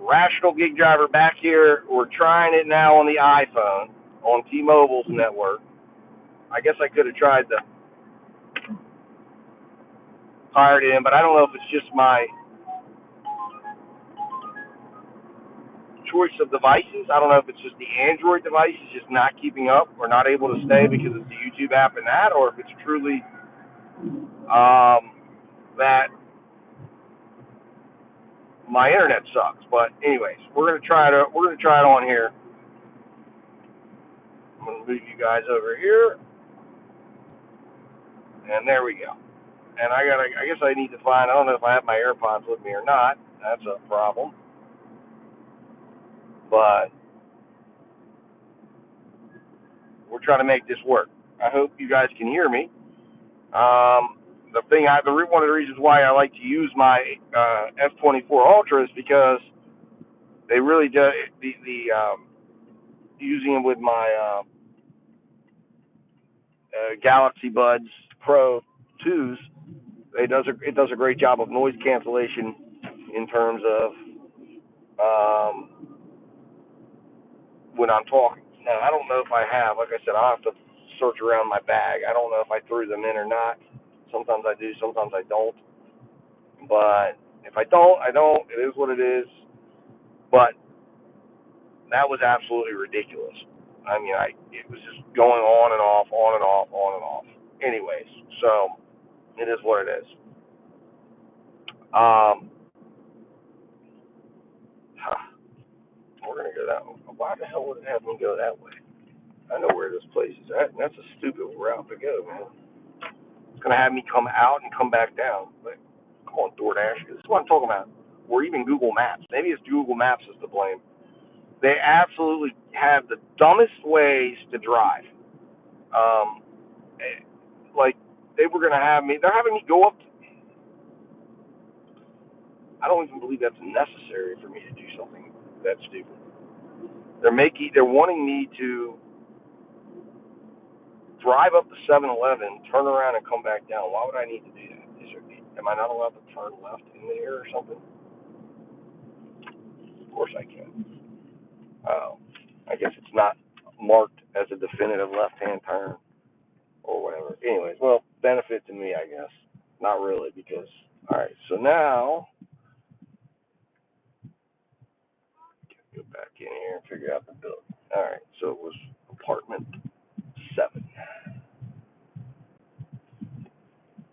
Rational Gig Driver back here. We're trying it now on the iPhone, on T-Mobile's network. I guess I could have tried to hire it in, but I don't know if it's just my choice of devices. I don't know if it's just the Android device is just not keeping up or not able to stay because it's the YouTube app and that, or if it's truly that my internet sucks. But anyways, we're gonna try it on here. I'm gonna move you guys over here, and there we go. And I guess I need to find. I don't know if I have my AirPods with me or not. That's a problem. But we're trying to make this work. I hope you guys can hear me. One of the reasons why I like to use my F24 Ultra is because they really do using them with my Galaxy Buds Pro 2s. It does a great job of noise cancellation in terms of when I'm talking. Now, I don't know if I have. Like I said, I'll have to search around my bag. I don't know if I threw them in or not. Sometimes I do, sometimes I don't. But if I don't, I don't. It is what it is. But that was absolutely ridiculous. I mean, it was just going on and off, on and off, on and off. Anyways, so it is what it is. We're gonna go that way. Why the hell would it have me go that way? I know where this place is at, and that's a stupid route to go, man. It's gonna have me come out and come back down. But come on, DoorDash. This is what I'm talking about. Or even Google Maps. Maybe it's Google Maps is to blame. They absolutely have the dumbest ways to drive. Like they were gonna have me. They're having me go up. I don't even believe that's necessary for me to do something that stupid. They're wanting me to drive up to 7-Eleven, turn around, and come back down. Why would I need to do that? Am I not allowed to turn left in there or something? Of course I can. I guess it's not marked as a definitive left-hand turn or whatever. Anyways, well, benefit to me, I guess. Not really, because, all right, so now, go back in here and figure out the building. All right, so it was apartment 7.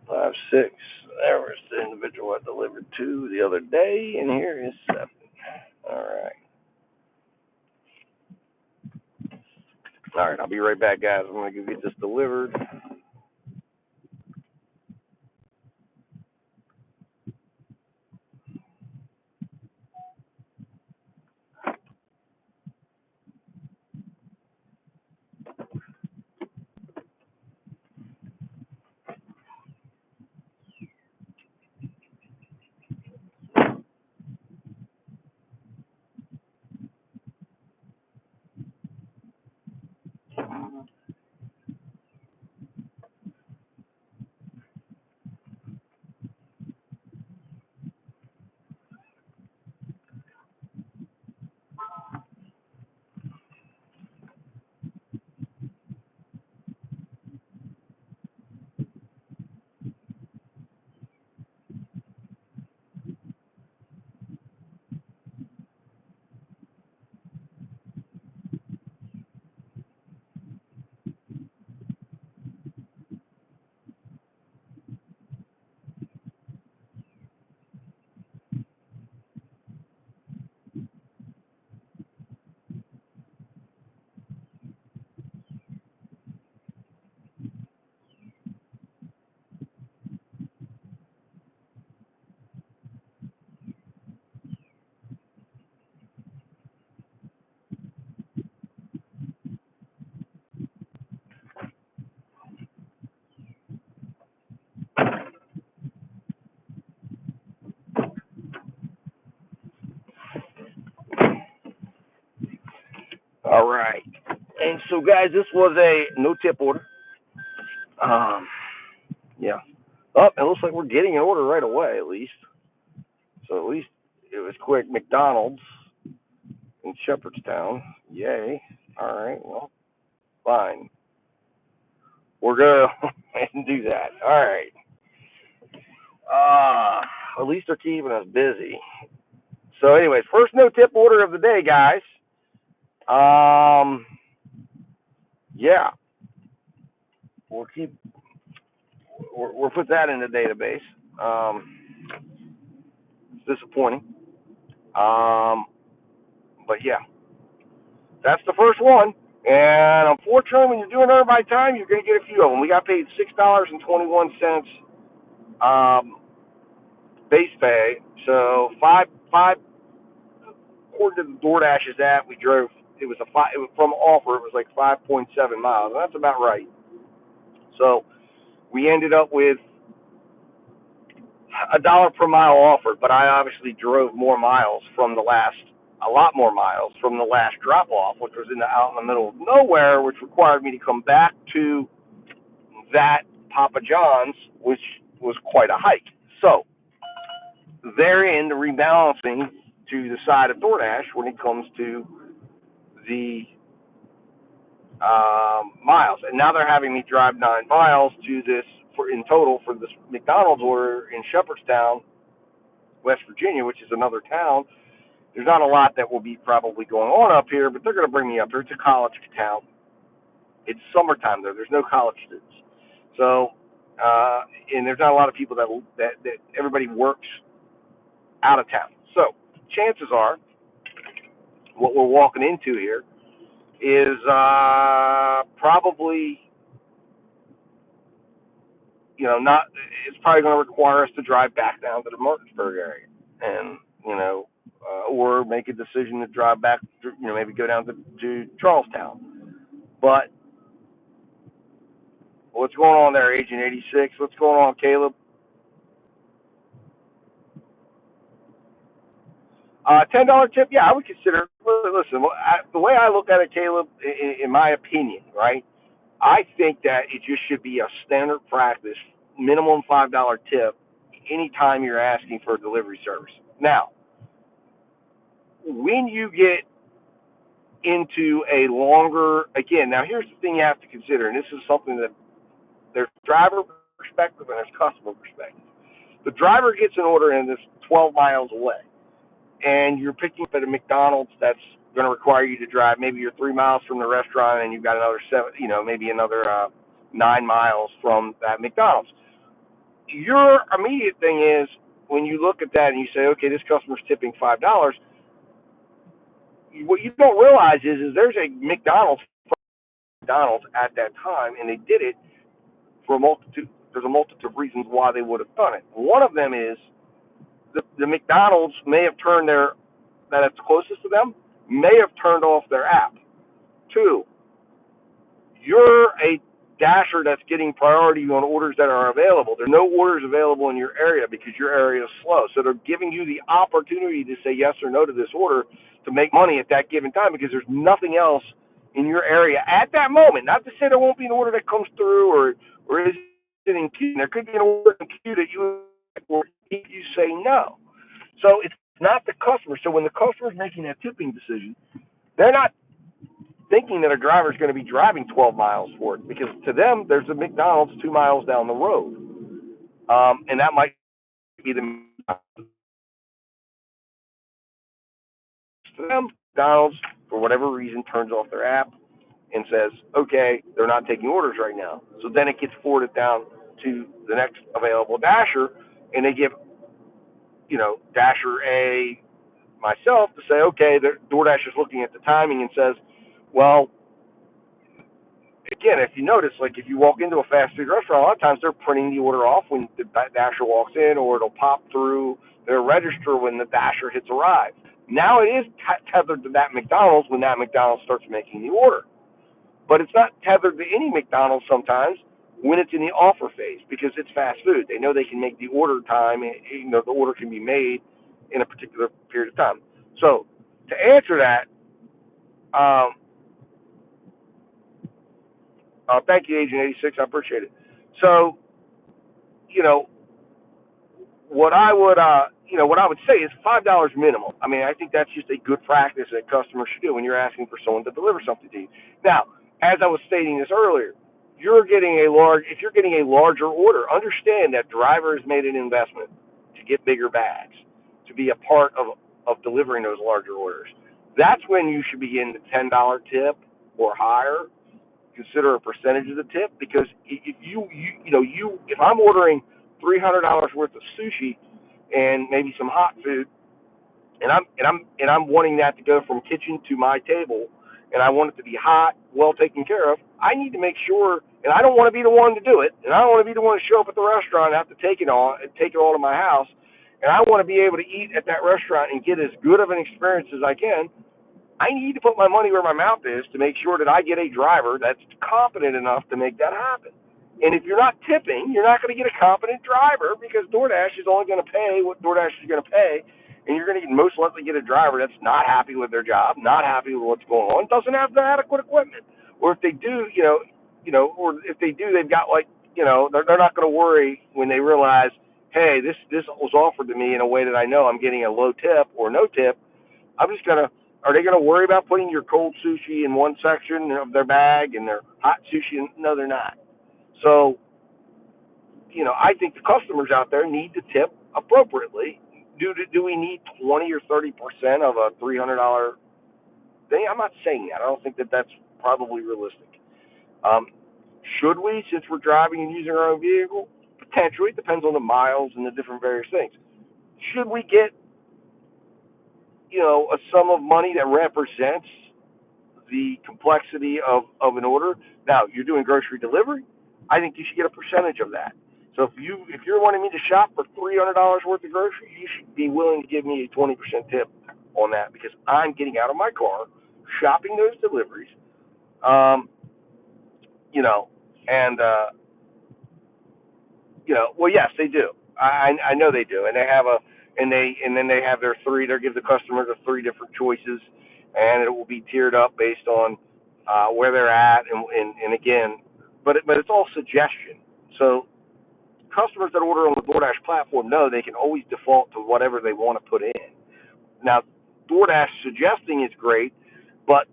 5-6. There was the individual I delivered to the other day, and here is 7. All right. All right, I'll be right back, guys. I'm going to go get this delivered. All right. And so, guys, this was a no-tip order. Yeah. Oh, it looks like we're getting an order right away, at least. So at least it was quick. McDonald's. in Shepherdstown. Yay. All right, well, fine. We're going to go ahead and do that. All right. At least they're keeping us busy. So, anyways, first no tip order of the day, guys. Yeah, we'll put that in the database. It's disappointing. But yeah, that's the first one. And unfortunately, when you're doing earn by time, you're going to get a few of them. We got paid $6.21 base pay. So five according to the DoorDash's app, we drove. It was from offer. It was like 5.7 miles, and that's about right. So we ended up with $1 per mile offered, but I obviously drove a lot more miles from the last drop off, which was out in the middle of nowhere, which required me to come back to that Papa John's, which was quite a hike. So therein the rebalancing to the side of DoorDash when it comes to the miles, and now they're having me drive 9 miles to this in total for this McDonald's order in Shepherdstown, West Virginia, which is another town. There's not a lot that will be probably going on up here, but they're going to bring me up here. It's a college town. It's summertime there. There's no college students, so and there's not a lot of people that everybody works out of town. So chances are, what we're walking into here is probably, not. It's probably going to require us to drive back down to the Martinsburg area, and or make a decision to drive back. Maybe go down to Charlestown. But what's going on there, Agent 86? What's going on, Caleb? $10 tip, yeah, I would consider. Listen, the way I look at it, Caleb, in my opinion, right? I think that it just should be a standard practice, minimum $5 tip, anytime you're asking for a delivery service. Now, when you get into a longer, again, now here's the thing you have to consider, and this is something that there's driver perspective and there's customer perspective. The driver gets an order and it's 12 miles away, and you're picking up at a McDonald's that's going to require you to drive. Maybe you're 3 miles from the restaurant and you've got another 7, maybe another 9 miles from that McDonald's. Your immediate thing is, when you look at that and you say, okay, this customer's tipping $5, what you don't realize is there's a McDonald's at that time, and they did it for a multitude. There's a multitude of reasons why they would have done it. One of them is the McDonald's may have turned that's closest to them, may have turned off their app. Two, you're a dasher that's getting priority on orders that are available. There are no orders available in your area because your area is slow. So they're giving you the opportunity to say yes or no to this order to make money at that given time, because there's nothing else in your area at that moment. Not to say there won't be an order that comes through or is in queue. There could be an order in queue that you say no. So it's not the customer. So when the customer is making that tipping decision, they're not thinking that a driver is going to be driving 12 miles for it, because to them, there's a McDonald's 2 miles down the road. And that might be the to them. McDonald's, for whatever reason, turns off their app and says, okay, they're not taking orders right now. So then it gets forwarded down to the next available dasher, and they give, dasher A, myself, to say, okay, the DoorDash is looking at the timing and says, well, again, if you notice, like if you walk into a fast food restaurant, a lot of times they're printing the order off when the dasher walks in, or it'll pop through their register when the dasher hits arrive. Now it is tethered to that McDonald's when that McDonald's starts making the order. But it's not tethered to any McDonald's sometimes when it's in the offer phase, because it's fast food. They know they can make the order time, the order can be made in a particular period of time. So to answer that, thank you, Agent 86. I appreciate it. So, what I would what I would say is $5 minimum. I mean, I think that's just a good practice that customers should do when you're asking for someone to deliver something to you. Now, as I was stating this earlier, if you're getting a larger order, understand that driver has made an investment to get bigger bags, to be a part of delivering those larger orders. That's when you should be getting the $10 tip or higher. Consider a percentage of the tip, because if if I'm ordering $300 worth of sushi and maybe some hot food, and I'm wanting that to go from kitchen to my table, and I want it to be hot, well taken care of. I need to make sure, and I don't want to be the one to do it, and I don't want to be the one to show up at the restaurant and have to take it all to my house, and I want to be able to eat at that restaurant and get as good of an experience as I can. I need to put my money where my mouth is to make sure that I get a driver that's competent enough to make that happen. And if you're not tipping, you're not going to get a competent driver, because DoorDash is only going to pay what DoorDash is going to pay, and you're going to most likely get a driver that's not happy with their job, not happy with what's going on, doesn't have the adequate equipment, or if they do, or if they do, they've got they're not going to worry when they realize, hey, this was offered to me in a way that I know I'm getting a low tip or no tip. I'm just gonna. Are they gonna worry about putting your cold sushi in one section of their bag and their hot sushi? No, they're not. So, I think the customers out there need to tip appropriately. Do we need 20 or 30% of a $300 thing? I'm not saying that. I don't think that that's probably realistic. Um, should we, since we're driving and using our own vehicle? Potentially. It depends on the miles and the different various things. Should we get, a sum of money that represents the complexity of an order? Now, you're doing grocery delivery. I think you should get a percentage of that. So if you're wanting me to shop for $300 worth of groceries, you should be willing to give me a 20% tip on that, because I'm getting out of my car, shopping those deliveries, um, you know, and well, yes, they do. I know they do, and they have and then they have their three. They give the customer the three different choices, and it will be tiered up based on where they're at, and again, but it's all suggestion. So customers that order on the DoorDash platform know they can always default to whatever they want to put in. Now, DoorDash suggesting is great, but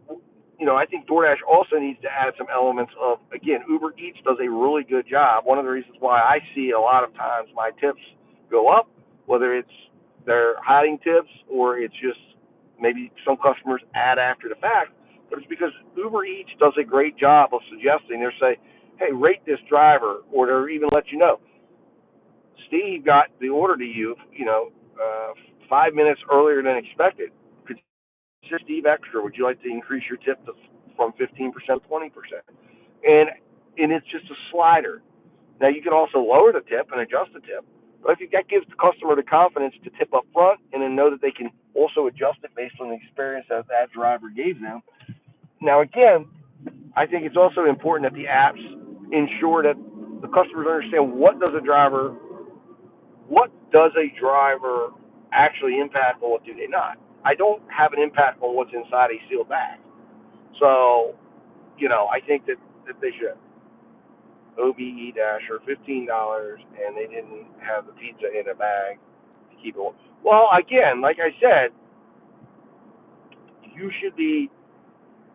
I think DoorDash also needs to add some elements of, again, Uber Eats does a really good job. One of the reasons why I see a lot of times my tips go up, whether it's they're hiding tips or it's just maybe some customers add after the fact, but it's because Uber Eats does a great job of suggesting. They'll say, hey, rate this driver, or they'll even let you know, Steve got the order to you, 5 minutes earlier than expected. Could Steve extra? Would you like to increase your tip from 15% to 20%? And it's just a slider. Now you can also lower the tip and adjust the tip, but I think that gives the customer the confidence to tip up front and then know that they can also adjust it based on the experience that that driver gave them. Now again, I think it's also important that the apps ensure that the customers understand what does a driver actually impact on what do they not. I don't have an impact on what's inside a sealed bag. So, I think that they should. OBE Dasher, $15, and they didn't have the pizza in a bag to keep it. Well, again, like I said, you should be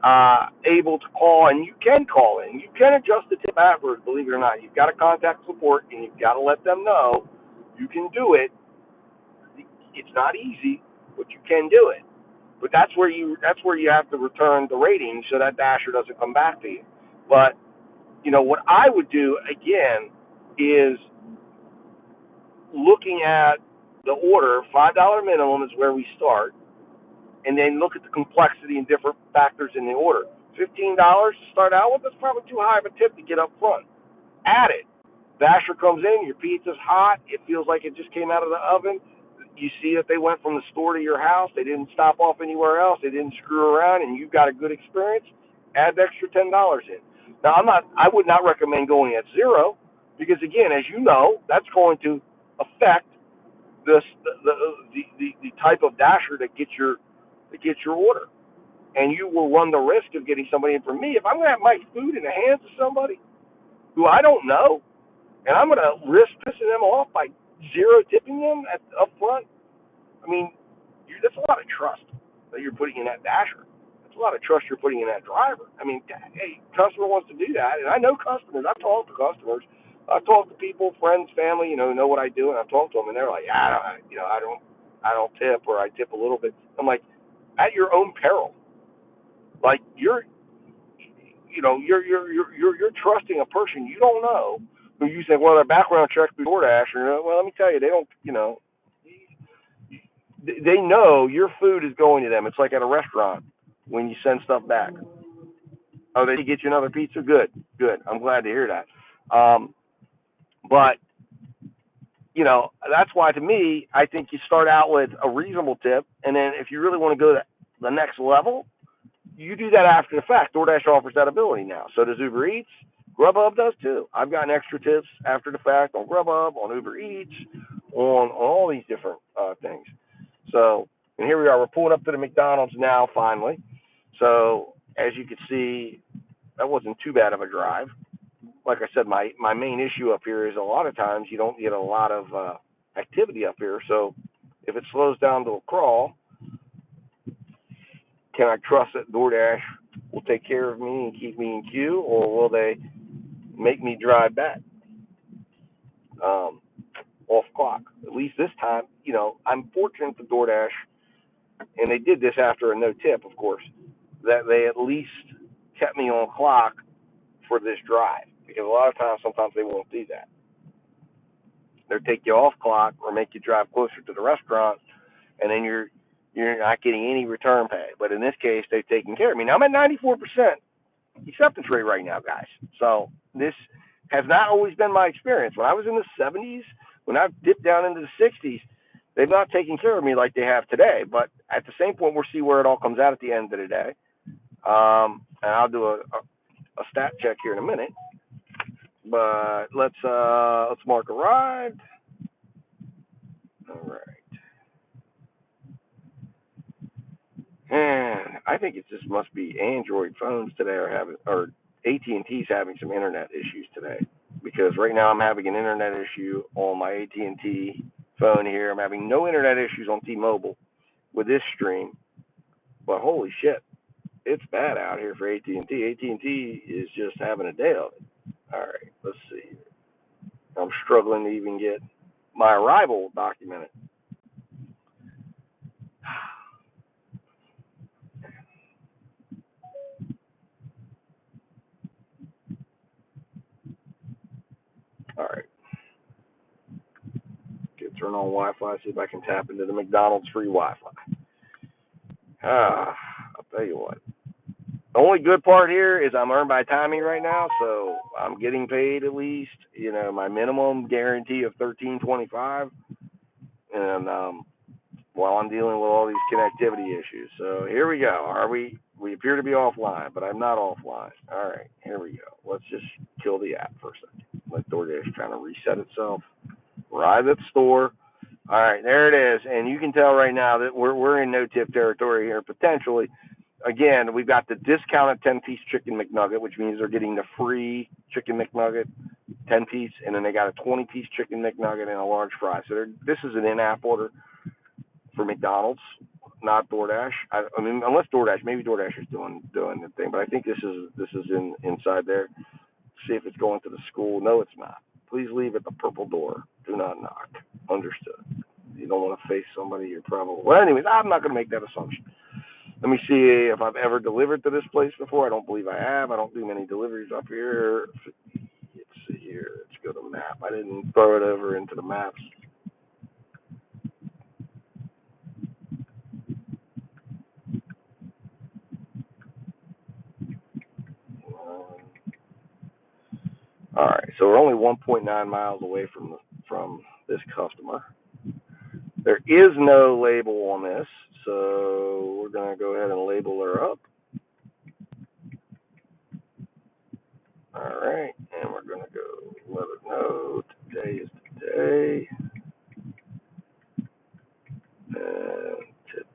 able to call, and you can call in. You can adjust the tip afterwards, believe it or not. You've got to contact support, and you've got to let them know you can do it. It's not easy, but you can do it. But that's where you have to return the rating so that Dasher doesn't come back to you. But what I would do again is looking at the order. $5 minimum is where we start, and then look at the complexity and different factors in the order. $15 to start out with, that's probably too high of a tip to get up front. Add it. Dasher comes in, your pizza's hot, it feels like it just came out of the oven. You see that they went from the store to your house, they didn't stop off anywhere else, they didn't screw around, and you've got a good experience. Add the extra $10 in. Now I would not recommend going at zero, because again, as you know, that's going to affect this the type of Dasher that gets your order, and you will run the risk of getting somebody in. For me, if I'm going to have my food in the hands of somebody who I don't know, and I'm going to risk pissing them off by zero tipping them up front, I mean, that's a lot of trust that you're putting in that dasher. That's a lot of trust you're putting in that driver. I mean, hey, customer wants to do that, and I know customers. I've talked to customers. I've talked to people, friends, family, know what I do, and I've talked to them, and they're like, yeah, I don't tip, or I tip a little bit. I'm like, at your own peril. Like you're trusting a person you don't know. Who you say, well, their background check through DoorDash, or well, let me tell you, they don't, they know your food is going to them. It's like at a restaurant when you send stuff back. Oh, they get you another pizza? Good, good. I'm glad to hear that. But that's why to me, I think you start out with a reasonable tip, and then if you really want to go to the next level, you do that after the fact. DoorDash offers that ability now. So does Uber Eats. Grubhub does too. I've gotten extra tips after the fact on Grubhub, on Uber Eats, on all these different things. So, and here we are. We're pulling up to the McDonald's now, finally. So, as you can see, that wasn't too bad of a drive. Like I said, my main issue up here is a lot of times you don't get a lot of activity up here. So, if it slows down to a crawl, can I trust that DoorDash will take care of me and keep me in queue, or will they make me drive back off clock? At least this time, I'm fortunate to DoorDash, and they did this after a no tip, of course, that they at least kept me on clock for this drive, because a lot of times, sometimes they won't do that. They'll take you off clock or make you drive closer to the restaurant, and then you're not getting any return pay. But in this case, they've taken care of me. Now I'm at 94% acceptance rate right now, guys. So this has not always been my experience. When I was in the 70s, when I've dipped down into the 60s, they've not taken care of me like they have today. But at the same point, we'll see where it all comes out at the end of the day. And I'll do a stat check here in a minute. But let's mark arrived. All right. And I think it just must be Android phones today or AT&T's having some internet issues today, because right now I'm having an internet issue on my AT&T phone here. I'm having no internet issues on T-Mobile with this stream, but holy shit, it's bad out here for AT&T. AT&T is just having a day of it. All right, let's see. I'm struggling to even get my arrival documented. All right. Turn on Wi-Fi, see if I can tap into the McDonald's free Wi-Fi. I'll tell you what. The only good part here is I'm earned by timing right now, so I'm getting paid at least, my minimum guarantee of $13.25, and while I'm dealing with all these connectivity issues. So here we go. We appear to be offline, but I'm not offline. All right, here we go. Let's just kill the app for a second. Let DoorDash trying to reset itself. Arrive at the store. All right, there it is. And you can tell right now that we're in no-tip territory here, potentially. Again, we've got the discounted 10-piece chicken McNugget, which means they're getting the free chicken McNugget, 10-piece, and then they got a 20-piece chicken McNugget and a large fry. So this is an in-app order for McDonald's, not DoorDash. I mean, unless DoorDash, maybe DoorDash is doing the thing, but I think this is inside there. See if it's going to the school. No, it's not. Please leave at the purple door. Do not knock. Understood. You don't want to face somebody you're probably... Well, anyways, I'm not going to make that assumption. Let me see if I've ever delivered to this place before. I don't believe I have. I don't do many deliveries up here. Let's see here. Let's go to map. I didn't throw it over into the maps. All right, so we're only 1.9 miles away from this customer. There is no label on this, so we're going to go ahead and label her up. All right, and we're going to go let her know today is the day. And tip.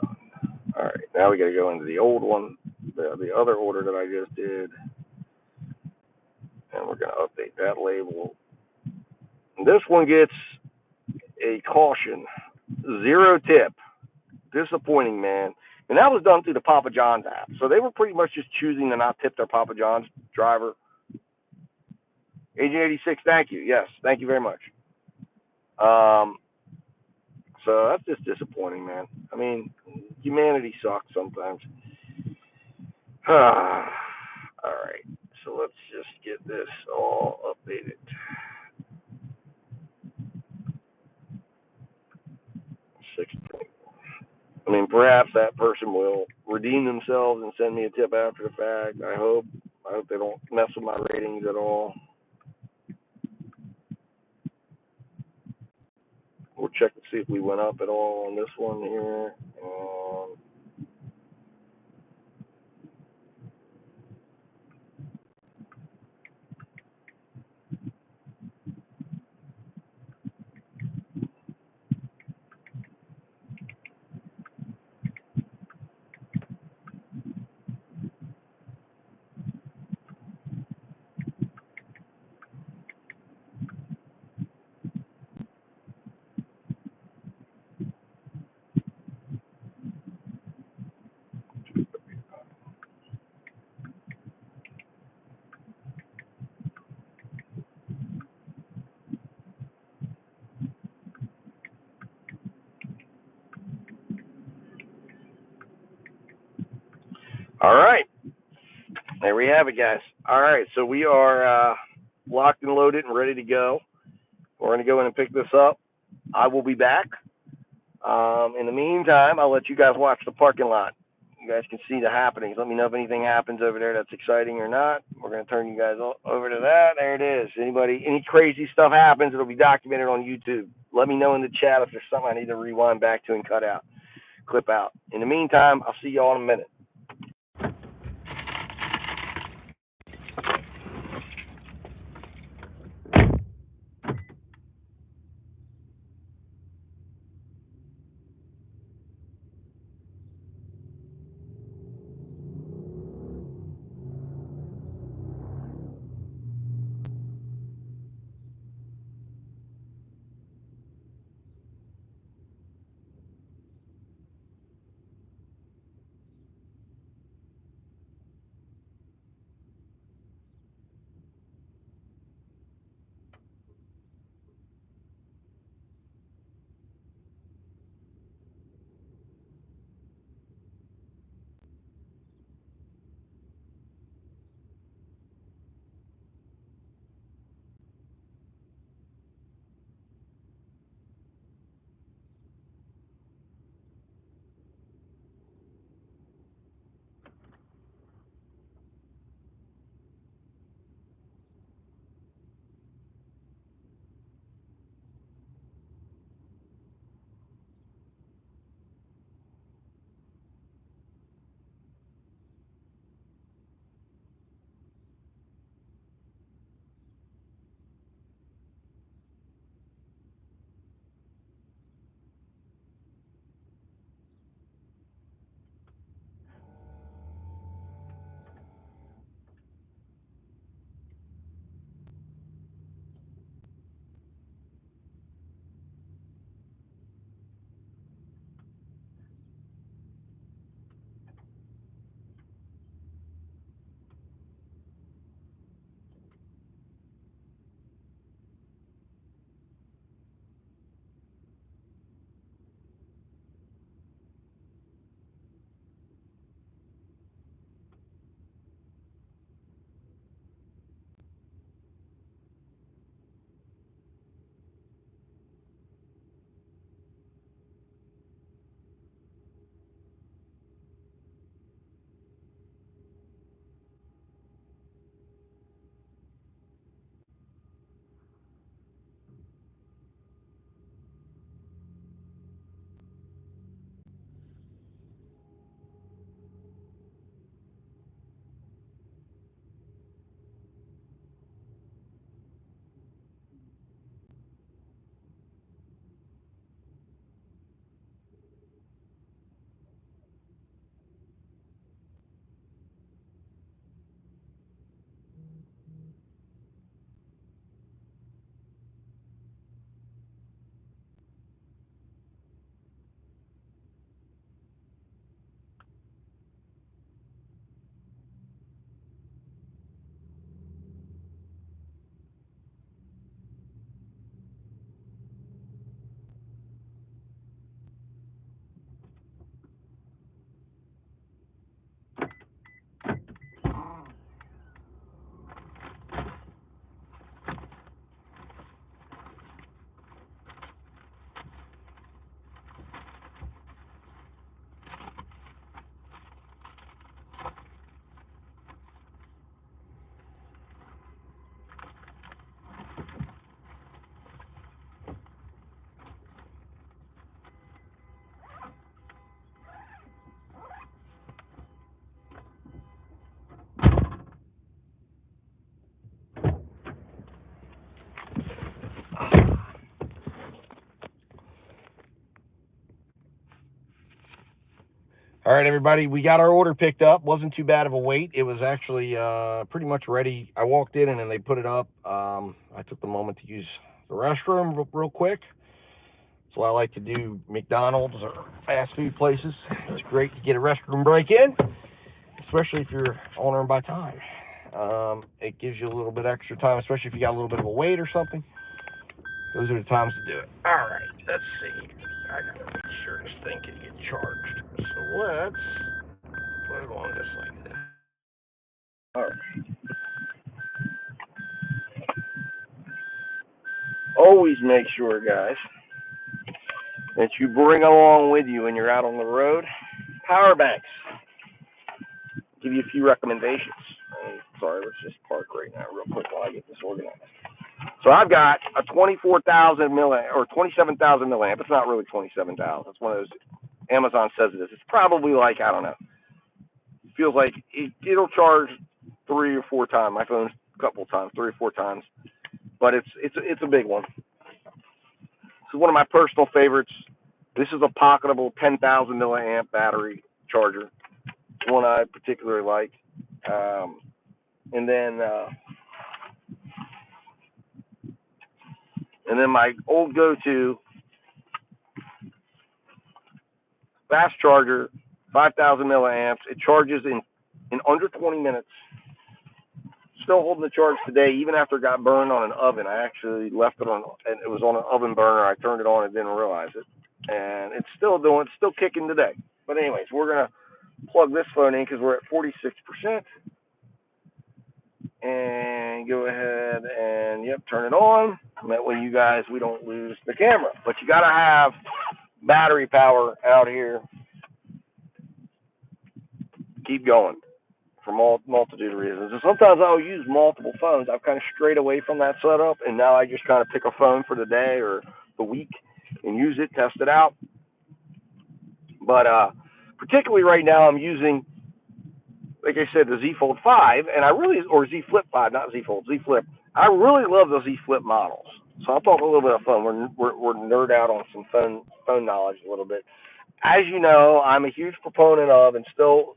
Done. All right, now we got to go into the old one, the other order that I just did, and we're going to update that label. This one gets a caution, 0 tip. Disappointing, man. And that was done through the Papa John's app. So they were pretty much just choosing to not tip their Papa John's driver. Agent 86, thank you. Yes, thank you very much. So that's just disappointing, man. I mean, humanity sucks sometimes. All right. So let's just get this all updated. 6. I mean, perhaps that person will redeem themselves and send me a tip after the fact. I hope. I hope they don't mess with my ratings at all. We'll check to see if we went up at all on this one here. All right. There we have it, guys. All right. So we are locked and loaded and ready to go. We're going to go in and pick this up. I will be back. In the meantime, I'll let you guys watch the parking lot. You guys can see the happenings. Let me know if anything happens over there that's exciting or not. We're going to turn you guys over to that. There it is. Any crazy stuff happens, it'll be documented on YouTube. Let me know in the chat if there's something I need to rewind back to and clip out. In the meantime, I'll see y'all in a minute. All right, everybody, we got our order picked up. Wasn't too bad of a wait. It was actually pretty much ready. I walked in and then they put it up. I took the moment to use the restroom real quick. So I like to do McDonald's or fast food places. It's great to get a restroom break in, especially if you're on Earn by Time. It gives you a little bit extra time, especially if you got a little bit of a wait or something. Those are the times to do it. All right, let's see. I gotta make sure this thing can get charged. So let's put it on just like this. All right. Always make sure, guys, that you bring along with you when you're out on the road power banks. Give you a few recommendations. Sorry, let's just park right now real quick while I get this organized. So I've got a 24,000 milliamp or 27,000 milliamp. It's not really 27,000. It's one of those. Amazon says it is. It's probably like, I don't know. It feels like it'll charge 3 or 4 times. My phone's a couple of times, 3 or 4 times. But it's a big one. This is one of my personal favorites. This is a pocketable 10,000 milliamp battery charger. It's one I particularly like. And then my old go-to fast charger, 5,000 milliamps. It charges in under 20 minutes. Still holding the charge today, even after it got burned on an oven. I actually left it on, and it was on an oven burner. I turned it on and didn't realize it. And it's still kicking today. But anyways, we're going to plug this phone in because we're at 46%. And go ahead and, turn it on. That way we don't lose the camera. But you got to have battery power out here. Keep going for multitude of reasons. And sometimes I'll use multiple phones. I've kind of strayed away from that setup, and now I just kind of pick a phone for the day or the week and use it, test it out. But particularly right now, I'm using, like I said, the Z Fold 5, and or Z Flip 5, not Z Fold, Z Flip. I really love the Z Flip models. So I'll talk a little bit of phone. We're nerd out on some phone knowledge a little bit. As you know, I'm a huge proponent of, and still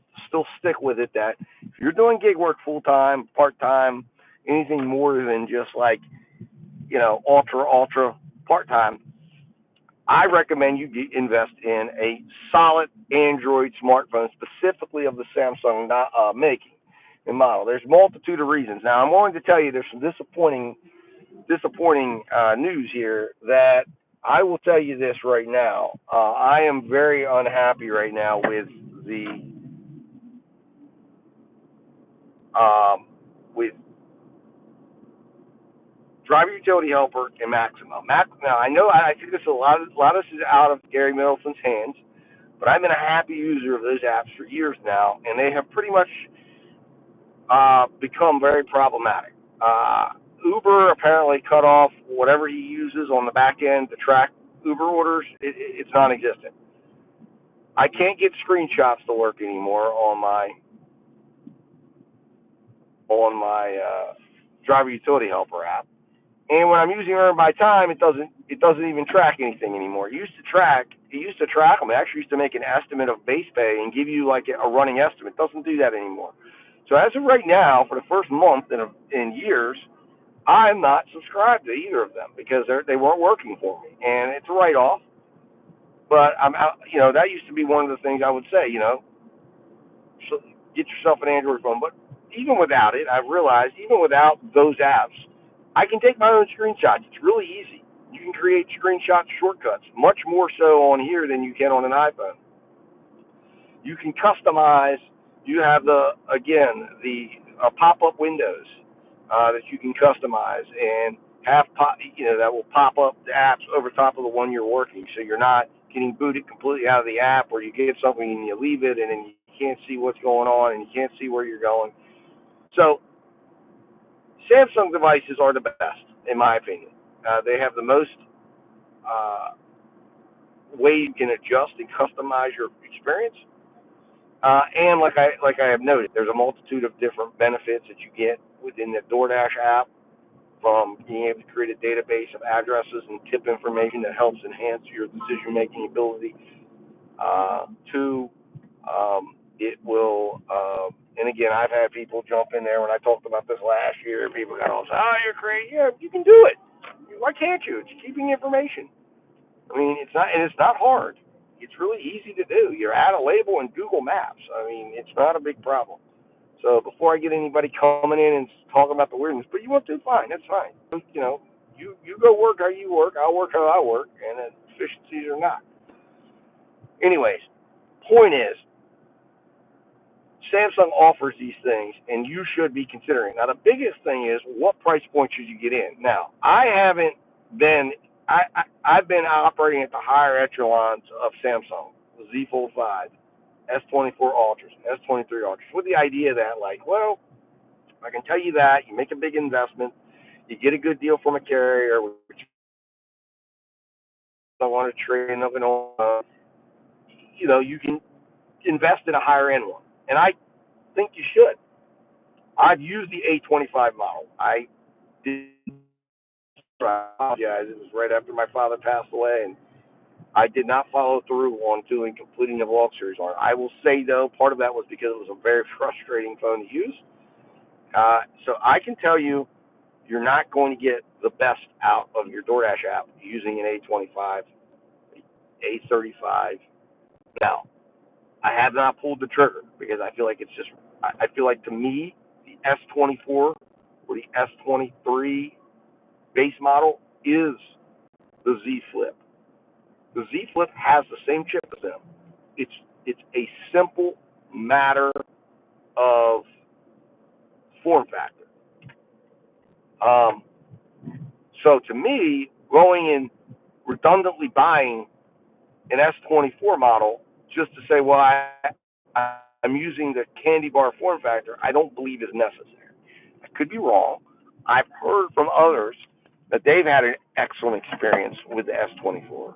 stick with it, that if you're doing gig work full time, part time, anything more than just like, ultra part time, I recommend you invest in a solid Android smartphone, specifically of the Samsung making and model. There's a multitude of reasons. Now, I'm willing to tell you there's some disappointing news here. That I will tell you this right now. I am very unhappy right now with with Driver Utility Helper and Maximum. Now, I think a lot of this is out of Gary Middleton's hands, but I've been a happy user of those apps for years now, and they have pretty much become very problematic. Uber apparently cut off whatever he uses on the back end to track Uber orders. It's non-existent. I can't get screenshots to work anymore on my Driver Utility Helper app. And when I'm using Earn by Time, it doesn't even track anything anymore. It used to track them. It actually used to make an estimate of base pay and give you like a running estimate. It doesn't do that anymore. So as of right now, for the first month in years, I'm not subscribed to either of them because they weren't working for me, and it's a write-off. But I'm out. That used to be one of the things I would say. So get yourself an Android phone. But even without it, I've realized even without those apps, I can take my own screenshots. It's really easy. You can create screenshot shortcuts, much more so on here than you can on an iPhone. You can customize. You have the pop-up windows that you can customize and have that will pop up the apps over top of the one you're working, so you're not getting booted completely out of the app, or you get something and you leave it and then you can't see what's going on and you can't see where you're going. So Samsung devices are the best, in my opinion. They have the most way you can adjust and customize your experience. And like I have noted, there's a multitude of different benefits that you get within the DoorDash app, from being able to create a database of addresses and tip information that helps enhance your decision-making ability, to It will, and again, I've had people jump in there when I talked about this last year. People got all, oh, you're crazy. Yeah, you can do it. Why can't you? It's keeping information. I mean, it's not, and it's not hard. It's really easy to do. You're add a label in Google Maps. I mean, it's not a big problem. So before I get anybody coming in and talking about the weirdness, but you want to, fine, that's fine. You know, you go work how you work, I'll work how I work, and efficiencies or not. Anyways, point is, Samsung offers these things, and you should be considering. Now, the biggest thing is, what price point should you get in? Now, I haven't been, I've been operating at the higher echelons of Samsung, the Z Fold 5, S24 Ultras, S23 Ultras, with the idea that, like, well, I can tell you that you make a big investment, you get a good deal from a carrier, which I want to trade in, you know, you can invest in a higher end one, and I think you should. I've used the A25 model. I did. I apologize. It was right after my father passed away, and I did not follow through on completing the vlog series on it. I will say though, part of that was because it was a very frustrating phone to use. So I can tell you, you're not going to get the best out of your DoorDash app using an A25, A35. Now, I have not pulled the trigger because I feel like it's just, I feel like to me, the S24 or the S23 base model is the Z Flip. The Z Flip has the same chip as them. It's a simple matter of form factor. Um, so to me, going and redundantly buying an S24 model just to say, well, I'm using the candy bar form factor, I don't believe is necessary. I could be wrong. I've heard from others that they've had an excellent experience with the S24.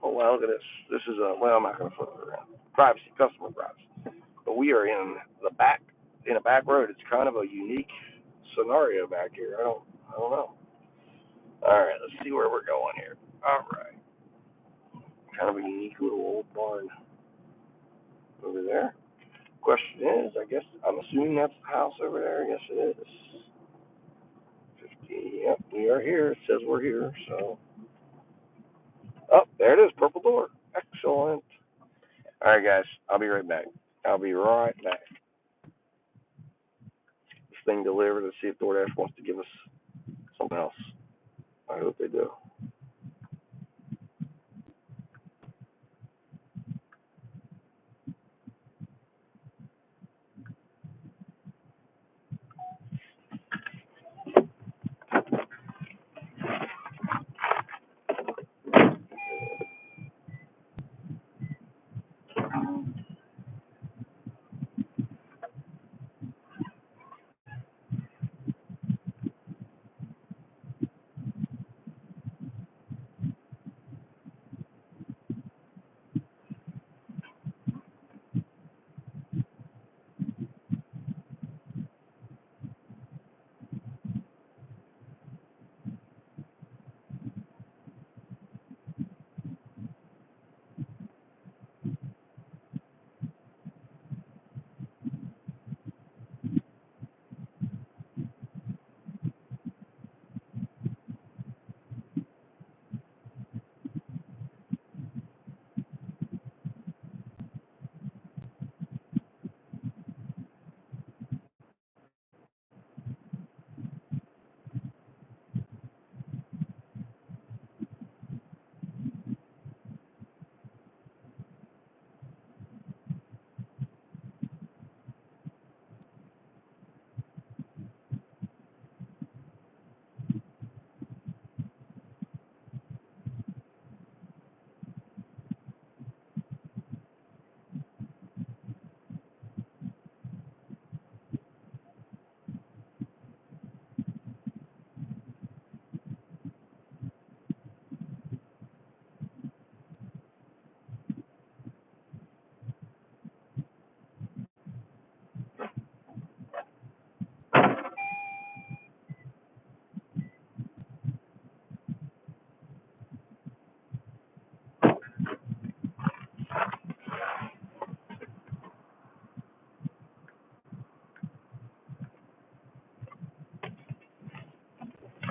Oh, well, look at this. This is well, I'm not going to flip it around. Privacy, customer privacy. But we are in a back road. It's kind of a unique scenario back here. I don't know. All right, let's see where we're going here. All right. Kind of a unique little old barn over there. Question is, I guess, I'm assuming that's the house over there. Yes, it is. 50. Yep, we are here. It says we're here. So, oh, there it is. Purple door. Excellent. All right, guys. I'll be right back. I'll be right back. This thing delivered. Let's see if DoorDash wants to give us something else. I hope they do.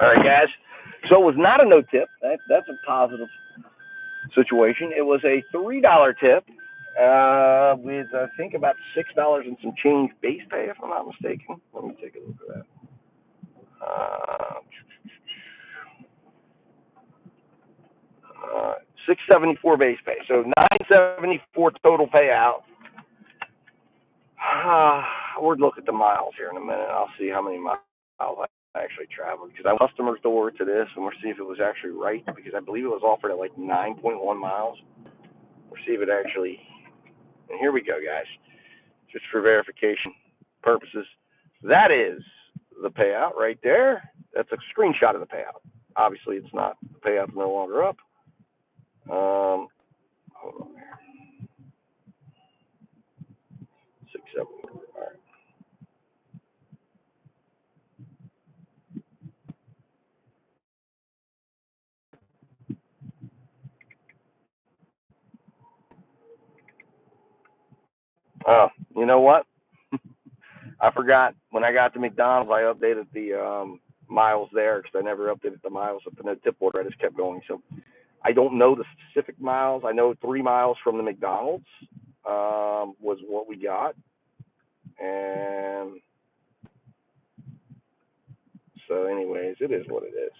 All right, guys. So it was not a no tip. That's a positive situation. It was a $3 tip with I think about $6 and some change base pay, if I'm not mistaken. Let me take a look at that. 674 base pay. So 974 total payout. We'll look at the miles here in a minute. I'll see how many miles I actually traveled because I went customer's door to this, and we'll see if it was actually right because I believe it was offered at like 9.1 miles. We'll see if it actually. And here we go, guys. Just for verification purposes, that is the payout right there. That's a screenshot of the payout. Obviously, it's not. The payout's no longer up. Hold on there. 670. All right. Oh, you know what? I forgot when I got to McDonald's, I updated the miles there because I never updated the miles with the no tip order. I just kept going. So I don't know the specific miles. I know 3 miles from the McDonald's was what we got, and so anyways, it is what it is.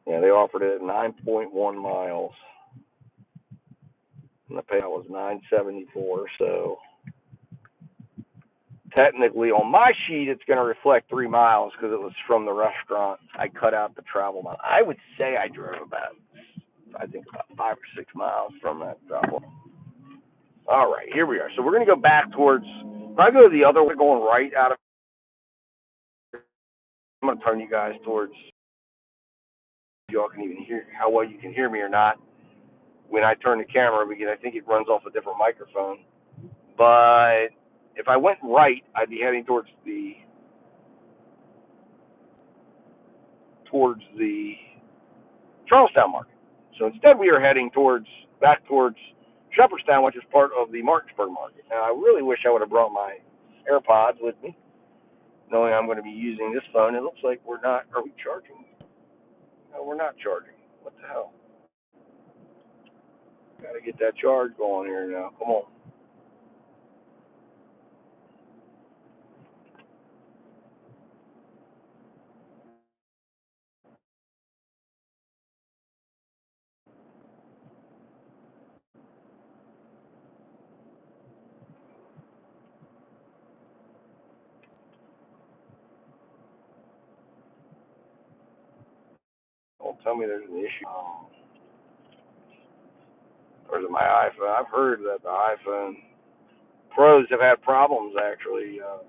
Yeah, they offered it at 9.1 miles, and the payout was 974. So technically, on my sheet, it's going to reflect 3 miles because it was from the restaurant. I cut out the travel mile. I would say I drove about, I think, about 5 or 6 miles from that travel. All right, here we are. So we're going to go back towards. If I go the other way, going right out of. I'm going to turn you guys towards. Y'all can even hear how well you can hear me or not when I turn the camera because I think it runs off a different microphone. But if I went right, I'd be heading towards the Charlestown market. So instead, we are heading back towards Shepherdstown, which is part of the Martinsburg market. Now, I really wish I would have brought my AirPods with me, knowing I'm going to be using this phone. It looks like we're not. Are we charging? No, we're not charging. What the hell? Got to get that charge going here now. Come on. Don't tell me there's an issue. Or is it my iPhone? I've heard that the iPhone Pros have had problems actually. All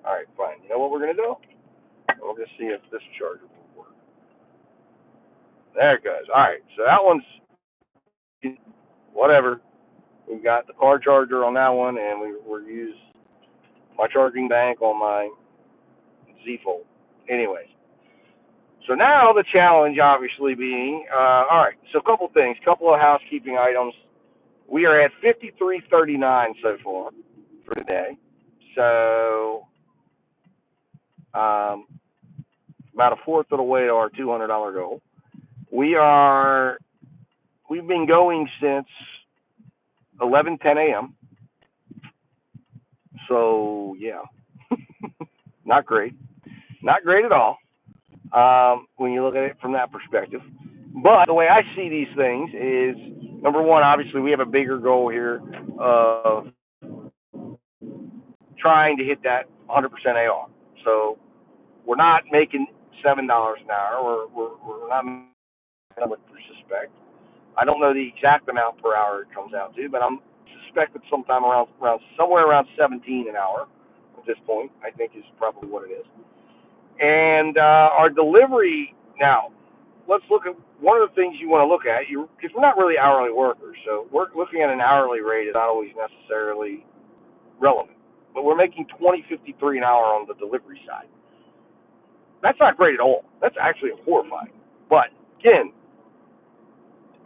right, fine. You know what we're gonna do? We'll just see if this charger will work. There it goes. All right, so that one's whatever. We've got the car charger on that one, and we're use my charging bank on my Z Fold. Anyways, so now the challenge obviously being, all right. So a couple things, couple of housekeeping items. We are at 53.39 so far for today. So about a fourth of the way to our $200 goal. We've been going since 11:10 a.m. So yeah, not great, not great at all when you look at it from that perspective. But the way I see these things is, number one, obviously we have a bigger goal here of trying to hit that 100% AR. So we're not making $7 an hour. We're not making I would suspect. I don't know the exact amount per hour it comes out to, but I'm suspected sometime around somewhere around 17 an hour at this point. I think is probably what it is. And our delivery now. Let's look at one of the things you want to look at. Because we're not really hourly workers, so we're looking at an hourly rate is not always necessarily relevant. But we're making $20.53 an hour on the delivery side. That's not great at all. That's actually horrifying. But again,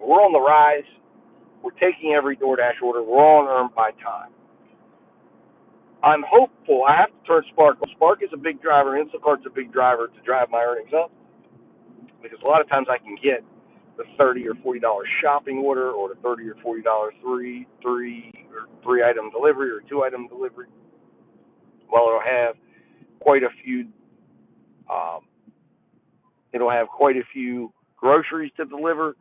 we're on the rise. We're taking every DoorDash order. We're all earned by time. I'm hopeful. I have to turn Spark. Spark is a big driver. Instacart's a big driver to drive my earnings up, because a lot of times I can get the $30 or $40 shopping order, or the $30 or $40 three item delivery or 2 item delivery. Well, quite a few. Um, it'll have quite a few groceries to deliver,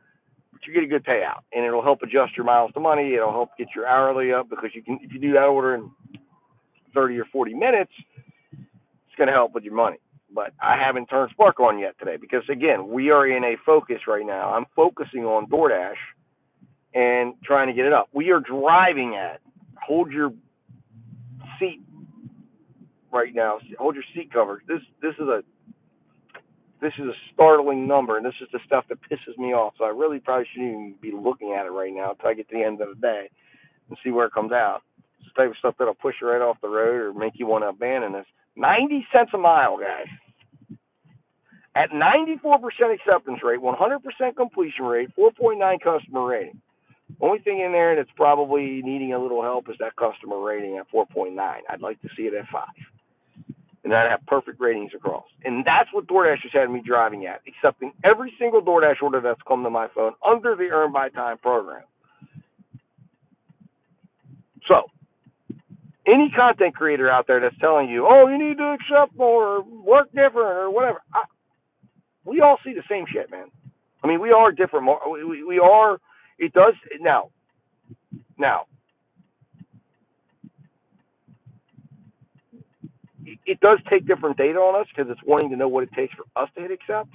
but you get a good payout, and it'll help adjust your miles to money. It'll help get your hourly up, because you can, if you do that order in 30 or 40 minutes, it's going to help with your money. But I haven't turned Spark on yet today, because again, we are in a focus right now. I'm focusing on DoorDash and trying to get it up. We are driving at, hold your seat right now. Hold your seat cover. This is a startling number, and this is the stuff that pisses me off. So I really probably shouldn't even be looking at it right now until I get to the end of the day and see where it comes out. It's the type of stuff that'll push you right off the road or make you want to abandon this. 90 cents a mile, guys. At 94% acceptance rate, 100% completion rate, 4.9 customer rating. Only thing in there that's probably needing a little help is that customer rating at 4.9. I'd like to see it at 5. And I'd have perfect ratings across. And that's what DoorDash has had me driving at, accepting every single DoorDash order that's come to my phone under the Earn by Time program. So, any content creator out there that's telling you, oh, you need to accept more or work different or whatever, we all see the same shit, man. I mean, we are different. We are. It does now. It does take different data on us, because it's wanting to know what it takes for us to hit accept.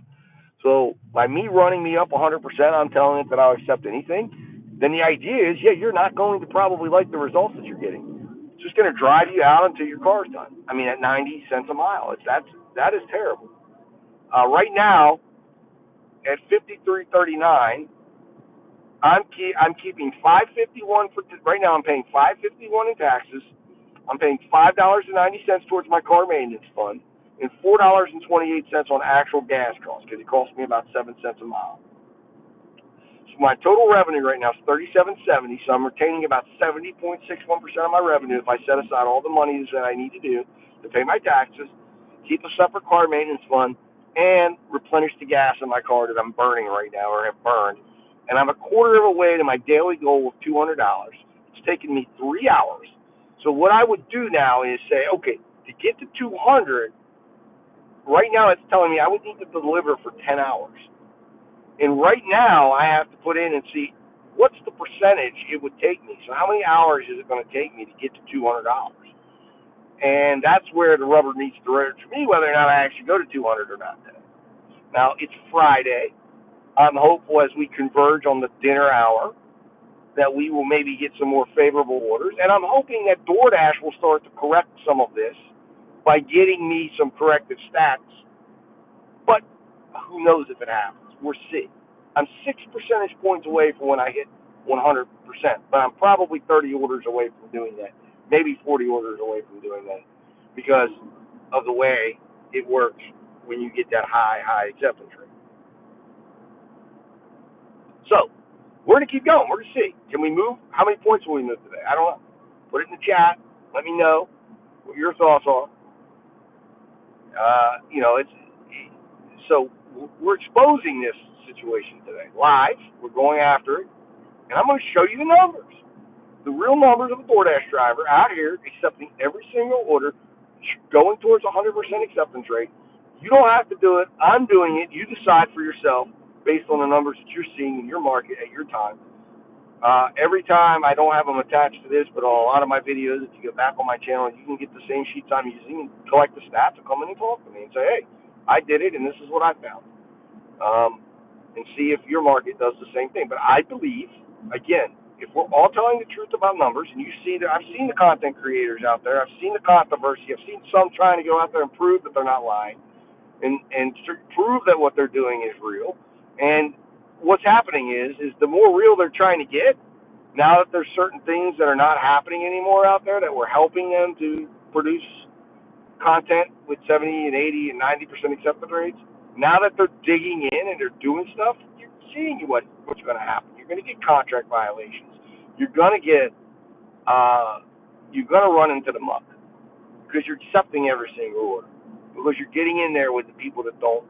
So by me running me up 100%, I'm telling it that I'll accept anything. Then the idea is, yeah, you're not going to probably like the results that you're getting. It's just going to drive you out until your car's done. I mean, at 90 cents a mile, that is terrible. Right now, at 53.39, I'm keeping 551 for right now. I'm paying 551 in taxes. I'm paying $5.90 towards my car maintenance fund, and $4.28 on actual gas costs, because it costs me about 7 cents a mile. So my total revenue right now is $37.70. So I'm retaining about 70.61% of my revenue if I set aside all the monies that I need to do to pay my taxes, keep a separate car maintenance fund, and replenish the gas in my car that I'm burning right now, or have burned. And I'm a quarter of a way to my daily goal of $200. It's taken me 3 hours. So what I would do now is say, okay, to get to 200, right now it's telling me I would need to deliver for 10 hours. And right now I have to put in and see what's the percentage it would take me. So how many hours is it going to take me to get to $200? And that's where the rubber meets the road for me, whether or not I actually go to 200 or not today. Now, it's Friday. I'm hopeful as we converge on the dinner hour that we will maybe get some more favorable orders. And I'm hoping that DoorDash will start to correct some of this by getting me some corrective stats. But who knows if it happens? We'll see. I'm 6 percentage points away from when I hit 100%, but I'm probably 30 orders away from doing that, maybe 40 orders away from doing that, because of the way it works when you get that high acceptance rate. So, we're going to keep going. We're going to see. Can we move? How many points will we move today? I don't know. Put it in the chat. Let me know what your thoughts are. So we're exposing this situation today live. We're going after it, and I'm going to show you the numbers, the real numbers of a DoorDash driver out here accepting every single order, going towards 100% acceptance rate. You don't have to do it. I'm doing it. You decide for yourself based on the numbers that you're seeing in your market at your time. Every time, I don't have them attached to this, but on a lot of my videos, if you go back on my channel, you can get the same sheets I'm using and collect the stats and come in and talk to me and say, hey, I did it, and this is what I found. And see if your market does the same thing. But I believe, again, if we're all telling the truth about numbers, and you see that I've seen the content creators out there, I've seen the controversy, I've seen some trying to go out there and prove that they're not lying, and prove that what they're doing is real. And what's happening is the more real they're trying to get, now that there's certain things that are not happening anymore out there that we're helping them to produce content with 70 and 80 and 90% acceptance rates, now that they're digging in and they're doing stuff, you're seeing what's going to happen. You're going to get contract violations. you're gonna get you're gonna run into the muck because you're accepting every single order because you're getting in there with the people that don't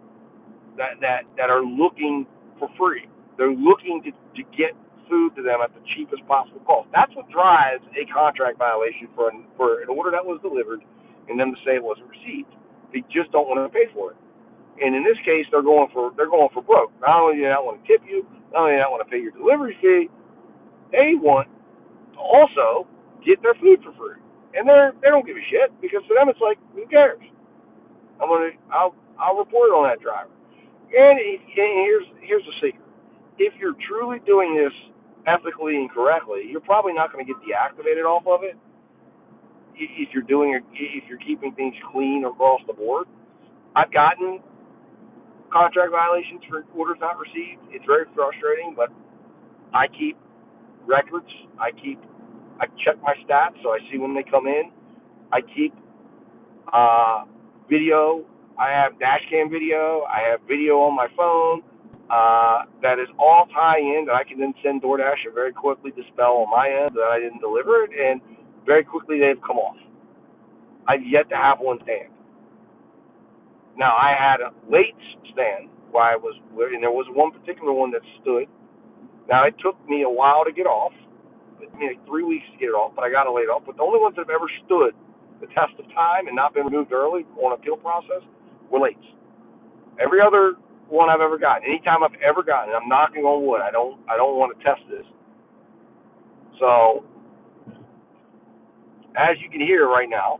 that are looking for free. They're looking to get food to them at the cheapest possible cost. That's what drives a contract violation for an order that was delivered and them to say it wasn't received. They just don't want to pay for it. And in this case, they're going for broke. Not only do they not want to tip you, not only do they not want to pay your delivery fee, they want to also get their food for free. And they don't give a shit because to them it's like, who cares? I'll report on that driver. And here's the secret: if you're truly doing this ethically and correctly, you're probably not going to get deactivated off of it. If you're keeping things clean across the board, I've gotten contract violations for orders not received. It's very frustrating, but I keep records. I check my stats so I see when they come in. I keep video. I have dash cam video. I have video on my phone that is all tie in that I can then send DoorDash and very quickly dispel on my end that I didn't deliver it, and very quickly they've come off. I've yet to have one stand. Now I had a late stand and there was one particular one that stood. Now it took me a while to get off. It took me like 3 weeks to get it off, but I got it laid off. But the only ones that have ever stood the test of time and not been removed early on appeal process were late. Every other one I've ever gotten, anytime I've ever gotten, and I'm knocking on wood, I don't want to test this. So as you can hear right now,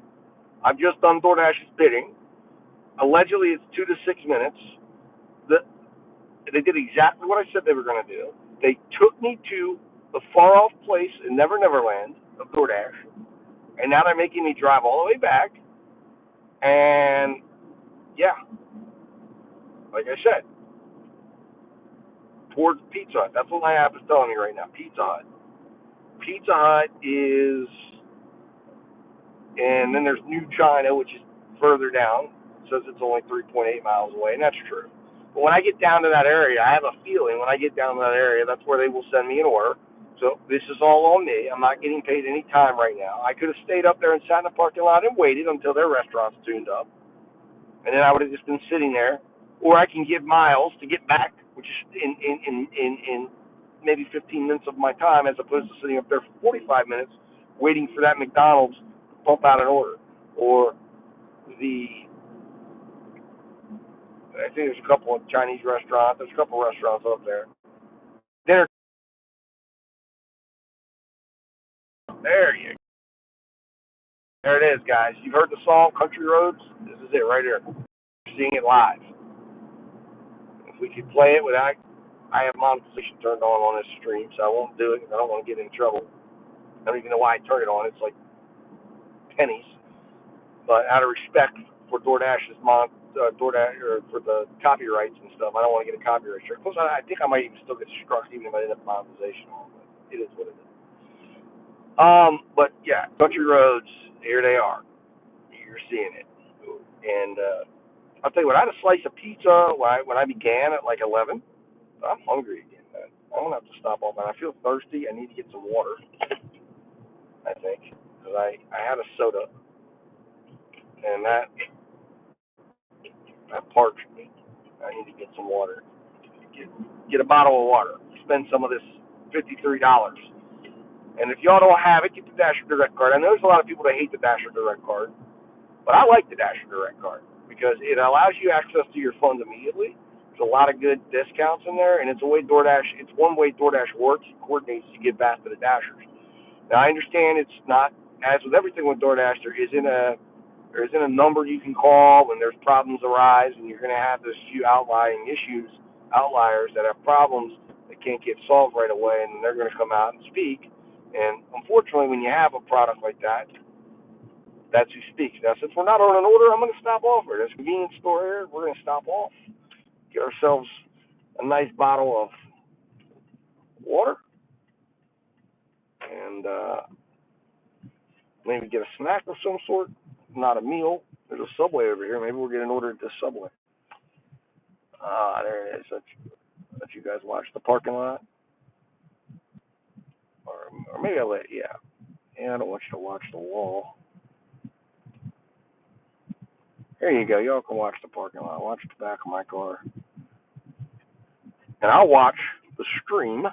I've just done DoorDash's bidding. Allegedly, it's 2 to 6 minutes. They did exactly what I said they were going to do. They took me to the far-off place in Never Never Land of DoorDash, and now they're making me drive all the way back. And yeah, like I said, towards Pizza Hut. That's what my app is telling me right now. Pizza Hut. Pizza Hut is, and then there's New China, which is further down. It says it's only 3.8 miles away, and that's true. But when I get down to that area, I have a feeling when I get down to that area, that's where they will send me an order. So this is all on me. I'm not getting paid any time right now. I could have stayed up there and sat in the parking lot and waited until their restaurant's tuned up, and then I would have just been sitting there. Or I can give miles to get back, which is in maybe 15 minutes of my time, as opposed to sitting up there for 45 minutes waiting for that McDonald's to pump out an order. Or I think there's a couple of Chinese restaurants. There's a couple of restaurants up there. Dinner. There it is, guys. You've heard the song Country Roads? This is it right here. You're seeing it live. If we could play it without, I have monetization turned on this stream, so I won't do it because I don't want to get in trouble. I don't even know why I turned it on. It's like pennies. But out of respect for DoorDash's DoorDash, or for the copyrights and stuff, I don't want to get a copyright strike. Plus, I think I might even still get struck even if I didn't have monetization on. But it is what it is. But yeah, Country Roads, here they are. You're seeing it. And I'll tell you what, I had a slice of pizza when I began at like 11. I'm hungry again, man. I'm going to have to stop off, man. I feel thirsty. I need to get some water, I think, because I had a soda, and that parched me. I need to get some water. Get a bottle of water. Spend some of this $53. And if y'all don't have it, get the Dasher Direct card. I know there's a lot of people that hate the Dasher Direct card, but I like the Dasher Direct card because it allows you access to your funds immediately. There's a lot of good discounts in there, and it's one way DoorDash works. It coordinates to get back to the Dashers. Now I understand it's not, as with everything with DoorDash, there isn't a number you can call when there's problems arise, and you're going to have this few outliers that have problems that can't get solved right away, and they're going to come out and speak. And unfortunately, when you have a product like that, that's who speaks. Now, since we're not on an order, I'm going to stop off here. There's a convenience store here. We're going to stop off, get ourselves a nice bottle of water, and maybe get a snack of some sort. Not a meal. There's a Subway over here. Maybe we'll get an order at this Subway. There it is. Let you guys watch the parking lot. Or Or maybe I let, yeah. Yeah, I don't want you to watch the wall. There you go. Y'all can watch the parking lot. Watch the back of my car. And I'll watch the stream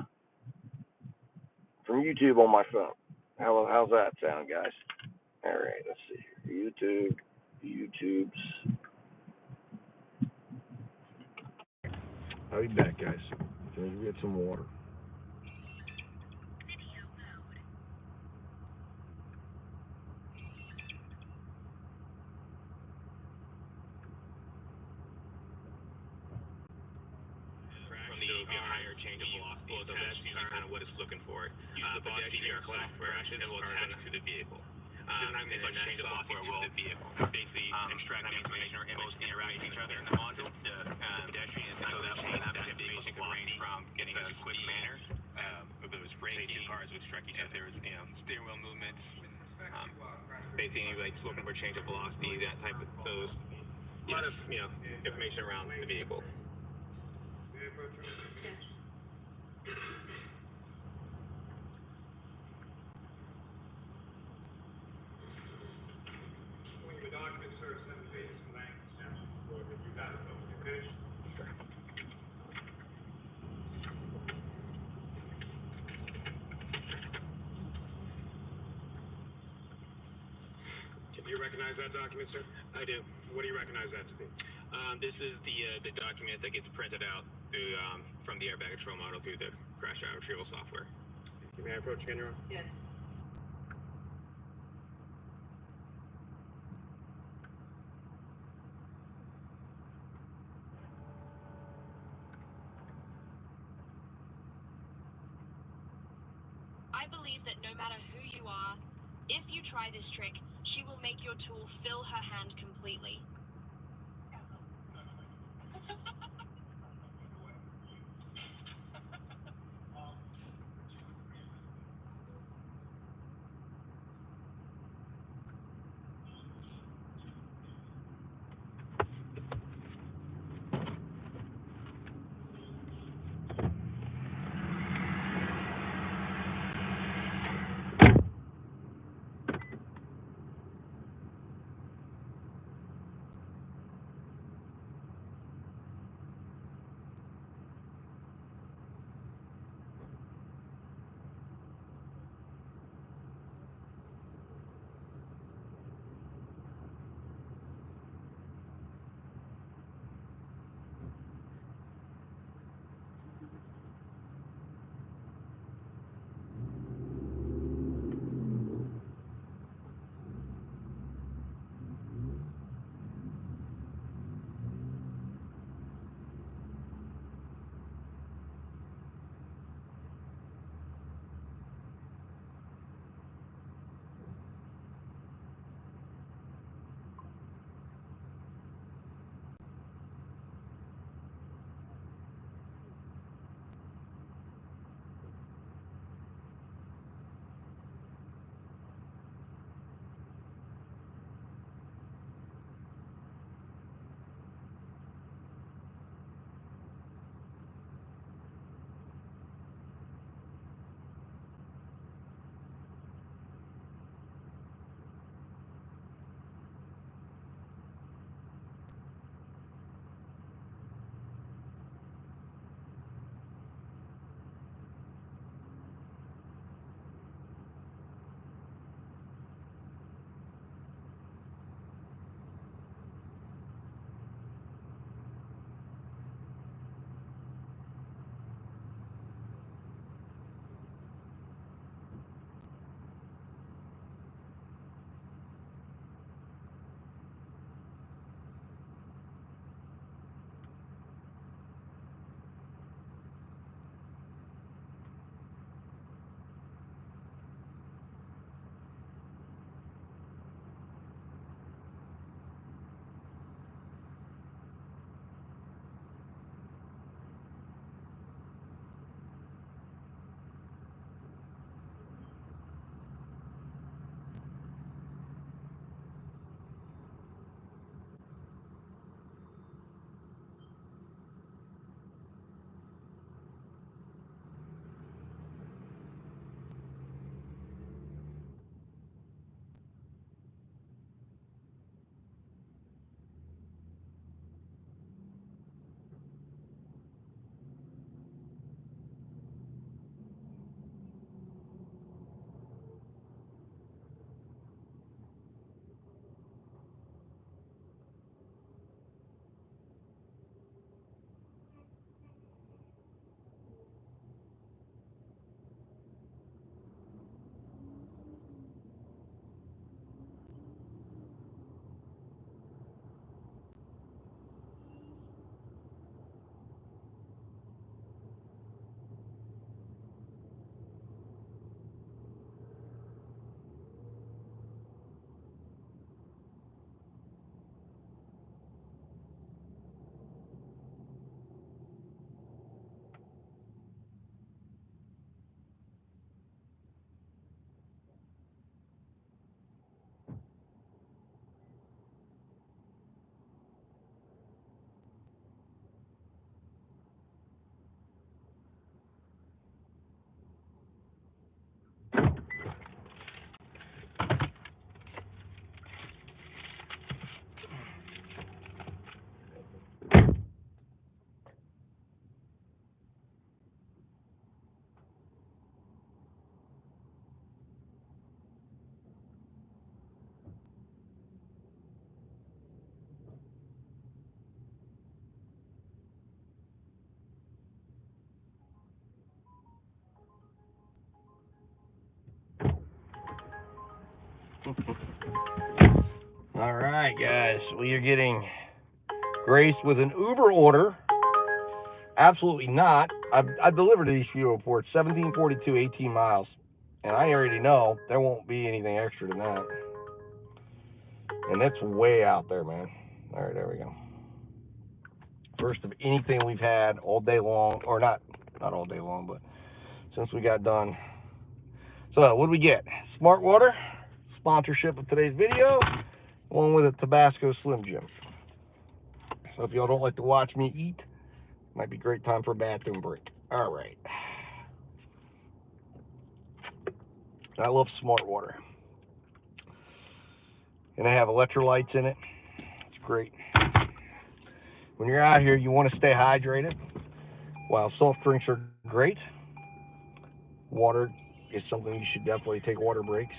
from YouTube on my phone. How's that sound, guys? All right, let's see here. YouTube's. I'll be back, guys. Let me get some water. Be a higher change of velocity. So that's usually kind of what it's looking for. The pedestrian crashes will attach to the vehicle. And then that change of software will basically extract information or images interact with each other in the module. Pedestrian is so that will have that basic range from getting a quick manner. If there was braking, cars would strike each other. There was steering wheel movements. Basically like looking for change of velocity, that type of those. A lot of information around the vehicle. Do you recognize that document, sir? I do. What do you recognize that to be? This is the document that gets printed out through from the airbag control model through the crash out retrieval software. May I approach again, Your Honor? Yes. I believe that no matter who you are, if you try this trick, she will make your tool fill her hand completely. All right, guys, we are getting graced with an Uber order. Absolutely not. I've delivered these fuel reports, 1742, 18 miles, and I already know there won't be anything extra than that. And that's way out there, man. All right, there we go. First of anything we've had all day long, or not all day long, but since we got done. So what do we get? Smart Water, sponsorship of today's video, along with a Tabasco Slim Jim. So if y'all don't like to watch me eat, might be a great time for a bathroom break. All right. I love Smart Water. And they have electrolytes in it. It's great. When you're out here, you want to stay hydrated. While soft drinks are great, water is something you should definitely take water breaks.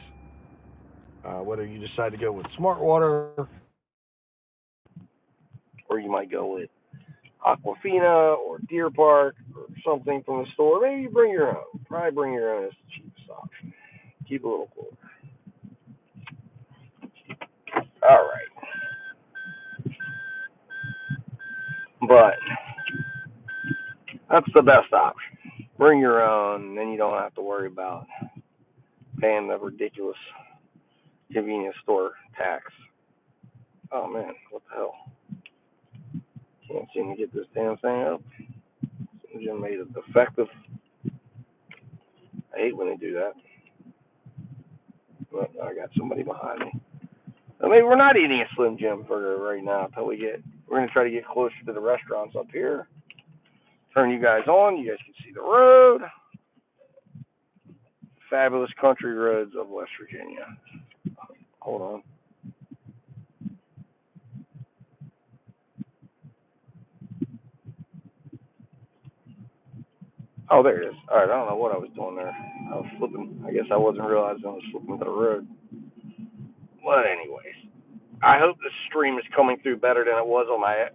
Whether you decide to go with Smart Water or you might go with Aquafina or Deer Park or something from the store. Maybe you bring your own. Probably bring your own is the cheapest option. Keep it a little cooler. All right. But that's the best option. Bring your own, then you don't have to worry about paying the ridiculous convenience store tax. Oh man, what the hell? Can't seem to get this damn thing up. Jim made it defective. I hate when they do that. But I got somebody behind me. I mean, we're not eating a Slim Jim burger right now until we're going to try to get closer to the restaurants up here. Turn you guys on. You guys can see the road. Fabulous country roads of West Virginia. Hold on. Oh, there it is. All right, I don't know what I was doing there. I was flipping. I guess I wasn't realizing I was flipping to the road. But anyways, I hope this stream is coming through better than it was on my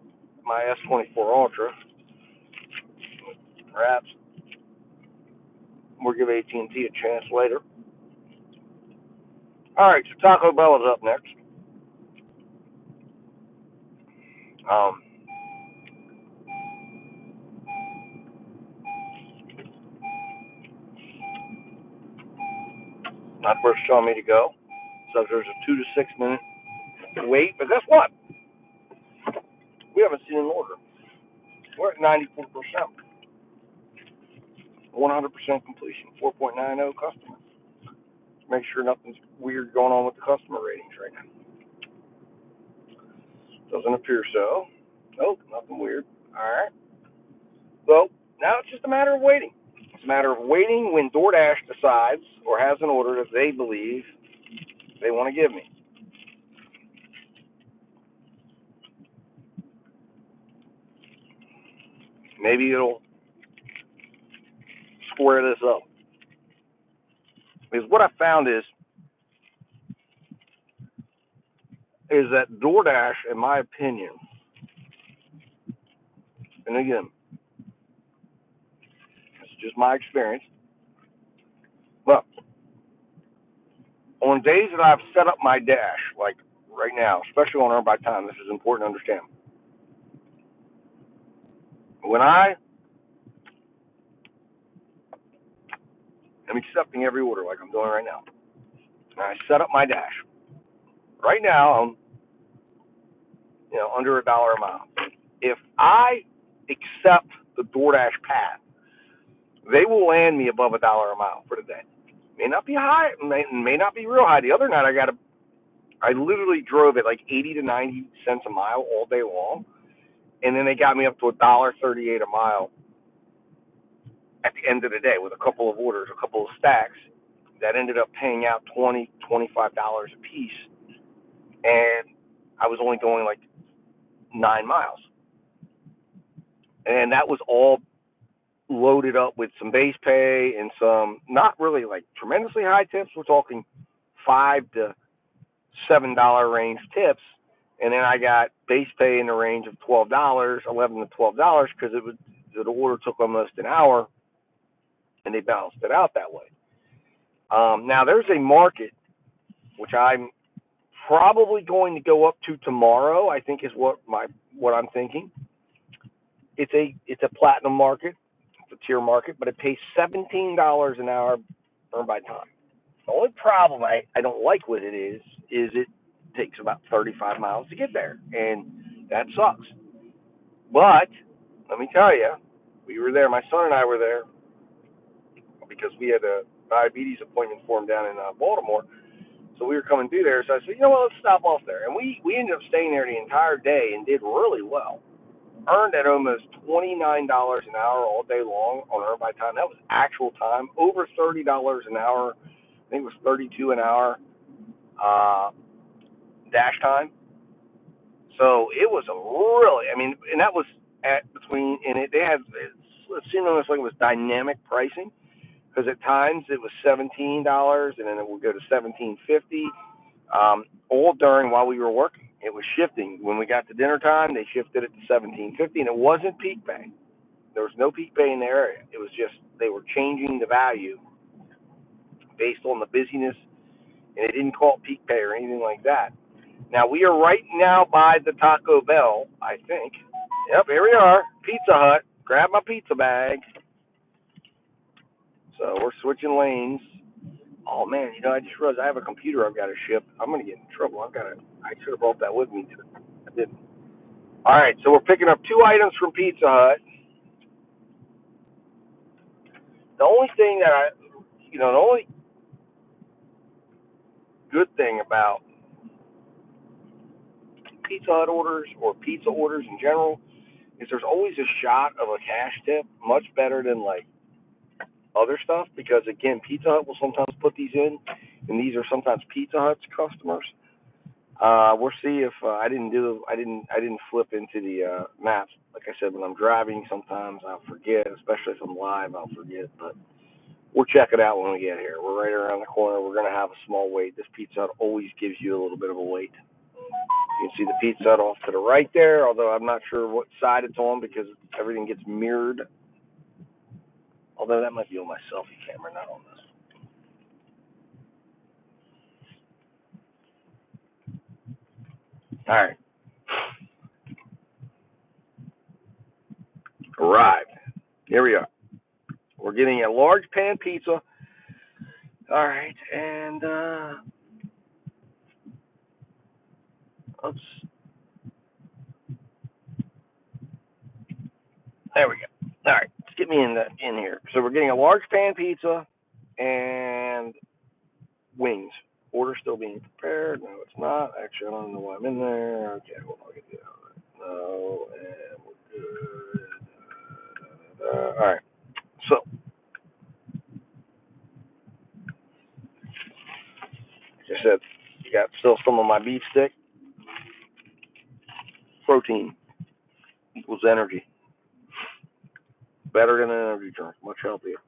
S24 Ultra. Perhaps we'll give AT&T a chance later. All right, so Taco Bell is up next. Not first telling me to go. So there's a 2 to 6 minute wait. But guess what? We haven't seen an order. We're at 94%. 100% completion. 4.90 customer. Make sure nothing's weird going on with the customer ratings right now. Doesn't appear so. Nope, nothing weird. All right. So now it's just a matter of waiting. It's a matter of waiting when DoorDash decides or has an order that they believe they want to give me. Maybe it'll square this up. Because what I found is that DoorDash, in my opinion, and again, it's just my experience, but on days that I've set up my dash, like right now, especially on Earn by Time, this is important to understand. When I am accepting every order like I'm doing right now, and I set up my dash, right now I'm under $1 a mile. If I accept the DoorDash path, they will land me above $1 a mile for the day. May not be high, may not be real high. The other night I literally drove at like 80 to 90 cents a mile all day long, and then they got me up to $1.38 a mile at the end of the day with a couple of orders, a couple of stacks that ended up paying out $20, $25 a piece, and I was only going like 9 miles, and that was all loaded up with some base pay and some not really like tremendously high tips. We're talking $5 to $7 range tips, and then I got base pay in the range of $12, $11 to $12 because the order took almost an hour, and they balanced it out that way. Now there's a market which I'm probably going to go up to tomorrow, I think is what I'm thinking. It's a platinum market, it's a tier market, but it pays $17 an hour earned by time. The only problem I don't like with it is it takes about 35 miles to get there, and that sucks. But let me tell you, we were there. My son and I were there because we had a diabetes appointment for him down in Baltimore. So we were coming through there. So I said, you know what, let's stop off there. And we ended up staying there the entire day and did really well. Earned at almost $29 an hour all day long on earned by time. That was actual time. Over $30 an hour. I think it was 32 an hour dash time. So it was a really, I mean, and that was at between, and they had, it seemed almost like it was dynamic pricing, because at times it was $17 and then it would go to $17.50, all during while we were working. It was shifting. When we got to dinner time, they shifted it to $17.50, and it wasn't peak pay. There was no peak pay in the area. It was just they were changing the value based on the busyness, and they didn't call it peak pay or anything like that. Now, we are right now by the Taco Bell, I think. Yep, here we are. Pizza Hut. Grab my pizza bag. So we're switching lanes. Oh, man, you know, I just realized I have a computer I've got to ship. I'm going to get in trouble. I should have brought that with me. I didn't. All right, so we're picking up 2 items from Pizza Hut. The only thing that the only good thing about Pizza Hut orders or pizza orders in general is there's always a shot of a cash tip, much better than like other stuff, because again, Pizza Hut will sometimes put these in, and these are sometimes Pizza Hut's customers. We'll see if I didn't flip into the maps. Like I said, when I'm driving, sometimes I'll forget, especially if I'm live, I'll forget. But we'll check it out when we get here. We're right around the corner. We're gonna have a small wait. This Pizza Hut always gives you a little bit of a wait. You can see the Pizza Hut off to the right there, although I'm not sure what side it's on because everything gets mirrored. Although that might be on my selfie camera, not on this. All right. Arrived. Here we are. We're getting a large pan pizza. All right, and oops. There we go. All right, let's get me in here. So we're getting a large pan pizza and wings. Order still being prepared. No, it's not. Actually, I don't know why I'm in there. Okay, well, I'll get it out. No, and we're good. All right. So, like I said, you got still some of my beef stick. Protein equals energy. Better than an energy drink. Much healthier.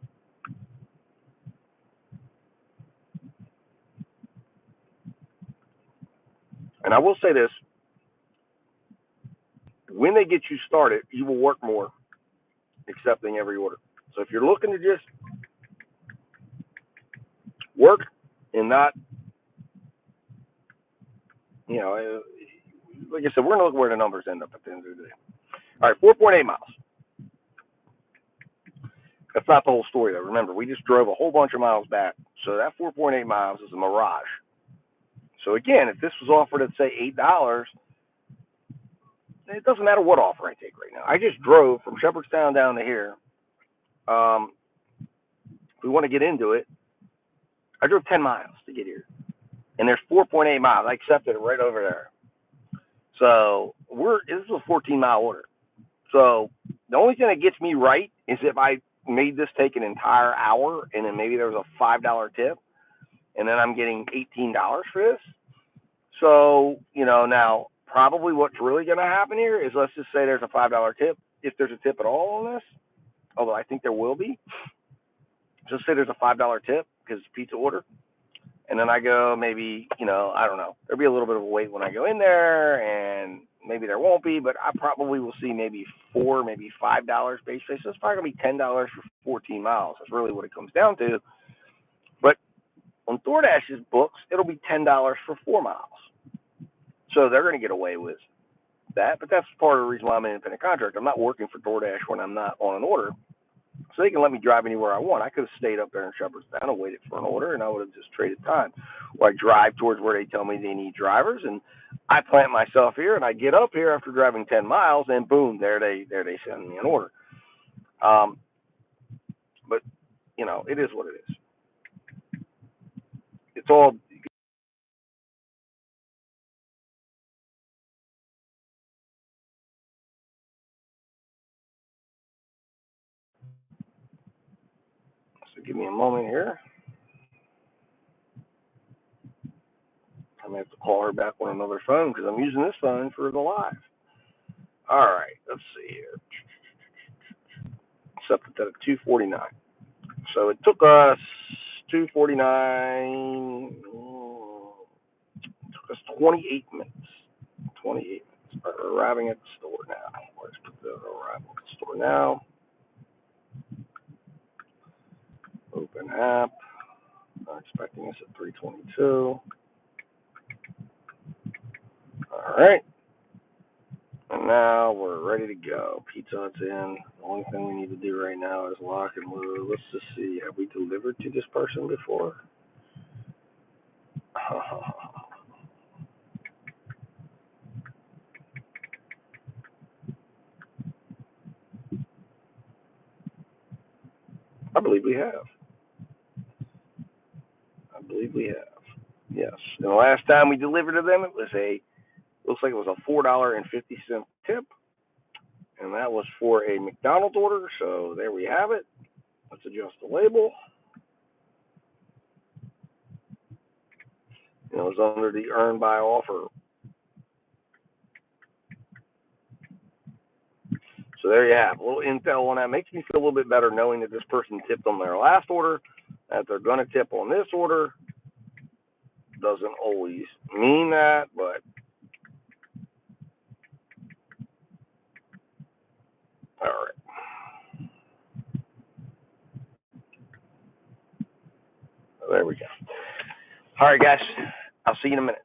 And I will say this. When they get you started, you will work more accepting every order. So if you're looking to just work and not, like I said, we're going to look where the numbers end up at the end of the day. All right, 4.8 miles. That's not the whole story, though. Remember, we just drove a whole bunch of miles back. So that 4.8 miles is a mirage. So again, if this was offered at, say, $8, it doesn't matter what offer I take right now. I just drove from Shepherdstown down to here. If we want to get into it, I drove 10 miles to get here. And there's 4.8 miles. I accepted it right over there. So this is a 14-mile order. So the only thing that gets me right is if I made this take an entire hour and then maybe there was a $5 tip and then I'm getting $18 for this. So, now probably what's really going to happen here is, let's just say there's a $5 tip, if there's a tip at all on this, although I think there will be. Just say there's a $5 tip because it's a pizza order. And then I go maybe, I don't know. There'll be a little bit of a wait when I go in there, and maybe there won't be, but I probably will see maybe $4, maybe $5 base fee. So it's probably going to be $10 for 14 miles. That's really what it comes down to. But on DoorDash's books, it'll be $10 for 4 miles. So they're going to get away with that. But that's part of the reason why I'm an independent contractor. I'm not working for DoorDash when I'm not on an order. So they can let me drive anywhere I want. I could have stayed up there in Shepherdstown and waited for an order, and I would have just traded time. Or I drive towards where they tell me they need drivers, and I plant myself here, and I get up here after driving 10 miles, and boom, there they send me an order. But you know, it is what it is. It's all. So give me a moment here. I'm gonna have to call her back on another phone because I'm using this phone for the live. All right, let's see here. Set it at 2:49. So it took us 2:49. It took us 28 minutes. 28 minutes. We're arriving at the store now. Let's put the arrival at the store now. Open app. I'm expecting us at 3:22. All right. And now we're ready to go. Pizza Hut's in. The only thing we need to do right now is lock and load. Let's just see. Have we delivered to this person before? I believe we have. Yes. And the last time we delivered to them, it was looks like it was a $4.50 tip. And that was for a McDonald order. So there we have it. Let's adjust the label. It was under the earn by offer. So there you have a little intel on that. Makes me feel a little bit better knowing that this person tipped on their last order, that they're going to tip on this order. Doesn't always mean that, but all right. There we go. All right, guys. I'll see you in a minute.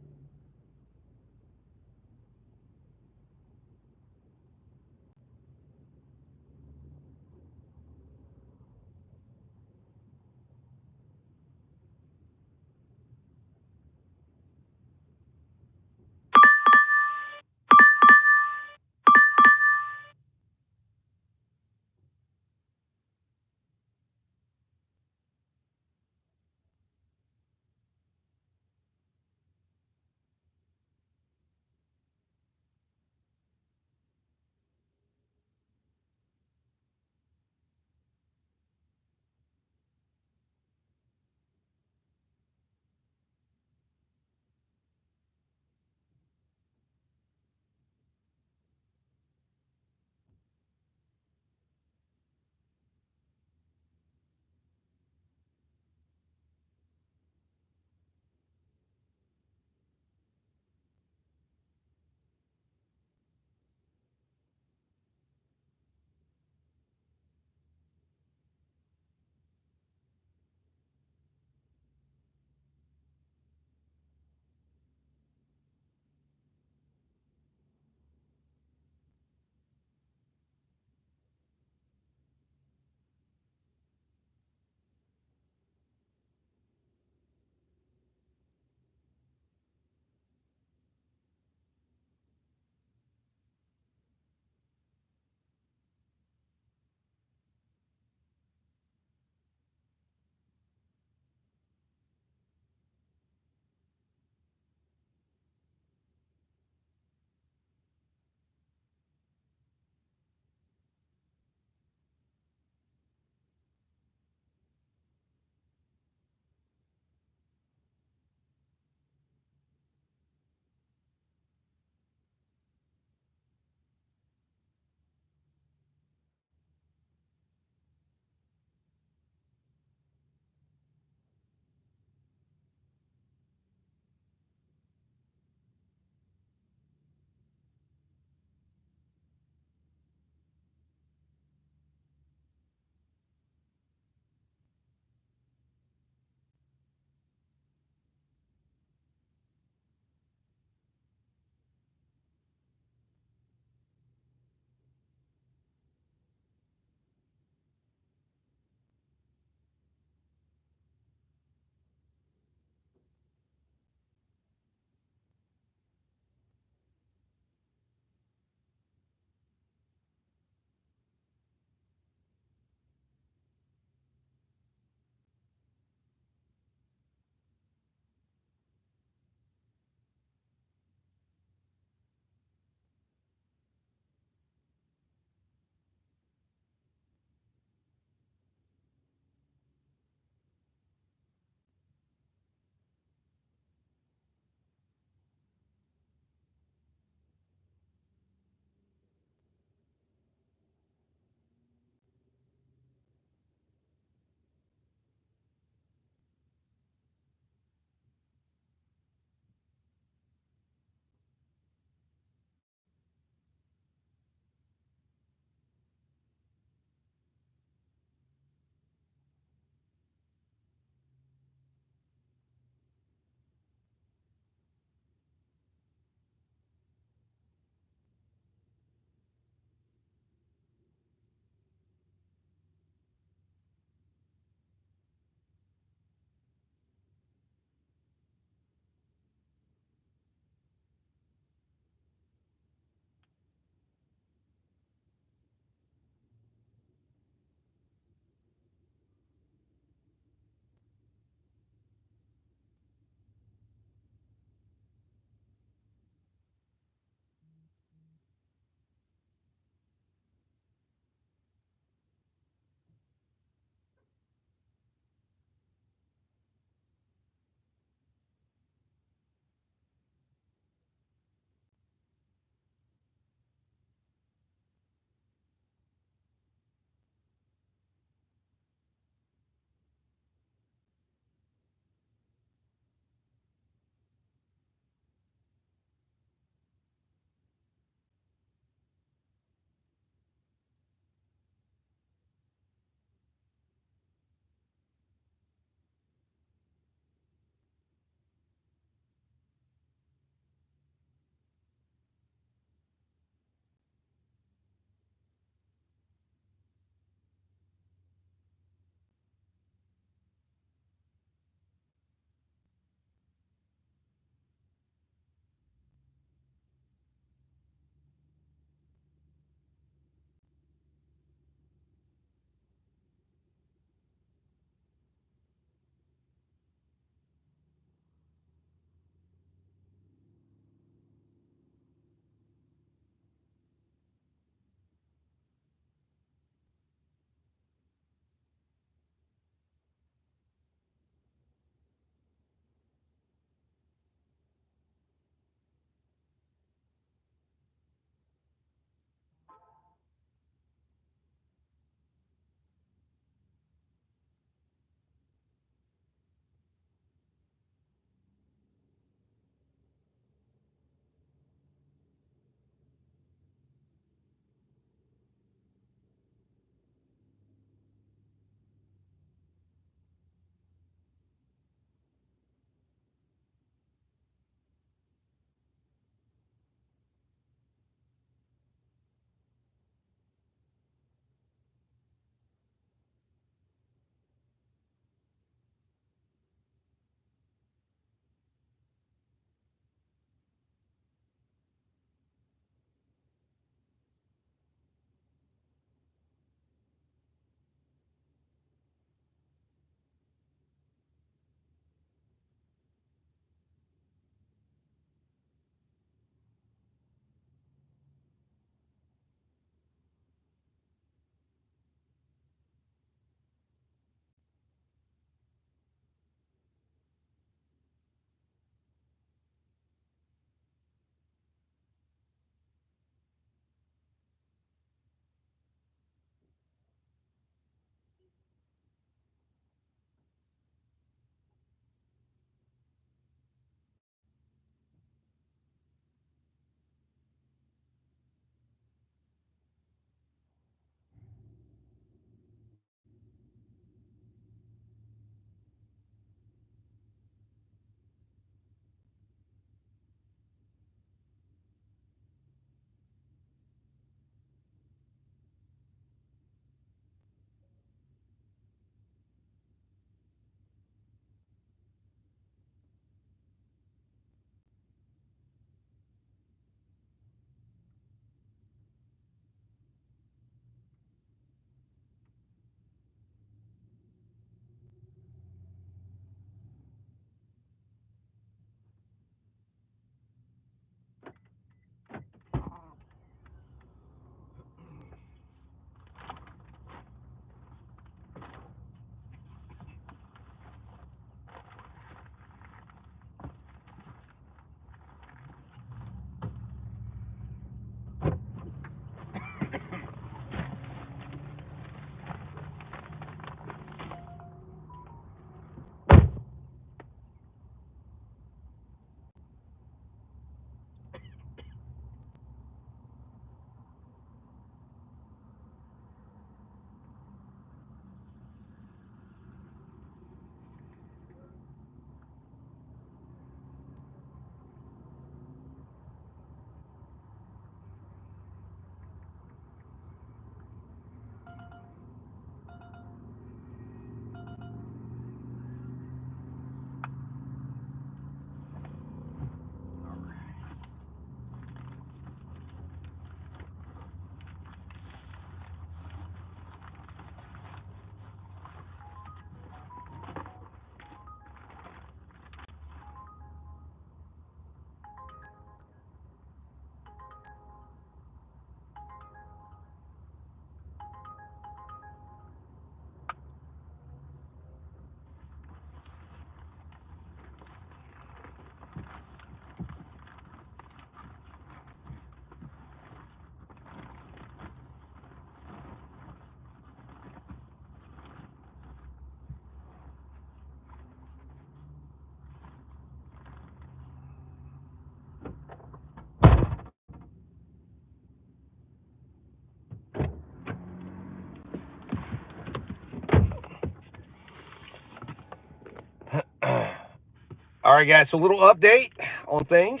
All right, guys. So a little update on things.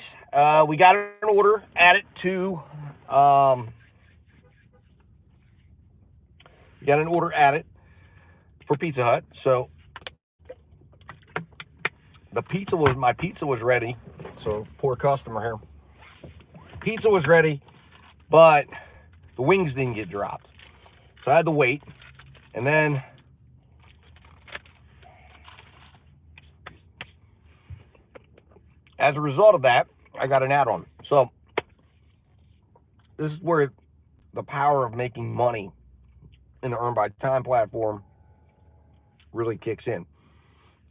We got an order added to. We got an order added for Pizza Hut. So my pizza was ready. So poor customer here. Pizza was ready, but the wings didn't get dropped. So I had to wait, and then as a result of that, I got an add-on. So this is where the power of making money in the Earn by Time platform really kicks in.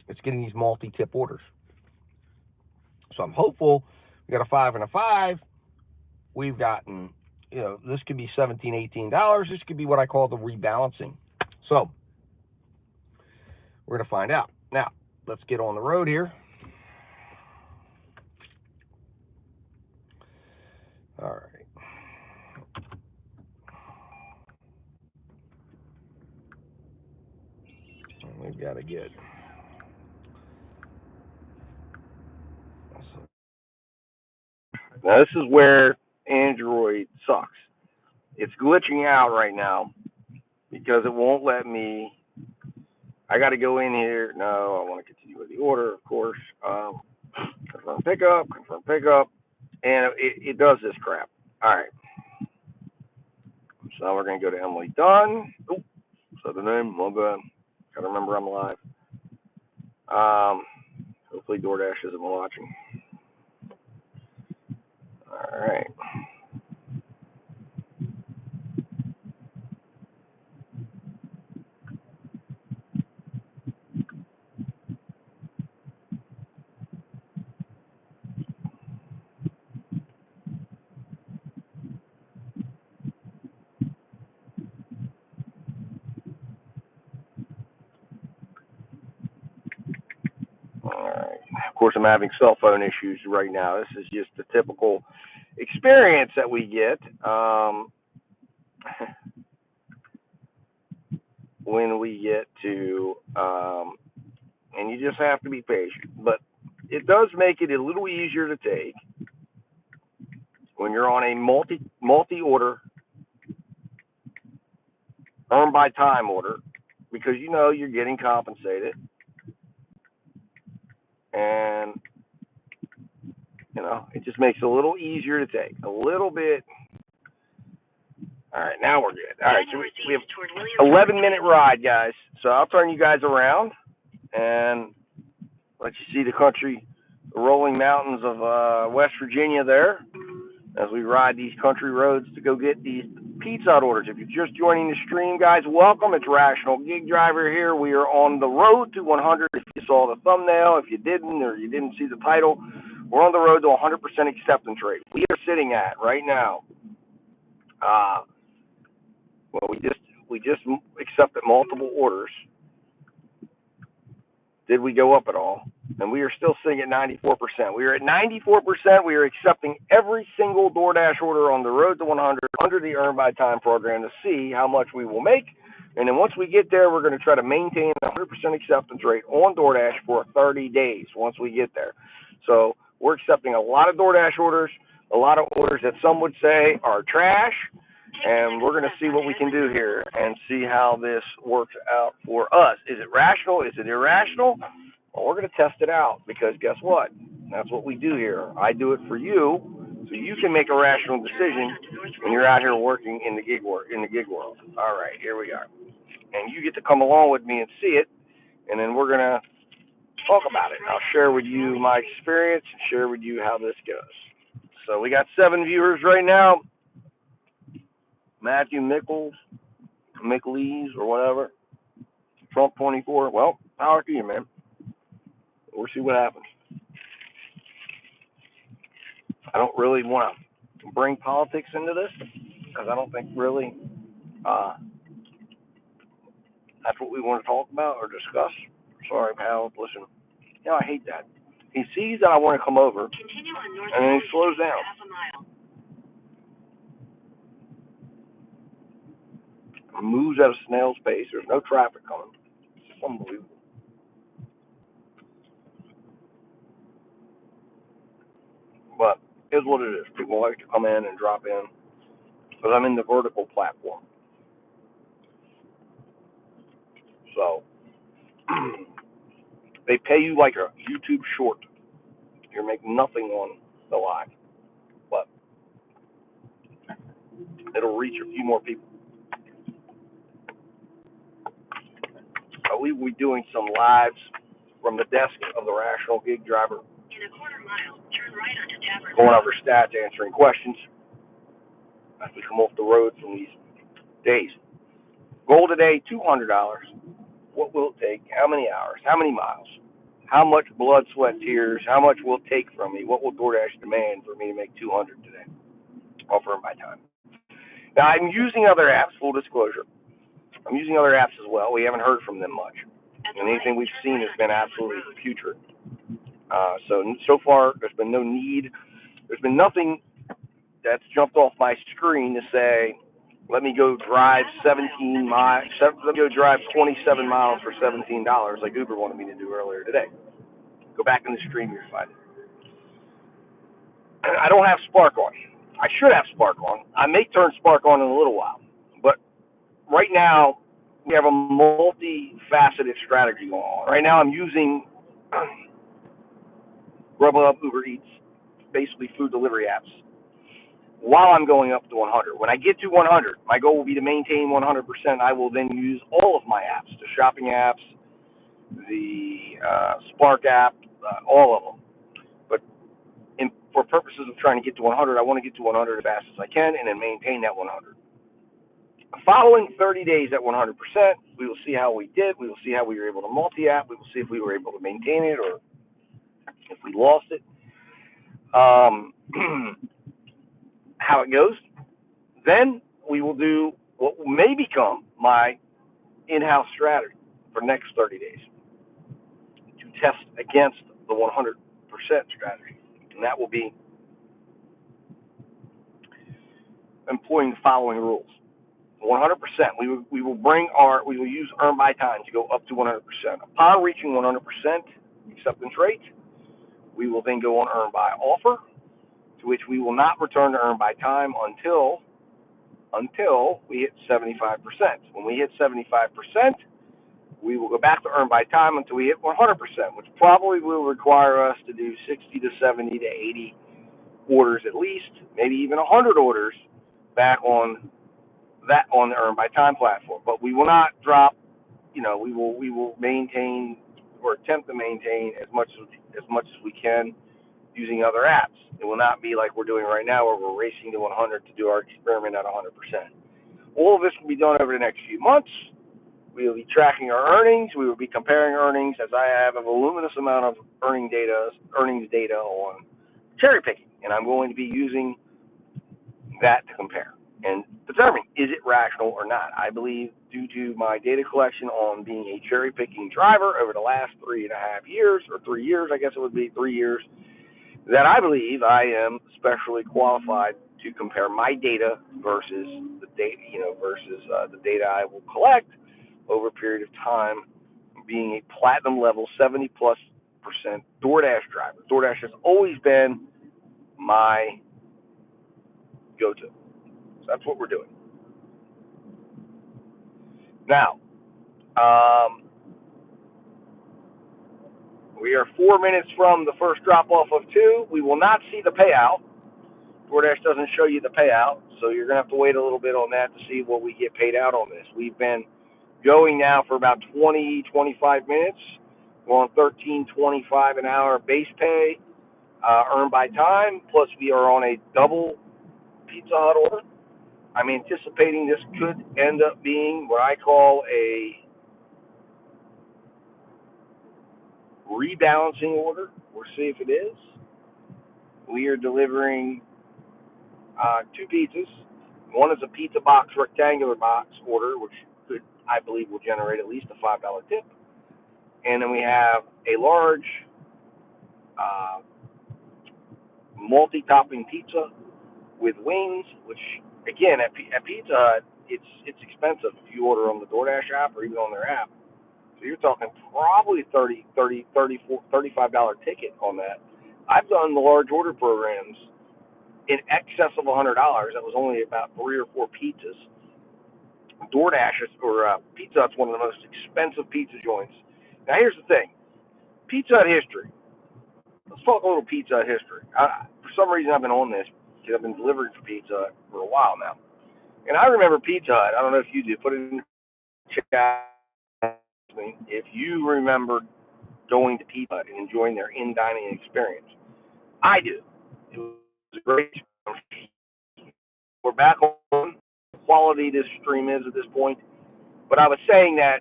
It's getting these multi-tip orders. So I'm hopeful. We got a 5 and a 5. We've gotten, this could be $17, $18. This could be what I call the rebalancing. So we're going to find out. Now, let's get on the road here. All right. We've got to get. Now, this is where Android sucks. It's glitching out right now because it won't let me. I got to go in here. No, I want to continue with the order, of course. Confirm pickup, and it does this crap. All right. So now we're going to go to Emily Dunn. Oh, so the name, my bad. Got to remember I'm live. Hopefully DoorDash isn't watching. All right. All right. Of course, I'm having cell phone issues right now. This is just the typical experience that we get when we get to, and you just have to be patient. But it does make it a little easier to take when you're on a multi-order, Earn by Time order, because you're getting compensated, and it just makes it a little easier to take, a little bit. All right, now we're good. All right, so we have 11-minute ride, guys. So I'll turn you guys around and let you see the country, the rolling mountains of West Virginia there, as we ride these country roads to go get these Pizza Hut orders. If you're just joining the stream, guys, welcome. It's Rational Gig Driver here. We are on the road to 100. If you saw the thumbnail, if you didn't, or you didn't see the title, we're on the road to 100% acceptance rate. We are sitting at right now. Well, we just accepted multiple orders. Did we go up at all? And we are still sitting at 94%. We are at 94%. We are accepting every single DoorDash order on the road to 100 under the Earn by Time program to see how much we will make. And then once we get there, we're going to try to maintain a 100% acceptance rate on DoorDash for 30 days once we get there. So we're accepting a lot of DoorDash orders, a lot of orders that some would say are trash. And we're going to see what we can do here and see how this works out for us. Is it rational? Is it irrational? Well, we're going to test it out because guess what? That's what we do here. I do it for you so you can make a rational decision when you're out here working in the gig world. All right, here we are. And you get to come along with me and see it, and then we're going to talk about it. I'll share with you my experience and share with you how this goes. So we got 7 viewers right now. Matthew Mickles, or whatever, Trump 24. Well, power to you, man. We'll see what happens. I don't really want to bring politics into this because I don't think really that's what we want to talk about or discuss. Sorry, pal. Listen, I hate that. He sees that I want to come over, and then he slows down. Moves at a snail's pace. There's no traffic coming. It's unbelievable. is what it is. People like to come in and drop in because I'm in the vertical platform. So they pay you like a YouTube short. You're making nothing on the live, but it'll reach a few more people. We will be doing some lives from the desk of the Rational Gig Driver. In a quarter mile, turn right onto Tavern. Going over stats, answering questions as we come off the road from these days. Goal today, $200. What will it take? How many hours? How many miles? How much blood, sweat, tears? How much will it take from me? What will DoorDash demand for me to make $200 today? Offer my time. Now, I'm using other apps, full disclosure. I'm using other apps as well. We haven't heard from them much. And anything we've seen has been absolutely putrid. So far, there's been no need. There's been nothing that's jumped off my screen to say, let me go drive 17 miles, let me go drive 27 miles for $17 like Uber wanted me to do earlier today. Go back in the stream, you'll find it. I don't have Spark on. I should have Spark on. I may turn Spark on in a little while. But right now, we have a multifaceted strategy going on. Right now, I'm using Grubhub, Uber Eats, basically food delivery apps, while I'm going up to 100. When I get to 100, my goal will be to maintain 100%. I will then use all of my apps, the shopping apps, the Spark app, all of them. But for purposes of trying to get to 100, I want to get to 100 as fast as I can and then maintain that 100. Following 30 days at 100%, we will see how we did. We will see how we were able to multi-app. We will see if we were able to maintain it or if we lost it. How it goes. Then we will do what may become my in-house strategy for the next 30 days to test against the 100% strategy. And that will be employing the following rules. 100%. We will use earn by time to go up to 100%. Upon reaching 100% acceptance rate, we will then go on earn by offer, to which we will not return to earn by time until we hit 75%. When we hit 75%, we will go back to earn by time until we hit 100%, which probably will require us to do 60 to 70 to 80 orders at least, maybe even 100 orders back on the earn by time platform. But we will not drop. We will maintain or attempt to maintain as much as we can using other apps. It will not be like we're doing right now where we're racing to 100 to do our experiment at 100%. All of this will be done over the next few months. We will be tracking our earnings. We will be comparing earnings, as I have a voluminous amount of earnings data on cherry picking, and I'm going to be using that to compare and determine, is it rational or not. I believe, due to my data collection on being a cherry picking driver over the last 3.5 years, or 3 years, I guess it would be 3 years, that I believe I am specially qualified to compare my data versus the data, the data I will collect over a period of time, being a platinum level 70+% DoorDash driver. DoorDash has always been my go-to. So that's what we're doing. Now, we are 4 minutes from the first drop-off of 2. We will not see the payout. DoorDash doesn't show you the payout, so you're going to have to wait a little bit on that to see what we get paid out on this. We've been going now for about 20, 25 minutes. We're on $13.25 an hour base pay, earned by time, plus we are on a double Pizza Hut order. I'm anticipating this could end up being what I call a rebalancing order. We'll see if it is. We are delivering 2 pizzas. One is a pizza box, rectangular box order, which could, I believe, will generate at least a $5 tip. And then we have a large multi-topping pizza with wings, which, again, at Pizza Hut, it's expensive if you order on the DoorDash app or even on their app. So you're talking probably $35 ticket on that. I've done the large order programs in excess of $100. That was only about 3 or 4 pizzas. DoorDash or Pizza Hut's one of the most expensive pizza joints. Now here's the thing, Pizza Hut history. Let's talk a little Pizza Hut history. For some reason I've been on this because I've been delivering for Pizza Hut for a while now. And I remember Pizza Hut, I don't know if you do, put it in the chat if you remember going to Pizza Hut and enjoying their in-dining experience. I do. It was a great experience. We're back on quality this stream is at this point. But I was saying that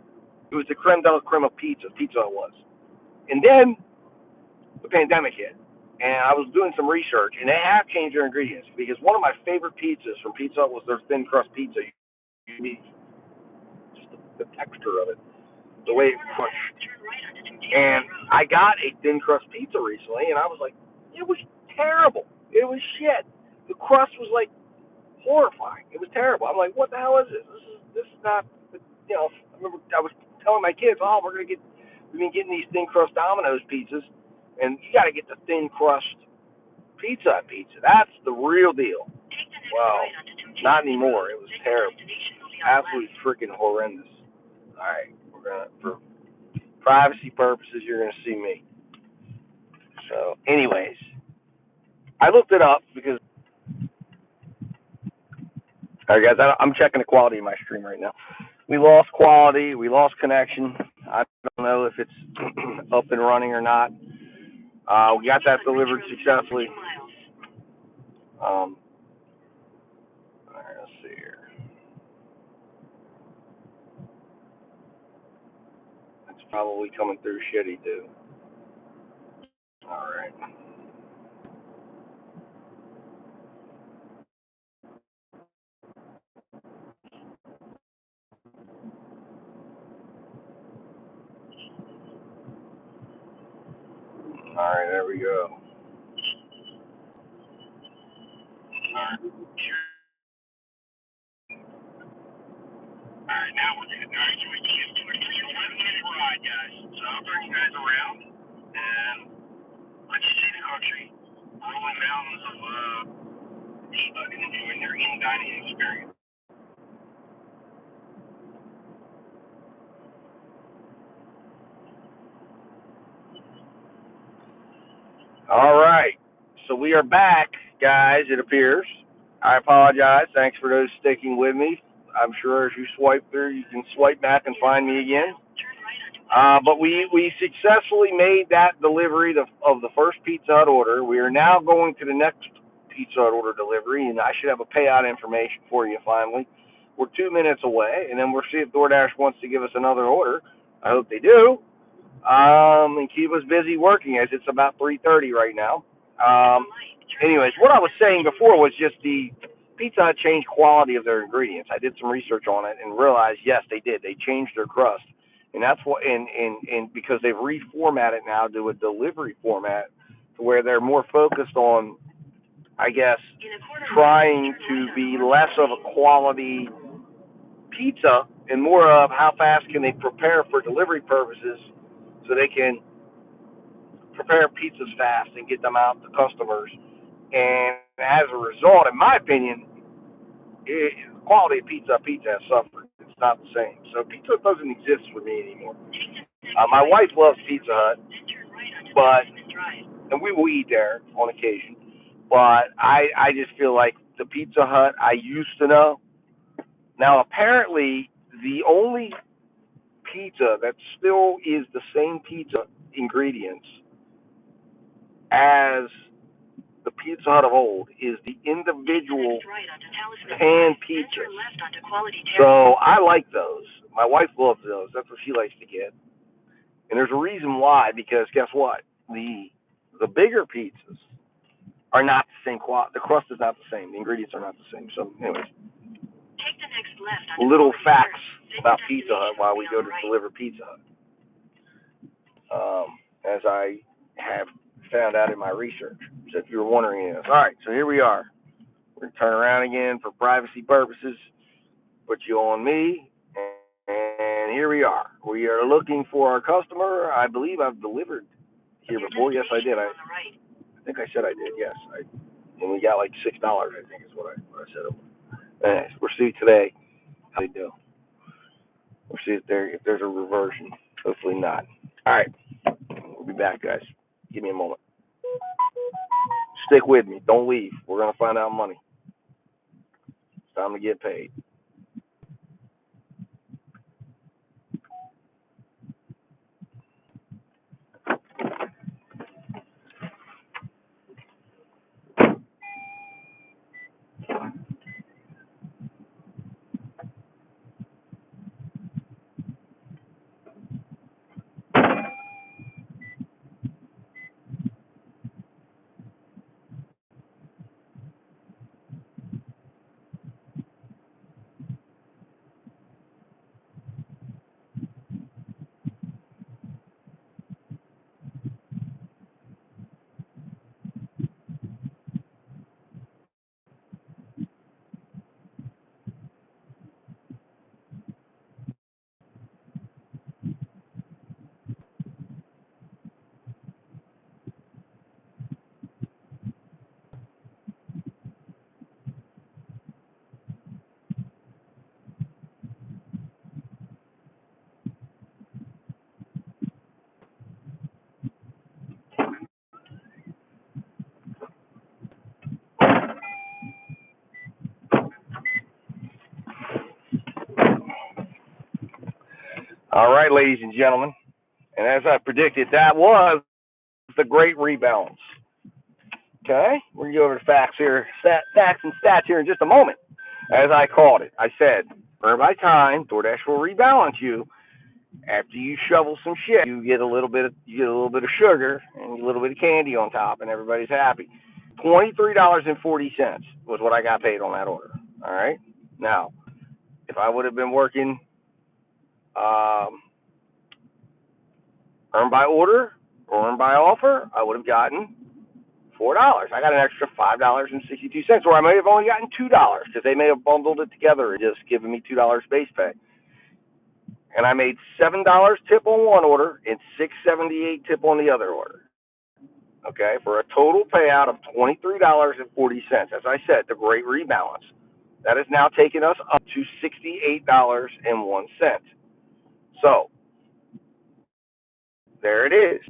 it was the creme de la creme of pizza. Pizza Hut was. And then the pandemic hit. And I was doing some research, and they have changed their ingredients because one of my favorite pizzas from Pizza Hut was their thin crust pizza. Just the texture of it, the way it crunched. And I got a thin crust pizza recently, and I was like, it was terrible. It was shit. The crust was like horrifying. It was terrible. I'm like, what the hell is this? This is not, you know. I remember I was telling my kids, we've been getting these thin crust Domino's pizzas, and you got to get the thin crust pizza. That's the real deal. Well, not anymore. It was terrible. Absolutely freaking horrendous. All right, for privacy purposes, you're gonna see me. So, anyways, I looked it up because, all right, guys, I'm checking the quality of my stream right now. We lost quality. We lost connection. I don't know if it's up and running or not. We got that delivered successfully. All right, let's see here. It's probably coming through shitty, too. All right. All right, there we go. All right, now we're going to do a 11-minute ride, guys. So I'll bring you guys around and let you see the country, rolling mountains of Pizza and enjoying their in-dining experience. All right, so we are back, guys, it appears. I apologize. Thanks for those sticking with me. I'm sure as you swipe through, you can swipe back and find me again. But we successfully made that delivery of the first Pizza Hut order. We are now going to the next Pizza Hut order delivery, and I should have a payout information for you finally. We're 2 minutes away, and then we'll see if DoorDash wants to give us another order. I hope they do. And keep us busy working as it's about 3:30 right now. Anyways, what I was saying before was just the Pizza Hut changed quality of their ingredients. I did some research on it and realized, yes, they did. They changed their crust. And that's what, and because they've reformatted now to a delivery format to where they're more focused on, I guess, trying to be less of a quality pizza and more of how fast can they prepare for delivery purposes so they can prepare pizzas fast and get them out to customers. And as a result, in my opinion, the quality of pizza has suffered. It's not the same. So pizza doesn't exist for me anymore. My wife loves Pizza Hut, and we will eat there on occasion. But I just feel like the Pizza Hut I used to know. Now, apparently, the only pizza that still is the same pizza ingredients as the Pizza Hut of old is the individual pan pizzas. So I like those. My wife loves those. That's what she likes to get. And there's a reason why, because guess what? The bigger pizzas are not the same quality. The crust is not the same. The ingredients are not the same. So anyways, little facts about Pizza Hut while we go to deliver Pizza Hut. As I have found out in my research. So if you were wondering this. All right, so here we are. We're going to turn around again for privacy purposes. Put you on me. And here we are. We are looking for our customer. I believe I've delivered here before. Yes, I did. I think I said I did. Yes. and we got like $6, I think is what I said. Anyways, we'll see today how they do. We'll see if there's a reversion. Hopefully not. All right, we'll be back, guys. Give me a moment. Stick with me. Don't leave. We're gonna find out money. It's time to get paid. All right, ladies and gentlemen, and as I predicted, that was the great rebalance. Okay, we're gonna go over the facts here, facts and stats here in just a moment. As I called it, I said, earn by time, DoorDash will rebalance you. After you shovel some shit, you get a little bit of sugar and a little bit of candy on top, and everybody's happy. $23.40 was what I got paid on that order. All right. Now, if I would have been working earn by order or earn by offer, I would have gotten $4. I got an extra $5.62, or I may have only gotten $2 because they may have bundled it together and just given me $2 base pay. And I made $7 tip on one order and $6.78 tip on the other order. Okay, for a total payout of $23.40. As I said, the great rebalance. That has now taken us up to $68.01. So there it is.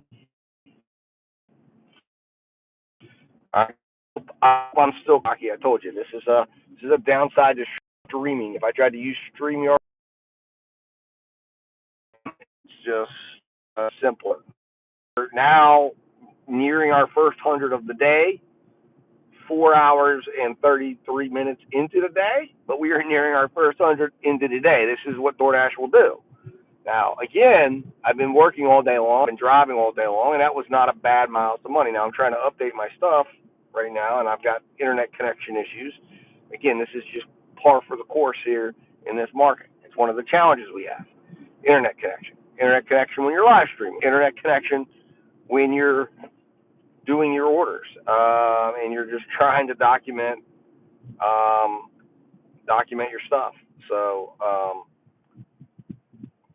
I'm still cocky. I told you this is a downside to streaming. If I tried to use StreamYard, it's just simpler. We're now nearing our first 100 of the day. 4 hours and 33 minutes into the day, but we are nearing our first 100 into the day. This is what DoorDash will do. Now, again, I've been working all day long, been driving all day long, and that was not a bad amount of money. Now, I'm trying to update my stuff right now, and I've got internet connection issues. Again, this is just par for the course here in this market. It's one of the challenges we have. Internet connection. Internet connection when you're live streaming. Internet connection when you're doing your orders, and you're just trying to document your stuff. So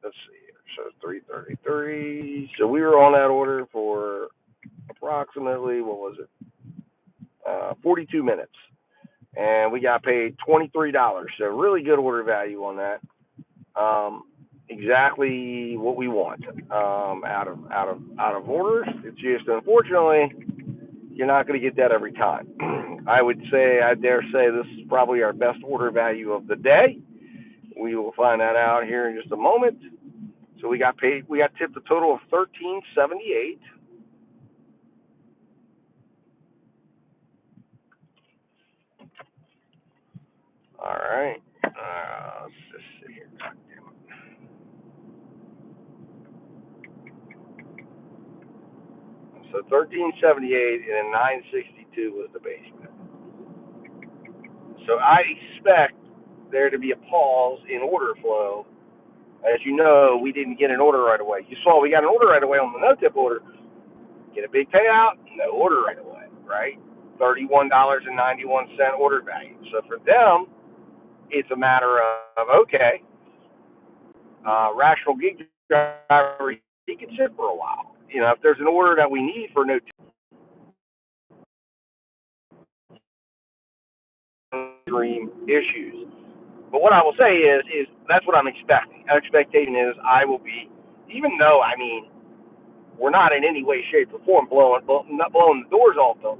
let's see here. So 333. So we were on that order for approximately, what was it? 42 minutes, and we got paid $23. So really good order value on that. Exactly what we want out of orders. It's just, unfortunately, you're not going to get that every time. I dare say this is probably our best order value of the day. We will find that out here in just a moment. So we got tipped a total of $13.78. All right. Let's just see here. God damn it. So $13.78 and $9.62 was the base bid. So I expect there to be a pause in order flow. As you know, we didn't get an order right away. You saw we got an order right away on the no-tip order. Get a big payout, no order right away, right? $31.91 order value. So for them, it's a matter of, okay, rational gig driver, he can sit for a while. You know, if there's an order that we need for no-tip, extreme issues. But what I will say is that's what I'm expecting. Our expectation is I will be, even though, I mean, we're not in any way, shape, or form not blowing the doors off the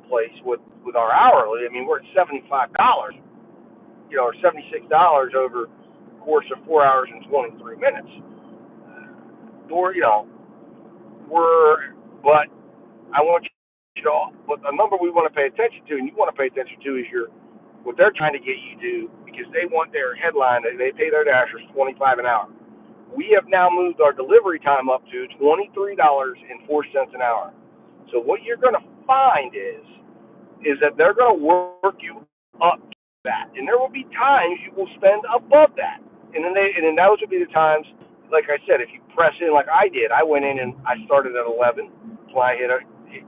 place with our hourly. I mean, we're at $75, or $76 over the course of 4 hours and 23 minutes. Door, but I want you to, but the number we want to pay attention to, and you want to pay attention to, is what they're trying to get you to, because they want their headline, they pay their dashers $25 an hour. We have now moved our delivery time up to $23.04 an hour. So what you're going to find is that they're going to work you up to that, and there will be times you will spend above that, and then those would be the times, like I said, if you press in like I did. I went in and I started at 11, so I hit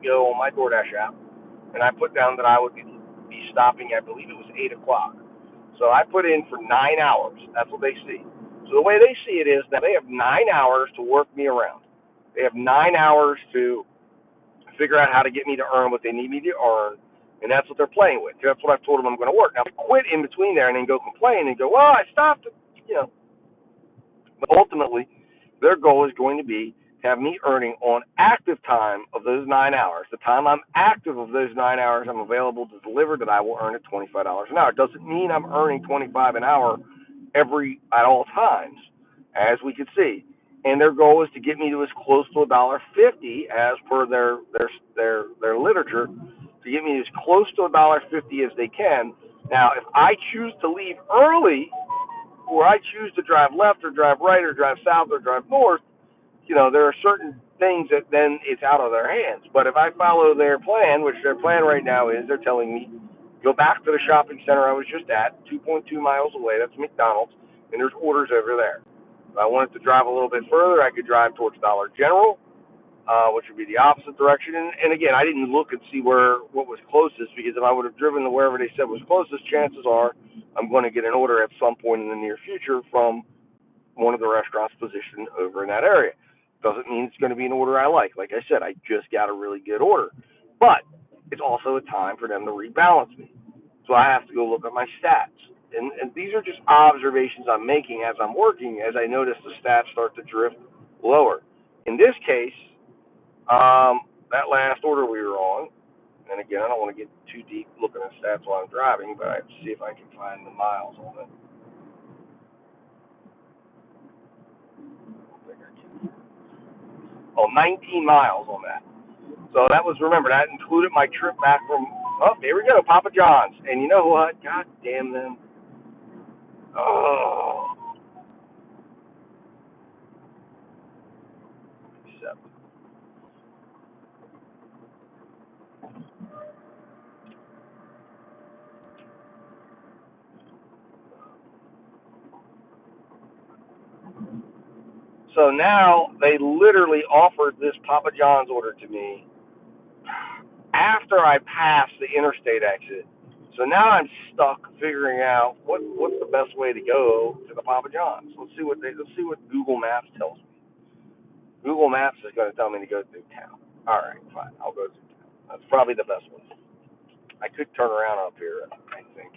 go on my DoorDash app, and I put down that I would be stopping, I believe it was 8 o'clock. So I put in for 9 hours. That's what they see. So the way they see it is that they have 9 hours to work me around. They have 9 hours to figure out how to get me to earn what they need me to earn, and that's what they're playing with. That's what I've told them I'm going to work. Now, if I quit in between there and then go complain and go, well, I stopped, But ultimately, their goal is going to be to have me earning on active time of those 9 hours. The time I'm active of those 9 hours, I'm available to deliver, that I will earn at $25 an hour. It doesn't mean I'm earning $25 an hour at all times, as we could see. And their goal is to get me to as close to $1.50 as per their literature, to get me as close to $1.50 as they can. Now, if I choose to leave early, or I choose to drive left or drive right or drive south or drive north, there are certain things that then it's out of their hands. But if I follow their plan, which their plan right now is, they're telling me, go back to the shopping center I was just at, 2.2 miles away, that's McDonald's, and there's orders over there. If I wanted to drive a little bit further, I could drive towards Dollar General, which would be the opposite direction. And again, I didn't look and see what was closest, because if I would have driven to wherever they said was closest, chances are I'm going to get an order at some point in the near future from one of the restaurants positioned over in that area. Doesn't mean it's going to be an order I like. Like I said, I just got a really good order. But it's also a time for them to rebalance me. So I have to go look at my stats. And these are just observations I'm making as I'm working, as I notice the stats start to drift lower. In this case, that last order we were on, and again, I don't want to get too deep looking at stats while I'm driving, but I have to see if I can find the miles on it. Oh, 19 miles on that. So that was, remember, that included my trip back from, here we go, Papa John's. And you know what? God damn them. Oh. So now they literally offered this Papa John's order to me after I passed the interstate exit. So now I'm stuck figuring out what's the best way to go to the Papa John's. Let's see what Google Maps tells me. Google Maps is going to tell me to go through town. All right, fine. I'll go through town. That's probably the best way. I could turn around up here, I think.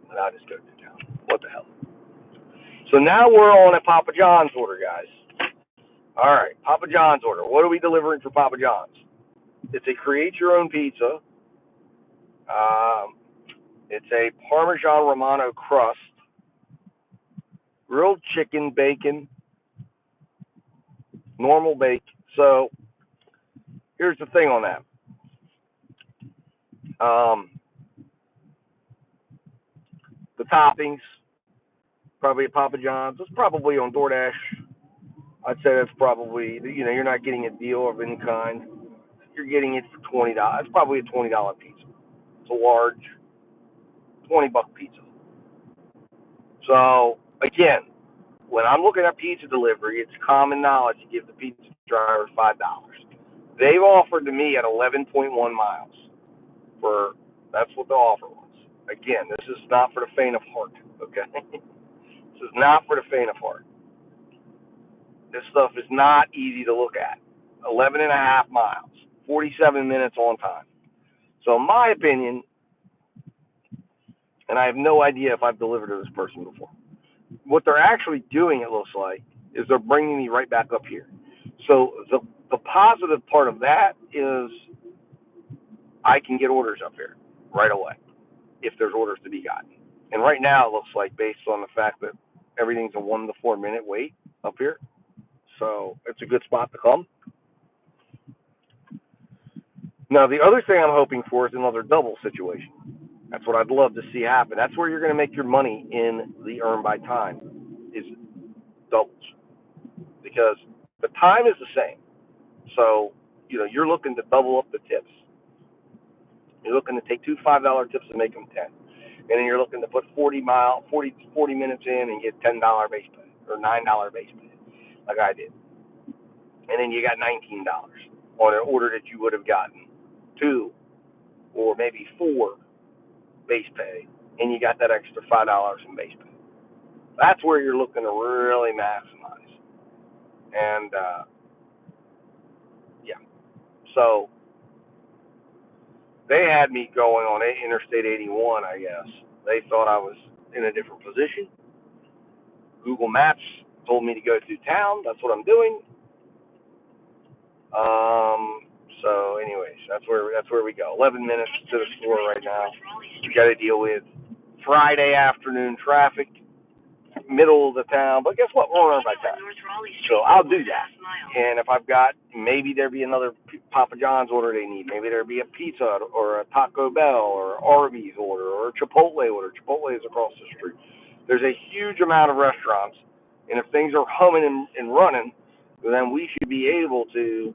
But I'll just go through town. What the hell? So now we're on a Papa John's order, guys. All right, Papa John's order. What are we delivering for Papa John's? It's a create-your-own pizza. It's a Parmesan Romano crust, grilled chicken, bacon, normal bake. So here's the thing on that. The toppings, probably at Papa John's. It's probably on DoorDash. I'd say that's probably, you're not getting a deal of any kind. You're getting it for $20. It's probably a $20 pizza. It's a large $20 pizza. So again, when I'm looking at pizza delivery, it's common knowledge to give the pizza driver $5. They've offered to me at 11.1 miles. That's what the offer was. Again, this is not for the faint of heart. Okay, this is not for the faint of heart. This stuff is not easy to look at. 11.5 miles, 47 minutes on time. So in my opinion, and I have no idea if I've delivered to this person before, what they're actually doing, it looks like, is they're bringing me right back up here. So the positive part of that is I can get orders up here right away if there's orders to be gotten. And right now it looks like, based on the fact that everything's a 1 to 4 minute wait up here, so it's a good spot to come. Now the other thing I'm hoping for is another double situation. That's what I'd love to see happen. That's where you're going to make your money in the earn by time, is doubles, because the time is the same. So you're looking to double up the tips. You're looking to take two $5 tips and make them 10, and then you're looking to put 40 minutes in and get $10 base pay or $9 base pay, like I did, and then you got $19 on an order that you would have gotten 2 or maybe 4 base pay, and you got that extra $5 in base pay. That's where you're looking to really maximize. And yeah, so they had me going on Interstate 81, I guess. They thought I was in a different position. Google Maps told me to go through town. That's what I'm doing. So anyways, that's where we go. 11 minutes to the store right now. We got to deal with Friday afternoon traffic, middle of the town. But guess what? We're on by town. So I'll do that. And if I've got, maybe there'll be another Papa John's order they need. Maybe there'll be a pizza or a Taco Bell or Arby's order or a Chipotle order. Chipotle is across the street. There's a huge amount of restaurants. And if things are humming and running, then we should be able to,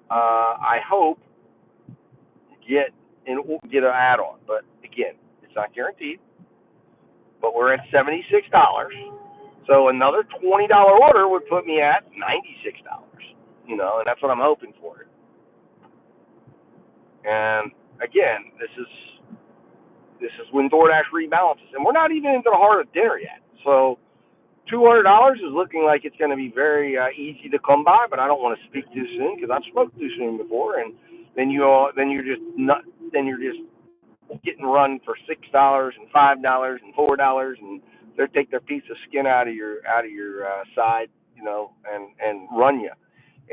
I hope, get an add-on. But again, it's not guaranteed. But we're at $76. So another $20 order would put me at $96. And that's what I'm hoping for. And again, this is when DoorDash rebalances, and we're not even into the heart of dinner yet. So $200 is looking like it's going to be very easy to come by, but I don't want to speak too soon because I've spoke too soon before, and then you're just getting run for $6 and $5 and $4, and they take their piece of skin out of your side, and run you,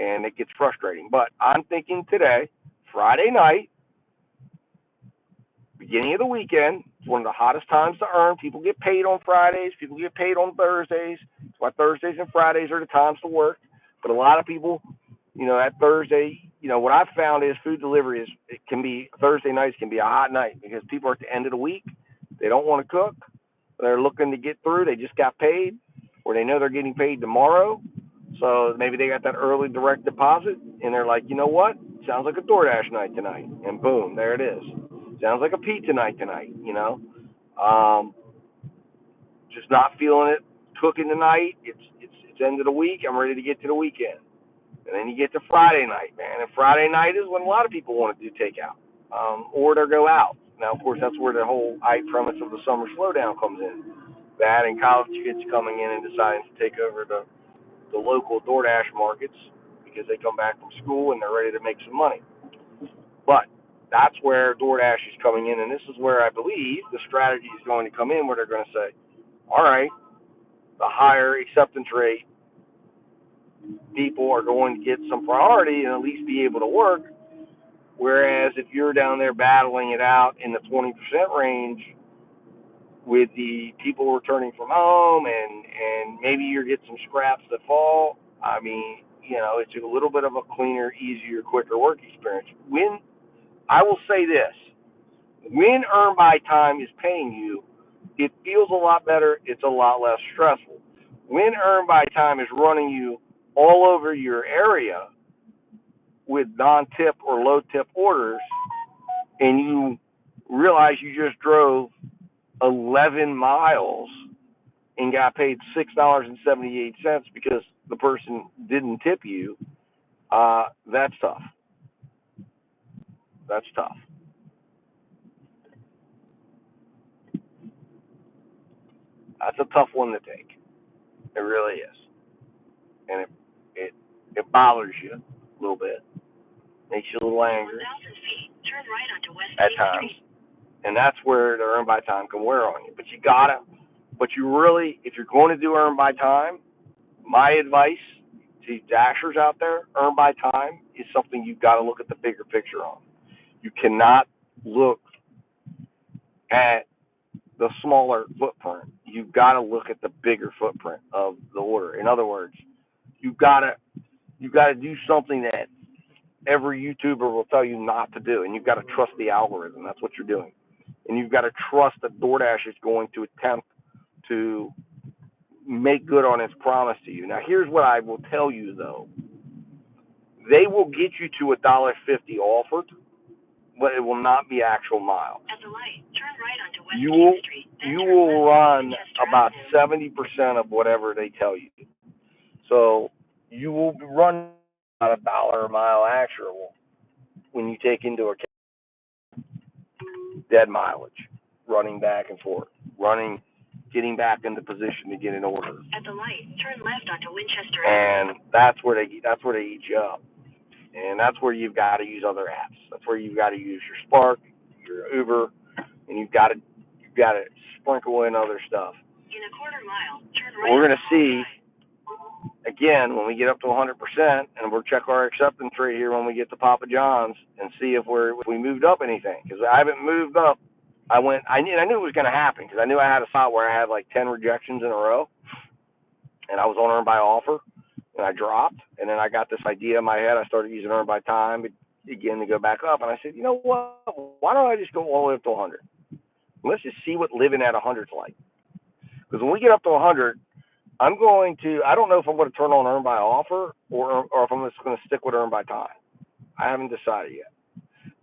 and it gets frustrating. But I'm thinking today, Friday night, beginning of the weekend, it's one of the hottest times to earn. People get paid on Fridays. People get paid on Thursdays. That's why Thursdays and Fridays are the times to work. But a lot of people, that Thursday, what I've found is food delivery Thursday nights can be a hot night because people are at the end of the week. They don't want to cook. They're looking to get through. They just got paid, or they know they're getting paid tomorrow. So maybe they got that early direct deposit, and they're like, you know what? Sounds like a DoorDash night tonight. And boom, there it is. Sounds like a pizza night tonight, Just not feeling it cooking tonight. It's end of the week. I'm ready to get to the weekend. And then you get to Friday night, man. And Friday night is when a lot of people want to do takeout, or they go out. Now, of course, that's where the whole premise of the summer slowdown comes in. That and college kids coming in and deciding to take over the local DoorDash markets because they come back from school and they're ready to make some money. But that's where DoorDash is coming in, and this is where I believe the strategy is going to come in, where they're going to say, all right, the higher acceptance rate people are going to get some priority and at least be able to work, whereas if you're down there battling it out in the 20% range with the people returning from home and maybe you get some scraps that fall, I mean, it's a little bit of a cleaner, easier, quicker work experience. When I will say this, when earn by time is paying you, it feels a lot better. It's a lot less stressful. When earn by time is running you all over your area with non-tip or low-tip orders, and you realize you just drove 11 miles and got paid $6.78 because the person didn't tip you, that's tough. That's tough. That's a tough one to take. It really is. And it bothers you a little bit. Makes you a little angry. Turn right onto West at 8th times, Street. and that's where the earn by time can wear on you. But you really, if you're going to do earn by time, my advice to dashers out there, earn by time is something you've got to look at the bigger picture on. You cannot look at the smaller footprint. You've got to look at the bigger footprint of the order. In other words, you've got to do something that every YouTuber will tell you not to do, and you've got to trust the algorithm. That's what you're doing, and you've got to trust that DoorDash is going to attempt to make good on its promise to you. Now, here's what I will tell you though: they will get you to $1.50 offered, but it will not be actual miles. At the light, turn right onto West You will 8th Street. you will run about 70% of whatever they tell you. So you will run about $1 a mile actual when you take into account dead mileage, running back and forth, getting back into position to get an order. At the light, turn left onto Winchester And that's where they eat you up. And that's where you've got to use other apps. That's where you've got to use your Spark, your Uber, and you've got to sprinkle in other stuff. In a quarter mile, turn right. We're going to see again when we get up to 100%, and we'll check our acceptance rate here when we get to Papa John's and see if we moved up anything, because I haven't moved up. I knew it was going to happen because I knew I had a spot where I had like 10 rejections in a row, and I was on earn by offer, and I dropped, and then I got this idea in my head. I started using earn by time again to go back up, and I said, you know what? Why don't I just go all the way up to 100? Let's just see what living at 100 is like. Because when we get up to 100, I don't know if I'm going to turn on earn by offer or if I'm just going to stick with earn by time. I haven't decided yet.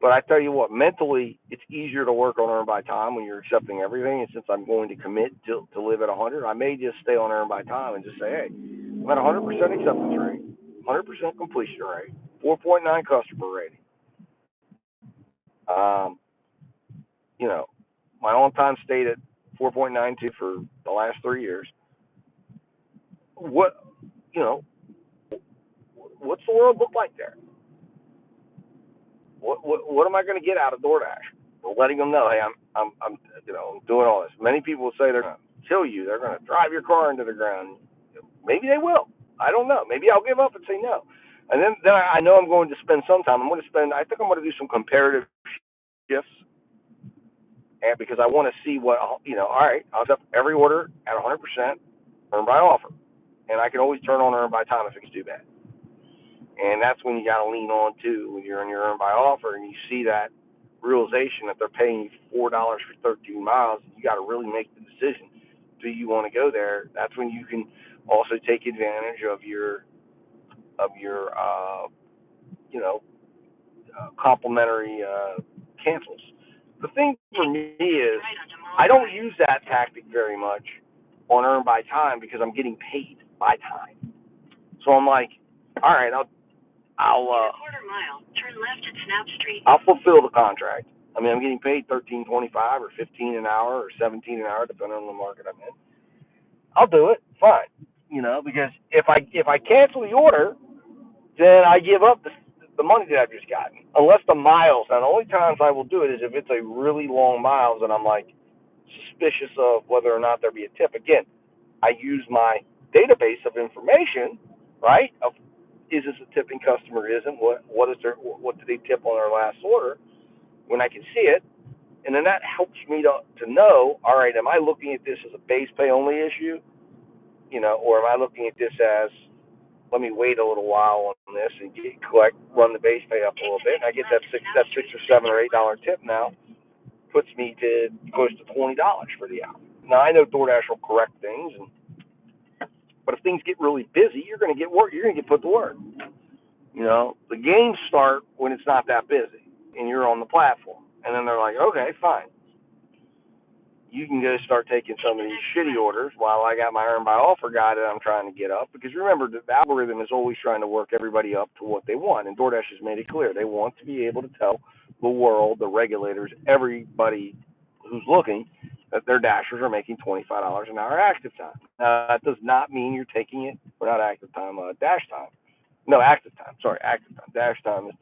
But I tell you what, mentally, it's easier to work on earn by time when you're accepting everything. And since I'm going to commit to live at 100, I may just stay on earn by time and just say, hey, I'm at 100% acceptance rate, 100% completion rate, 4.9 customer rating. My on-time stayed at 4.92 for the last 3 years. What's the world look like there? What am I going to get out of DoorDash? Well, letting them know, hey, I'm doing all this. Many people will say they're going to kill you. They're going to drive your car into the ground. Maybe they will. I don't know. Maybe I'll give up and say no. And then I know I'm going to spend some time. I think I'm going to do some comparative shifts, and because I want to see what, all right, I'll accept every order at 100% earn by offer. And I can always turn on earn by time if it's too bad. And that's when you got to lean on too, when you're in your earn by offer and you see that realization that they're paying you $4 for 13 miles. You got to really make the decision. Do you want to go there? That's when you can also take advantage of your complimentary cancels. The thing for me is I don't use that tactic very much on earn by time because I'm getting paid by time. So I'm like, all right, I'll quarter mile, turn left at Snap Street. I'll fulfill the contract. I mean, I'm getting paid $13.25 or $15 an hour or $17 an hour, depending on the market I'm in. I'll do it, fine. Because if I cancel the order, then I give up the money that I've just gotten. Unless the miles. Now, the only times I will do it is if it's a really long miles and I'm like suspicious of whether or not there'll be a tip. Again, I use my database of information, right? Of is this a tipping customer? Isn't what did they tip on their last order? When I can see it, and then that helps me to know. All right, am I looking at this as a base pay only issue, or am I looking at this as let me wait a little while on this and run the base pay up a little bit, and I get that $6 or $7 or $8 tip now, puts me to close to $20 for the hour. Now I know DoorDash will correct things, but if things get really busy, you're going to get work. You're going to get put to work. The games start when it's not that busy and you're on the platform. And then they're like, okay, fine. You can go start taking some of these shitty orders while I got my earn by offer guy that I'm trying to get up. Because remember, the algorithm is always trying to work everybody up to what they want. And DoorDash has made it clear. They want to be able to tell the world, the regulators, everybody who's looking, that their dashers are making $25 an hour active time. Now, that does not mean you're taking it, or not active time, dash time. No, active time. Sorry, active time. Dash time is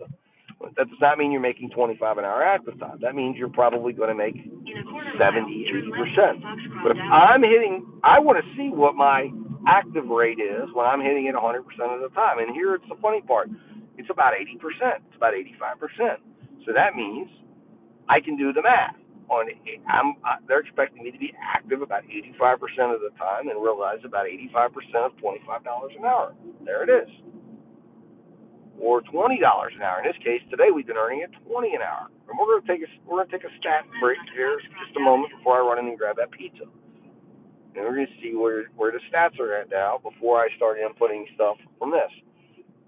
That does not mean you're making 25 an hour active time. That means you're probably going to make 70, 80%. But if I'm hitting, I want to see what my active rate is when I'm hitting it 100% of the time. And here it's the funny part. It's about 80%. It's about 85%. So that means I can do the math. They're expecting me to be active about 85% of the time and realize about 85% of $25 an hour. There it is. Or $20 an hour. In this case, today we've been earning at $20 an hour. And we're going to take a stat break here just a moment before I run in and grab that pizza. And we're going to see where the stats are at now before I start inputting stuff from this.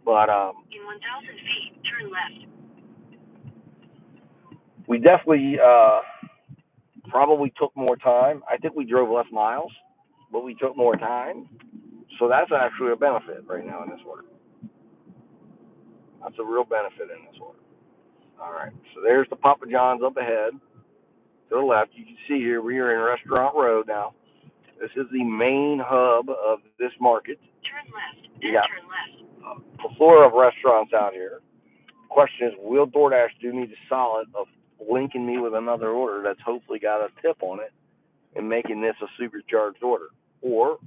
But in 1,000 feet, turn left. We definitely probably took more time. I think we drove less miles, but we took more time. So that's actually a benefit right now in this order. That's a real benefit in this order. All right, so there's the Papa John's up ahead to the left. You can see here we are in Restaurant Road now. This is the main hub of this market. Turn left, then turn left. A plethora of restaurants out here. The question is, will DoorDash do me the solid of linking me with another order that's hopefully got a tip on it and making this a supercharged order? Or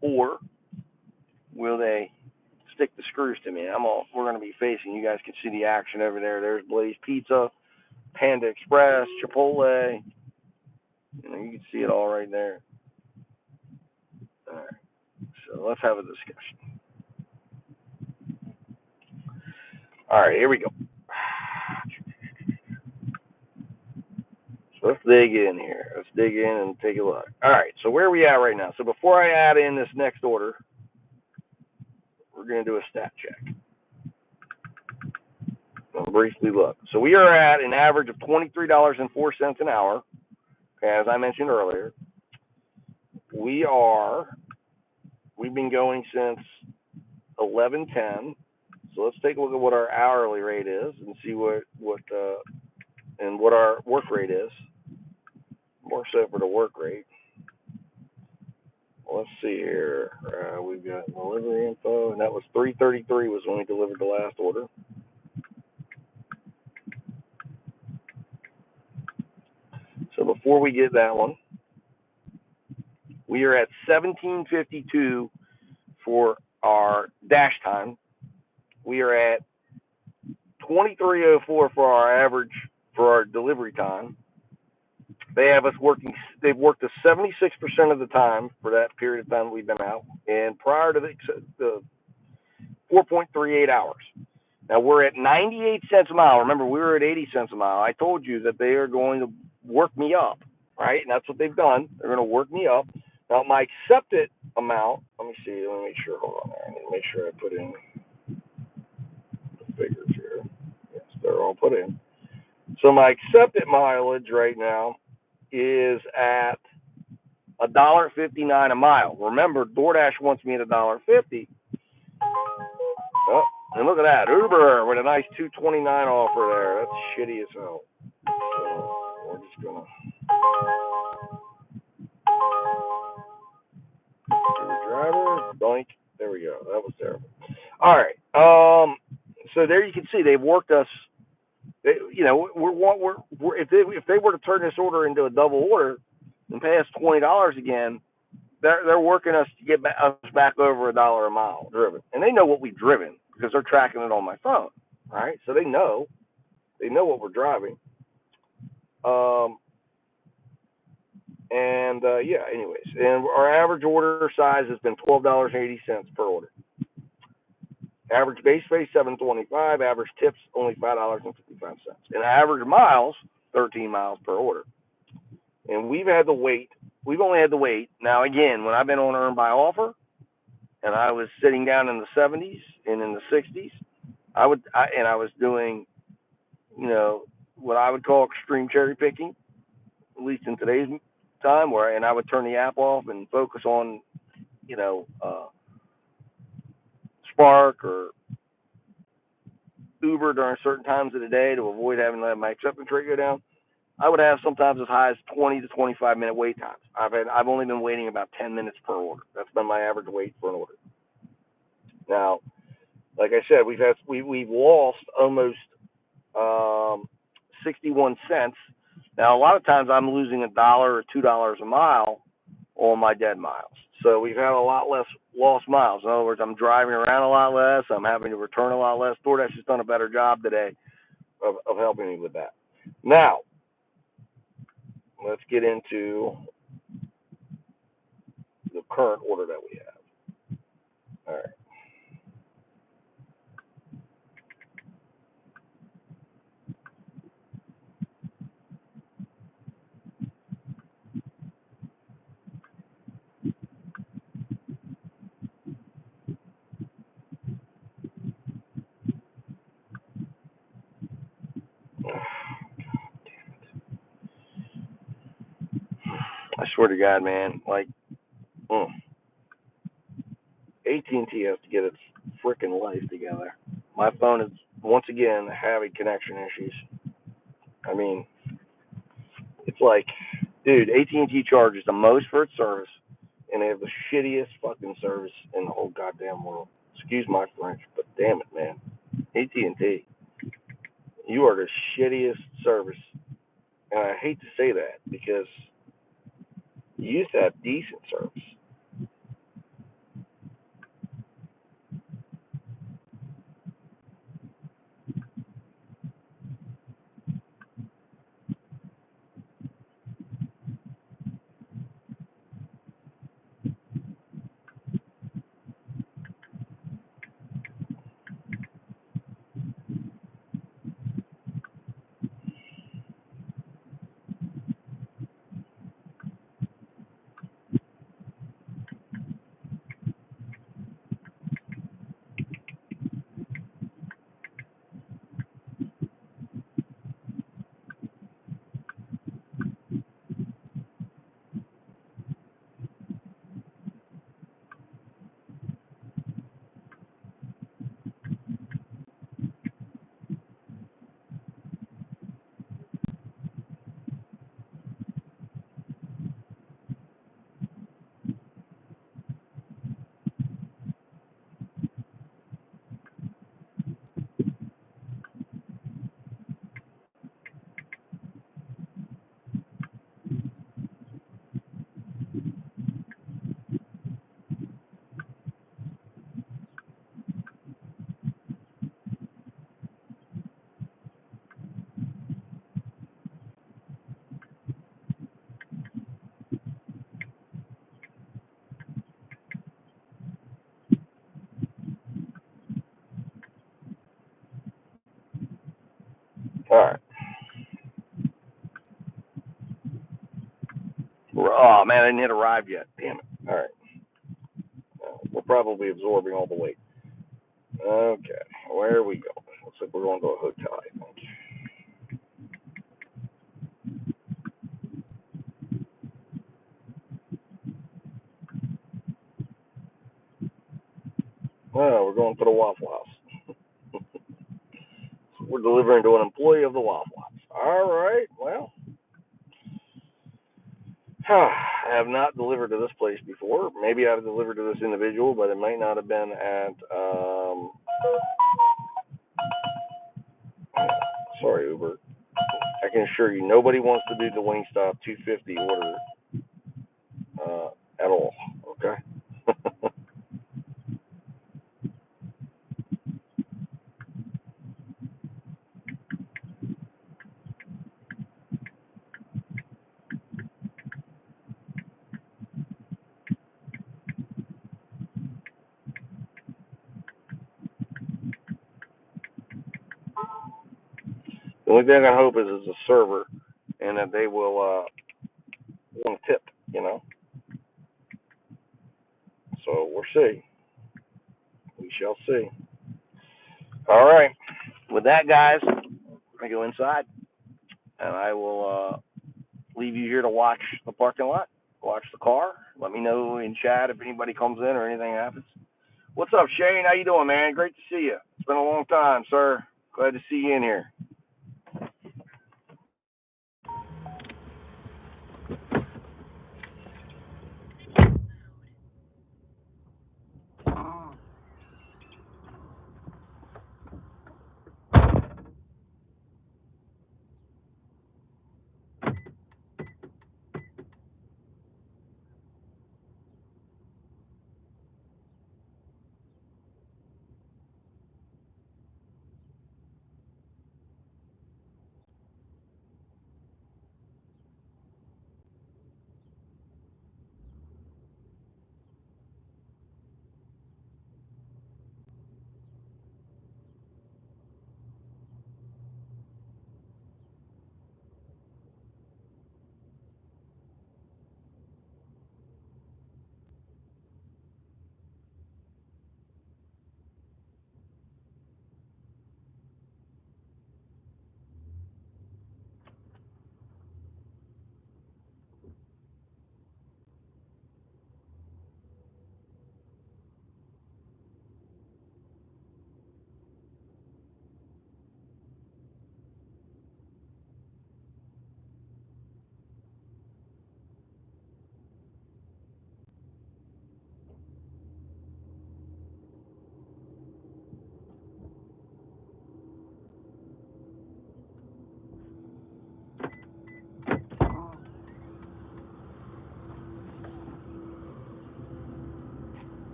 will they stick the screws to me? We're going to be facing, you guys can see the action over there. There's Blaze Pizza, Panda Express, Chipotle. You can see it all right there. All right, so let's have a discussion. All right, here we go. So let's dig in here. Let's dig in and take a look. All right, so where are we at right now? So before I add in this next order, we're going to do a stat check. I'll briefly look. So we are at an average of $23.04 an hour. Okay, as I mentioned earlier, we've been going since 11:10. So let's take a look at what our hourly rate is and see what our work rate is. More so for the work rate. Let's see here. We've got delivery info, and that was 3:33 was when we delivered the last order. So before we get that one, we are at 17:52 for our dash time. We are at 23:04 for our average for our delivery time. They have us working. They've worked us 76% of the time for that period of time that we've been out, and prior to the 4.38 hours. Now we're at 98 cents a mile. Remember, we were at 80 cents a mile. I told you that they are going to work me up, right? And that's what they've done. They're going to work me up. Now my accepted amount. Let me see. Let me make sure. Hold on there. I need to make sure I put in the figures here. Yes, they're all put in. So my accepted mileage right now is at $1.59 a mile. Remember, DoorDash wants me at $1.50. Oh, and look at that, Uber with a nice $2.29 offer there. That's shitty as hell. So we're just gonna driver, doink. There we go. That was terrible. All right. So there you can see they've worked us. If they were to turn this order into a double order and pay us $20 again, they're working us to get us back over $1 a mile driven, and they know what we've driven because they're tracking it on my phone, right? So they know what we're driving. Anyways, and our average order size has been $12.80 per order. Average base fare $7.25. Average tips only $5.55. And average miles 13 miles per order. And we've only had to wait. Now again, when I've been on earn by offer, and I was sitting down in the 70s and in the 60s, I was doing, what I would call extreme cherry picking, at least in today's time, and I would turn the app off and focus on, Spark or Uber during certain times of the day to avoid having to let my acceptance rate go down. I would have sometimes as high as 20 to 25 minute wait times. I've only been waiting about 10 minutes per order. That's been my average wait for an order. Now, like I said, we've lost almost 61 cents. Now, a lot of times I'm losing $1 or $2 a mile on my dead miles. So we've had a lot less lost miles. In other words, I'm driving around a lot less. I'm having to return a lot less. DoorDash has done a better job today of helping me with that. Now, let's get into the current order that we have. All right. I swear to God, man, like, AT&T has to get its freaking life together. My phone is once again having connection issues. I mean, it's like, dude, AT&T charges the most for its service, and they have the shittiest fucking service in the whole goddamn world. Excuse my French, but damn it, man, AT&T, you are the shittiest service, and I hate to say that because you used to have decent service. All right. Oh man, I didn't hit arrive yet. Damn it. All right. We're probably absorbing all the weight. Okay, where we go? Looks like we're going to a hotel, I think. Oh, we're going to the Waffle House. We're delivering to an employee of the Waffle House. All right, well, I have not delivered to this place before. Maybe I've delivered to this individual, but it might not have been at, sorry, Uber. I can assure you, nobody wants to do the Wingstop 250 order at all, okay? The only thing I can hope is it's a server and that they will want to tip, you know? So we'll see. We shall see. All right. With that, guys, I go inside, and I will leave you here to watch the parking lot, watch the car. Let me know in chat if anybody comes in or anything happens. What's up, Shane? How you doing, man? Great to see you. It's been a long time, sir. Glad to see you in here.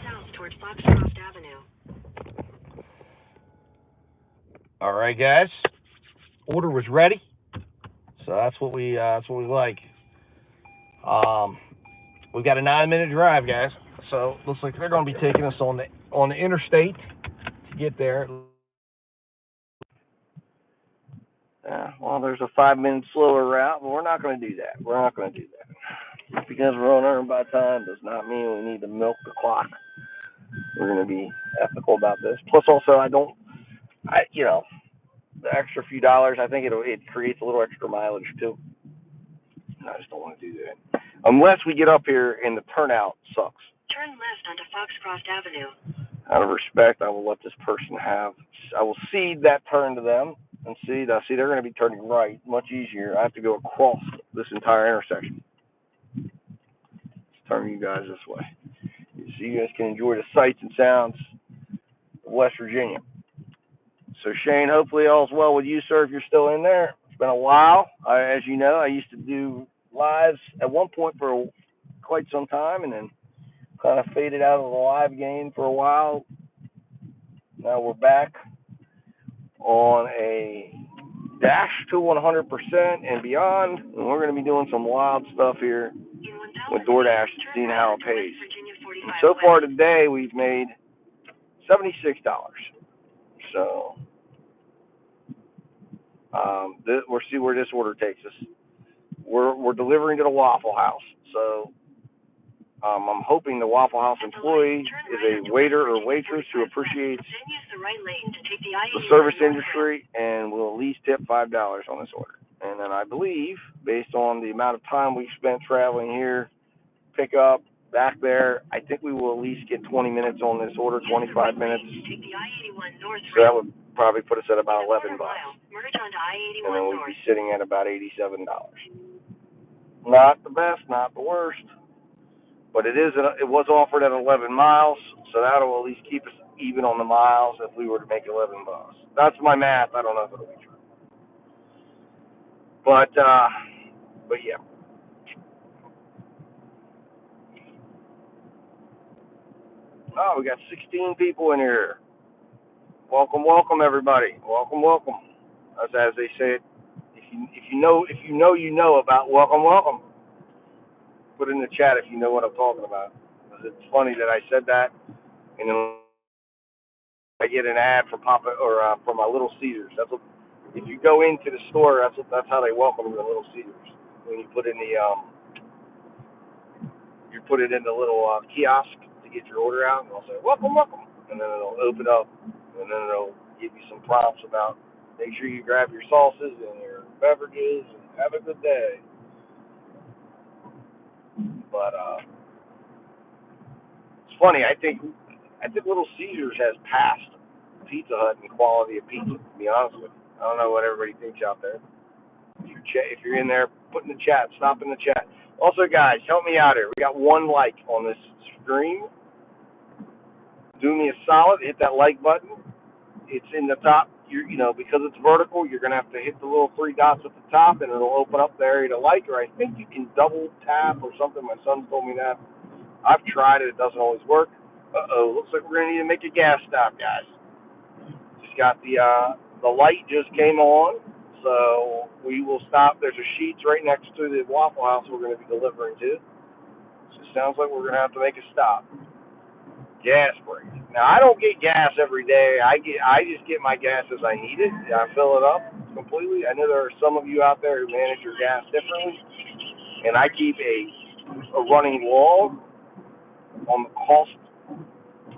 south toward Foxcroft Avenue. All right, guys. Order was ready, so that's what we like. We've got a 9-minute drive, guys. So looks like they're going to be taking us on the interstate to get there. Well, there's a 5-minute slower route, but we're not going to do that. We're not going to do that. Because we're on earned by time does not mean we need to milk the clock. We're going to be ethical about this. Plus, also, the extra few dollars, I think it creates a little extra mileage too. I just don't want to do that. Unless we get up here and the turnout sucks. Turn left onto Foxcroft Avenue. Out of respect, I will let this person I will cede that turn to them and see, they're going to be turning right, much easier. I have to go across this entire intersection. Let's turn you guys this way. So you guys can enjoy the sights and sounds of West Virginia. So Shane, hopefully all's well with you, sir, if you're still in there. It's been a while. As you know, I used to do lives at one point for quite some time and then kind of faded out of the live game for a while. Now we're back on a dash to 100% and beyond, and we're going to be doing some wild stuff here with DoorDash, seeing how it pays. And so far today, we've made $76. So we'll see where this order takes us. We're delivering to the Waffle House, so I'm hoping the Waffle House employee is a waiter or waitress who appreciates the service industry and will at least tip $5 on this order. And then I believe, based on the amount of time we've spent traveling here, pick up, back there, I think we will at least get 20 minutes on this order, 25 minutes. So that would probably put us at about $11. And then we'd be sitting at about $87. Not the best, not the worst. But it was offered at 11 miles, so that'll at least keep us even on the miles if we were to make 11 miles. That's my math. I don't know if it'll be true. But yeah. Oh, we got 16 people in here. Welcome, welcome, everybody. Welcome, welcome. As they say it, if you know about welcome, welcome. Put it in the chat if you know what I'm talking about. Because it's funny that I said that, and then I get an ad from Papa or from my Little Caesars. That's what. If you go into the store, that's how they welcome you, the Little Caesars. When you put in the little kiosk to get your order out, and they'll say welcome, welcome, and then it'll open up, and then it'll give you some prompts about make sure you grab your sauces and your beverages and have a good day. But it's funny. I think Little Caesars has passed Pizza Hut in quality of pizza. To be honest with you, I don't know what everybody thinks out there. If you're in there, put in the chat. Stop in the chat. Also, guys, help me out here. We got one like on this stream. Do me a solid. Hit that like button. It's in the top. Because it's vertical, you're gonna have to hit the little 3 dots at the top, and it'll open up the area to like. Or I think you can double tap or something. My son told me that. I've tried it. It doesn't always work. Looks like we're gonna need to make a gas stop, guys. Just got the light just came on, so we will stop. There's a Sheetz right next to the Waffle House we're going to be delivering to. So it sounds like we're going to have to make a stop. Gas break. Now I don't get gas every day. I just get my gas as I need it. I fill it up completely. I know there are some of you out there who manage your gas differently, and I keep a running log on the cost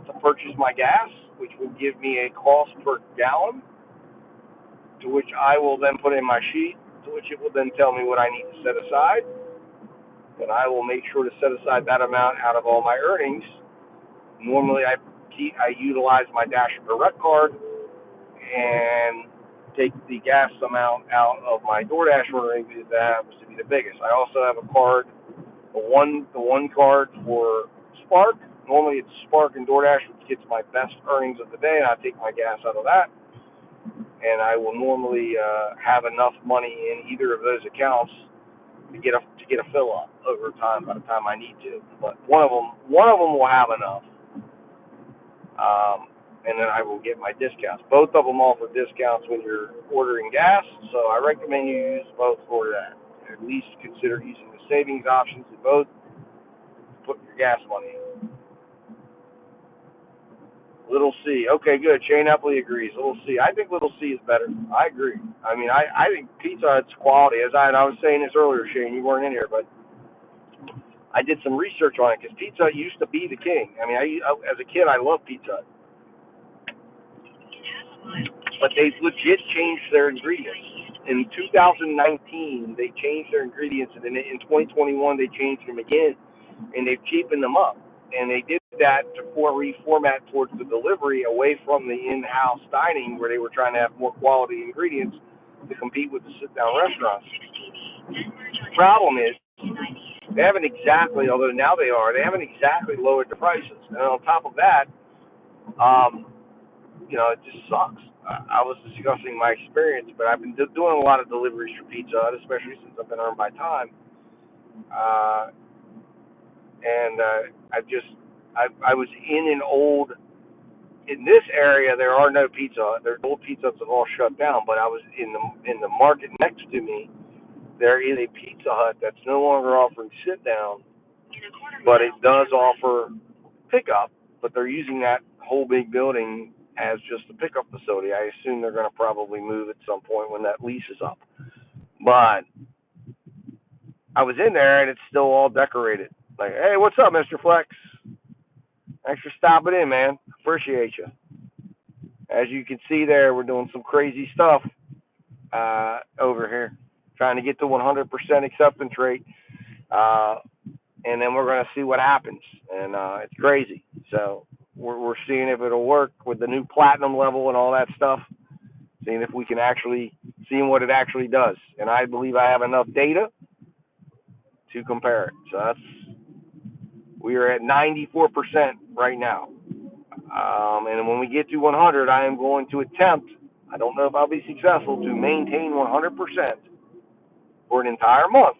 to purchase my gas, which will give me a cost per gallon, to which I will then put in my sheet, to which it will then tell me what I need to set aside. And I will make sure to set aside that amount out of all my earnings. Normally, I utilize my Dash Direct card and take the gas amount out of my DoorDash ordering because that happens to be the biggest. I also have a card, the one card for Spark. Normally, it's Spark and DoorDash, which gets my best earnings of the day, and I take my gas out of that. And I will normally have enough money in either of those accounts to get a fill up over time by the time I need to. But one of them will have enough. And then I will get my discounts. Both of them offer discounts when you're ordering gas, so I recommend you use both for that. At least consider using the savings options in both. Put your gas money in. Little C. Okay, good. Shane Epley agrees. Little C. I think Little C is better. I agree. I mean, I think Pizza Hut's quality. I was saying this earlier, Shane, you weren't in here, but I did some research on it because Pizza Hut used to be the king. I mean, as a kid, I loved Pizza Hut. But they legit changed their ingredients. In 2019, they changed their ingredients, and then in 2021, they changed them again, and they've cheapened them up. And they did that to reformat towards the delivery away from the in-house dining, where they were trying to have more quality ingredients to compete with the sit-down restaurants. The problem is, they haven't exactly, although now they haven't exactly lowered the prices. And on top of that, it just sucks. I was discussing my experience, but I've been doing a lot of deliveries for Pizza Hut, especially since I've been earning my time. I was in this area, there are no Pizza Hut. There's old Pizza Huts have all shut down, but I was in the market next to me. There is a Pizza Hut that's no longer offering sit down, but it does offer pickup. But they're using that whole big building as just a pickup facility. I assume they're going to probably move at some point when that lease is up. But I was in there and it's still all decorated. Like, hey, what's up, Mr. Flex? Thanks for stopping in, man. Appreciate you. As you can see there, we're doing some crazy stuff over here, trying to get to 100% acceptance rate. And then we're going to see what happens. And it's crazy. So we're seeing if it'll work with the new platinum level and all that stuff, seeing if we can seeing what it actually does. And I believe I have enough data to compare it. So we are at 94% right now. And when we get to 100, I am going to attempt, I don't know if I'll be successful, to maintain 100% for an entire month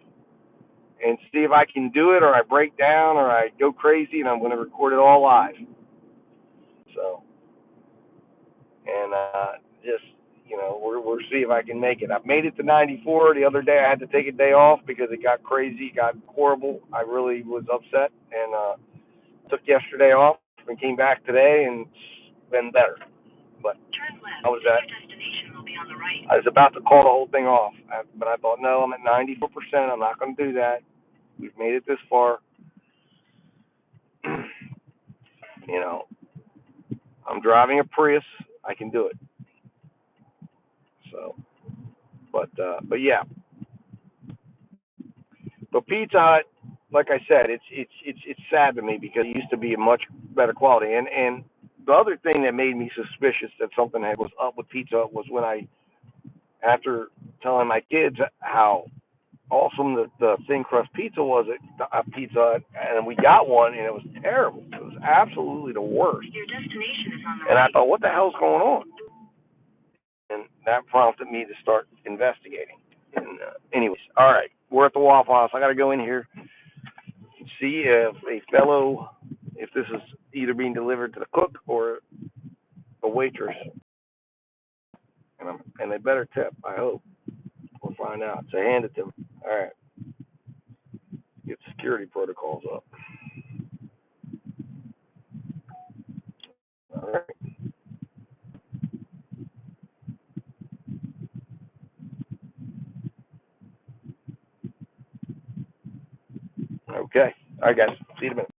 and see if I can do it, or I break down, or I go crazy, and I'm going to record it all live. So, and we'll see if I can make it. I've made it to 94. The other day I had to take a day off because it got crazy, it got horrible. I really was upset, and took yesterday off and came back today, and it's been better. But I was about to call the whole thing off, but I thought, no, I'm at 94%. I'm not going to do that. We've made it this far. I'm driving a Prius. I can do it. So, but yeah. But Pizza Hut, like I said, it's sad to me because it used to be a much better quality. And the other thing that made me suspicious that something was up with Pizza Hut was when after telling my kids how awesome the thin crust pizza was at Pizza Hut, and we got one, and it was terrible. It was absolutely the worst. Your destination is on the and right. I thought, what the hell's going on? And that prompted me to start investigating. And anyways, all right, we're at the Waffle House. I got to go in here and see if this is either being delivered to the cook or a waitress. And they better tip, I hope. We'll find out. So hand it to them. All right. Get security protocols up. All right. Okay. All right, guys. See you in a minute.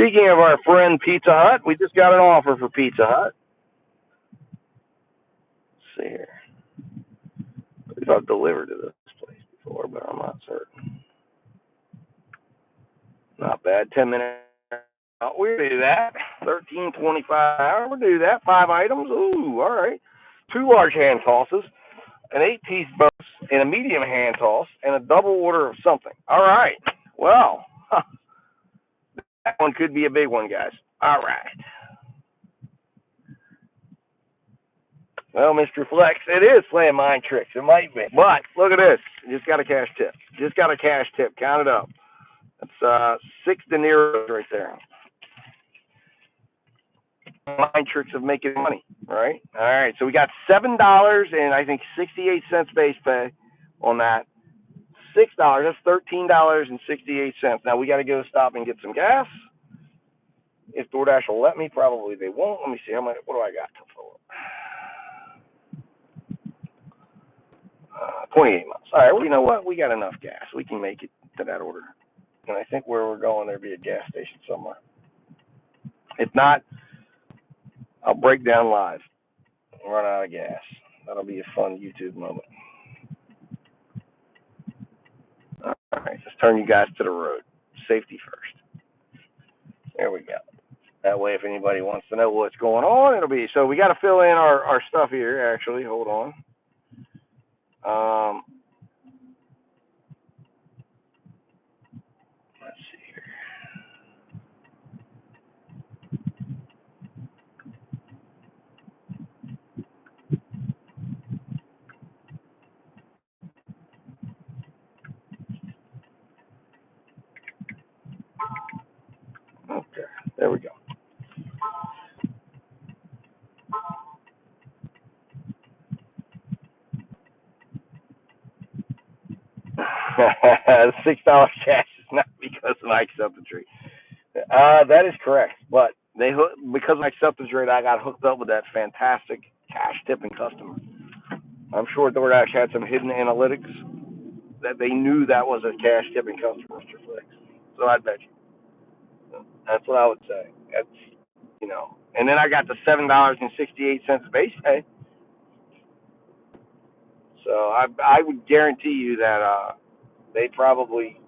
Speaking of our friend Pizza Hut, we just got an offer for Pizza Hut. Let's see here. I believe I've delivered to this place before, but I'm not certain. Not bad. 10 minutes. Oh, we'll do that. 13.25 hour. We'll do that. 5 items. Ooh, all right. 2 large hand tosses, an 8-piece bonus, and a medium hand toss, and a double order of something. All right. Well, that one could be a big one, guys. All right. Well, Mr. Flex, it is slam mind tricks. It might be. But look at this. Just got a cash tip. Just got a cash tip. Count it up. That's 6 dineros right there. Mind tricks of making money, right? All right. So we got $7 and I think 68 cents base pay on that. $6. That's $13.68. Now we got to go stop and get some gas. If DoorDash will let me, probably they won't. Let me see how much. What do I got to fill up? 28 miles. All right. Well, you know what? We got enough gas. We can make it to that order. And I think where we're going, there'll be a gas station somewhere. If not, I'll break down live and run out of gas. That'll be a fun YouTube moment. All right. Let's turn you guys to the road. Safety first. There we go. That way, if anybody wants to know what's going on, it'll be. So we got to fill in our stuff here, actually. Hold on. Let's see here. Okay, there we go. $6 cash is not because of my acceptance rate. That is correct, but because of my acceptance rate, I got hooked up with that fantastic cash tipping customer. I'm sure DoorDash had some hidden analytics that they knew that was a cash tipping customer, Mr. Flex. So I'd bet you. That's what I would say. That's and then I got the $7.68 base pay. So I would guarantee you that they probably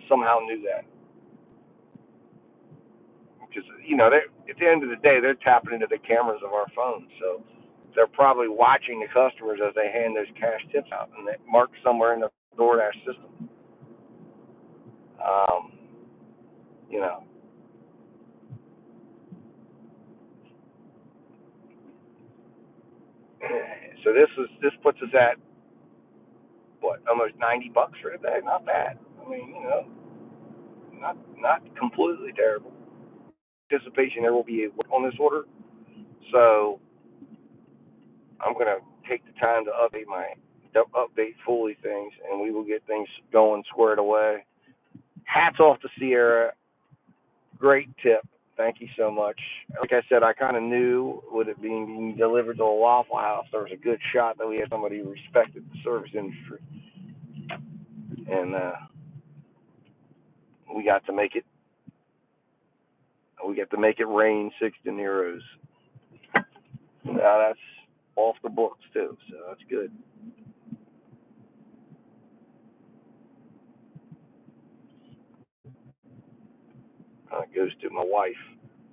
somehow knew that. Because at the end of the day, they're tapping into the cameras of our phones, so they're probably watching the customers as they hand those cash tips out, and they mark somewhere in the DoorDash system. You know, so this puts us at what, almost $90 for today. Not bad. I mean, not completely terrible. Anticipation there will be a work on this order, so I'm gonna take the time to update fully things, and we will get things going squared away. Hats off to Sierra. Great tip. Thank you so much. Like I said, I kind of knew with it being delivered to a Waffle House, there was a good shot that we had somebody who respected the service industry, and we got to make it. We got to make it rain 6 dineros. Now that's off the books too, so that's good. It goes to my wife.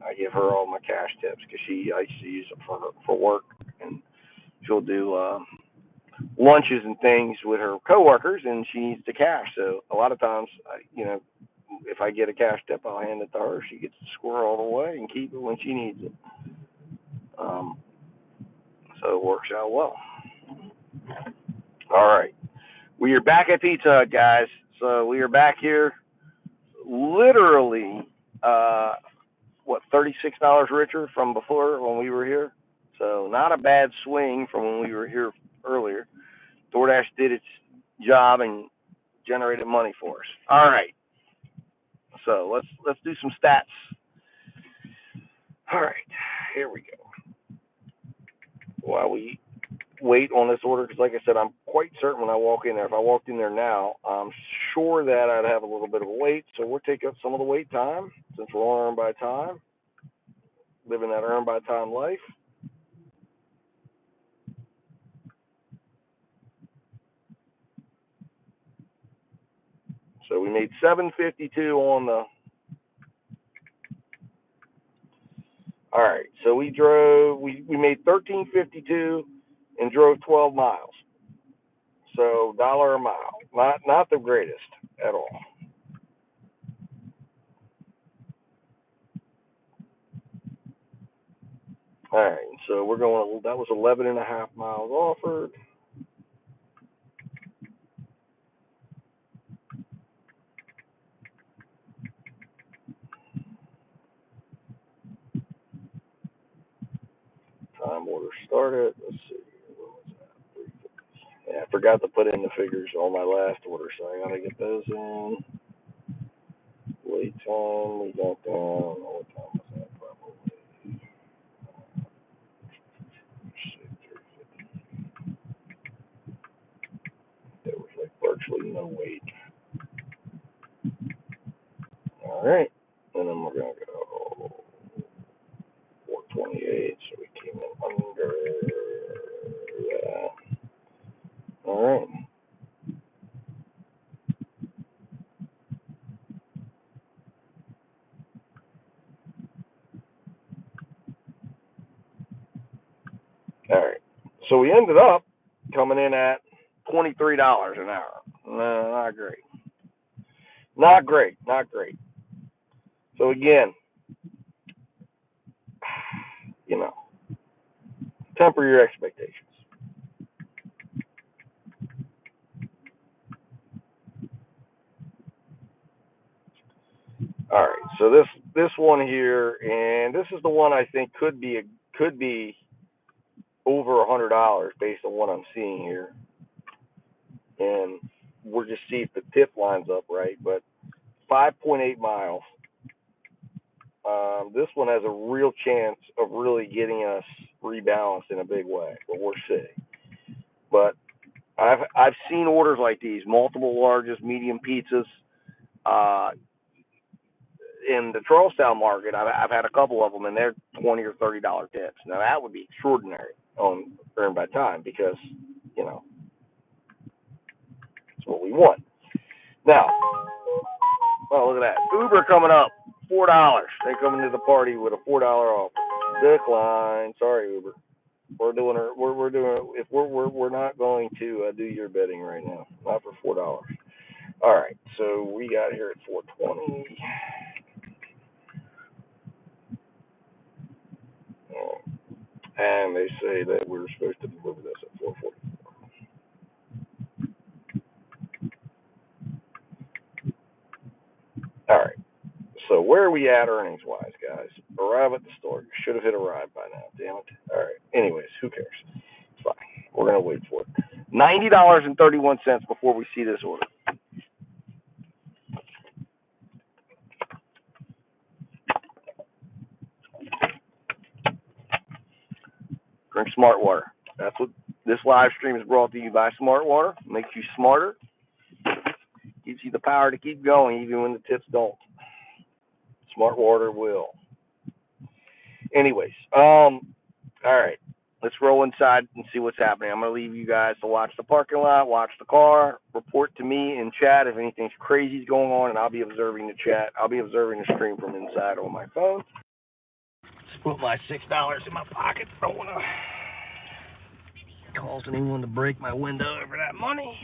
I give her all my cash tips because I used to use it for work, and she'll do lunches and things with her coworkers, and she needs the cash. So a lot of times, if I get a cash tip, I'll hand it to her. She gets to squirrel all the way and keep it when she needs it. So it works out well. All right, we are back at Pizza Hut, guys. So we are back here, literally, $36 richer from before when we were here. So not a bad swing from when we were here earlier. DoorDash did its job and generated money for us. All right. So let's do some stats. All right, here we go. While we wait on this order, because like I said, I'm quite certain when I walk in there, if I walked in there now, I'm sure that I'd have a little bit of a wait, so we'll take up some of the wait time since we're on earn by time, living that earn by time life. So we made 752 on the. All right, so we made 1352 and drove 12 miles. So $1 a mile, not the greatest at all. All right, so we're going. That was 11.5 miles offered. Time order started. Let's see. What was that? Yeah, I forgot to put in the figures on my last order, so I gotta get those in. Wait time, we got down. What time was that? Probably. There was like virtually no wait. All right, and then we're gonna go 428. So we came in under that. All right. All right. So we ended up coming in at $23 an hour. No, not great. Not great. Not great. So again, temper your expectations. All right. So this one here, and this is the one I think could be over $100 based on what I'm seeing here, and we'll just see if the tip lines up right. But 5.8 miles. This one has a real chance of really getting us rebalanced in a big way, but we'll see. But I've seen orders like these, multiple largest medium pizzas, in the Charlestown market. I've had a couple of them, and they're $20 or $30 tips. Now that would be extraordinary on earn by time because it's what we want. Now, oh look at that, Uber coming up, $4. They coming to the party with a $4 offer. Decline. Sorry, Uber. We're doing if we're not going to do your bidding right now. Not for $4. All right, so we got here at 420. And they say that we're supposed to deliver this at 4:40. All right. So where are we at earnings wise, guys? Arrive at the store. You should have hit arrive by now. Damn it. All right. Anyways, who cares? It's fine. We're gonna wait for it. $90.31 before we see this order. Drink smart water. That's what this live stream is brought to you by. Smart water makes you smarter. Gives you the power to keep going even when the tips don't. Smart water will. Anyways, all right. Let's roll inside and see what's happening. I'm going to leave you guys to watch the parking lot, watch the car, report to me in chat if anything crazy is going on, and I'll be observing the chat. I'll be observing the stream from inside on my phone. Just put my $6 in my pocket. Don't want to cause anyone to break my window over that money.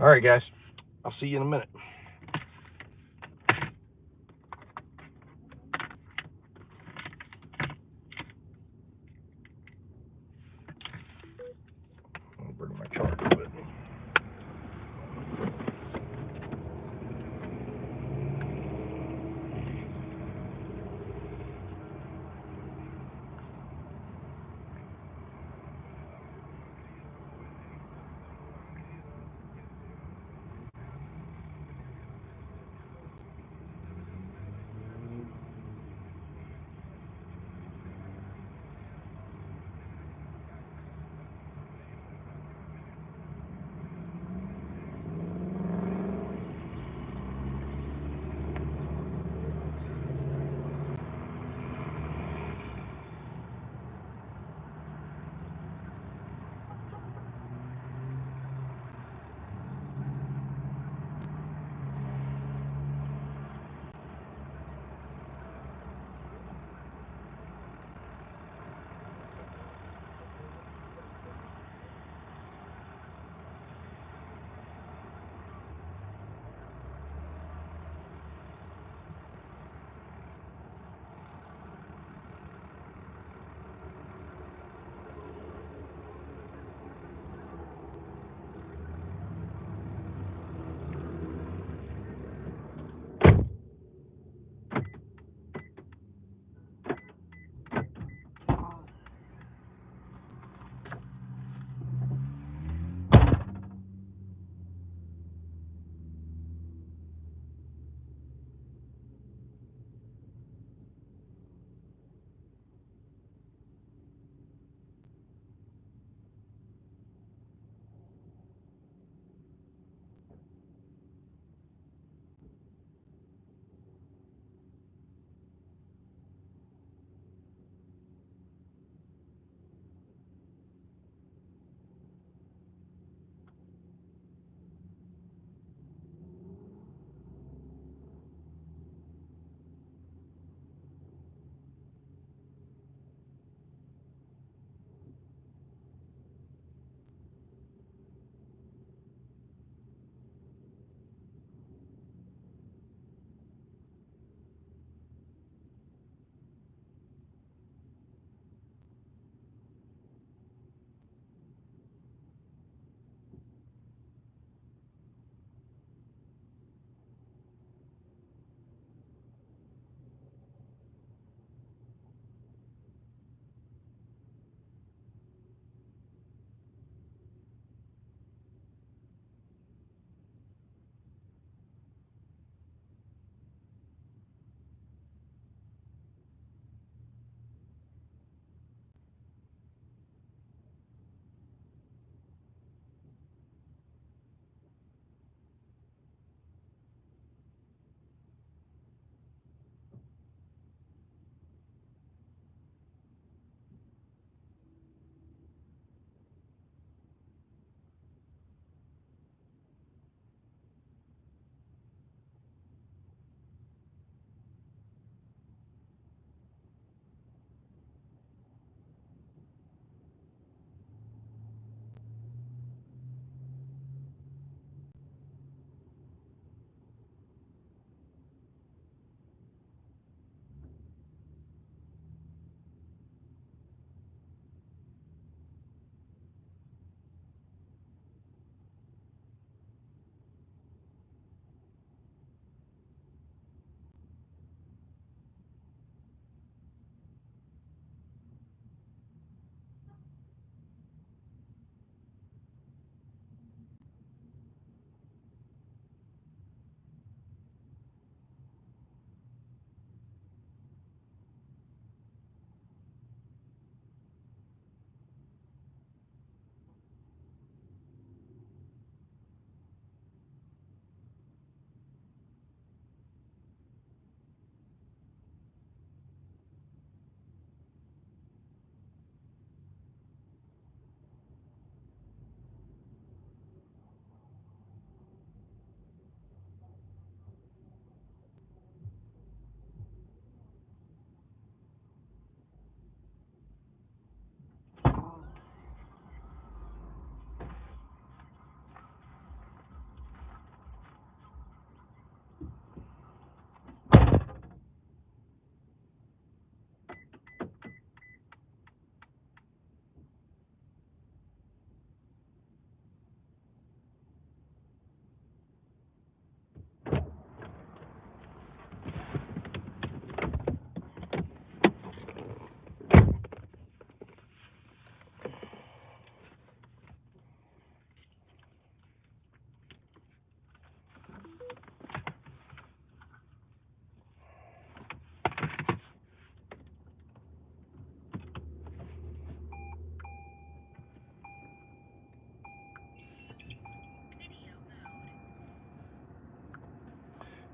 All right, guys. I'll see you in a minute. I'll bring my charger with me.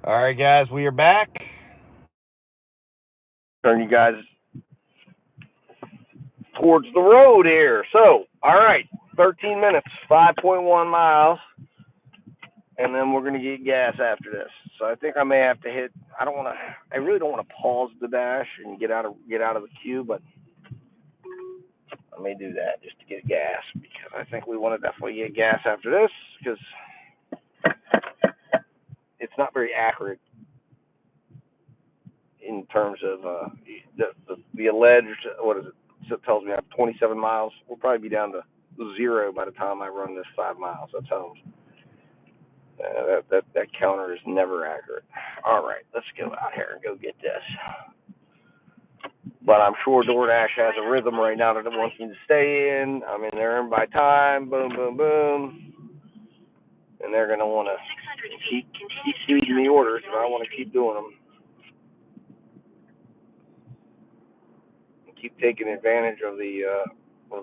All right, guys, we are back. Turn you guys towards the road here. So, all right, 13 minutes, 5.1 miles, and then we're going to get gas after this. So I think I may have to hit. I really don't want to pause the dash and get out of the queue, but I may do that just to get gas because I think we want to definitely get gas after this because it's not very accurate in terms of the alleged, what is it? So it tells me I have 27 miles. We'll probably be down to 0 by the time I run this 5 miles. That sounds that counter is never accurate. All right, let's go out here and go get this. But I'm sure DoorDash has a rhythm right now that it wants me to stay in. I'm in there earn by time. Boom, boom, boom. And they're gonna want to keep feeding me orders, and I want to keep doing them. Keep taking advantage of the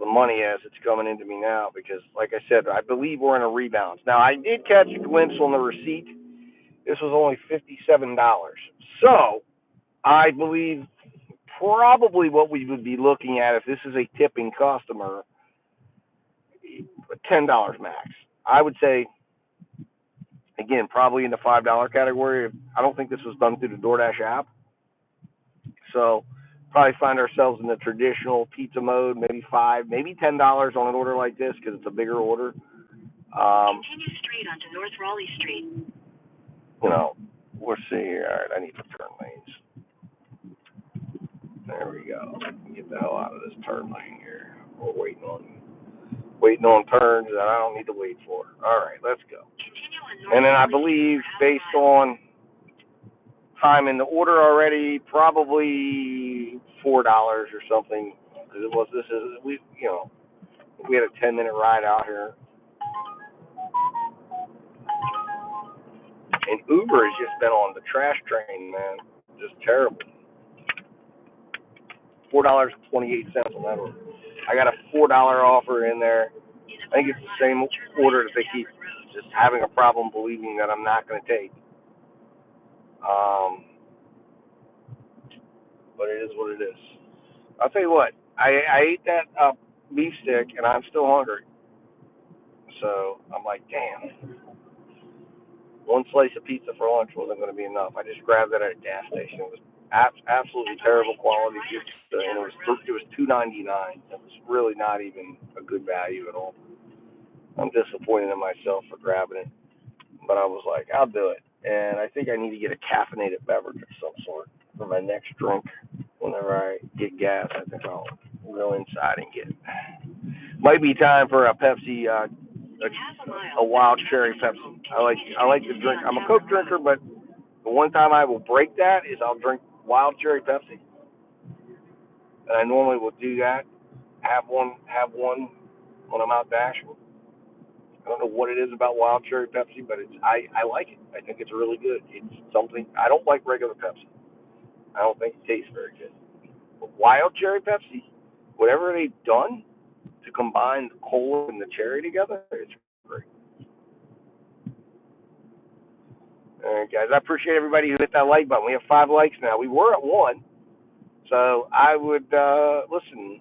money as it's coming into me now because, like I said, I believe we're in a rebalance. Now, I did catch a glimpse on the receipt. This was only $57. So, I believe probably what we would be looking at if this is a tipping customer, $10 max. I would say, again, probably in the $5 category. I don't think this was done through the DoorDash app. So, probably find ourselves in the traditional pizza mode, maybe $5, maybe $10 on an order like this because it's a bigger order. Continue straight onto North Raleigh Street. You know, we'll see here. All right, I need to turn lanes. There we go. Get the hell out of this turn lane here. We're waiting on turns that I don't need to wait for. All right, let's go. And then I believe, based on time in the order already, probably $4 or something. Because we had a 10-minute ride out here. And Uber has just been on the trash train, man. Just terrible. $4.28 on that order. I got a $4 offer in there. I think it's the same order that they keep just having a problem believing that I'm not going to take. But it is what it is. I'll tell you what. I ate that beef stick, and I'm still hungry. So I'm like, damn. One slice of pizza for lunch wasn't going to be enough. I just grabbed that at a gas station. It was absolutely terrible quality pizza, and it was $2.99. It was really not even a good value at all. I'm disappointed in myself for grabbing it, but I was like, I'll do it. And I think I need to get a caffeinated beverage of some sort for my next drink. Whenever I get gas, I think I'll go inside and get it. Might be time for a Pepsi, a wild cherry Pepsi. I like to drink. I'm a Coke drinker, but the one time I will break that is I'll drink wild cherry Pepsi. And I normally will do that. Have one when I'm out dashing. I don't know what it is about wild cherry Pepsi, but I like it. I think it's really good. It's something I don't like regular Pepsi. I don't think it tastes very good. But wild cherry Pepsi, whatever they've done to combine the cola and the cherry together, it's great. All right, guys, I appreciate everybody who hit that like button. We have 5 likes now. We were at 1. So I would listen,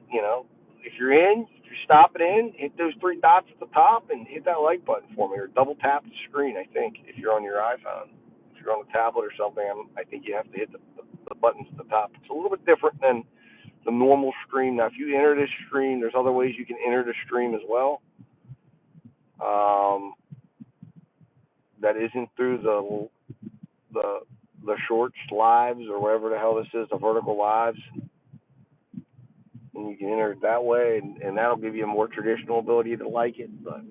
if you're stopping in, hit those 3 dots at the top and hit that like button for me, or double tap the screen, I think, if you're on your iPhone. If you're on a tablet or something, I think you have to hit the buttons at the top. It's a little bit different than the normal stream. Now, if you enter this stream, there's other ways you can enter the stream as well. That isn't through the shorts lives or whatever the hell this is, the vertical lives. And you can enter it that way, and that'll give you a more traditional ability to like it. But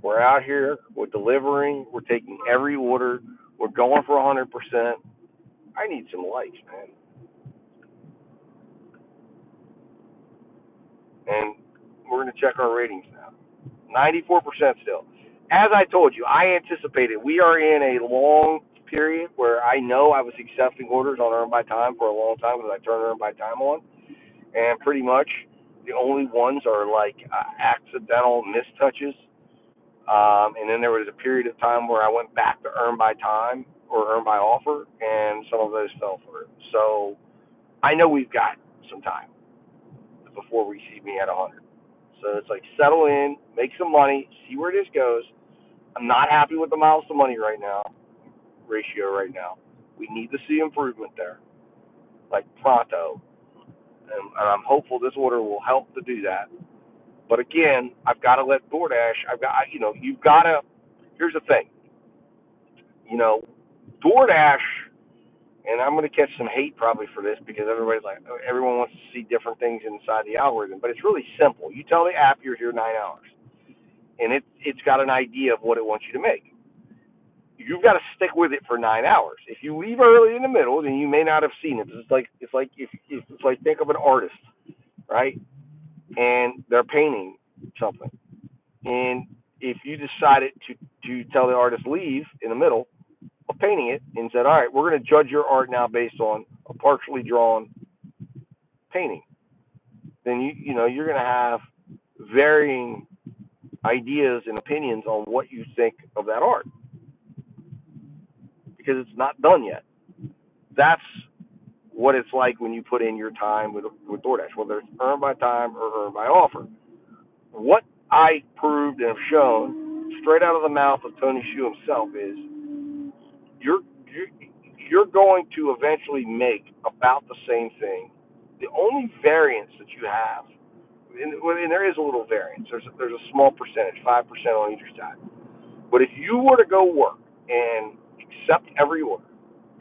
we're out here, we're delivering, we're taking every order, we're going for 100%. I need some likes, man. And we're going to check our ratings now. 94% still. As I told you, I anticipated we are in a long period where I know I was accepting orders on Earn by Time for a long time because I turned Earn by Time on. And pretty much the only ones are like accidental mistouches. And then there was a period of time where I went back to Earn by Time or earn by offer, and some of those fell through. So I know we've got some time before we see me at 100. So it's like settle in, make some money, see where this goes. I'm not happy with the miles to money ratio right now. We need to see improvement there, like pronto. And I'm hopeful this order will help to do that. But again, I've got to let DoorDash. You've got to. Here's the thing. DoorDash, and I'm going to catch some hate probably for this because everyone wants to see different things inside the algorithm. But it's really simple. You tell the app you're here 9 hours, and it's got an idea of what it wants you to make. You've got to stick with it for 9 hours. If you leave early in the middle, then you may not have seen it. It's like think of an artist, right? And they're painting something, and if you decided to tell the artist leave in the middle of painting it and said, all right, we're going to judge your art now based on a partially drawn painting, then you're going to have varying ideas and opinions on what you think of that art because it's not done yet. That's what it's like when you put in your time with DoorDash, whether it's earned by time or earned by offer. What I proved and have shown straight out of the mouth of Tony Hsiu himself is you're going to eventually make about the same thing. The only variance that you have, and there is a little variance, there's a small percentage, 5% on either side. But if you were to go work and accept every order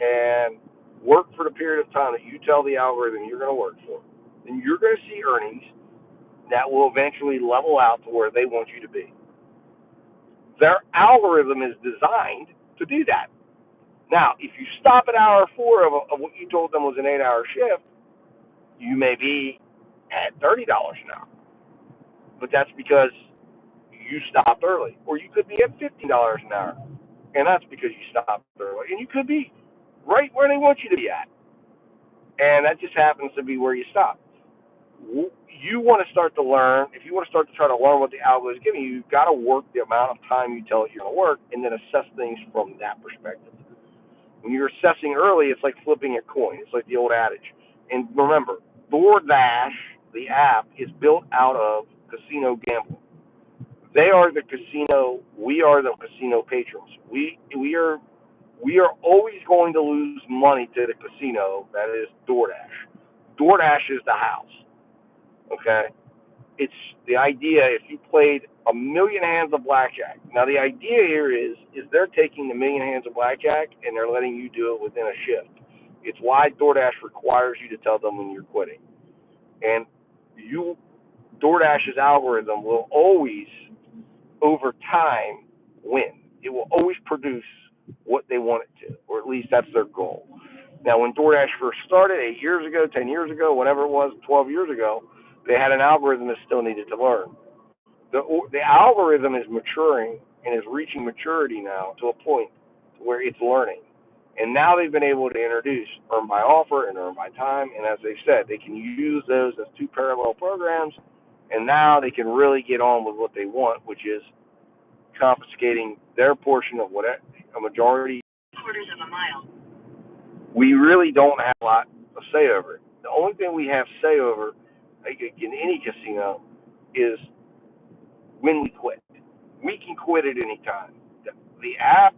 and work for the period of time that you tell the algorithm you're going to work for, then you're going to see earnings that will eventually level out to where they want you to be. Their algorithm is designed to do that. Now, if you stop at hour 4 of what you told them was an 8-hour shift, you may be at $30 an hour. But that's because you stopped early. Or you could be at $15 an hour. And that's because you stopped early. And you could be right where they want you to be at. And that just happens to be where you stop. You want to start to learn, if you want to start to try to learn what the algorithm is giving you, you've got to work the amount of time you tell it you're going to work and then assess things from that perspective. When you're assessing early, it's like flipping a coin. It's like the old adage. And remember, DoorDash, the app, is built out of casino gambling. They are the casino. We are the casino patrons. We are always going to lose money to the casino. That is DoorDash. DoorDash is the house. Okay, it's the idea. If you played a million hands of blackjack, now the idea here is they're taking the million hands of blackjack and they're letting you do it within a shift. It's why DoorDash requires you to tell them when you're quitting, and DoorDash's algorithm will always, over time, win. It will always produce what they want it to, or at least that's their goal. Now, when DoorDash first started 8 years ago, 10 years ago, whatever it was, 12 years ago, they had an algorithm that still needed to learn. The algorithm is maturing and is reaching maturity now to a point where it's learning. And now they've been able to introduce earn by offer and earn by time. And as they've said, they can use those as two parallel programs. And now they can really get on with what they want, which is confiscating their portion of what a majority. Quarters of a mile. We really don't have a lot of say over it. The only thing we have say over, like in any casino, is when we quit. We can quit at any time. The app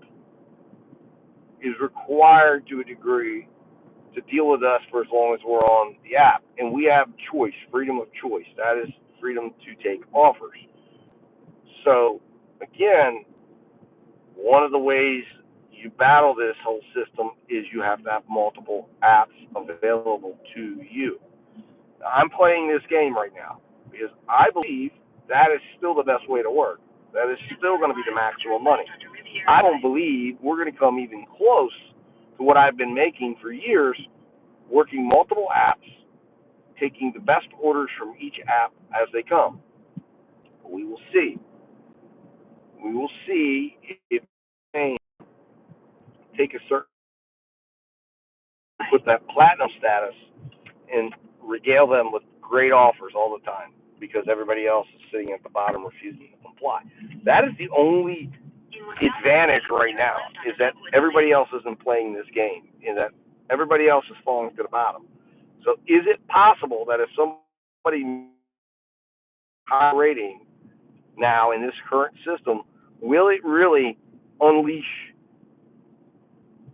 is required to a degree to deal with us for as long as we're on the app. And we have choice, freedom of choice. That is freedom to take offers. So, again, one of the ways you battle this whole system is you have to have multiple apps available to you. I'm playing this game right now because I believe that is still the best way to work. That is still going to be the maximum money. I don't believe we're going to come even close to what I've been making for years, working multiple apps, taking the best orders from each app as they come. We will see. We will see if they take a certain, put that platinum status and regale them with great offers all the time because everybody else is sitting at the bottom refusing to comply. That is the only advantage right now is that everybody else isn't playing this game, and that everybody else is falling to the bottom. So is it possible that if somebody high rating now in this current system, will it really unleash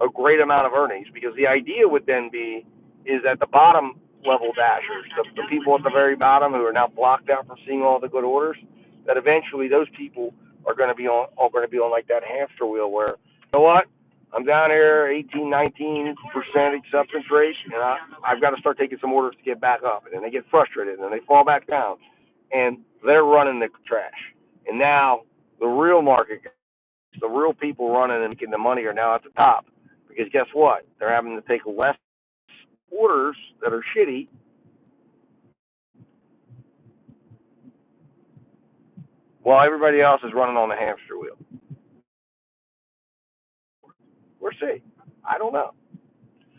a great amount of earnings? Because the idea would then be is that the bottom level dashers, the people at the very bottom who are now blocked out from seeing all the good orders, that eventually those people are going to be on like that hamster wheel where, you know what, I'm down here 18-19% acceptance rate, and I've got to start taking some orders to get back up, and then they get frustrated and then they fall back down, and they're running the trash. And now the real market, the real people running and making the money are now at the top, because guess what? They're having to take less orders that are shitty while everybody else is running on the hamster wheel. We'll see. I don't know.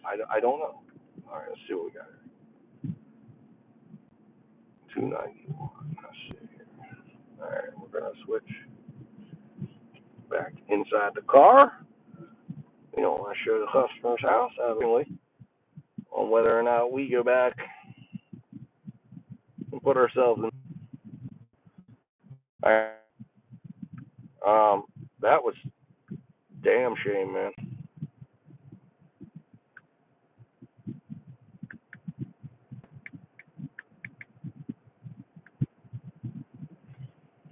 I don't know. All right, let's see what we got here. 291. Let's see here. All right, we're going to switch back inside the car. We don't want to show the customer's house, obviously, on whether or not we go back and put ourselves in. All right. That was damn shame, man.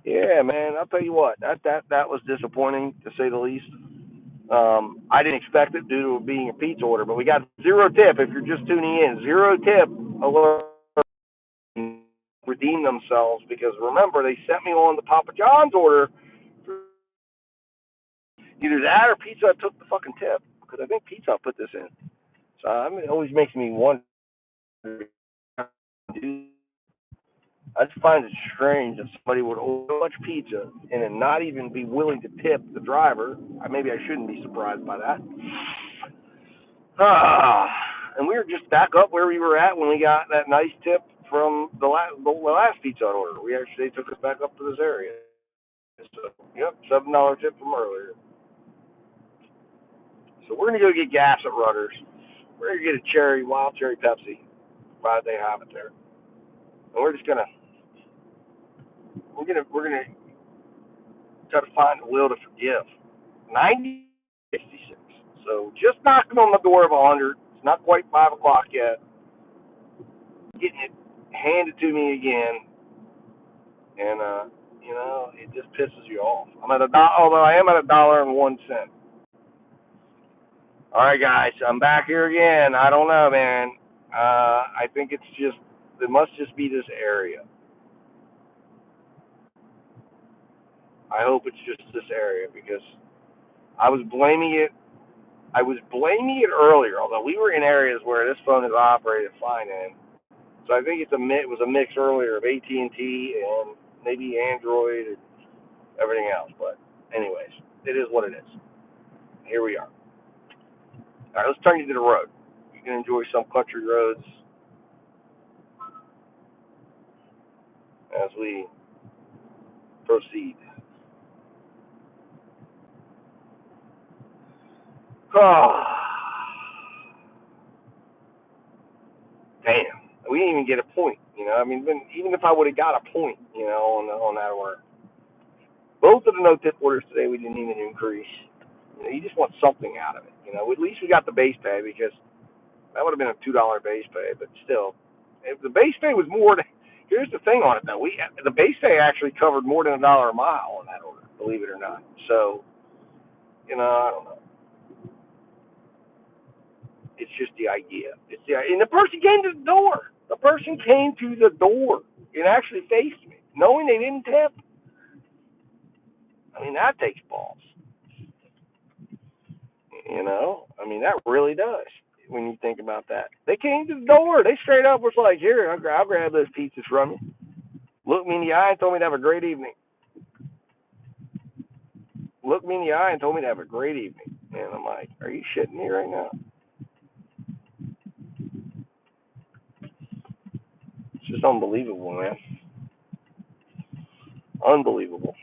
Yeah, man. I'll tell you what. That was disappointing to say the least. I didn't expect it due to it being a pizza order, but we got 0 tip. If you're just tuning in, 0 tip alert. Redeem themselves, because remember they sent me on the Papa John's order. Either that or Pizza Hut took the fucking tip, because I think Pizza Hut put this in. So it always makes me wonder. I just find it strange that somebody would order so much pizza and then not even be willing to tip the driver. Maybe I shouldn't be surprised by that. And we were just back up where we were at when we got that nice tip from the last Pizza Hut order. They took us back up to this area. So, yep, $7 tip from earlier. So we're gonna go get gas at Rudders. We're gonna get a wild cherry Pepsi, provided they have it there. And we're gonna try to find the will to forgive. 90.66. So just knocking on the door of 100. It's not quite 5 o'clock yet. Getting it handed to me again, and it just pisses you off. Although I am at $1.01. All right, guys, I'm back here again. I don't know, man. I think it must just be this area. I hope it's just this area, because I was blaming it earlier, although we were in areas where this phone is operated fine in. So I think it was a mix earlier of AT&T and maybe Android and everything else. But anyways, it is what it is. Here we are. All right, let's turn you to the road. You can enjoy some country roads as we proceed. Oh, damn. We didn't even get a point, I mean, even if I would have got a point, on that order. Both of the no-tip orders today, we didn't even increase. You just want something out of it. At least we got the base pay, because that would have been a $2 base pay, but still, if the base pay was more than, here's the thing on it though, the base pay actually covered more than $1 a mile on that order, believe it or not. So, I don't know. It's just the idea. And the person came to the door. The person came to the door and actually faced me, knowing they didn't tip. I mean, that takes balls. I mean, that really does, when you think about that. They came to the door. They straight up was like, here, I'll grab those pizzas from you. Looked me in the eye and told me to have a great evening. Looked me in the eye and told me to have a great evening. And I'm like, are you shitting me right now? It's just unbelievable, man. Unbelievable.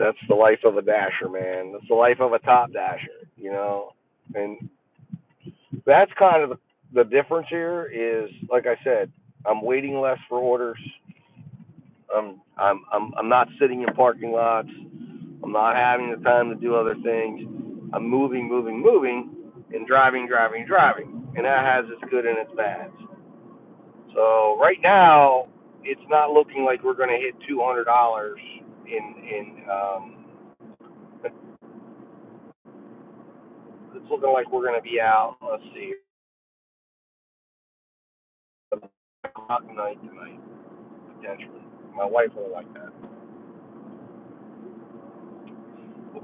That's the life of a dasher, man. That's the life of a top dasher, you know. And that's kind of the difference here. Is like I said, I'm waiting less for orders. I'm not sitting in parking lots. I'm not having the time to do other things. I'm moving, and driving, and that has its good and its bads. So right now, it's not looking like we're going to hit $200 in. It's looking like we're going to be out. Let's see, o'clock night tonight potentially. My wife will like that.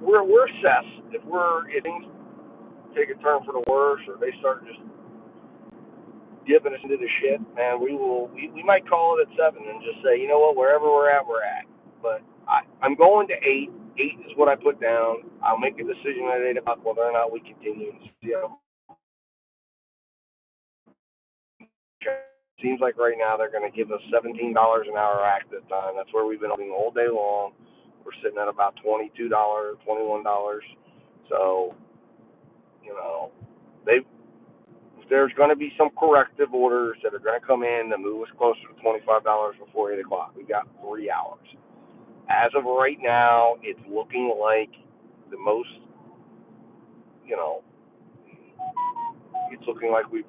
We're assessed. If things take a turn for the worse, or they start just dipping us into the shit, man, we might call it at 7 and just say, you know what, wherever we're at, we're at. But I'm going to 8. 8 is what I put down. I'll make a decision at 8 o'clock whether or not we continue. And see how. Seems like right now they're going to give us $17 an hour active time. That's where we've been holding all day long. We're sitting at about $22, $21. So, you know, they there's going to be some corrective orders that are going to come in to move us closer to $25 before 8 o'clock. We got 3 hours. As of right now, it's looking like the most, you know, it's looking like we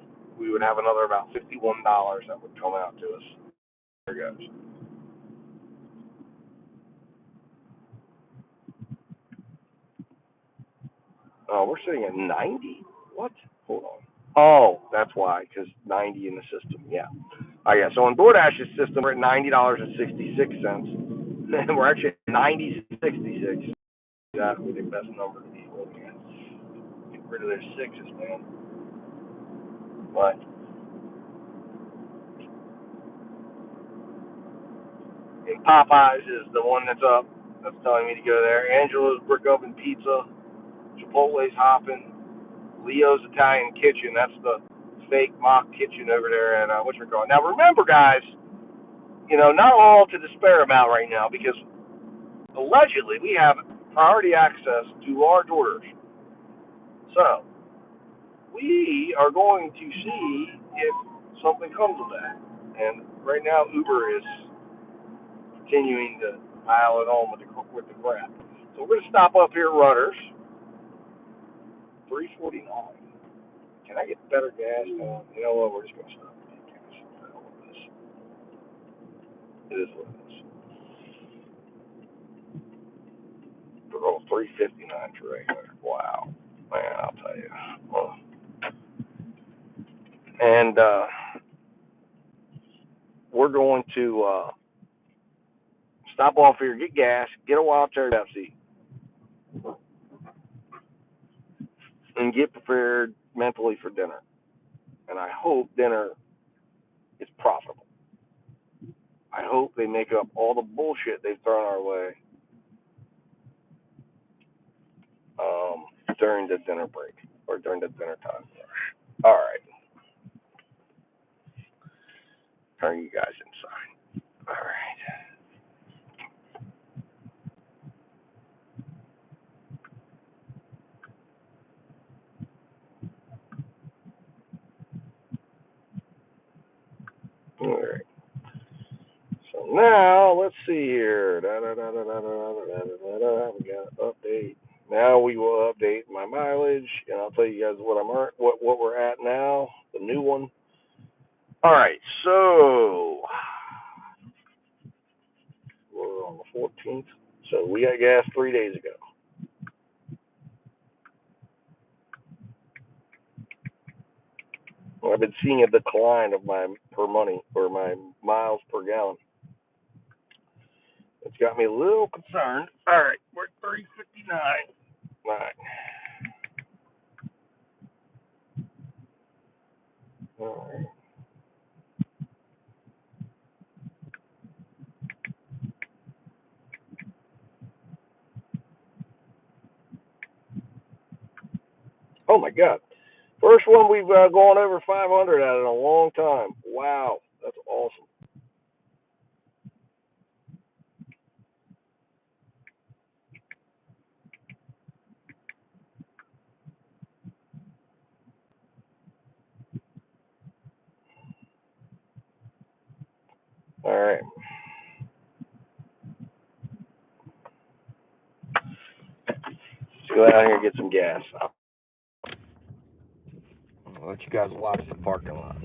would have another about $51 that would come out to us. There goes. Oh, we're sitting at 90. What? Hold on. Oh, that's why, because 90 in the system. Yeah. Oh, yeah. So in DoorDash's system, we're at $90.66, and we're actually at 90.66. That would be the best number to be looking at. Get rid of those sixes, man. But and Popeyes is the one that's up. That's telling me to go there. Angela's Brick Oven Pizza. Chipotle's hopping. Leo's Italian Kitchen. That's the fake mock kitchen over there at whatchamacallit. Now remember, guys, you know, not all to despair about right now, because allegedly we have priority access to large orders. So we are going to see if something comes of that. And right now Uber is continuing to pile it on with the crap. So we're going to stop up here at Rudders. 349. Can I get better gas? No. You know what? We're just going to stop and get gas. I don't want this. It is what it is. We're going 359 for regular. Wow. Man, I'll tell you. Well, and we're going to stop off here, get gas, get a wild cherry Pepsi, and get prepared mentally for dinner. And I hope dinner is profitable. I hope they make up all the bullshit they've thrown our way during the dinner break or during the dinner time. All right. Turn you guys inside. All right. All right. So now let's see here. We got an update. Now we will update my mileage, and I'll tell you guys what we're at now, the new one. All right. So we're on the 14th. So we got gas 3 days ago. Well, I've been seeing a decline of my per money or my miles per gallon. It's got me a little concerned. All right, we're at 359. All right. All right. Oh my God. First one we've gone over 500 at in a long time. Wow, that's awesome. All right. Let's go out here and get some gas. I'll let you guys watch the parking lot.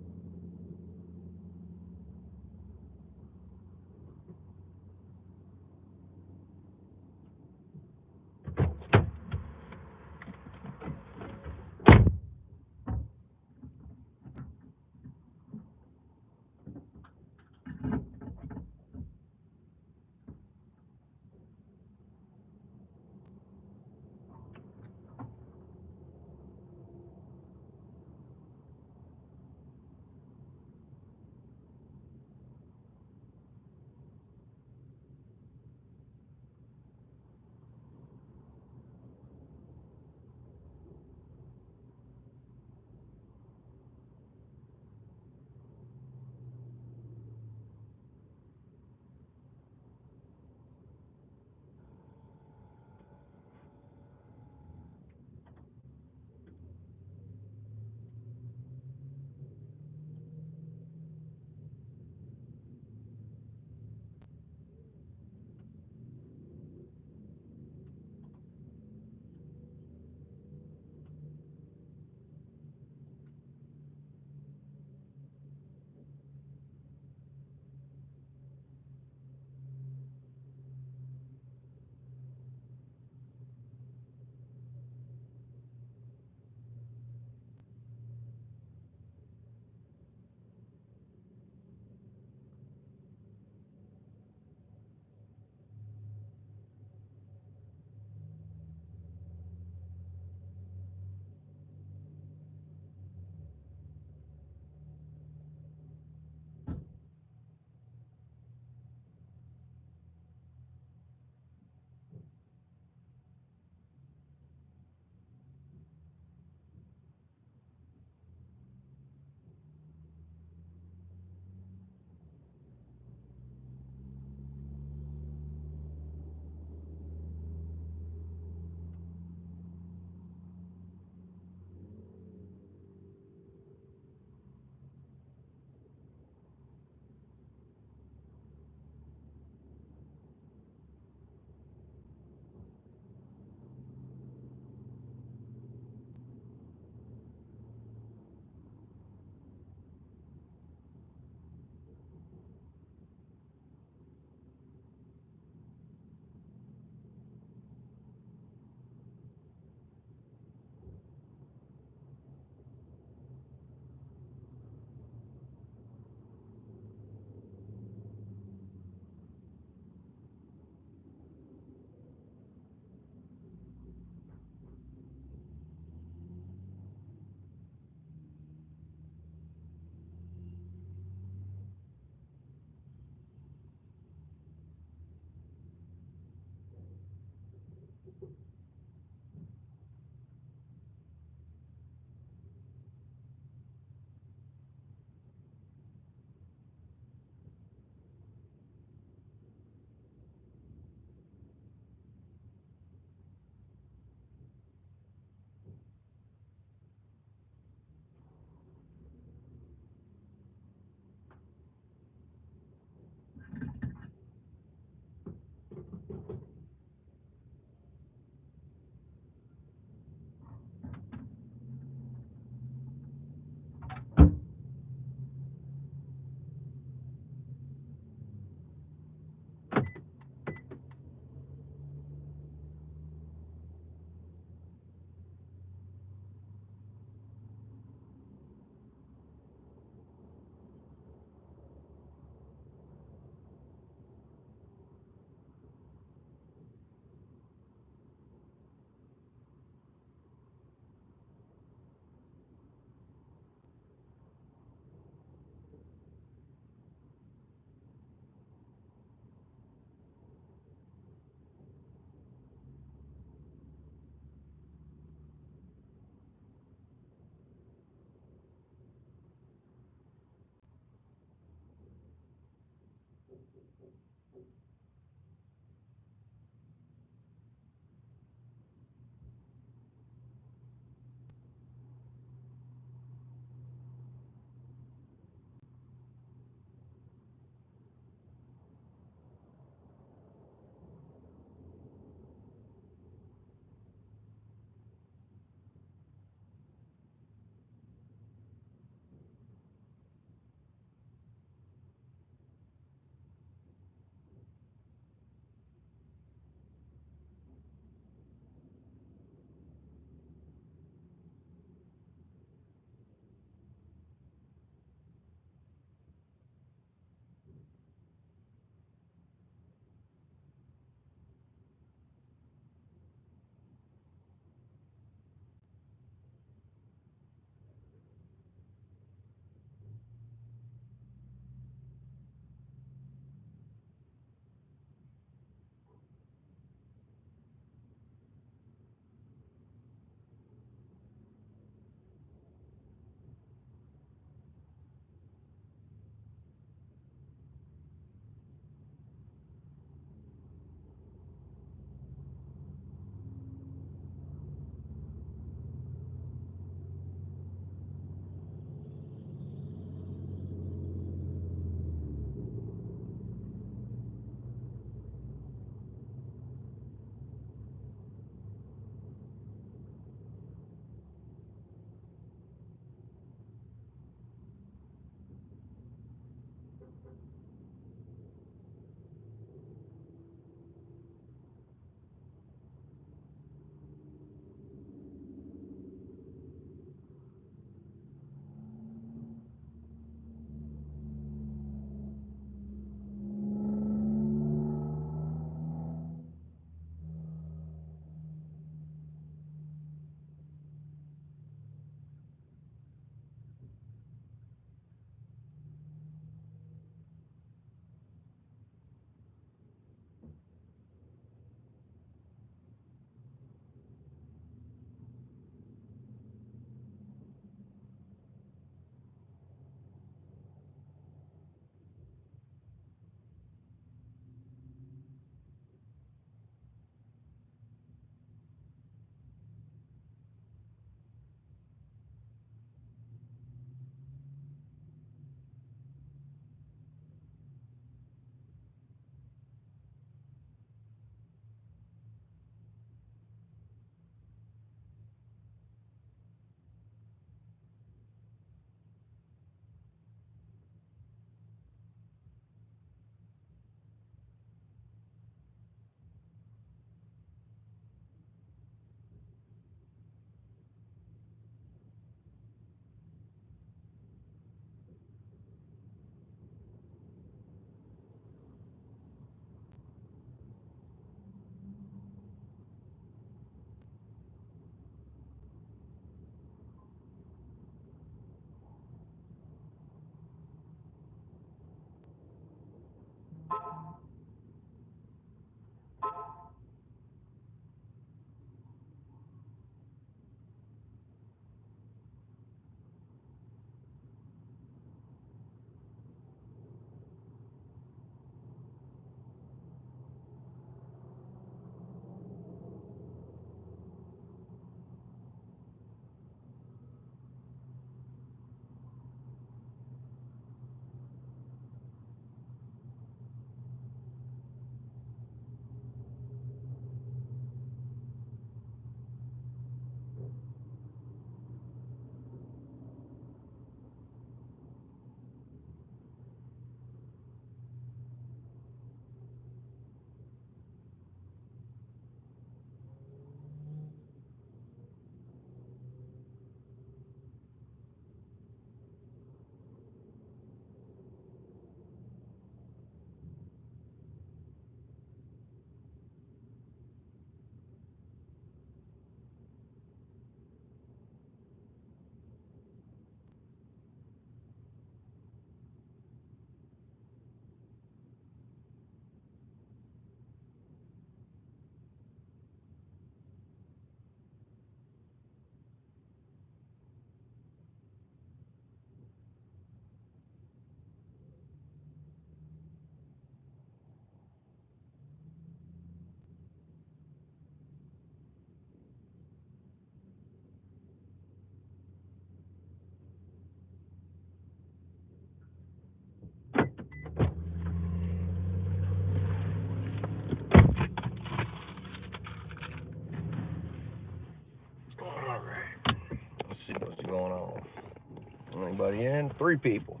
anybody in. 3 people.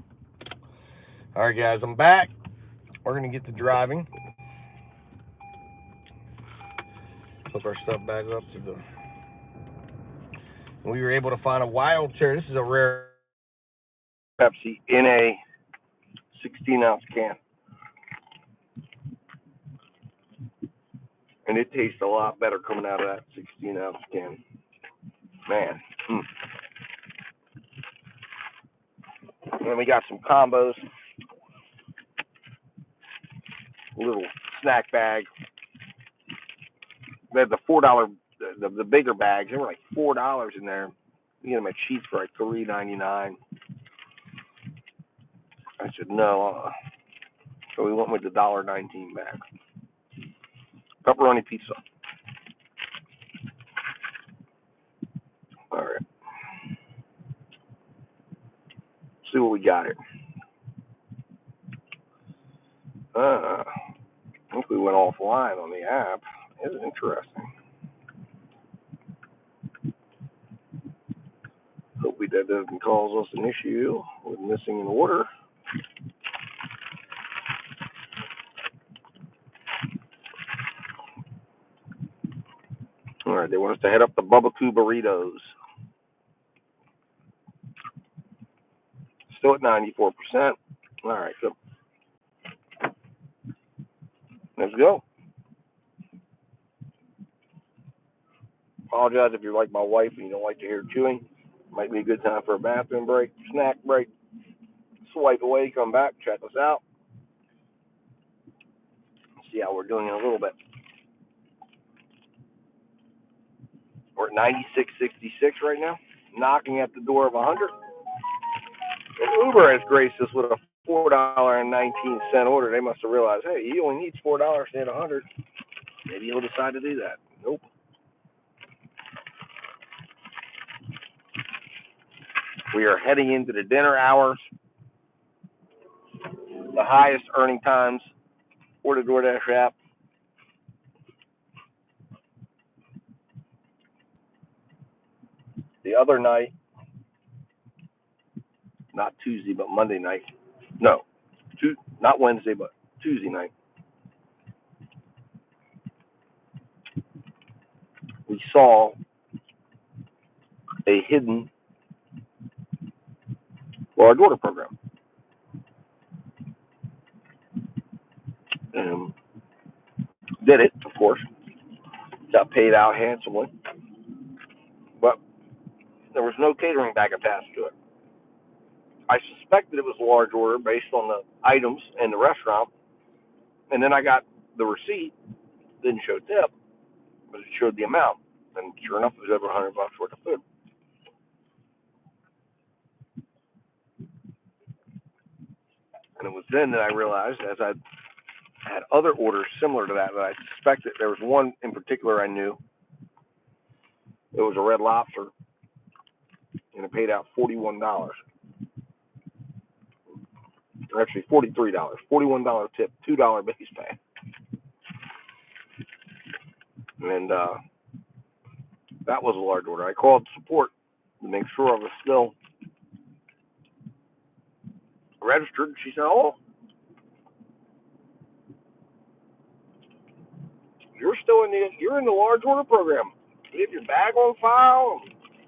All right, guys, I'm back. We're going to get to driving. Hook our stuff back up to the... We were able to find a wild cherry. This is a rare Pepsi in a 16-ounce can. And it tastes a lot better coming out of that 16-ounce can. Man. And then we got some combos. A little snack bag. They had the $4, the bigger bags. They were like $4 in there. You get them at cheap for like $3.99. I said no. So we went with the $1.19 bag. Pepperoni pizza. All right. See what we got here. I think we went offline on the app. It's interesting. Hopefully that doesn't cause us an issue with missing an order. All right, they want us to head up the Bubba-Coo burritos. Still at 94%. All right, good. Let's go. Apologize if you're like my wife and you don't like to hear chewing. Might be a good time for a bathroom break, snack break. Swipe away, come back, check us out. See how we're doing in a little bit. We're at 96.66 right now, knocking at the door of 100. And Uber has graced us with a $4.19 order. They must have realized, hey, he only needs $4 to hit 100. Maybe he'll decide to do that. Nope. We are heading into the dinner hours. The highest earning times for the DoorDash app. The other night, not Tuesday, but Monday night. No, not Wednesday, but Tuesday night. We saw a hidden large order program. Did it, of course. Got paid out handsomely. But there was no catering bag attached to it. I suspected it was a large order based on the items in the restaurant. And then I got the receipt. Didn't show tip, but it showed the amount. And sure enough, it was over $100 worth of food. And it was then that I realized, as I had other orders similar to that I suspected, there was one in particular I knew. It was a Red Lobster, and it paid out $41. Or actually $43. $41 tip, $2 base pay. And that was a large order. I called support to make sure I was still registered. She said, "Oh, you're in the large order program. You have your bag on file.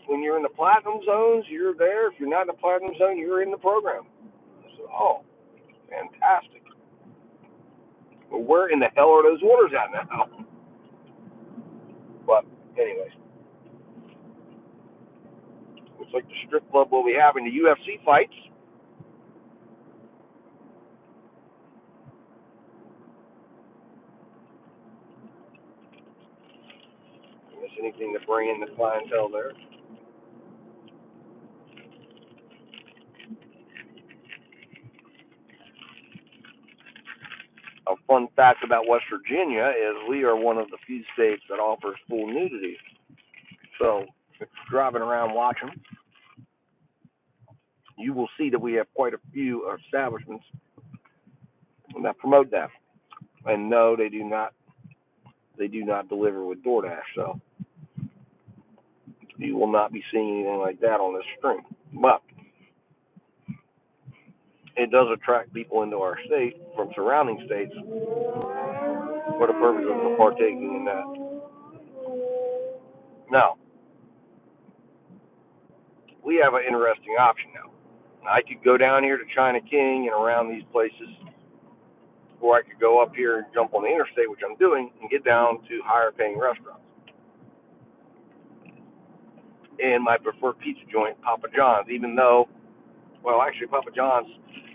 When you're in the platinum zones, you're there. If you're not in the platinum zone, you're in the program." I said, "Oh, fantastic. Well, where in the hell are those orders at now?" But anyways, looks like the strip club will be having the UFC fights. Miss anything to bring in the clientele there? A fun fact about West Virginia is we are one of the few states that offers full nudity. So if you're driving around watching, you will see that we have quite a few establishments that promote that. And no, they do not deliver with DoorDash, so you will not be seeing anything like that on this stream. But it does attract people into our state from surrounding states for the purpose of partaking in that. Now, we have an interesting option now. I could go down here to China King and around these places, or I could go up here and jump on the interstate, which I'm doing, and get down to higher paying restaurants. And my preferred pizza joint, Papa John's, even though, well, actually, Papa John's,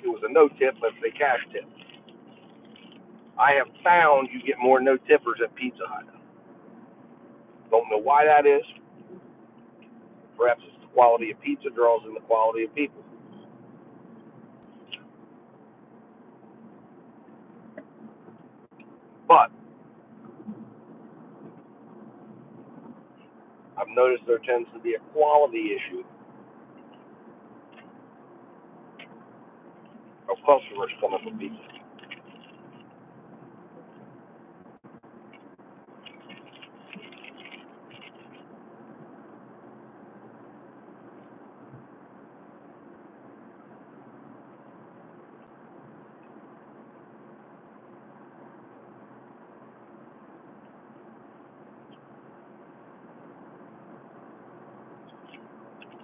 it was a no tip, but it's a cash tip. I have found you get more no tippers at Pizza Hut. Don't know why that is. Perhaps it's the quality of pizza draws in the quality of people. But I've noticed there tends to be a quality issue of customers coming for pizza.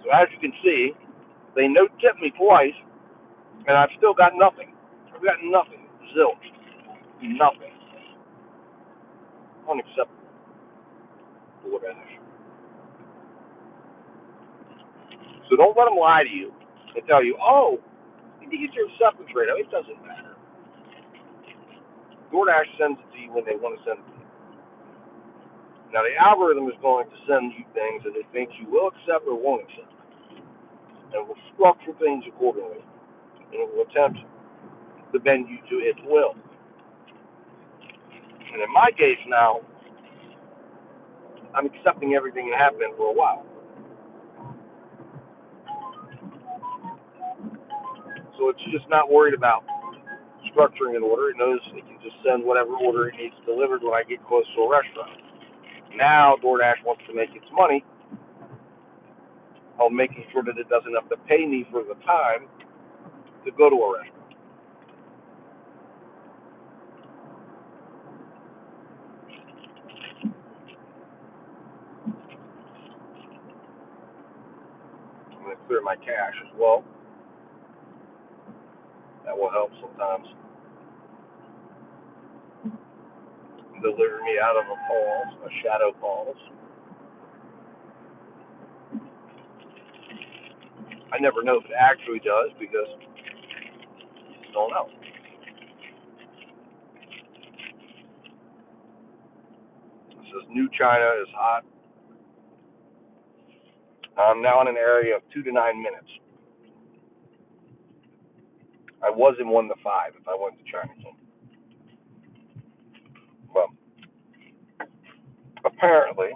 So as you can see, they no tip me twice, and I've still got nothing. I've got nothing. Zilch. Nothing. Unacceptable. Look at this. So don't let them lie to you and tell you, oh, you need to get your acceptance rate up. It doesn't matter. DoorDash sends it to you when they want to send it to you. Now, the algorithm is going to send you things that it thinks you will accept or won't accept. And it will structure things accordingly. And it will attempt to bend you to its will. And in my case now, I'm accepting everything that happened for a while. So it's just not worried about structuring an order. It knows it can just send whatever order it needs delivered when I get close to a restaurant. Now DoorDash wants to make its money on making sure that it doesn't have to pay me for the time to go to a restaurant. I'm going to clear my cache as well. That will help sometimes deliver me out of a shadow pause. I never know if it actually does because I don't know. It says New China is hot. I'm now in an area of 2 to 9 minutes. I was in 1 to 5 if I went to Chinatown. Well, apparently,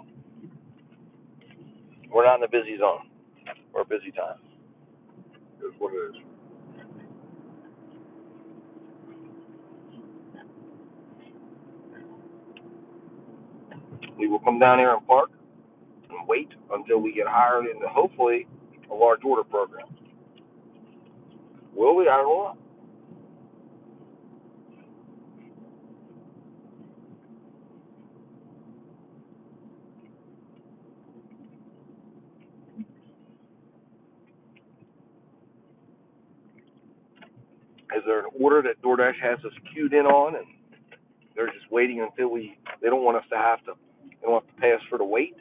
we're not in a busy zone or a busy time. Is what it is. We will come down here and park and wait until we get hired into hopefully a large order program. Will we? I don't know. Is there an order that DoorDash has us queued in on, and they're just waiting until they don't want us to they don't have to pay us for the wait,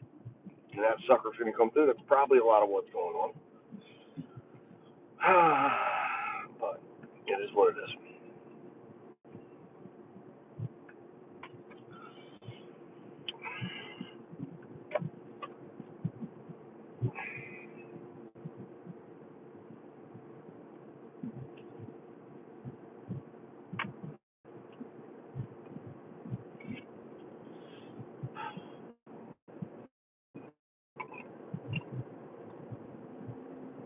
and that sucker's going to come through? That's probably a lot of what's going on. But it is what it is.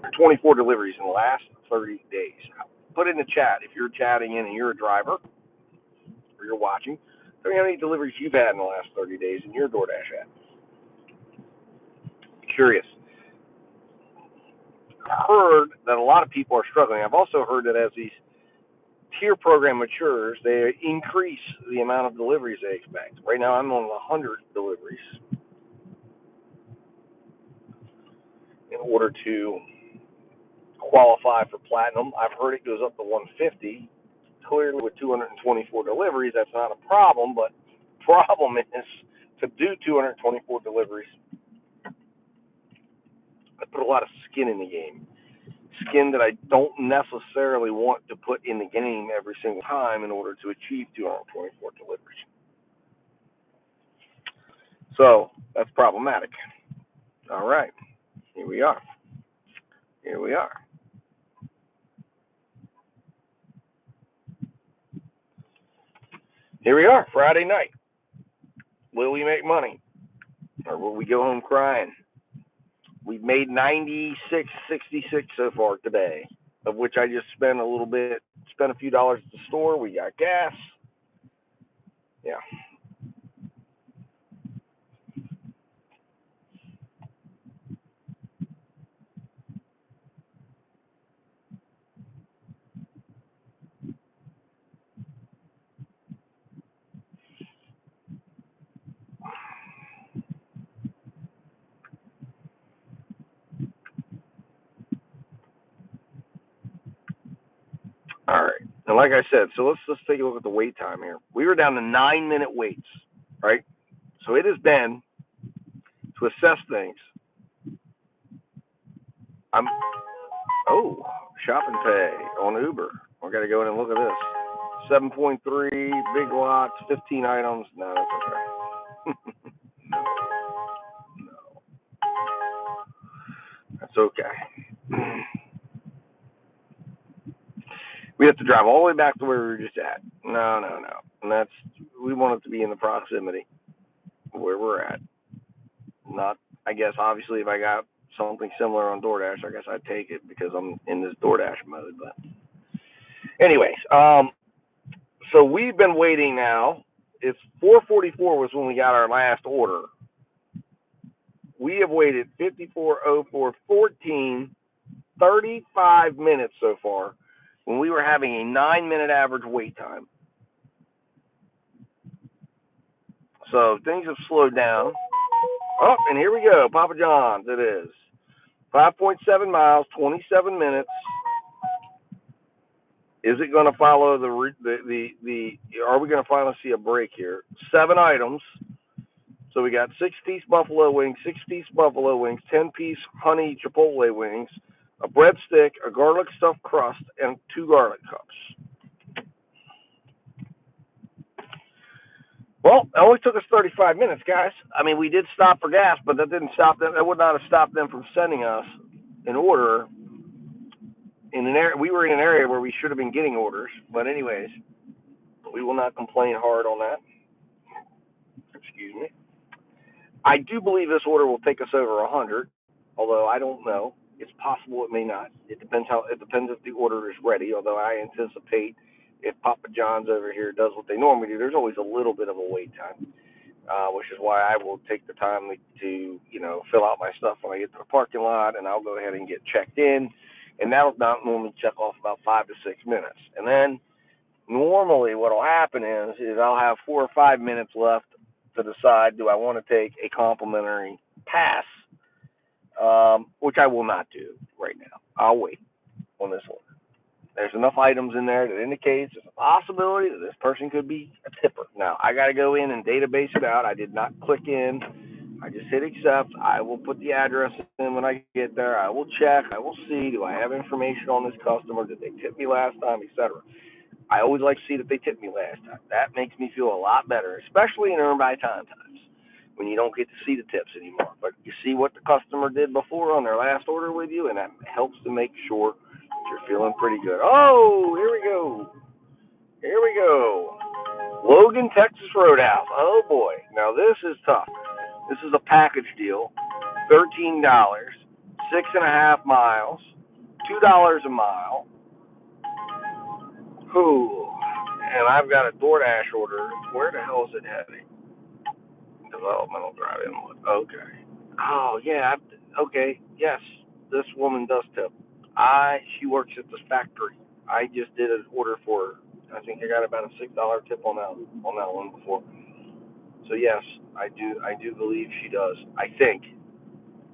There are 24 deliveries in the last 30 days. Put in the chat if you're chatting in and you're a driver or you're watching. Tell me how many deliveries you've had in the last 30 days in your DoorDash app. Curious. heard that a lot of people are struggling. I've also heard that as these tier program matures, they increase the amount of deliveries they expect. Right now, I'm on 100 deliveries in order to qualify for platinum. I've heard it goes up to 150. Clearly, with 224 deliveries, that's not a problem. But the problem is to do 224 deliveries, I put a lot of skin in the game. Skin that I don't necessarily want to put in the game every single time in order to achieve 224 deliveries. So that's problematic. All right, here we are. Here we are. Here we are, Friday night. Will we make money? Or will we go home crying? We've made 96.66 so far today, of which I just spent a little bit, spent a few dollars at the store. We got gas. Yeah. All right. And like I said, so let's just take a look at the wait time here. We were down to 9-minute waits, right? So it has been, to assess things, shop and pay on Uber. I got to go in and look at this. 7.3, big lots, 15 items. No, that's okay. No. That's okay. We have to drive all the way back to where we were just at. No. And we want it to be in the proximity where we're at. Not, I guess, obviously, if I got something similar on DoorDash, I guess I'd take it because I'm in this DoorDash mode. But anyways, so we've been waiting now. It's 4:44 was when we got our last order. We have waited 54:04, 35 minutes so far when we were having a 9-minute average wait time. So things have slowed down. Oh, and here we go. Papa John's, it is. 5.7 miles, 27 minutes. Is it going to follow are we going to finally see a break here? 7 items. So we got 6-piece buffalo wings, 6-piece buffalo wings, 10-piece honey chipotle wings, a breadstick, a garlic stuffed crust, and 2 garlic cups. Well, it only took us 35 minutes, guys. I mean, we did stop for gas, but that didn't stop them. That would not have stopped them from sending us an order in an area. We were in an area where we should have been getting orders. But anyways, we will not complain hard on that. Excuse me. I do believe this order will take us over 100, although I don't know. It's possible it may not. It depends if the order is ready. Although I anticipate if Papa John's over here does what they normally do, there's always a little bit of a wait time, which is why I will take the time to fill out my stuff when I get to the parking lot, and I'll go ahead and get checked in, and that'll not normally check off about 5 to 6 minutes, and then normally what will happen is I'll have 4 or 5 minutes left to decide, do I want to take a complimentary pass, which I will not do right now. I'll wait on this one. There's enough items in there that indicates there's a possibility that this person could be a tipper. Now, I got to go in and database it out. I did not click in. I just hit accept. I will put the address in when I get there. I will check. I will see, do I have information on this customer? Did they tip me last time, etc. I always like to see that they tipped me last time. That makes me feel a lot better, especially in earn by time times when you don't get to see the tips anymore. But you see what the customer did before on their last order with you, and that helps to make sure that you're feeling pretty good. Oh, here we go. Here we go. Logan, Texas Roadhouse. Oh, boy. Now, this is tough. This is a package deal. $13, 6.5 miles, $2 a mile. Ooh, and I've got a DoorDash order. Where the hell is it heading? Developmental drive inlet. Okay. Oh, yeah. Okay. Yes, this woman does tip. She works at the factory. I just did an order for her. I think I got about a $6 tip on that one before. So yes, I do believe she does. I think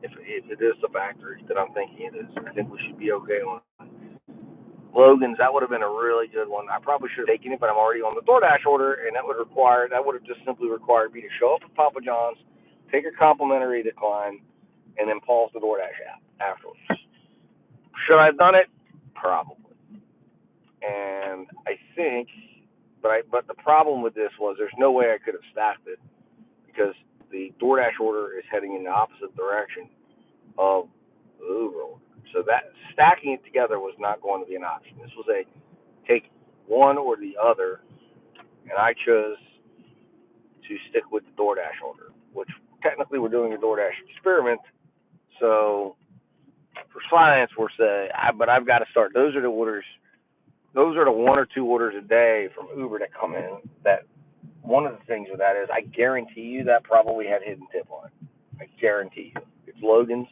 if it is the factory that I'm thinking it is, I think we should be okay on Logan's. That would have been a really good one. I probably should have taken it, but I'm already on the DoorDash order, and that would have just simply required me to show up at Papa John's, take a complimentary decline, and then pause the DoorDash app afterwards. Should I have done it? Probably. And I think, but the problem with this was there's no way I could have stacked it because the DoorDash order is heading in the opposite direction of the Uber order. So that stacking it together was not going to be an option. This was a take one or the other, and I chose to stick with the DoorDash order, which technically we're doing a DoorDash experiment. So for science, we're saying, but I've got to start. Those are the orders. Those are the one or two orders a day from Uber that come in. That one of the things with that is I guarantee you that probably had hidden tip on it. I guarantee you. It's Logan's.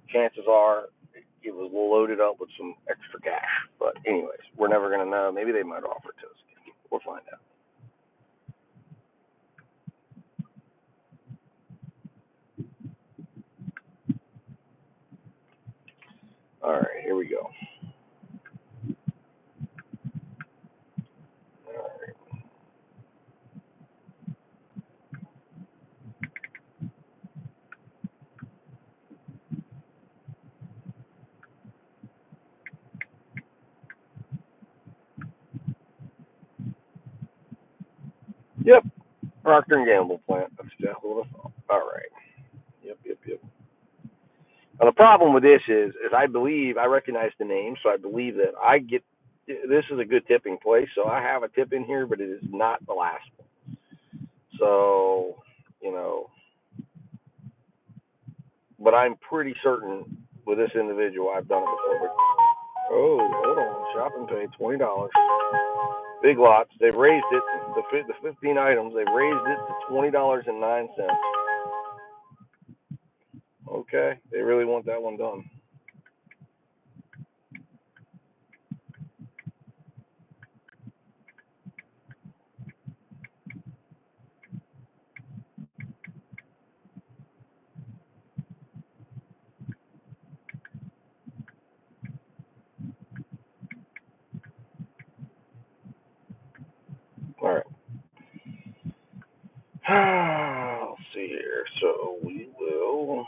Chances are it was loaded up with some extra cash. But anyways, we're never going to know. Maybe they might offer it to us. We'll find out. All right, here we go. All right. Yep, Procter & Gamble plant. That's exactly what I thought. All right. Yep. Now, the problem with this is I believe I recognize the name, so I believe that I get this is a good tipping place. So I have a tip in here, but it is not the last one. So, but I'm pretty certain with this individual I've done it before. But, oh, hold on, shop and pay $20. Big Lots. They've raised it. The 15 items. They've raised it to $20.09. Okay, they really want that one done. All right. Let's see here. So we will.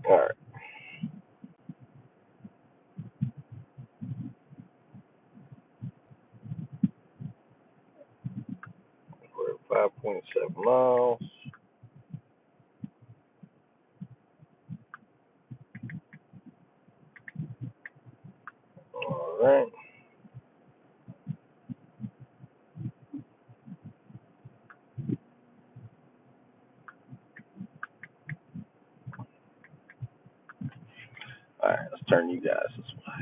All right. We're at 5.7 miles. All right. All right. Let's turn you guys this way.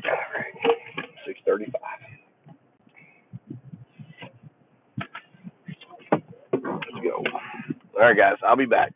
All right. 6:35. Let's go. All right, guys. I'll be back.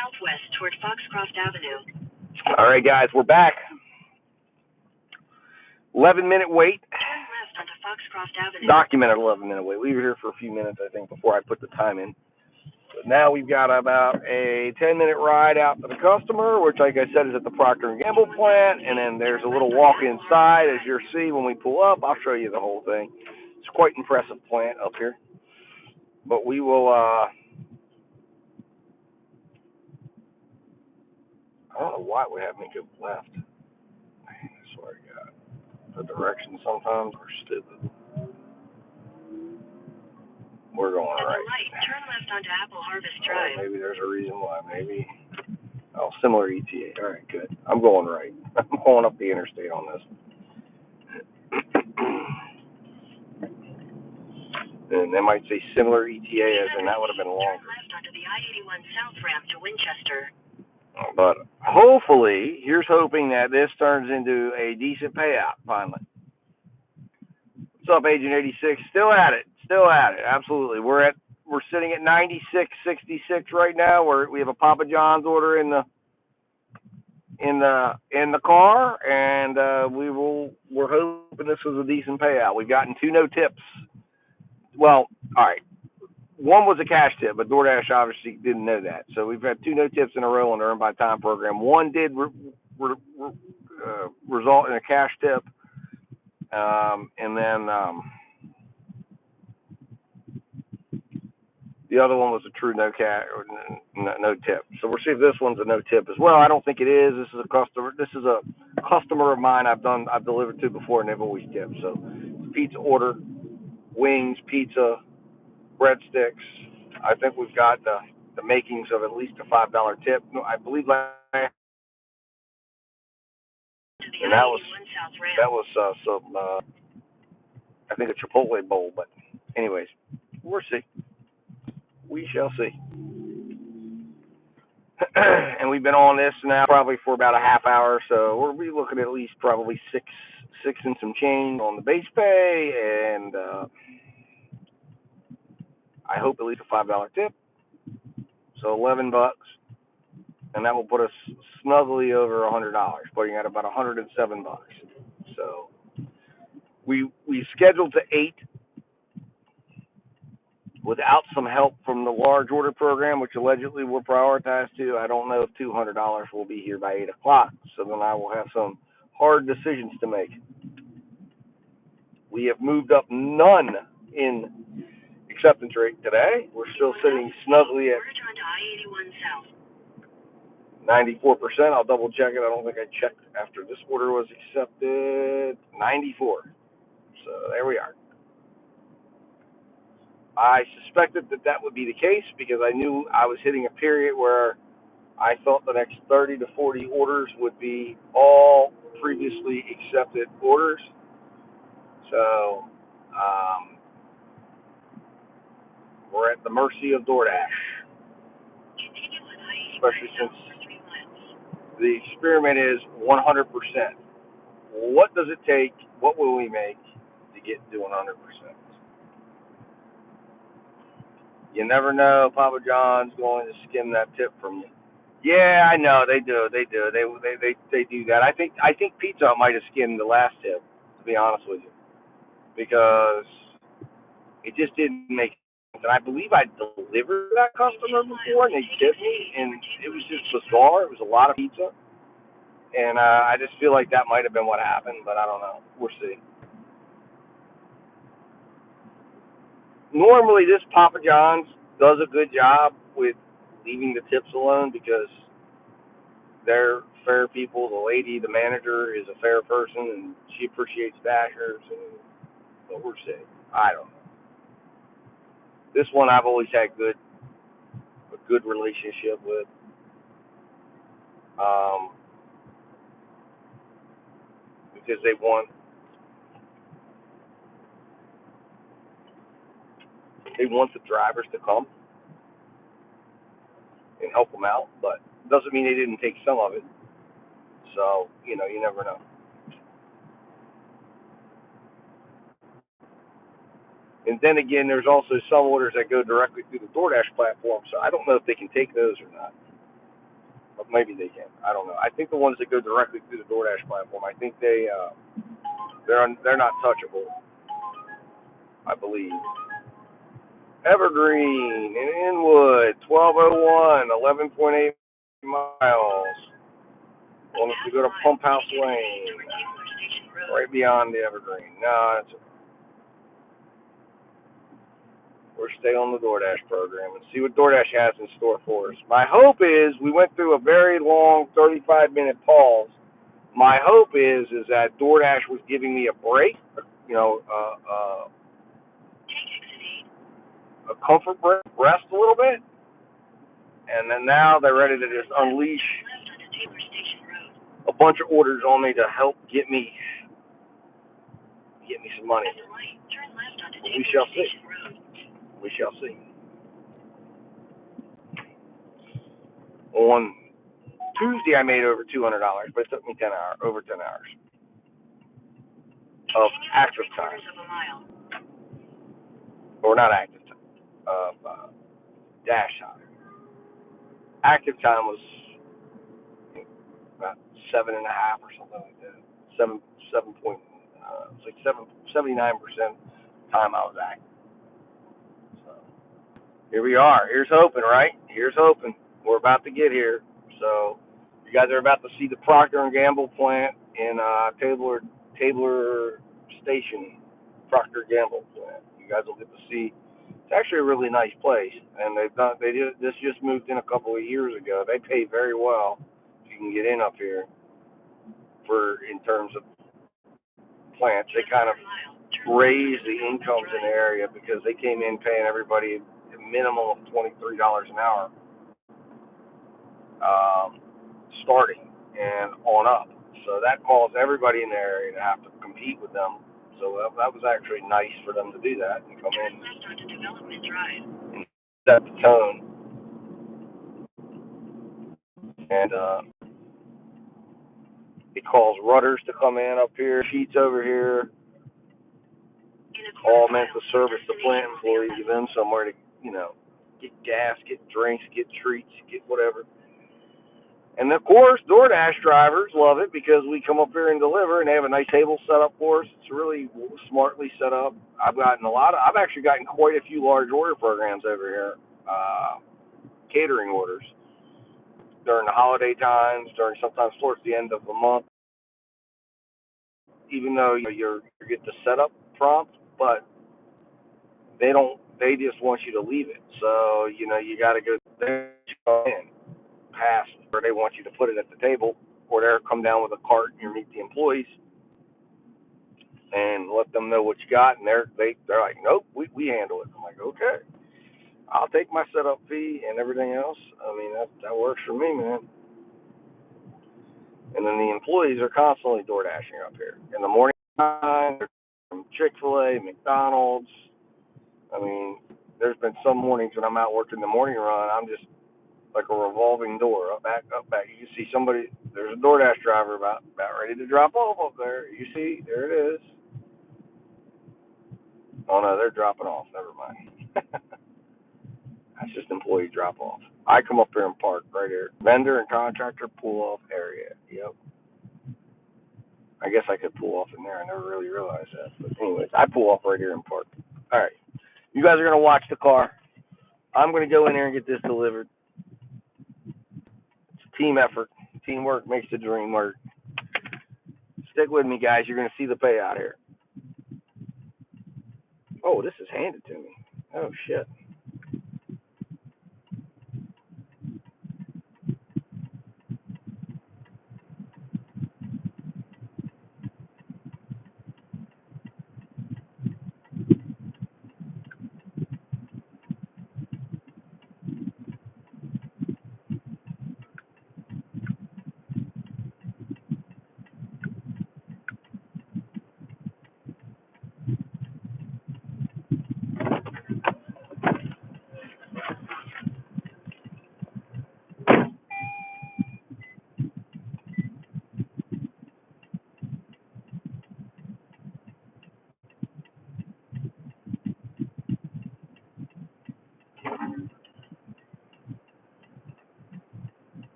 southwest toward Foxcroft Avenue. All right, guys, we're back. 11-minute wait. Turn left onto Foxcroft Avenue. Documented 11-minute wait. We were here for a few minutes, I think, before I put the time in. But now we've got about a 10-minute ride out to the customer, which, like I said, is at the Procter & Gamble plant. And then there's a little walk inside, as you'll see when we pull up. I'll show you the whole thing. It's quite an impressive plant up here. But we will, I don't know why we have me go left. I swear to God. The directions sometimes are stupid. We're going At right. the light, turn left onto Apple Harvest Drive. Maybe there's a reason why. Maybe. Oh, similar ETA. All right, good. I'm going right. I'm going up the interstate on this. And they might say similar ETA, and that would have been longer. Turn left onto the I-81 South ramp to Winchester. But hopefully, here's hoping that this turns into a decent payout finally. What's up, Agent 86? Still at it. Absolutely. We're sitting at 96.66 right now. We have a Papa John's order in the car, and we're hoping this was a decent payout. We've gotten 2 no tips. Well, all right. One was a cash tip, but DoorDash obviously didn't know that. So we've had 2 no tips in a row on the Earn by Time program. One did result in a cash tip, and then the other one was a true no tip. So we'll see if this one's a no tip as well. I don't think it is. This is a customer of mine I've delivered to before, and they've always tipped. So pizza order, wings, pizza, breadsticks. I think we've got the makings of at least a $5 tip. I believe last, and that was some I think a Chipotle bowl. But anyways, we'll see. We shall see. And we've been on this now probably for about a half hour, so we'll be looking at least probably six and some change on the base pay, and I hope at least a $5 tip. So $11, and that will put us snugly over $100, putting at about $107. So we scheduled to 8 without some help from the large order program, which allegedly we're prioritized to. I don't know if $200 will be here by 8 o'clock, so then I will have some hard decisions to make. We have moved up none in acceptance rate today. We're still sitting snugly at 94%. I'll double check it. I don't think I checked after this order was accepted. 94. So there we are. I suspected that would be the case because I knew I was hitting a period where I thought the next 30 to 40 orders would be all previously accepted orders. So we're at the mercy of DoorDash, especially since the experiment is 100%. What does it take? What will we make to get to 100%? You never know. Papa John's going to skim that tip from you. Yeah, I know they do. They do that. I think Pizza Hut might have skimmed the last tip, to be honest with you, because it just didn't make sense. And I believe I delivered that customer before, and they tipped me, and it was just bizarre. It was a lot of pizza, and I just feel like that might have been what happened, but I don't know. We'll see. Normally, this Papa John's does a good job with leaving the tips alone because they're fair people. The lady, the manager, is a fair person, and she appreciates Dashers, but we're seeing. I don't know. This one I've always had a good relationship with. Because they want the drivers to come and help them out, but doesn't mean they didn't take some of it. So, you never know. And then again, there's also some orders that go directly through the DoorDash platform, so I don't know if they can take those or not. Maybe they can. I don't know. I think the ones that go directly through the DoorDash platform, I think they're not touchable. I believe. Evergreen in Inwood, 1201, 11.8 miles. Want us to go to Pump House Lane, right beyond the Evergreen. No, we're stay on the DoorDash program and see what DoorDash has in store for us. My hope is we went through a very long 35-minute pause. My hope is that DoorDash was giving me a break, you know, a comfort break, rest a little bit, and then now they're ready to just unleash a bunch of orders on me to help get me some money. We shall see. We shall see. On Tuesday, I made over $200, but it took me over 10 hours of active time, or not active time, of dash time. Active time was about 7.5 or something like that. 7 point. It's like 79% time I was active. So here we are. Here's hoping, right? Here's hoping. We're about to get here. So you guys are about to see the Procter & Gamble plant in Tabler Station. Procter & Gamble plant. You guys will get to see. It's actually a really nice place, and this just moved in a couple of years ago. They pay very well if you can get in up here in terms of plants. They kind of raised the incomes in the area because they came in paying everybody a minimum of $23 an hour starting and on up. So that caused everybody in the area to have to compete with them. So that was actually nice for them to do that and come in and set the tone. And it calls rudders to come in up here, sheets over here, all meant to service the plant employees, give them somewhere to, get gas, get drinks, get treats, get whatever. And of course, DoorDash drivers love it because we come up here and deliver, and they have a nice table set up for us. It's really smartly set up. I've actually gotten quite a few large order programs over here, catering orders during the holiday times, sometimes towards the end of the month. Even though you get the setup prompt, but they just want you to leave it. So you got to go there in past where they want you to put it at the table, or they'll come down with a cart and you meet the employees and let them know what you got, and they're like, nope, we handle it. I'm like, okay, I'll take my setup fee and everything else. I mean, that works for me, man. And then the employees are constantly door dashing up here in the morning time. From Chick-fil-A, McDonald's. I mean, there's been some mornings when I'm out working the morning run, I'm just like a revolving door, up back. You can see there's a DoorDash driver about ready to drop off up there. You see, there it is. Oh no, they're dropping off. Never mind. That's just employee drop off. I come up here and park right here. Vendor and contractor pull off area. Yep. I guess I could pull off in there. I never really realized that. But anyways, I pull off right here and park. All right. You guys are going to watch the car. I'm going to go in there and get this delivered. It's a team effort. Teamwork makes the dream work. Stick with me, guys. You're going to see the payout here. Oh, this is handed to me. Oh, shit.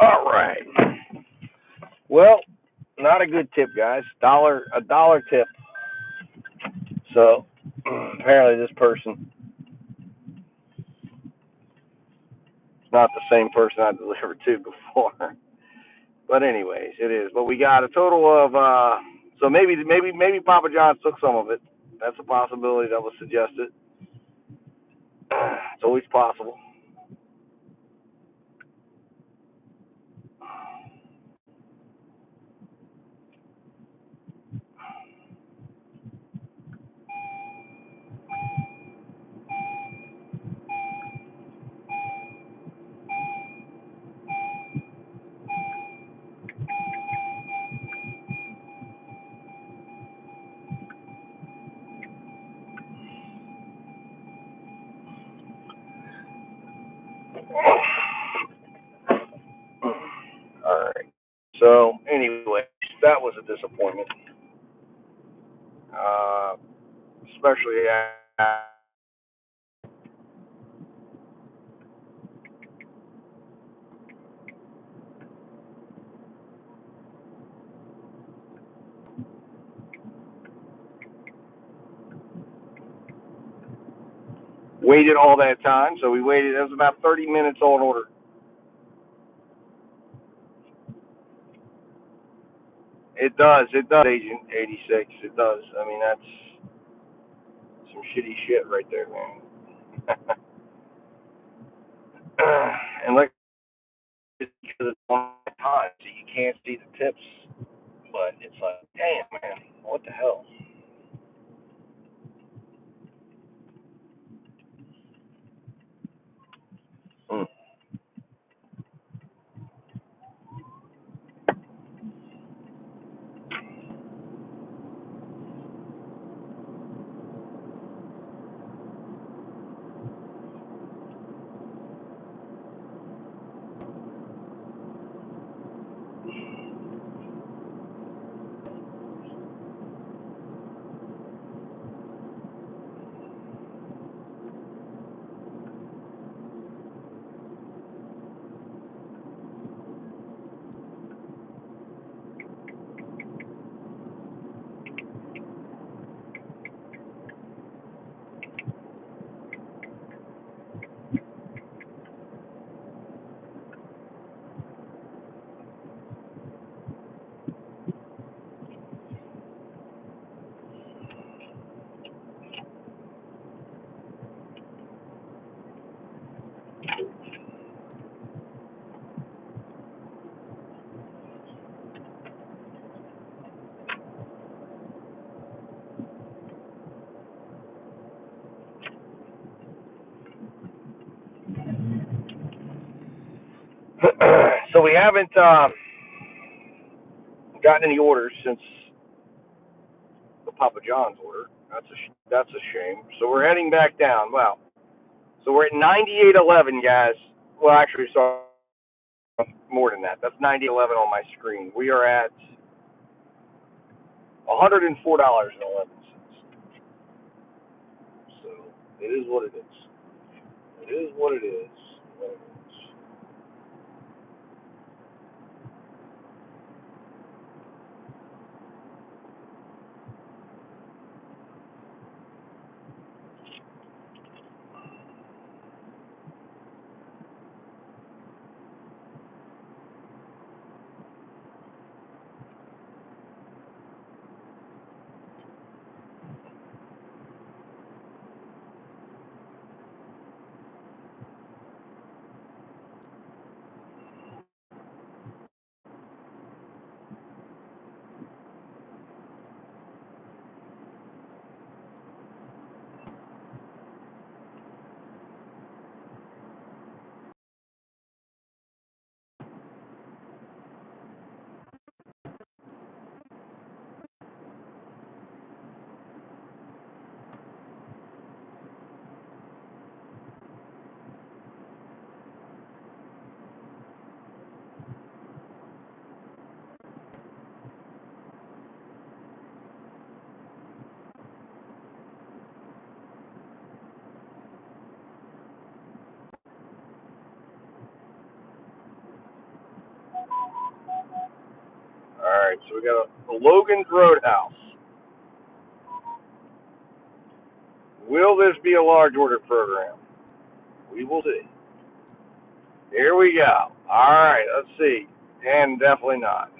All right. Well, not a good tip, guys. A dollar tip. So apparently this person is not the same person I delivered to before. But anyways, it is. But we got a total of so maybe Papa John's took some of it. That's a possibility that was suggested. It's always possible. All right. So anyway, that was a disappointment, especially after waited all that time. So we waited. It was about 30 minutes on order. It does, Agent 86. It does. I mean, that's some shitty shit right there, man. And like, it's because it's on my time, so you can't see the tips. But it's like, damn, man, what the hell? Mm. So we haven't gotten any orders since the Papa John's order. That's a shame. So we're heading back down. Well, so we're at 98.11, guys. Well, actually, sorry, more than that. That's 98.11 on my screen. We are at $104.11. So it is what it is. It is what it is. right, so we got a Logan's Roadhouse. Will this be a large order program? We will see. Here we go. All right, let's see. And definitely not.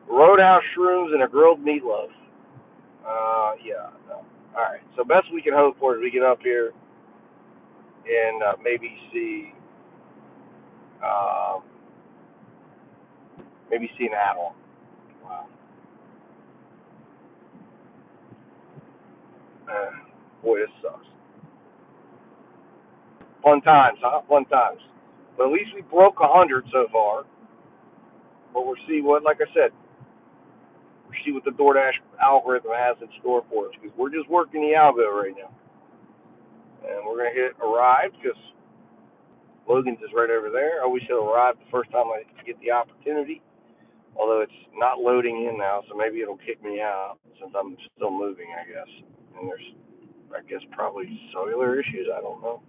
Roadhouse shrooms and a grilled meatloaf. Yeah, no. All right, so best we can hope for is we get up here and maybe see um, an add-on. Wow. Boy, this sucks. Fun times, huh? Fun times. But at least we broke 100 so far. But we'll see what, like I said, we'll see what the DoorDash algorithm has in store for us. Because we're just working the algo right now. And we're going to hit arrive because Logan's is right over there. I always hit arrive the first time I get the opportunity. Although it's not loading in now, so maybe it'll kick me out since I'm still moving, I guess. And there's, I guess, probably cellular issues. I don't know.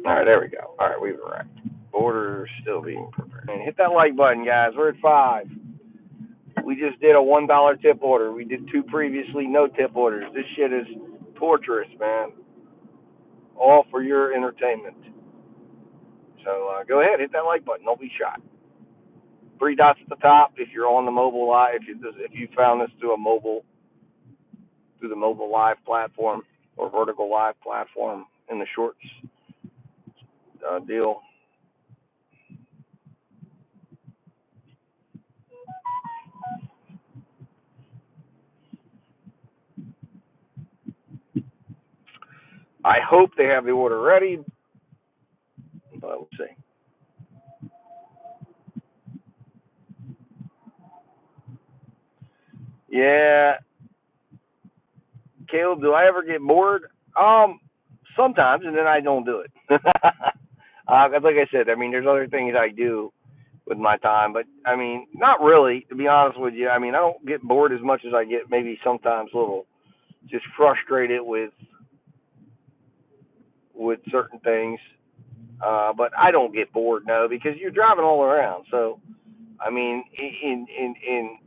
All right, there we go. All right, we've arrived. Order still being prepared. And hit that like button, guys. We're at 5. We just did a $1 tip order. We did 2 previously no tip orders. This shit is torturous, man. All for your entertainment. So go ahead, hit that like button. Don't be shy. 3 dots at the top if you're on the mobile live. If you found this through the mobile live platform or vertical live platform in the shorts deal. I hope they have the order ready, but we'll see. Yeah, Caleb, do I ever get bored? Sometimes, and then I don't do it. Like I said, I mean, there's other things I do with my time, but I mean, not really, to be honest with you. I mean, I don't get bored as much as I get maybe sometimes a little just frustrated with certain things. But I don't get bored, no, because you're driving all around. So, I mean, in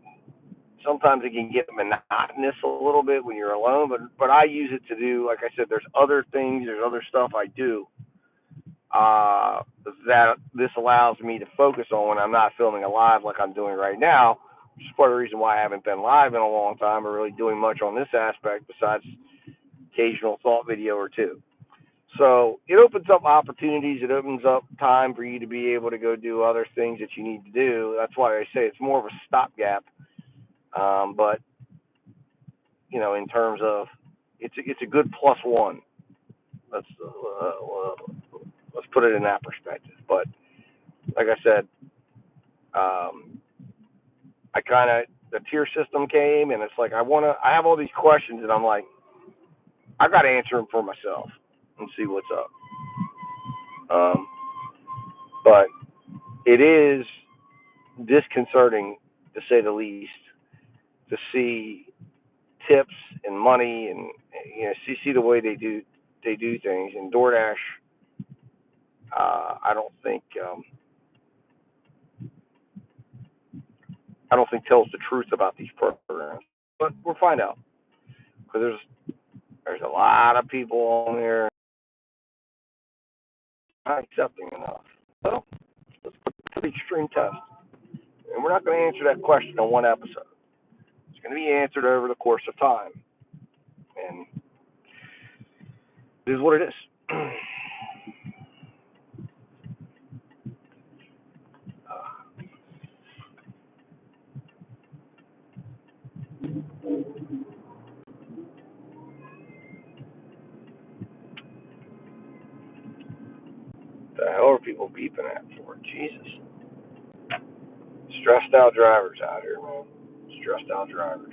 sometimes it can get monotonous a little bit when you're alone, but I use it to do, like I said, there's other things, there's other stuff I do that this allows me to focus on when I'm not filming a live like I'm doing right now, which is part of the reason why I haven't been live in a long time or really doing much on this aspect besides occasional thought video or two. So it opens up opportunities. It opens up time for you to be able to go do other things that you need to do. That's why I say it's more of a stopgap. But you know, in terms of it's a good +1. Let's put it in that perspective. But like I said, I kind of the tier system came, and it's like I have all these questions, and I'm like, I got to answer them for myself and see what's up. But it is disconcerting, to say the least, to see tips and money and see the way they do things. And DoorDash, I don't think tells the truth about these programs, but we'll find out because there's a lot of people on there not accepting enough. So let's put it to the extreme test, and we're not going to answer that question in one episode. It's going to be answered over the course of time, and it is what it is. The hell are people beeping at for? Jesus. Stressed out drivers out here, man. Stressed out drivers.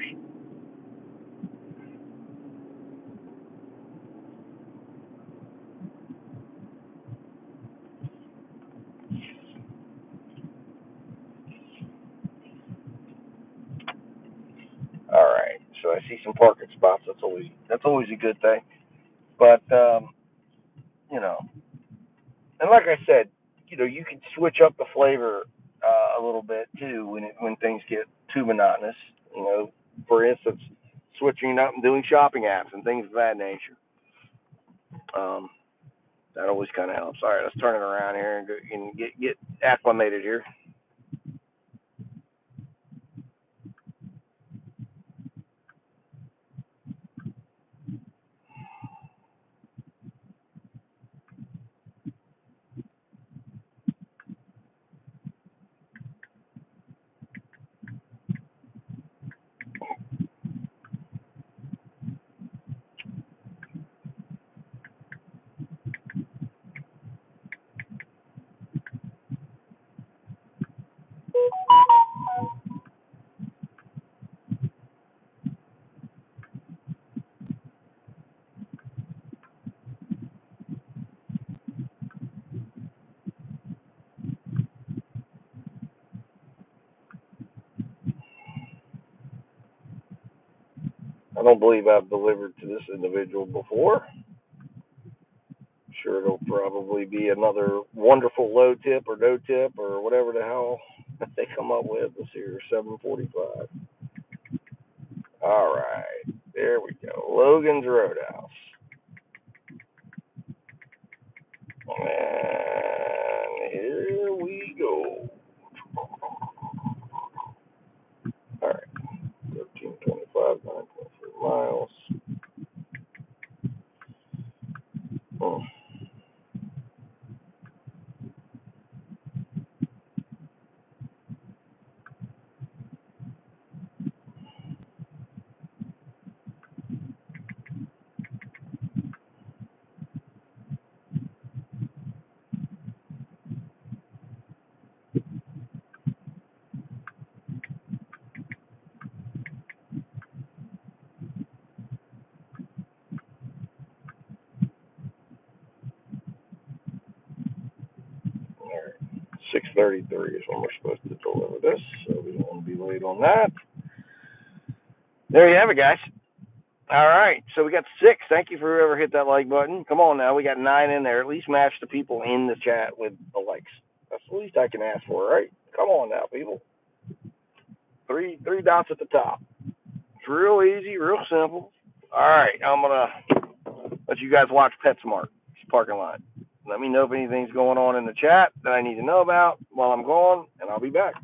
All right. So I see some parking spots. That's always a good thing. But you know, and like I said, you can switch up the flavor a little bit too when things get too monotonous. For instance, switching up and doing shopping apps and things of that nature. Um, that always kind of helps. All right, let's turn it around here and get acclimated here. I don't believe I've delivered to this individual before. Sure, it'll probably be another wonderful low tip or no tip or whatever the hell they come up with. Let's see here, 745. All right, there we go. Logan's Roadhouse. And here we go. All right, 1325, 9.3 miles. Oh. All right, 6:33 is when we're supposed to deliver this, so we don't want to be late on that. There you have it, guys. All right, so we got 6. Thank you for whoever hit that like button. Come on now, we got 9 in there. At least match the people in the chat with the likes. That's the least I can ask for, right? Come on now, people. Three dots at the top. It's real easy, real simple. All right, I'm gonna let you guys watch PetSmart parking lot. Let me know if anything's going on in the chat that I need to know about while I'm gone, and I'll be back.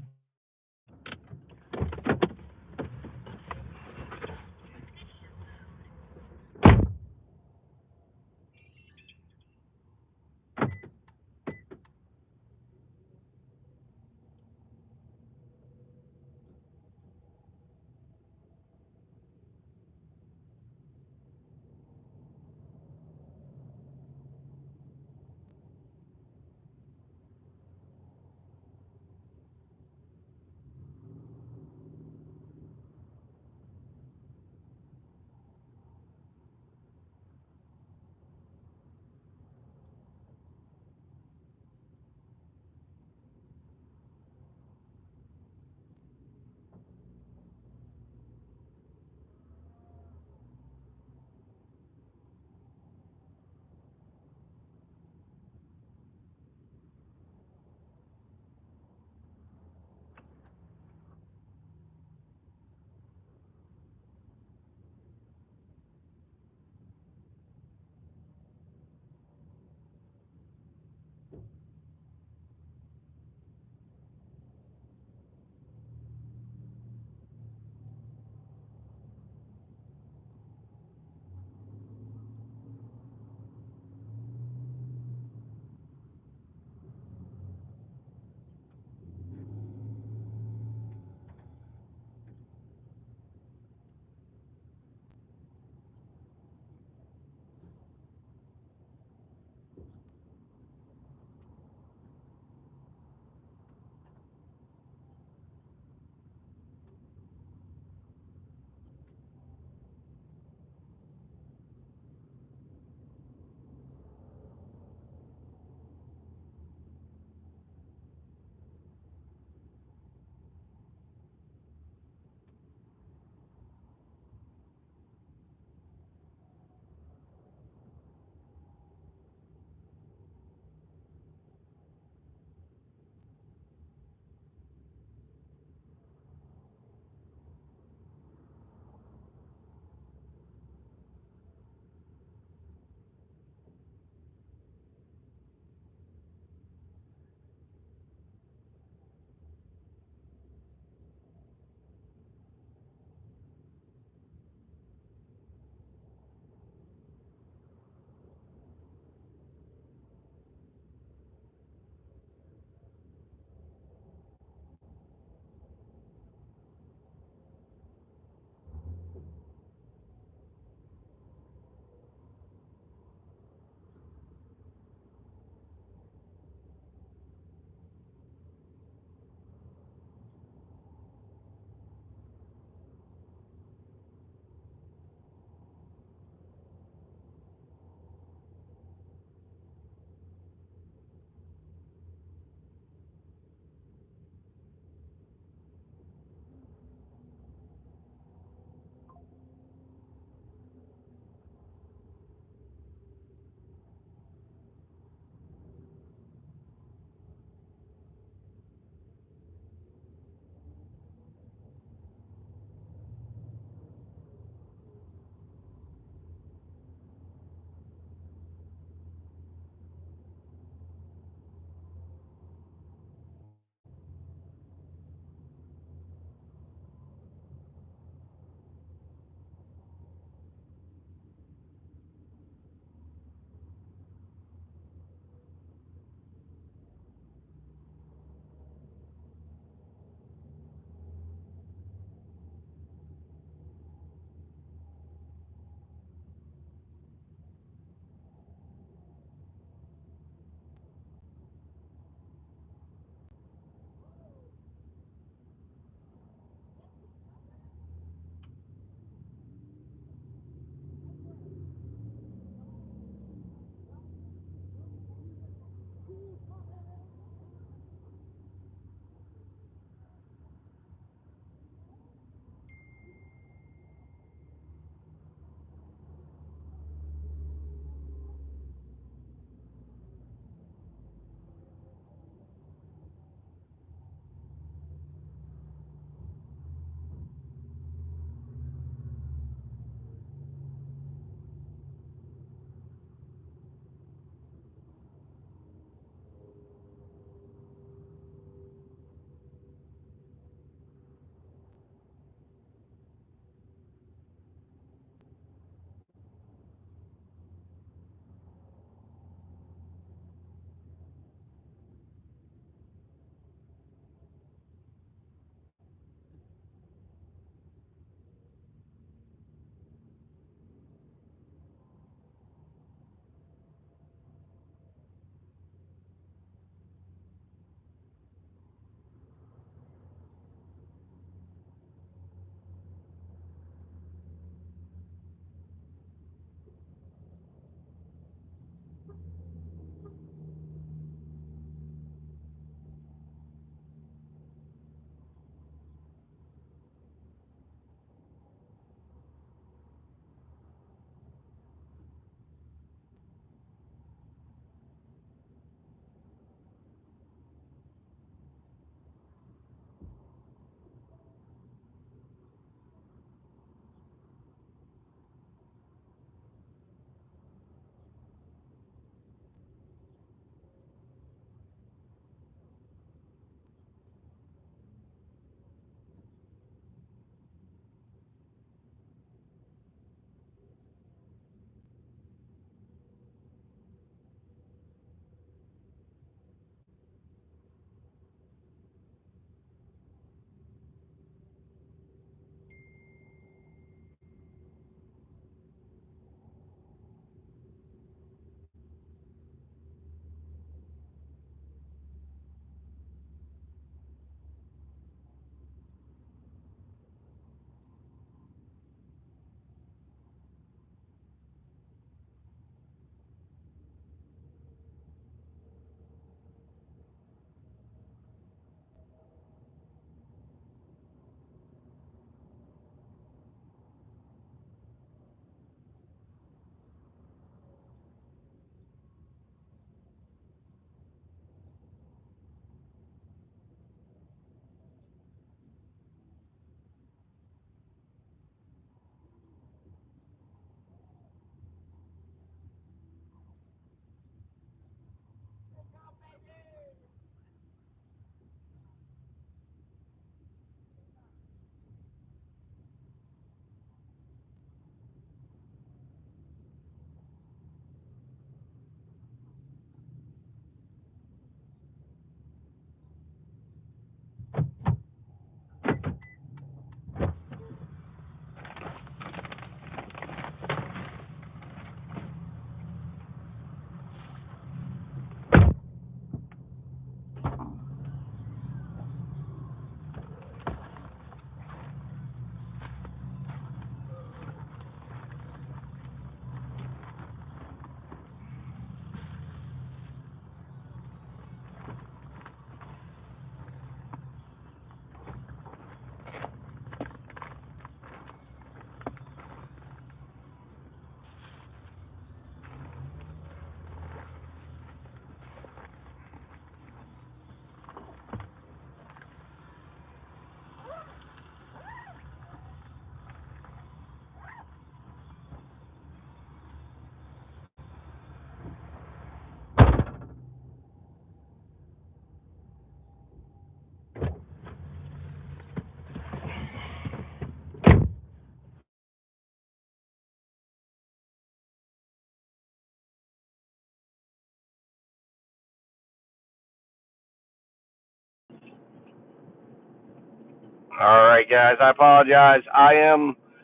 All right, guys. I apologize. I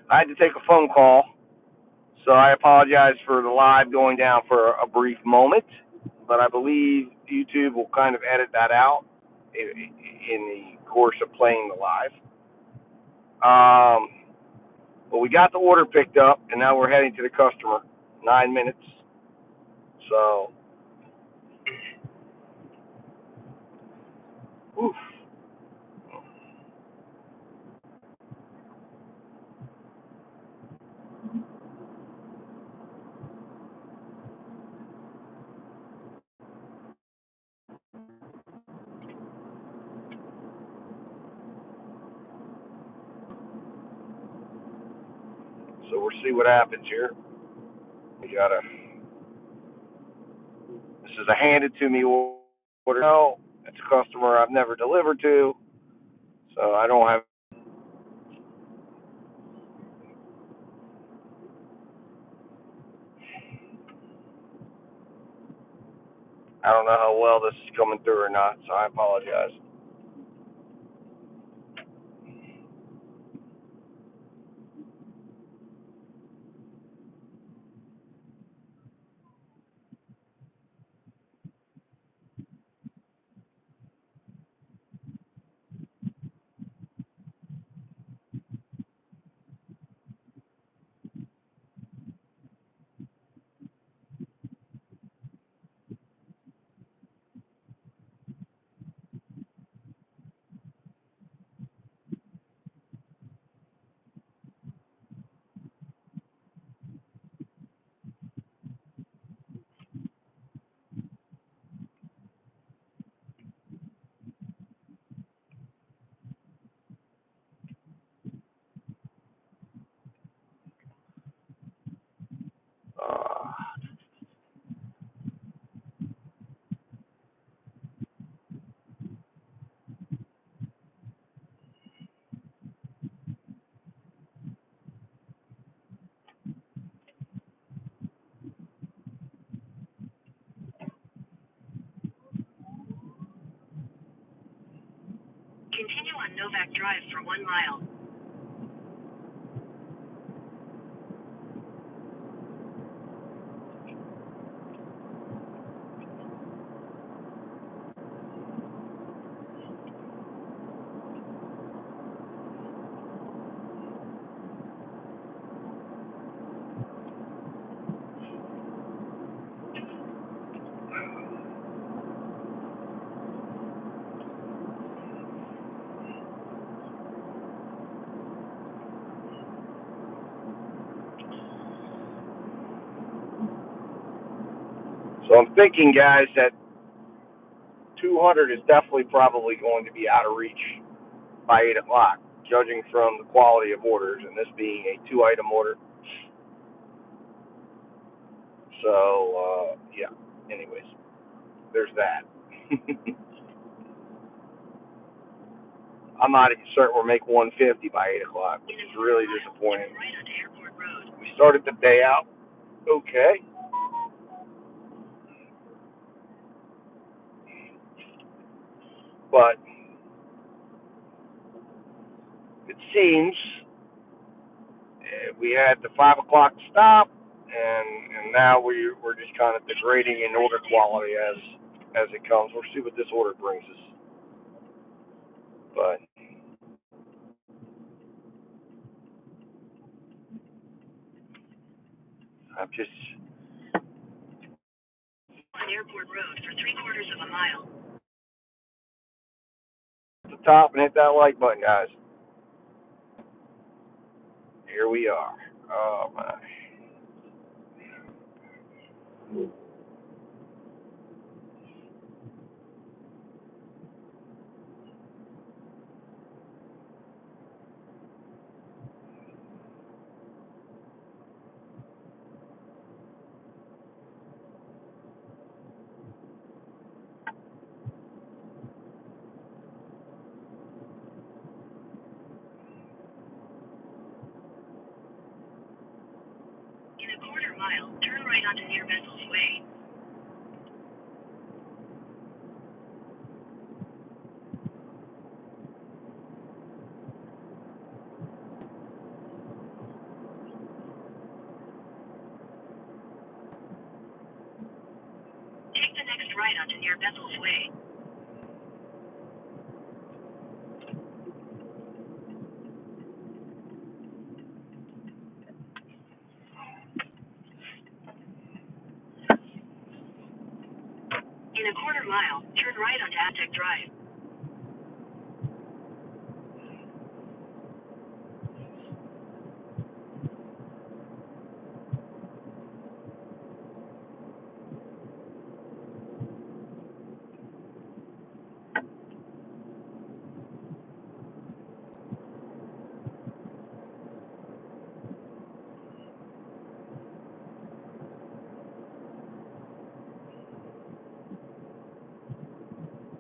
had to take a phone call, so I apologize for the live going down for a brief moment. But I believe YouTube will kind of edit that out in the course of playing the live. But we got the order picked up, and now we're heading to the customer. 9 minutes. So, oof. So we'll see what happens here. We gotta. This is a handed to me order. No, it's a customer I've never delivered to, so I don't have. I don't know how well this is coming through or not, so I apologize. Uh, Continue on Novak Drive for 1 mile. so I'm thinking, guys, that 200 is definitely probably going to be out of reach by 8 o'clock, judging from the quality of orders, and this being a 2-item order. So, yeah. Anyways, there's that. I'm not even certain we'll make 150 by 8 o'clock, which is really disappointing. Right onto Airport Road. We started the day out okay, but it seems we had the 5 o'clock stop, and now we're just kind of degrading in order quality as it comes. We'll see what this order brings us. But I'm just On Airport Road for 3/4 of a mile. at the top and hit that like button, guys. Here we are. Oh my. In a 1/4 mile, turn right onto Near Vessels Way. right onto near Bethel's Way. In a quarter mile, turn right onto Aztec Drive.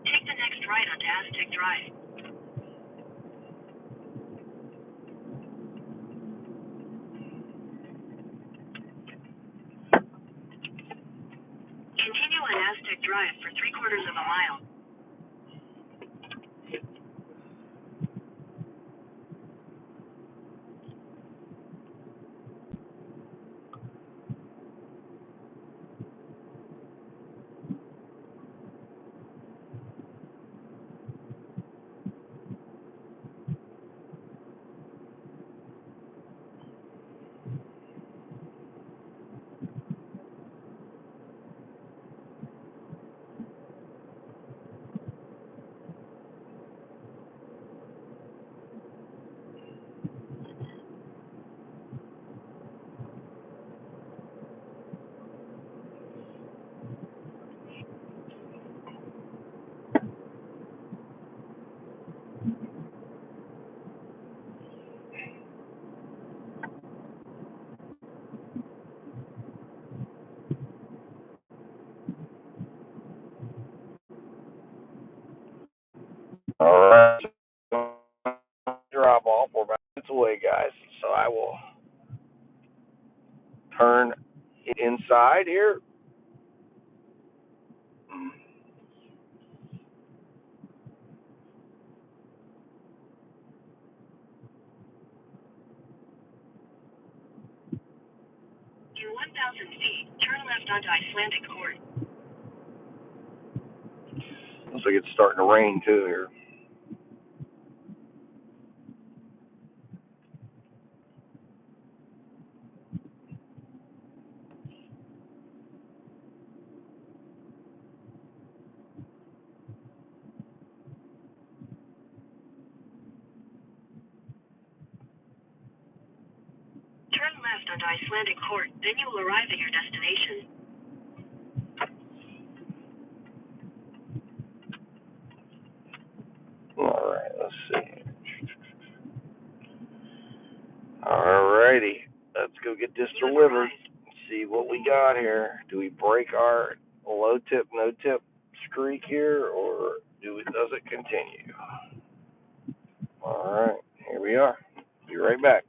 Take the next right onto Aztec Drive. Continue on Aztec Drive for 3/4 of a mile. All right. Drop off. We're about minutes away, guys. So I will turn it inside here. In 1,000 feet, turn left onto Icelandic Court. Looks like it's starting to rain too here. Turn left onto Icelandic Court, then you will arrive at your destination. All right, let's see. All righty, let's go get this delivered. See what we got here. Do we break our low tip, no tip streak here, or does it continue? All right, here we are. Be right back.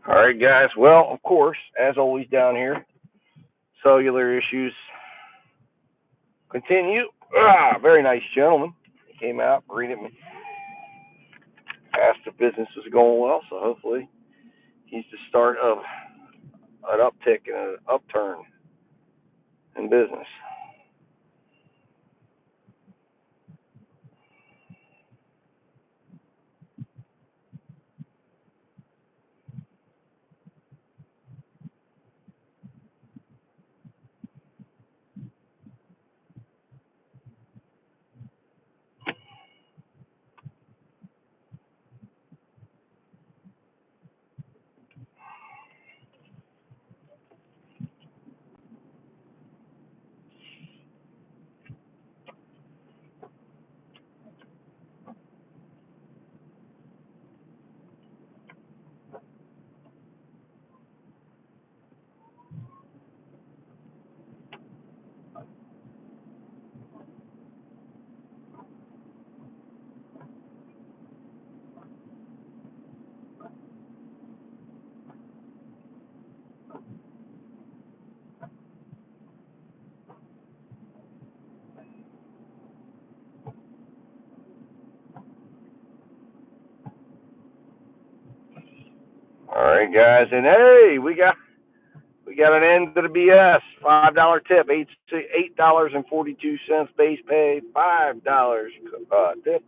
All right, guys. Well, of course, as always down here, cellular issues continue. Very nice gentleman. He came out, greeted me, asked if business was going well, so hopefully he's the start of an uptick and an upturn in business. right, guys, and hey, we got an end to the BS. $5 tip, $8.42 base pay, $5 tip,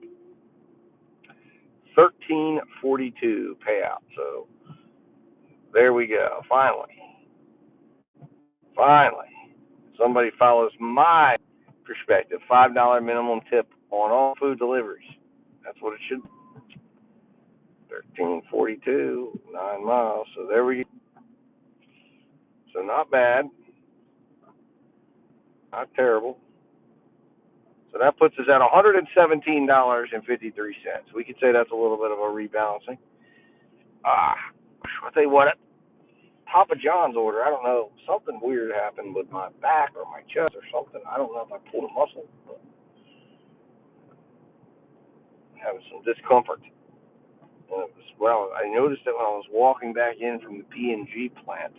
$13.42 payout. So there we go. Finally, somebody follows my perspective. $5 minimum tip on all food deliveries. That's what it should be. 1342, 9 miles. So there we go. So not bad, not terrible. So that puts us at $117.53. We could say that's a little bit of a rebalancing. I'll tell you what, Papa John's order, I don't know, something weird happened with my back or my chest or something. I don't know if I pulled a muscle, but I'm having some discomfort. And it was, well, I noticed it when I was walking back in from the P&G plant.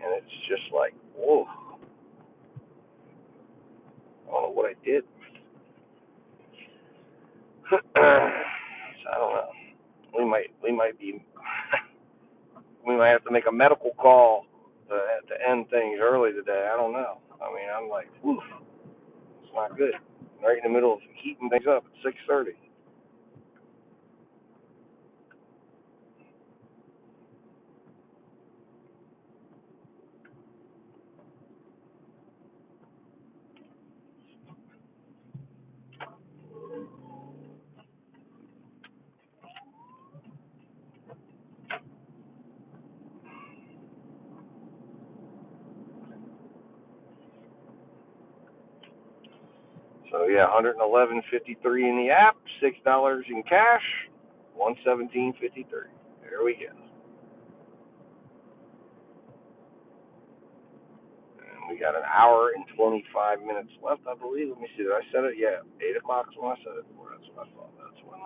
And it's just like, whoa. I don't know what I did. So I don't know. We might have to make a medical call to end things early today. I don't know. I mean, I'm like, whew, it's not good. Right in the middle of heating things up at 6:30. So yeah, 111.53 in the app, $6 in cash, 117.53. There we go. And we got an hour and 25 minutes left, I believe. Let me see. Did I set it? Yeah, 8 o'clock is when I set it. That's what I thought. That's when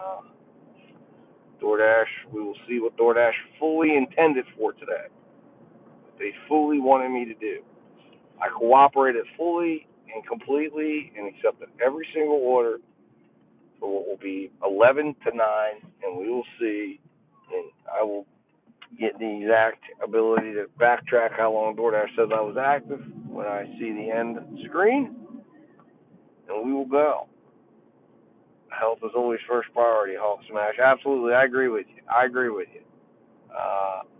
DoorDash. We will see what DoorDash fully intended for today. What they fully wanted me to do. I cooperated fully and completely and accepted every single order for what will be 11 to 9, and we will see. And I will get the exact ability to backtrack how long DoorDash says I was active when I see the end screen, and we will go. Health is always first priority, Hulk Smash. Absolutely, I agree with you.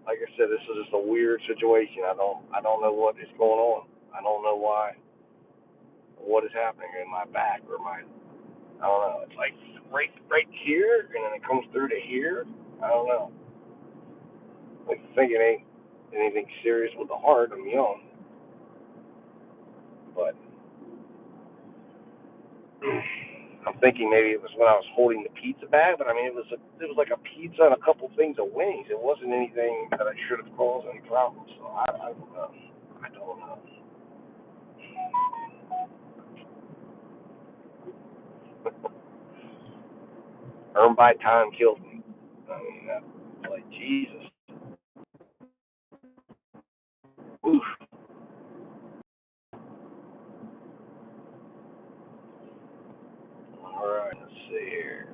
Like I said, this is just a weird situation. I don't know what is going on. I don't know what is happening in my back or my. I don't know. It's like right here, and then it comes through to here. I don't know. I think it ain't anything serious with the heart. I'm young, but I'm thinking maybe it was when I was holding the pizza bag. But I mean, it was like a pizza and a couple things of wings. It wasn't anything that I should have caused any problems. So I don't know. I don't know. Earned by time killed me. I mean, that's like Jesus. Oof. All right, let's see here.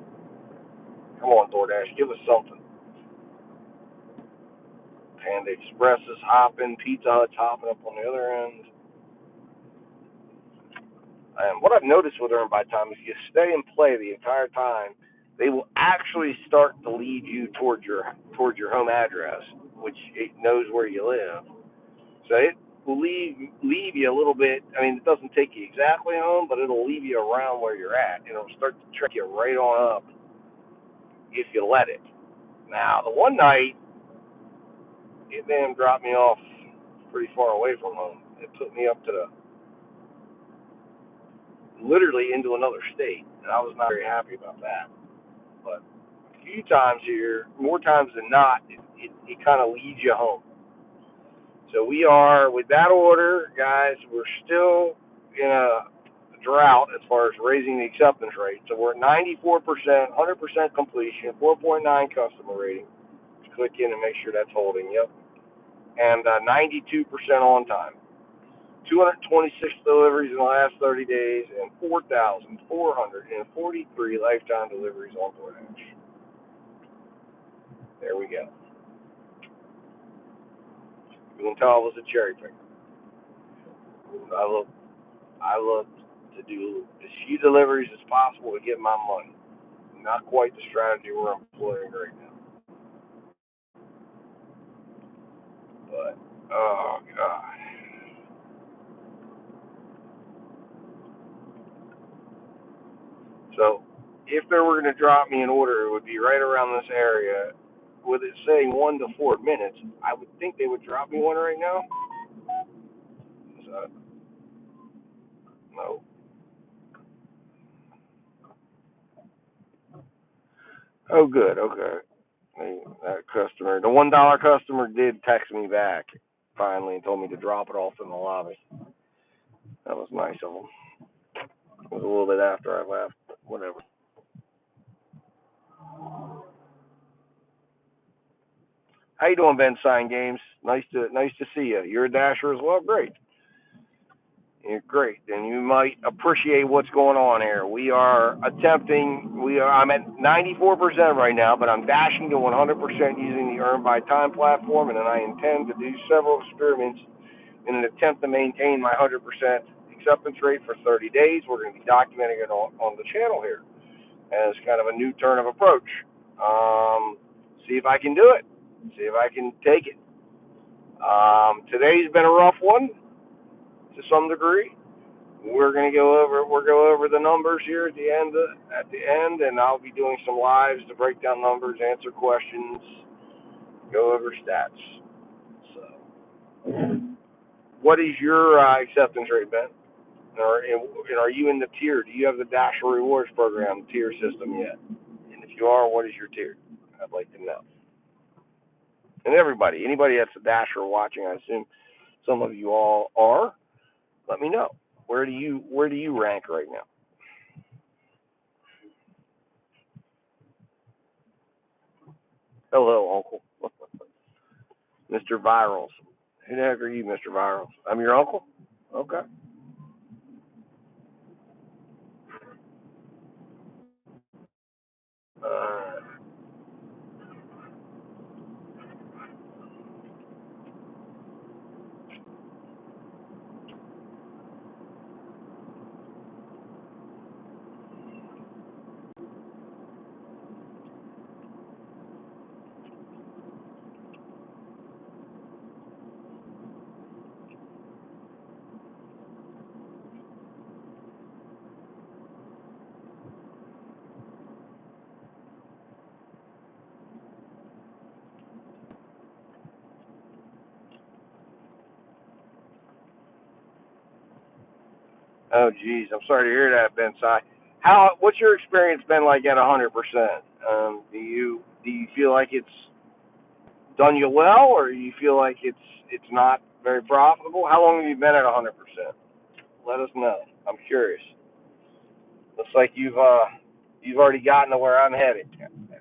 Come on, DoorDash, give us something. Panda Express is hopping. Pizza Hut's hopping up on the other end. And what I've noticed with Earn by Time, if you stay and play the entire time, they will actually start to lead you towards your home address, which it knows where you live. So it will leave you a little bit. I mean, it doesn't take you exactly home, but it'll leave you around where you're at. It'll start to trick you right on up if you let it. Now, the one night, it then dropped me off pretty far away from home. It took me up to literally into another state, and I was not very happy about that. But a few times here, more times than not, it kind of leads you home. So we are, with that order, guys, we're still in a drought as far as raising the acceptance rate. So we're at 94%, 100% completion, 4.9 customer rating. Just click in and make sure that's holding. Yep. And 92% on time. 226 deliveries in the last 30 days and 4,443 lifetime deliveries on DoorDash. There we go. You can tell I was a cherry picker. I look to do as few deliveries as possible to get my money. Not quite the strategy we're employing right now. But, oh, God. So, if they were going to drop me an order, it would be right around this area. With it saying 1 to 4 minutes, I would think they would drop me one right now. So, no. Oh, good. Okay. That customer, the $1 customer, did text me back finally and told me to drop it off in the lobby. That was nice of them. It was a little bit after I left, but whatever. How you doing, Ben Sign Games? Nice to see you. You're a dasher as well. Great. You're great, and you might appreciate what's going on here. We are attempting. I'm at 94% right now, but I'm dashing to 100% using the Earn by Time platform, and then I intend to do several experiments in an attempt to maintain my 100% acceptance rate for 30 days. We're going to be documenting it on the channel here as kind of a new turn of approach. See if I can do it. See if I can take it. Today's been a rough one to some degree. We're going to go over the numbers here at the end, and I'll be doing some lives to break down numbers, answer questions, go over stats. So, what is your acceptance rate, Ben? And are you in the tier? Do you have the Dasher Rewards program tier system yet? And if you are, what is your tier? I'd like to know. And anybody that's a Dasher watching, I assume some of you all are. Let me know. Where do you rank right now? Hello, Uncle. Mr. Virals. Who the heck are you, Mr. Virals? I'm your uncle? Okay. Uh, oh, geez. I'm sorry to hear that, Ben Si. What's your experience been like at 100%? Do you feel like it's done you well, or do you feel like it's not very profitable? How long have you been at 100%? Let us know. I'm curious. Looks like you've already gotten to where I'm headed,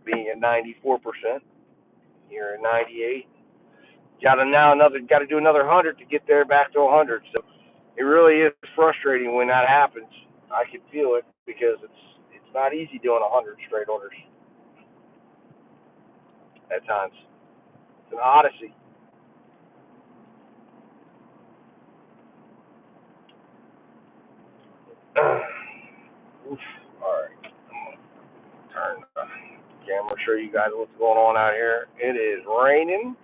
being at 94%. You're at 98. Got to do another 100 to get there back to 100. So it really is frustrating when that happens. I can feel it because it's not easy doing 100 straight orders at times. It's an odyssey. Oof. All right. I'm gonna turn the camera, show you guys what's going on out here. It is raining.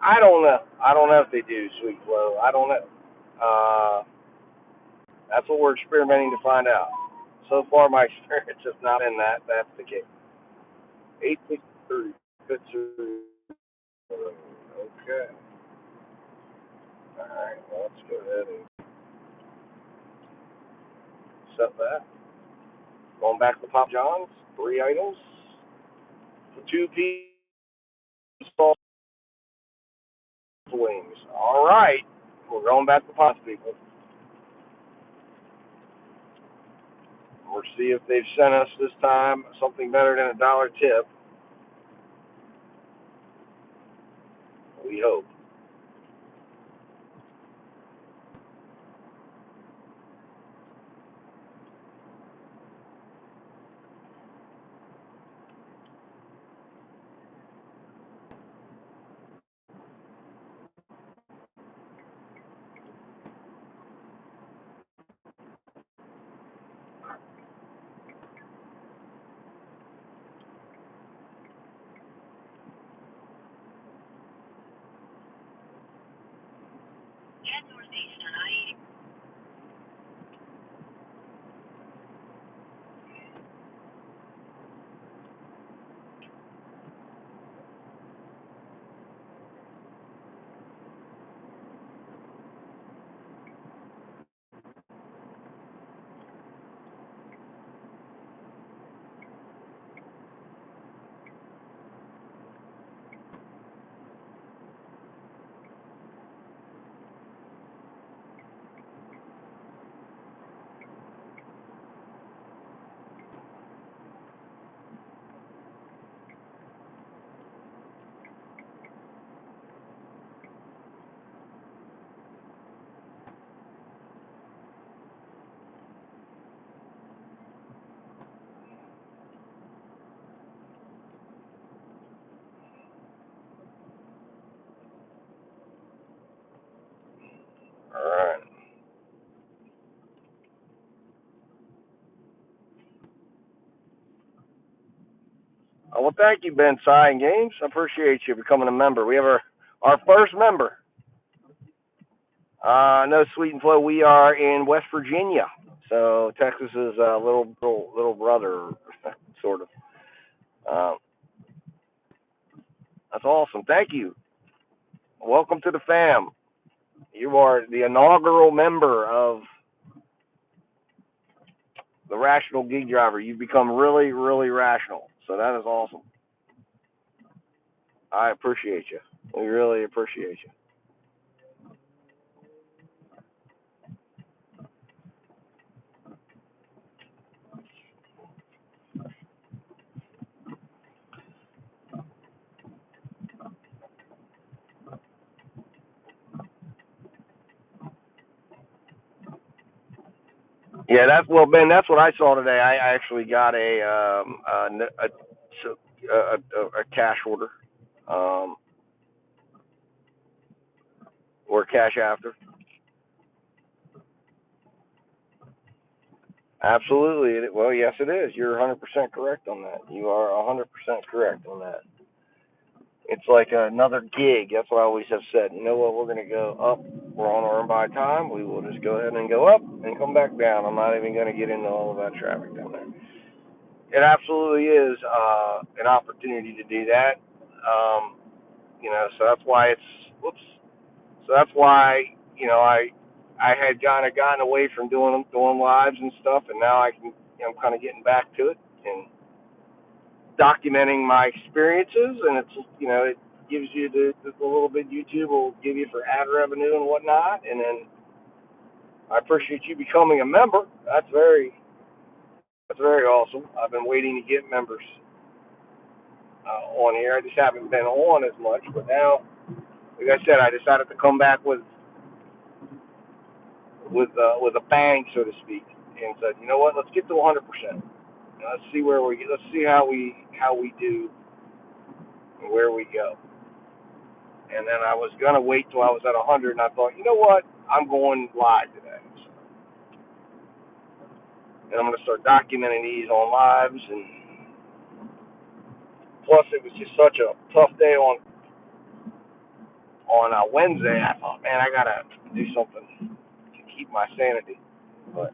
I don't know. I don't know if they do sweet flow. I don't know. That's what we're experimenting to find out. So far, my experience has not been that that's the case. 863. Okay. All right. Well, let's go ahead and set that. Going back to Pop John's, 3 items, 2 piece wings. All right. We're going back to Pop, people. We'll see if they've sent us this time something better than $1 tip. We hope. Well, thank you, Ben Cy and Games. I appreciate you becoming a member. We have our first member. No, Sweet and Flow. We are in West Virginia, so Texas is a little brother, sort of. Um, that's awesome. Thank you. Welcome to the fam. You are the inaugural member of the Rational Gig Driver. You've become really, really rational. So that is awesome. I appreciate you. We really appreciate you. Yeah, Ben. That's what I saw today. I actually got a cash order, or cash after. Absolutely. Well, yes, it is. You're 100% correct on that. You are 100% correct on that. It's like another gig. That's what I always have said. You know what? We're going to go up. We're on our own by time. We will just go ahead and go up and come back down. I'm not even going to get into all of that traffic down there. It absolutely is an opportunity to do that. So that's why So that's why I had kind of gotten away from doing lives and stuff, and now I'm kind of getting back to it and documenting my experiences, and it gives you the little bit YouTube will give you for ad revenue and whatnot, and then I appreciate you becoming a member. That's very awesome. I've been waiting to get members on here. I just haven't been on as much, but now, like I said, I decided to come back with a bang, so to speak, and said, you know what, let's get to 100%. Let's see let's see how we do and where we go. And then I was gonna wait till I was at 100, and I thought, you know what, I'm going live today, and I'm gonna start documenting these on lives. And plus, it was just such a tough day on Wednesday. I thought, man, I gotta do something to keep my sanity, but.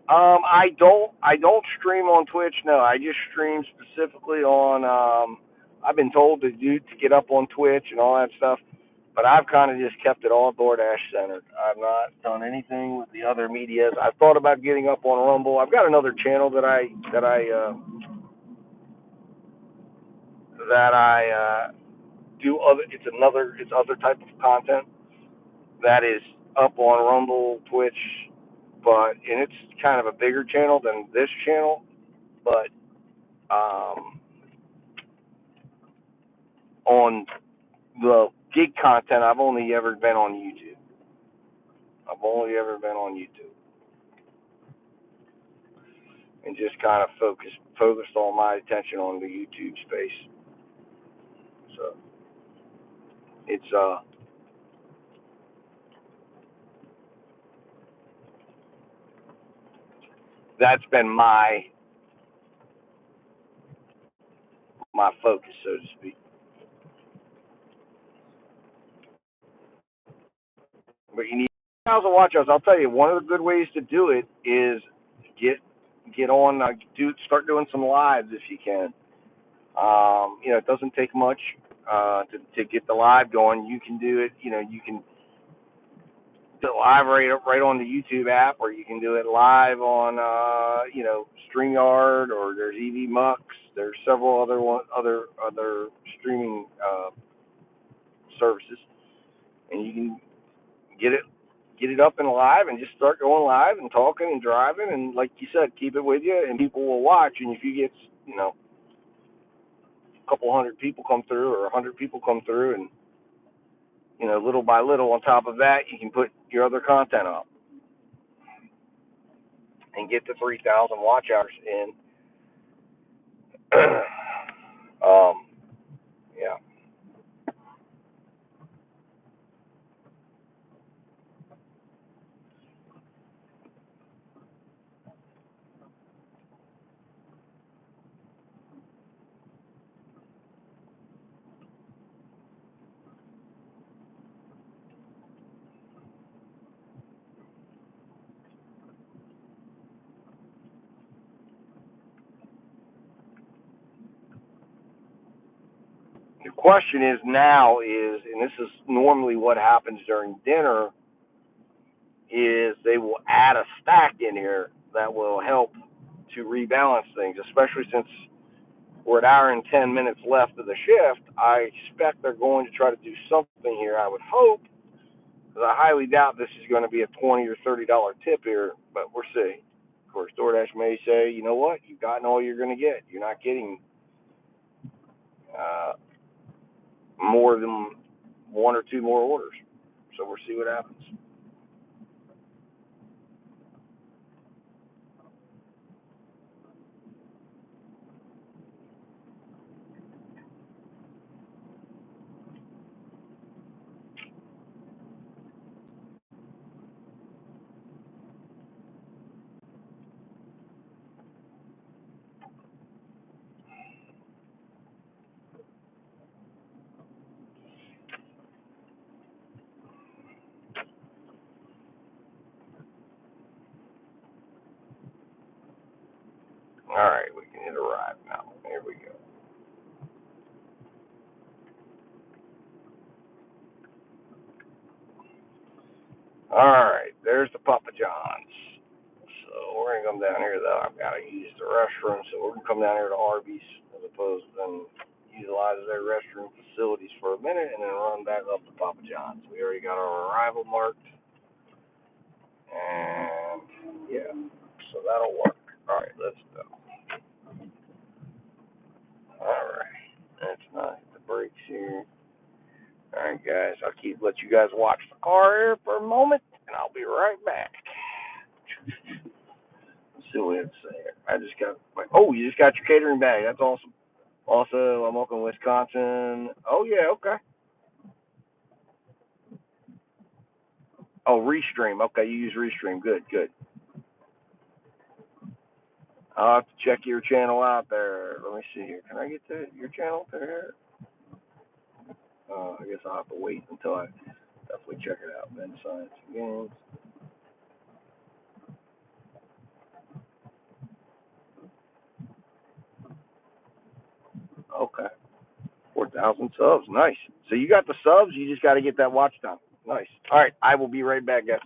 I don't stream on Twitch. No, I just stream specifically on. I've been told to get up on Twitch and all that stuff, but I've kind of just kept it all DoorDash centered. I've not done anything with the other medias. I've thought about getting up on Rumble. I've got another channel that I do other. It's other type of content that is up on Rumble, Twitch, and it's kind of a bigger channel than this channel, but on the gig content, I've only ever been on YouTube. And just kind of focused all my attention on the YouTube space. So it's that's been my focus, so to speak. But you need thousand watch outs. I'll tell you, one of the good ways to do it is get on, start doing some lives if you can. It doesn't take much to get the live going. You can do it. You can do it live right on the YouTube app, or you can do it live on StreamYard, or there's EV There's several other streaming services, and you can get it up and live and just start going live and talking and driving, and like you said, keep it with you, and people will watch. And if you get a couple hundred people come through, or 100 people come through, and little by little, on top of that, you can put your other content up and get the 3,000 watch hours in. Yeah. The question is now is, and this is normally what happens during dinner, is they will add a stack in here that will help to rebalance things, especially since we're an hour and 10 minutes left of the shift. I expect they're going to try to do something here, I would hope, because I highly doubt this is going to be a $20 or $30 tip here, but we'll see. Of course, DoorDash may say, you know what, you've gotten all you're going to get. You're not getting more than one or two more orders. So we'll see what happens. All right, we can hit arrive now. Here we go. All right, there's the Papa John's. So we're gonna come down here though. I've got to use the restroom, so we're gonna come down here to Arby's as opposed to them utilize their restroom facilities for a minute and then run back up to Papa John's. We already got our arrival marked, and yeah, so that'll work. All right, let's go. All right, that's nice. The brakes here. All right, guys, I'll let you guys watch the car here for a moment, and I'll be right back. Let's see what we have to say here. I just got you just got your catering bag. That's awesome. Also, I'm up in Wisconsin. Oh, yeah, okay. Oh, Restream. Okay, you use Restream. Good, good. I'll have to check your channel out there. Let me see here. Can I get to your channel there? I guess I'll have to wait until I definitely check it out. Ben Science Games. Okay. 4,000 subs. Nice. So you got the subs. You just got to get that watch down. Nice. All right. I will be right back, guys.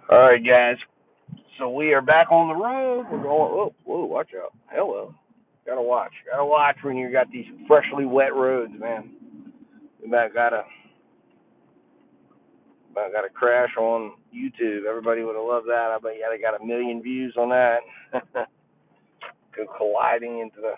All right, guys. So we are back on the road. We're going. Whoa, watch out. Hello. Gotta watch when you got these freshly wet roads, man. We about got a crash on YouTube. Everybody would have loved that. I bet you they got 1 million views on that. Go colliding into the.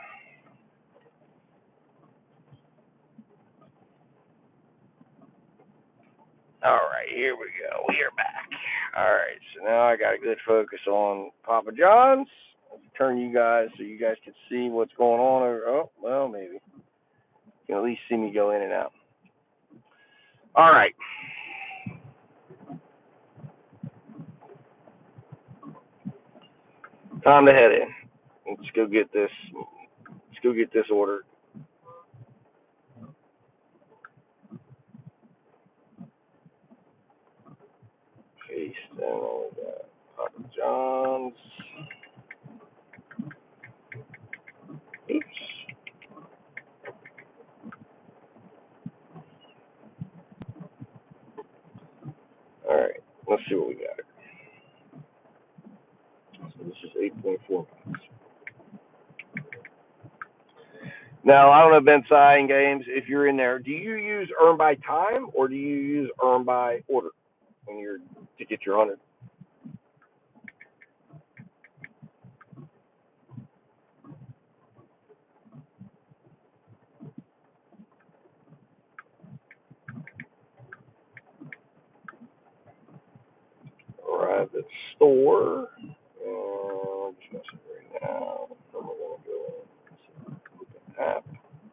All right, here we go. We are back. All right, so now I got a good focus on Papa John's. I'll turn you guys so you guys can see what's going on. Oh, well, maybe. You can at least see me go in and out. All right. Time to head in. Let's go get this ordered. Paste in all that. Papa John's. Oops. All right. Let's see what we got. So this is 8.4 miles. Now, I don't know, Ben Sai and Games, if you're in there, do you use earn by time or do you use earn by order when you're to get your 100? Arrive at store. I'm just going to say right now, I'm going to go in. Open app.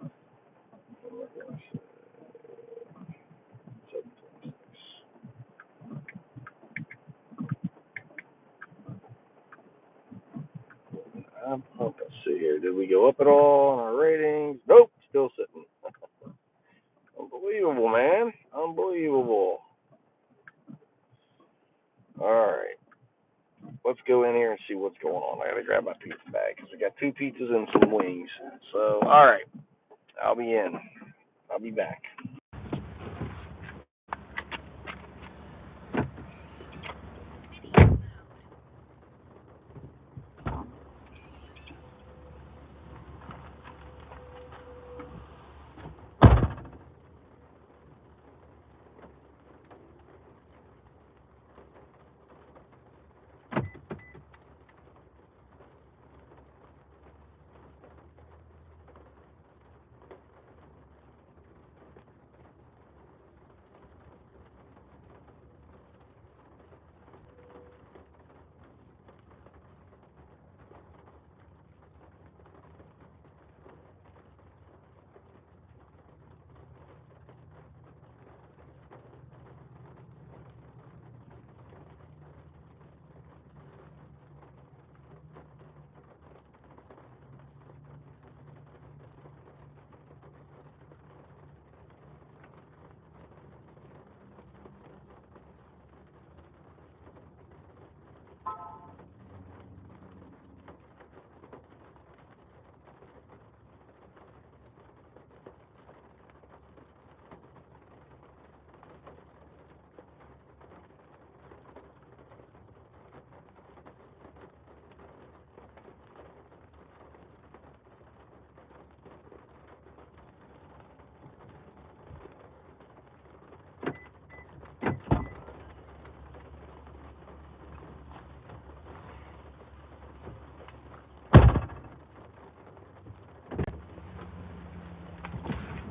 I'm going to say 726. Let's see here. Did we go up at all on our ratings? Nope, still sitting. Unbelievable, man. Unbelievable. All right. Let's go in here and see what's going on. I got to grab my pizza bag because we got 2 pizzas and some wings. So, all right. I'll be in. I'll be back.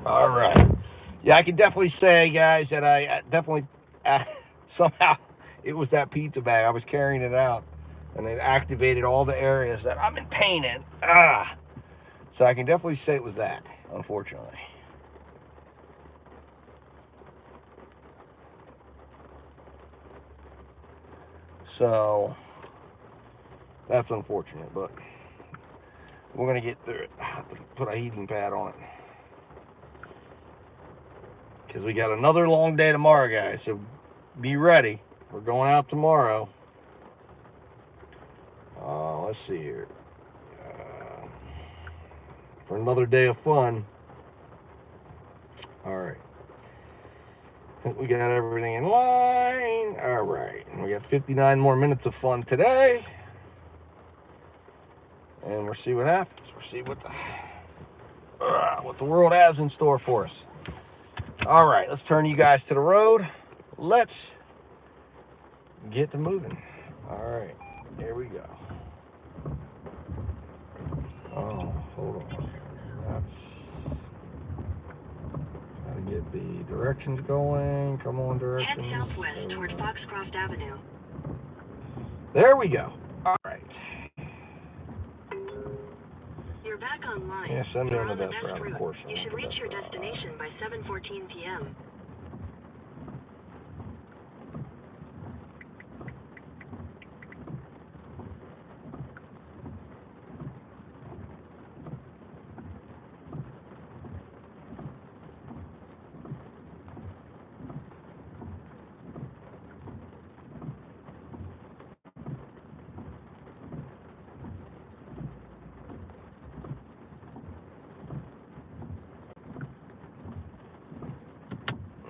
All right. Yeah, I can definitely say, guys, that I definitely somehow it was that pizza bag. I was carrying it out, and it activated all the areas that I'm in pain in. So I can definitely say it was that, unfortunately. So that's unfortunate, but we're going to get through it. I have to put a heating pad on it. Because we got another long day tomorrow, guys. So be ready. We're going out tomorrow. Let's see here. For another day of fun. think we got everything in line. All right. We got 59 more minutes of fun today. And we'll see what happens. We'll see what the world has in store for us. All right, let's turn you guys to the road. Let's get to moving. All right, here we go. Oh, hold on. Gotta get the directions going. Come on, directions. Head southwest toward Foxcroft Avenue. There we go. All right. You're back online. Yeah, send me You're on the on the best best route, of route. course. You should reach your destination by 7:14 p.m.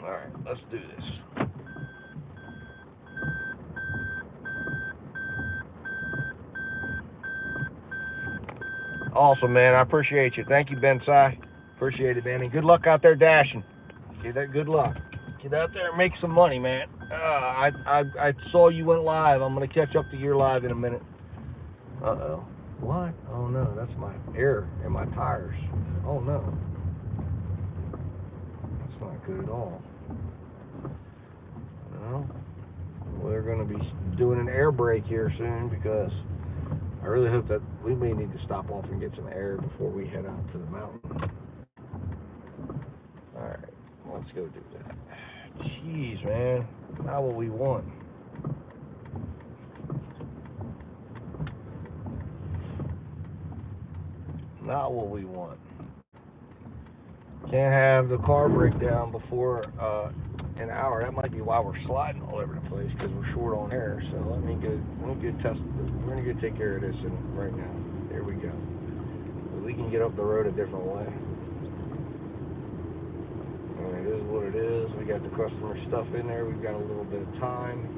All right, let's do this. Awesome, man. I appreciate you. Thank you, Ben Sai. Appreciate it, man. And good luck out there dashing. Get that good luck. Get out there and make some money, man. I saw you went live. I'm gonna catch up to your live in a minute. Uh-oh. What? Oh no, that's my air in my tires. Oh no. That's not good at all. Well, we're gonna be doing an air brake here soon because I really hope that we may need to stop off and get some air before we head out to the mountain. Alright, let's go do that. Jeez, man. Not what we want. Not what we want. Can't have the car break down before an hour. That might be why we're sliding all over the place, because we're short on air. So let me go test. We're gonna go take care of this right now. There we go. We can get up the road a different way. And it is what it is. We got the customer stuff in there. We've got a little bit of time.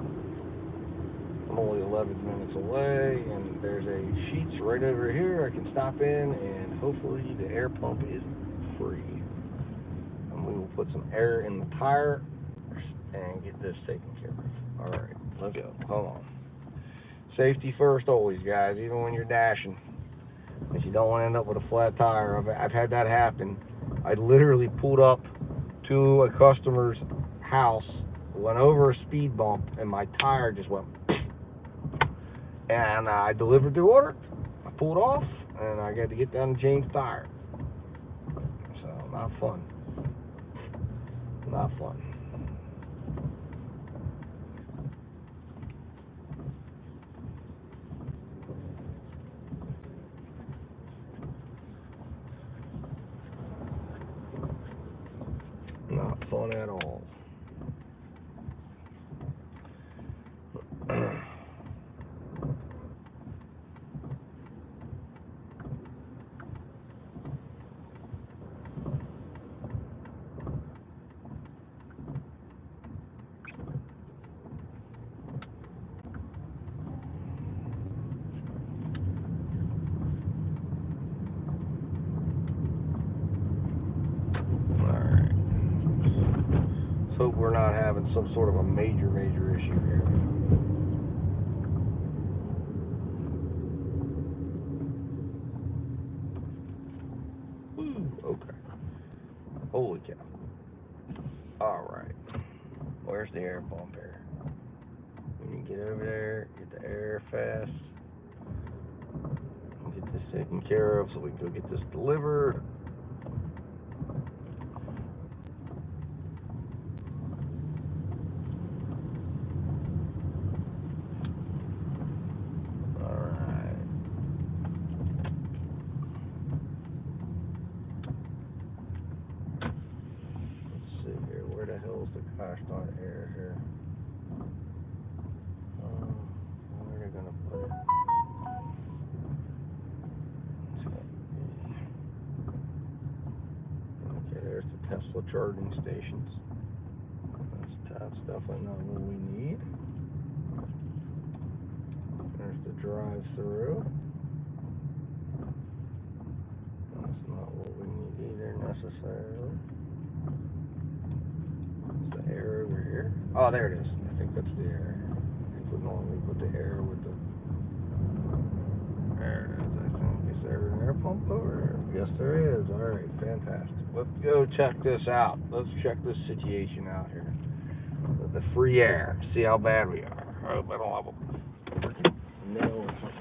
I'm only 11 minutes away, and there's a Sheetz right over here I can stop in, and hopefully the air pump is free. And we will put some air in the tire and get this taken care of. All right, let's go. Hold on. Safety first always, guys, even when you're dashing. If you don't want to end up with a flat tire. I've had that happen. I literally pulled up to a customer's house, went over a speed bump, and my tire just went. And I delivered the order. I pulled off, and I got to get down to James Tire. So, not fun. Not fun. Not fun at all. Hope we're not having some sort of a major issue here. Ooh, okay. Holy cow. Alright. Where's the air pump here? We need to get over there, get the air fast. Get this taken care of so we can go get this delivered. Gosh darn air here. Where are they gonna put it? Okay, there's the Tesla charging stations. Let's That's definitely not what we need. There's the drive-through. That's not what we need either necessarily. It's the air over here. Oh, there it is. I think that's the air. I would normally put the air with the... There it is, I think. Is there an air pump over there? Yes, there is. Alright, fantastic. Let's go check this out. Let's check this situation out here. With the free air. See how bad we are. I hope I don't have a nail or something.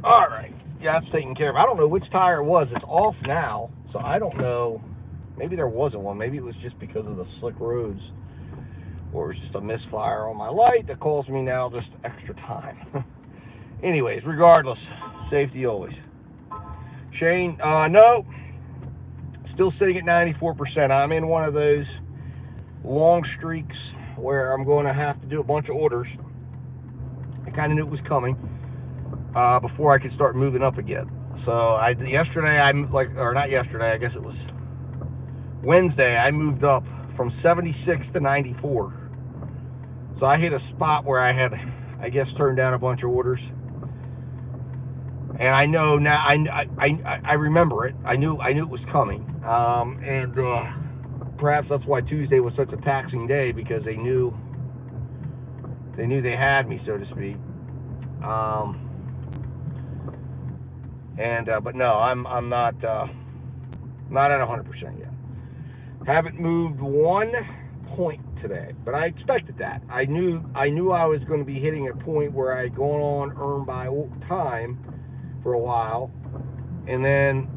Alright. Yeah, that's taken care of. I don't know which tire it was. It's off now, so I don't know. Maybe there wasn't one. Maybe it was just because of the slick roads. Or it was just a misfire on my light that caused me now just extra time. Anyways, regardless, safety always. Shane, no. Still sitting at 94%. I'm in one of those long streaks where I'm going to have to do a bunch of orders. I kind of knew it was coming before I could start moving up again. So yesterday, not yesterday, I guess it was Wednesday, I moved up from 76 to 94. So I hit a spot where I had, I guess, turned down a bunch of orders. And I know now, I remember it. I knew it was coming. And perhaps that's why Tuesday was such a taxing day, because they knew they had me, so to speak. But no, I'm not at 100% yet. Haven't moved 1 point today, but I expected that. I knew I was going to be hitting a point where I'd gone on earn by time for a while, and then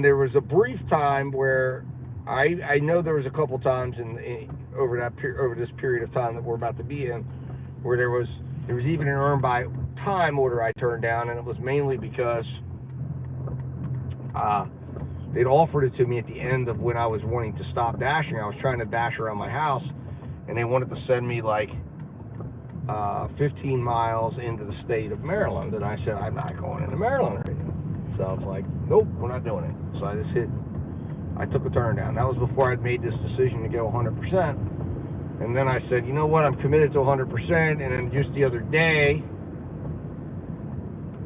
there was a brief time where I know there was a couple times over this period of time that we're about to be in, where there was There was even an earn by time order I turned down, and it was mainly because they'd offered it to me at the end of when I was wanting to stop dashing. I was trying to dash around my house, and they wanted to send me like 15 miles into the state of Maryland, and I said, I'm not going into Maryland right now. So I was like, nope, we're not doing it. So I took a turn down. That was before I'd made this decision to go 100%. And then I said, you know what, I'm committed to 100%, and then just the other day,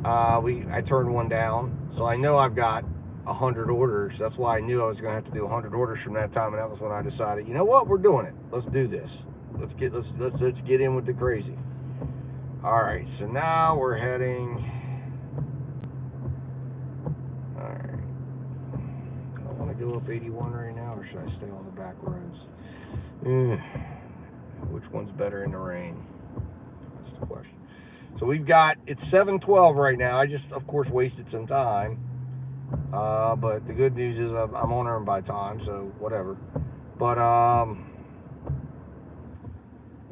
I turned one down. So I know I've got 100 orders. That's why I knew I was going to have to do 100 orders from that time, and that was when I decided, you know what, we're doing it. Let's do this. Let's get in with the crazy. All right, so now we're heading. All right. Do I want to go up 81 right now, or should I stay on the back roads? Which one's better in the rain? That's the question. So it's 7:12 right now. I just, of course, wasted some time. But the good news is I'm on earn by time, so whatever. But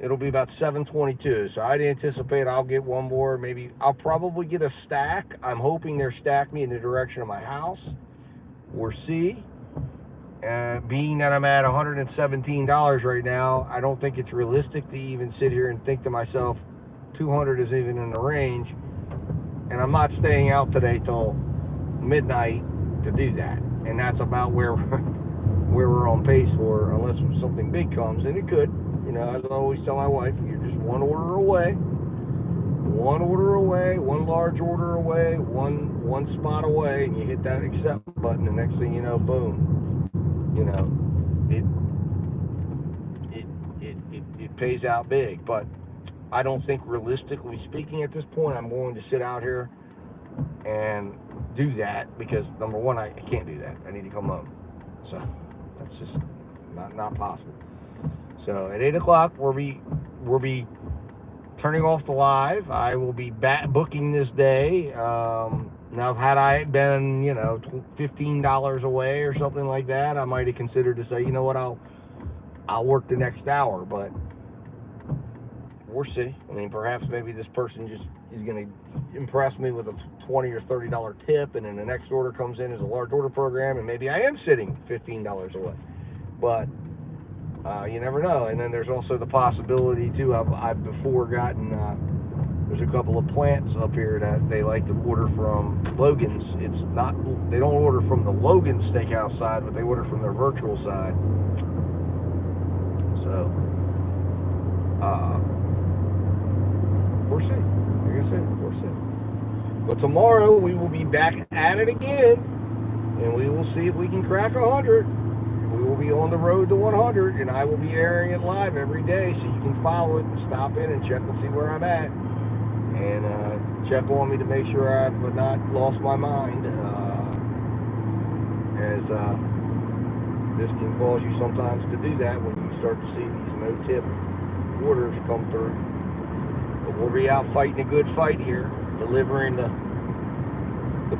it'll be about 7:22. So I'd anticipate I'll get one more. Maybe I'll probably get a stack. I'm hoping they're stack me in the direction of my house. We'll see. Being that I'm at $117 right now, I don't think it's realistic to even sit here and think to myself 200 is even in the range. And I'm not staying out today till midnight to do that. And that's about where we're on pace for, unless something big comes, and it could. You know, as I always tell my wife, you're just one order away, one large order away, one spot away, and you hit that accept button, and next thing you know, boom. You know, it pays out big. But I don't think, realistically speaking, at this point, I'm going to sit out here and do that, because number one, I can't do that. I need to come home. So that's just not possible. So at 8 o'clock, we'll be turning off the live. I will be booking this day. Now, had I been, you know, $15 away or something like that, I might have considered to say, you know what, I'll work the next hour. But we'll see. I mean, perhaps maybe this person just is going to impress me with a $20 or $30 tip, and then the next order comes in as a large order program, and maybe I am sitting $15 away. But you never know. And then there's also the possibility too. I've before gotten there's a couple of plants up here that they like to order from Logan's. It's not, they don't order from the Logan Steakhouse side, but they order from their virtual side. So we'll see. Like I said, we'll see. But tomorrow we will be back at it again, and we will see if we can crack 100. We will be on the road to 100, and I will be airing it live every day, so you can follow it and stop in and check and see where I'm at, and check on me to make sure I've not lost my mind, as this can cause you sometimes to do that when you start to see these no-tip orders come through. But we'll be out fighting a good fight here, delivering the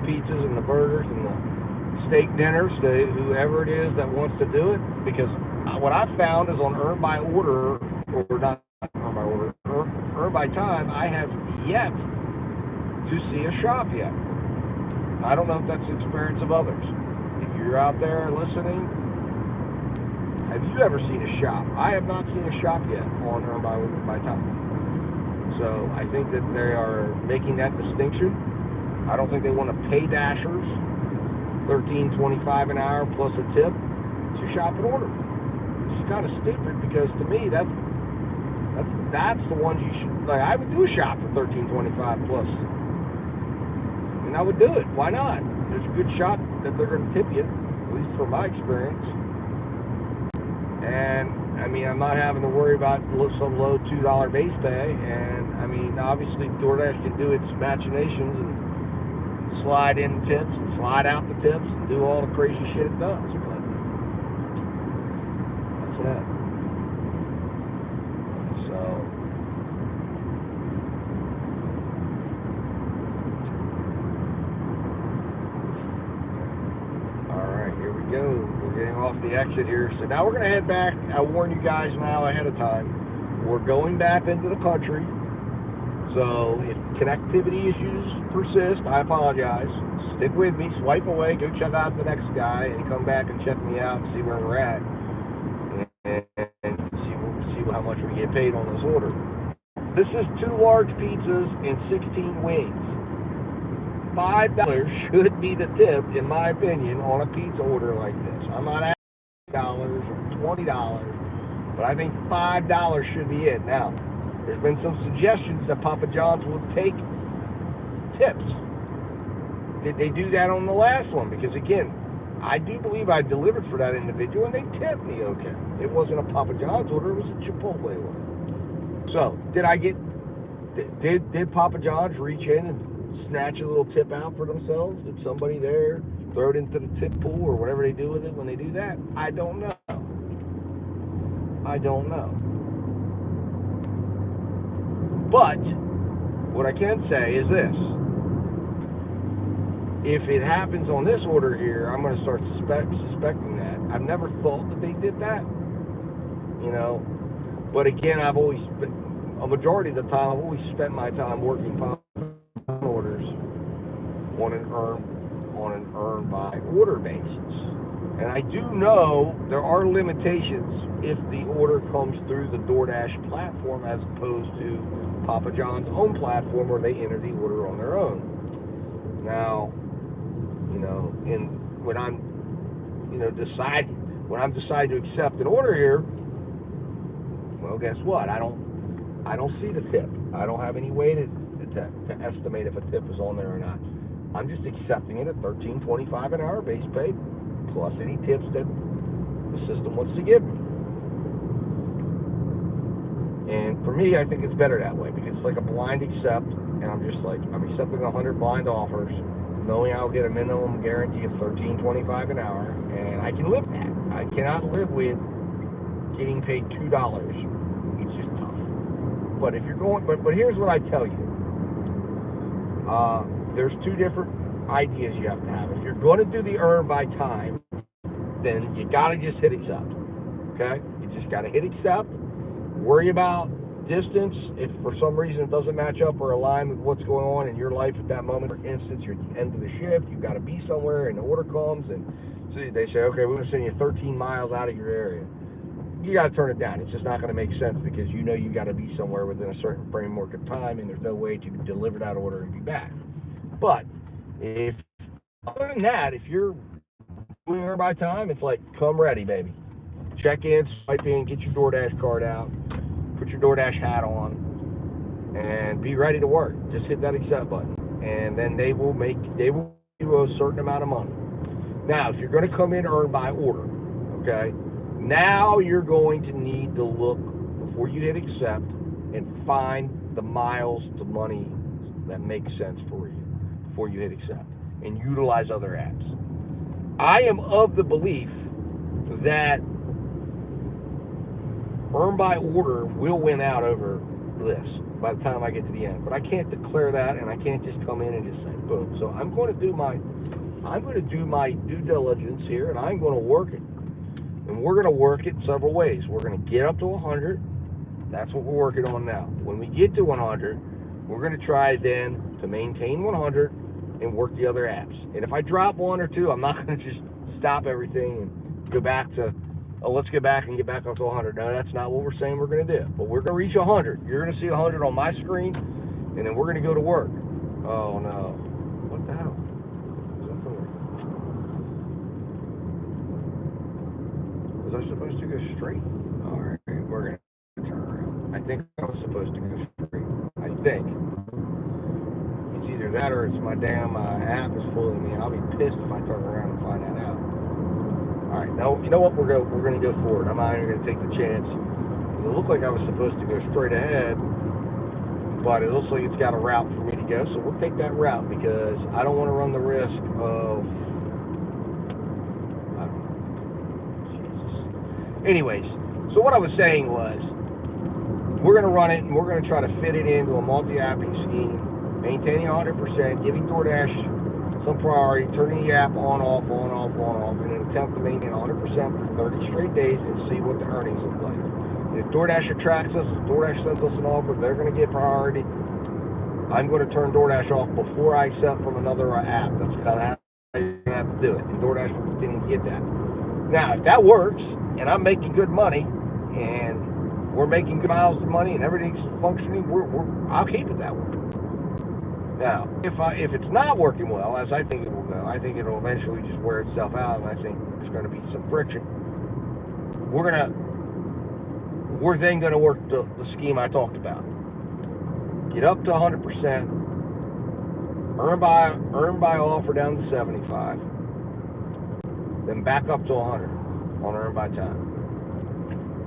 pizzas and the burgers and the steak dinners to whoever it is that wants to do it, because what I've found is on earn by order, or not earn by order, earn by time, I have yet to see a shop yet. I don't know if that's the experience of others. If you're out there listening, have you ever seen a shop? I have not seen a shop yet on earn by time. So I think that they are making that distinction. I don't think they want to pay dashers $13.25 an hour plus a tip to shop and order. It's kind of stupid, because to me that's the ones you should, like, I would do a shop for $13.25 plus. I mean, I would do it. Why not? There's a good shot that they're going to tip you, at least from my experience. And I mean, I'm not having to worry about some low $2 base pay. And I mean, obviously DoorDash can do its machinations and slide in tips and slide out the tips and do all the crazy shit it does, but that's that. So alright, here we go. We're getting off the exit here. So now we're going to head back. I warn you guys now ahead of time. We're going back into the country. So if connectivity issues persist, I apologize. Stick with me, swipe away, go check out the next guy, and come back and check me out and see where we're at, and see how much we get paid on this order. This is 2 large pizzas and 16 wings. $5 should be the tip, in my opinion, on a pizza order like this. I'm not asking $10 or $20, but I think $5 should be it. Now, there's been some suggestions that Papa John's will take tips. Did they do that on the last one? Because again, I do believe I delivered for that individual and they tipped me okay. It wasn't a Papa John's order, it was a Chipotle order. So, did Papa John's reach in and snatch a little tip out for themselves? Did somebody there throw it into the tip pool or whatever they do with it when they do that? I don't know. But what I can say is this. If it happens on this order here, I'm going to start suspecting that. I've never thought that they did that, you know. But again, a majority of the time, I've always spent my time working orders on an earn by order basis. And I do know there are limitations if the order comes through the DoorDash platform as opposed to Papa John's own platform where they enter the order on their own. Now, you know, when I'm deciding to accept an order here, well, guess what? I don't see the tip. I don't have any way to estimate if a tip is on there or not. I'm just accepting it at $13.25 an hour base pay, plus any tips that the system wants to give me. And for me, I think it's better that way because it's like a blind accept, and I'm accepting 100 blind offers, knowing I'll get a minimum guarantee of $13.25 an hour, and I can live with that. I cannot live with getting paid $2. It's just tough. But if you're going, but here's what I tell you. There's 2 different ideas you have to have. If you're going to do the earn by time, then you got to just hit accept. Okay? You just got to hit accept. Worry about distance. If for some reason it doesn't match up or align with what's going on in your life at that moment, for instance, you're at the end of the shift, you've got to be somewhere, and the order comes, and so they say, okay, we're going to send you 13 miles out of your area. You got to turn it down. It's just not going to make sense because you know you got to be somewhere within a certain framework of time, and there's no way to deliver that order and be back. But if other than that, if you're doing it by time, it's like come ready, baby. Check in, swipe in, get your DoorDash card out, put your DoorDash hat on, and be ready to work. Just hit that accept button, and then they will give you a certain amount of money. Now, if you're going to come in earn by order, okay. Now you're going to need to look before you hit accept and find the miles to money that make sense for you before you hit accept and utilize other apps. I am of the belief that earn by order will win out over this by the time I get to the end. But I can't declare that, and I can't just come in and just say boom. So I'm going to do my due diligence here, and I'm going to work it. And we're going to work it several ways. We're going to get up to 100. That's what we're working on now. When we get to 100, we're going to try then to maintain 100 and work the other apps. And if I drop 1 or 2, I'm not going to just stop everything and go back to, oh, let's get back and get back up to 100. No, that's not what we're saying we're going to do. But we're going to reach 100. You're going to see 100 on my screen, and then we're going to go to work. Oh, no. What the hell? Was I supposed to go straight? All right, we're going to turn around. I think I was supposed to go straight. I think. It's either that or it's my damn app is fooling me. I'll be pissed if I turn around and find that out. All right, now, you know what? We're going to go forward. I'm not even going to take the chance. It looked like I was supposed to go straight ahead, but it looks like it's got a route for me to go, so we'll take that route because I don't want to run the risk of... Anyways, so what I was saying was, we're going to run it and we're going to try to fit it into a multi-apping scheme, maintaining 100%, giving DoorDash some priority, turning the app on, off, in an attempt to maintain 100% for 30 straight days and see what the earnings look like. If DoorDash attracts us, if DoorDash sends us an offer, they're going to get priority. I'm going to turn DoorDash off before I accept from another app. That's kind of how you're going to have to do it. And DoorDash didn't get that. Now, if that works, and I'm making good money, and we're making good miles of money, and everything's functioning, I'll keep it that way. Now, if it's not working well, as I think it will go, I think it'll eventually just wear itself out, and I think there's going to be some friction. We're then going to work the scheme I talked about. Get up to 100%, earn by offer down to 75, then back up to 100 on earn by time.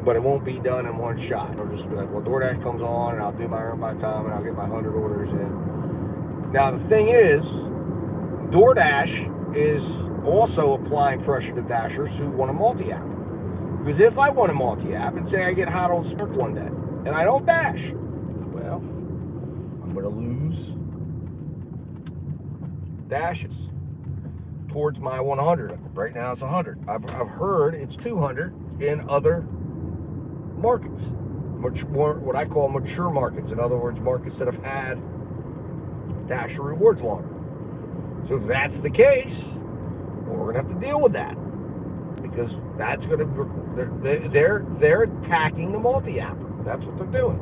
But it won't be done in one shot. It'll just be like, well, DoorDash comes on, and I'll do my earn by time, and I'll get my 100 orders in. Now, the thing is, DoorDash is also applying pressure to Dashers who want a multi-app. Because if I want a multi-app, and say I get hot on Spark one day, and I don't dash, well, I'm going to lose dashes towards my 100. Right now it's 100. I've heard it's 200 in other markets, much more what I call mature markets. In other words, markets that have had Dasher rewards longer. So if that's the case, well, we're gonna have to deal with that, because that's gonna they're attacking the multi-app. That's what they're doing.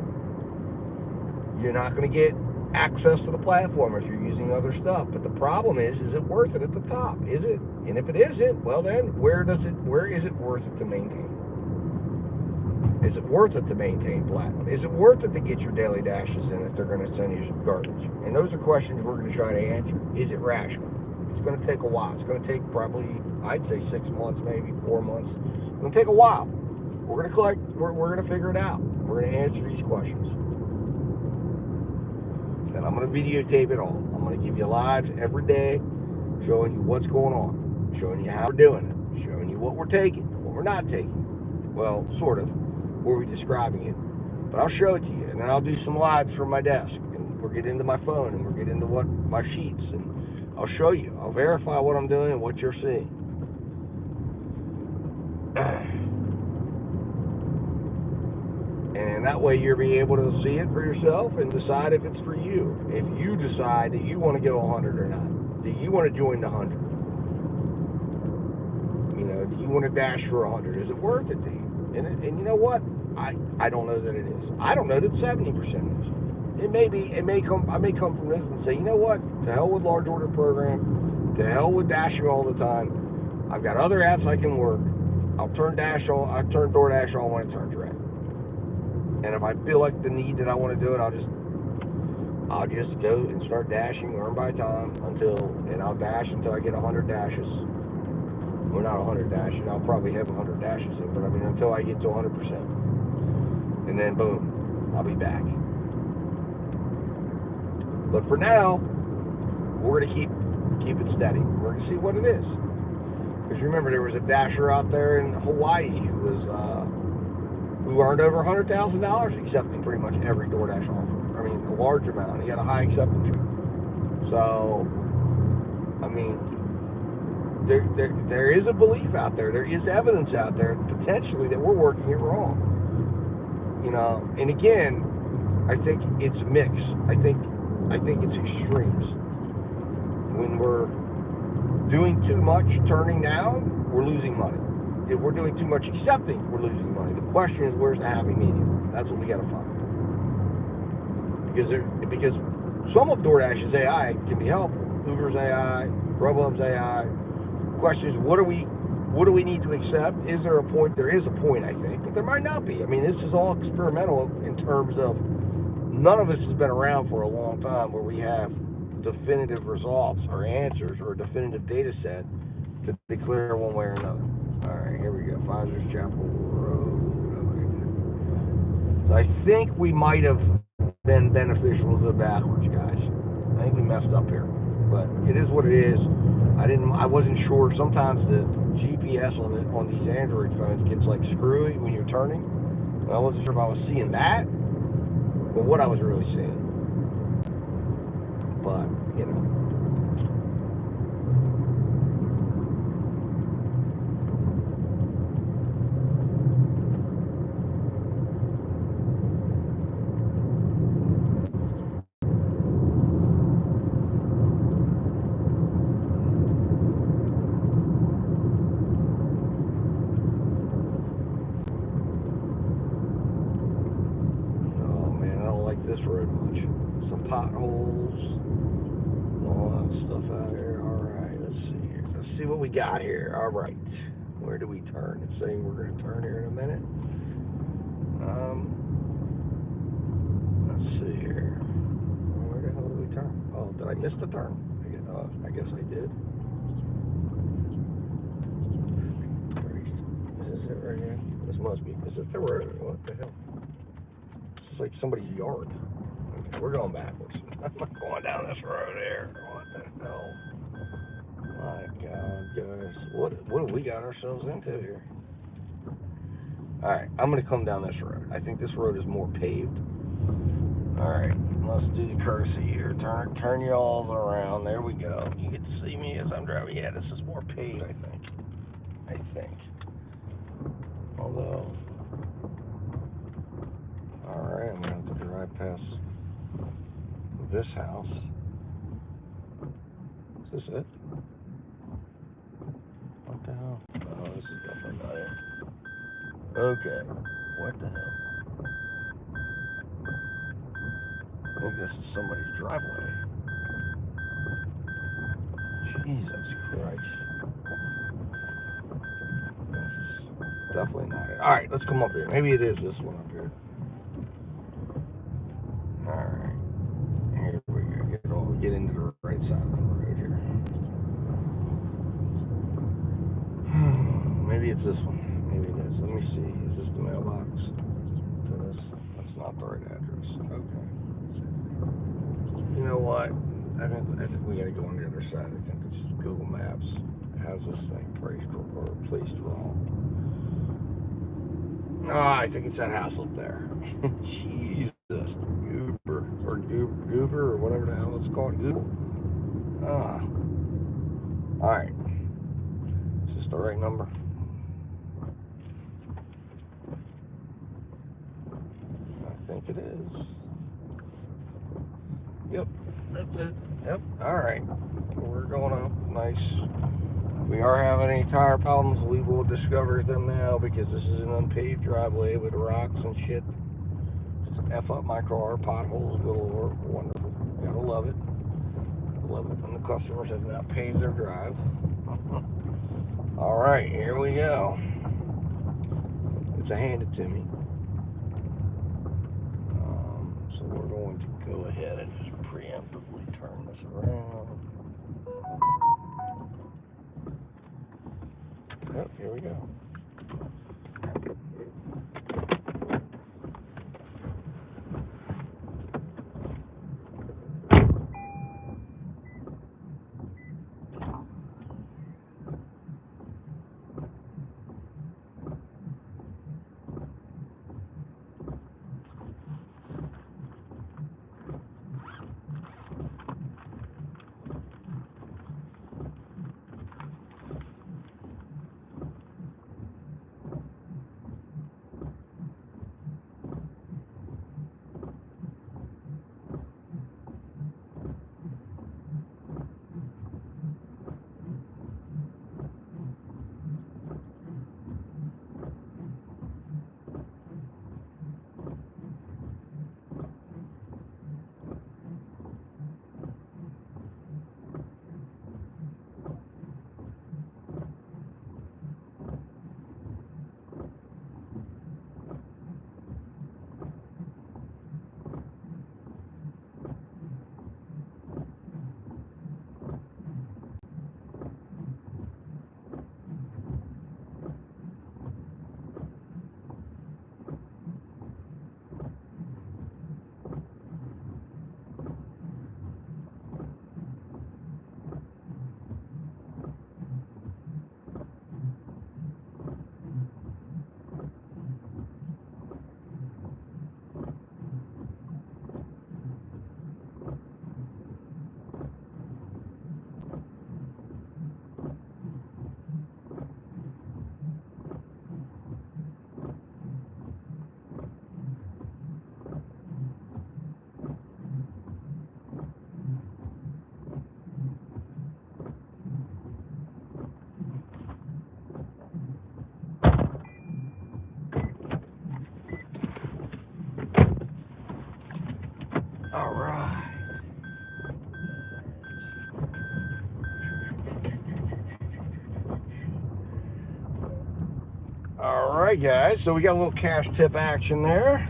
You're not gonna get access to the platform if you're using other stuff. But the problem is it worth it at the top? Is it? And if it isn't, well then where is it worth it to maintain? Is it worth it to maintain platinum? Is it worth it to get your daily dashes in if they're going to send you some garbage? And those are questions we're going to try to answer. Is it rational? It's going to take a while. It's going to take probably, I'd say 6 months, maybe 4 months. It's going to take a while. We're going to collect, we're going to figure it out. We're going to answer these questions. And I'm going to videotape it all. I'm going to give you lives every day, showing you what's going on, showing you how we're doing it, showing you what we're taking, what we're not taking. Well, sort of. We'll be describing it, but I'll show it to you, and then I'll do some lives from my desk, and we'll get into my phone, and we'll get into what my sheets, and I'll show you. I'll verify what I'm doing and what you're seeing. And that way you'll be able to see it for yourself and decide if it's for you. If you decide that you want to go 100 or not, do you want to join the 100? You know, do you want to dash for 100? Is it worth it to you? And you know what? I don't know that it is. I don't know that 70% is. I may come from this and say, you know what? To hell with large order program. To hell with dashing all the time. I've got other apps I can work. I'll turn DoorDash on when it turns red. And if I feel like the need that I want to do it, I'll just go and start dashing, earn by time and I'll dash until I get 100 dashes. Well, not 100 dashes. I'll probably have 100 dashes in, but I mean until I get to 100%, and then boom, I'll be back. But for now, we're gonna keep it steady. We're gonna see what it is. Because remember, there was a dasher out there in Hawaii who earned over $100,000 accepting pretty much every DoorDash offer. I mean, a large amount. He had a high acceptance rate. So, I mean, there is a belief out there. There is evidence out there potentially that we're working it wrong. You know, and again, I think it's a mix. I think it's extremes. When we're doing too much turning down, we're losing money. If we're doing too much accepting, we're losing money. The question is, where's the happy medium? That's what we got to find. Because some of DoorDash's AI can be helpful. Uber's AI, Grubhub's AI. The question is, what do we need to accept? Is there a point? There is a point, I think, but there might not be. I mean, this is all experimental in terms of none of us has been around for a long time where we have definitive results or answers or a definitive data set to declare one way or another. All right, here we go. Pfizer's Chapel Road. Okay. So I think we might have been beneficial to the backwards, guys. I think we messed up here, but it is what it is. I wasn't sure. Sometimes the GPS on these Android phones gets like screwy when you're turning. And I wasn't sure if I was seeing that or what I was really seeing. But, you know. potholes, all that stuff out here. All right, let's see here. Let's see what we got here. All right, where do we turn? It's saying we're going to turn here in a minute. Let's see here. Where the hell do we turn? Oh, did I miss the turn? I guess I did. Is this it right here? This must be. Is this the road? What the hell? It's like somebody's yard. Okay, we're going backwards. I'm not going down this road here. What the hell? My God, guys. What have we got ourselves into here? Alright, I'm going to come down this road. I think this road is more paved. Alright, let's do the courtesy here. Turn you all around. There we go. You get to see me as I'm driving. Yeah, this is more paved, I think. Although, alright, I'm going to have to drive past this house. Is this it? What the hell? Oh, this is definitely not it. Okay, what the hell? I think this is somebody's driveway. Jesus Christ. This is definitely not it. Alright, let's come up here. Maybe it is this one up here. Alright. Here we go. Get into the right side of the road here. Maybe it's this one. Maybe it is. Let me see. Is this the mailbox? To this? That's not the right address. Okay. You know what? I think we gotta go on the other side. I think it's Google Maps has this thing placed wrong. I think it's that house up there. Jesus, Goober or whatever the hell it's called. Google. All right. Is this the right number? I think it is. Yep, that's it. Yep. All right. We're going up. Nice. If we are having any tire problems, we will discover them now because this is an unpaved driveway with rocks and shit. Just F up my car, potholes galore. Wonderful. Gotta love it. Love it when the customers have not paved their drive. All right, here we go. It's a hand it to me. So we're going to go ahead and just preemptively turn this around. Yep, here we go. right, guys, so we got a little cash tip action there.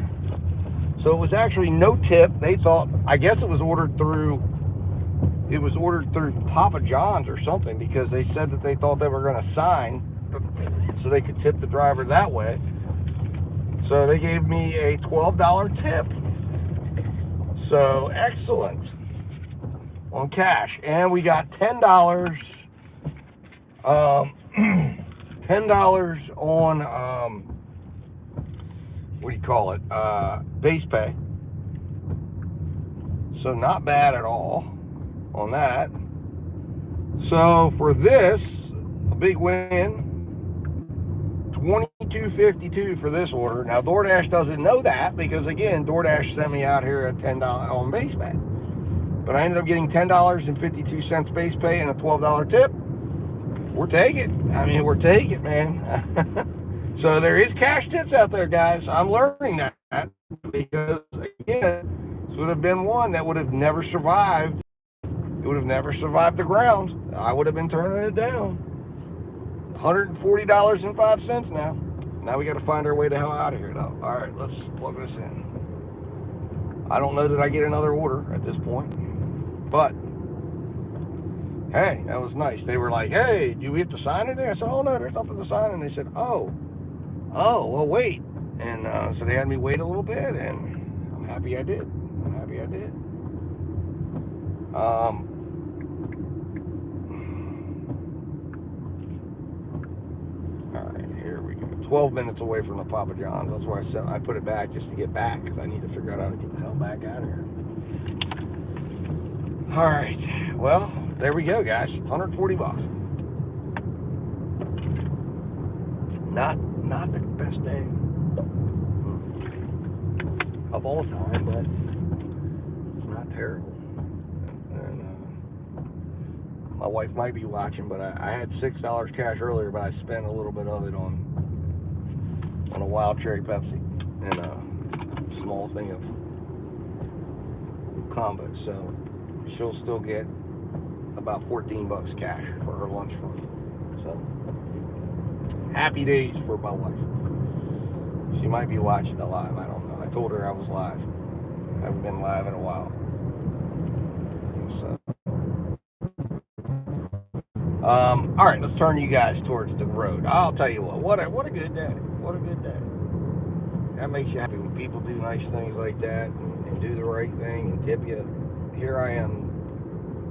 So it was actually no tip. They thought, I guess it was ordered through Papa John's or something, because they said that they thought they were going to sign so they could tip the driver that way. So they gave me a $12 tip. So excellent on cash. And we got $10 $10 on what do you call it, base pay. So not bad at all on that. So for this, a big win, $22.52 for this order. Now DoorDash doesn't know that, because again, DoorDash sent me out here at $10 on base pay. But I ended up getting $10.52 base pay and a $12 tip. We're taking. I mean, we're taking, man. So there is cash tips out there, guys. I'm learning that, because again, this would have been one that would have never survived. It would have never survived the ground. I would have been turning it down. $140.05 now. Now we got to find our way the hell out of here, though. All right, let's plug this in. I don't know that I get another order at this point, but hey, that was nice. They were like, "Hey, do we have to sign it?" I said, "Oh no, there's nothing to sign." And they said, "Oh, well, wait." And so they had me wait a little bit, and I'm happy I did. All right, here we go. 12 minutes away from the Papa John's. That's why I put it back, just to get back, because I need to figure out how to get the hell back out of here. All right, well, there we go, guys. $140. Not the best day of all time, but it's not terrible. And my wife might be watching, but I had $6 cash earlier, but I spent a little bit of it on a wild cherry Pepsi and a small thing of combo. So she'll still get about $14 cash for her lunch fund. So happy days for my wife. She might be watching the live. I don't know. I told her I was live. I haven't been live in a while. So, all right, let's turn you guys towards the road. I'll tell you what a good day. What a good day. That makes you happy when people do nice things like that and do the right thing and tip you. Here I am,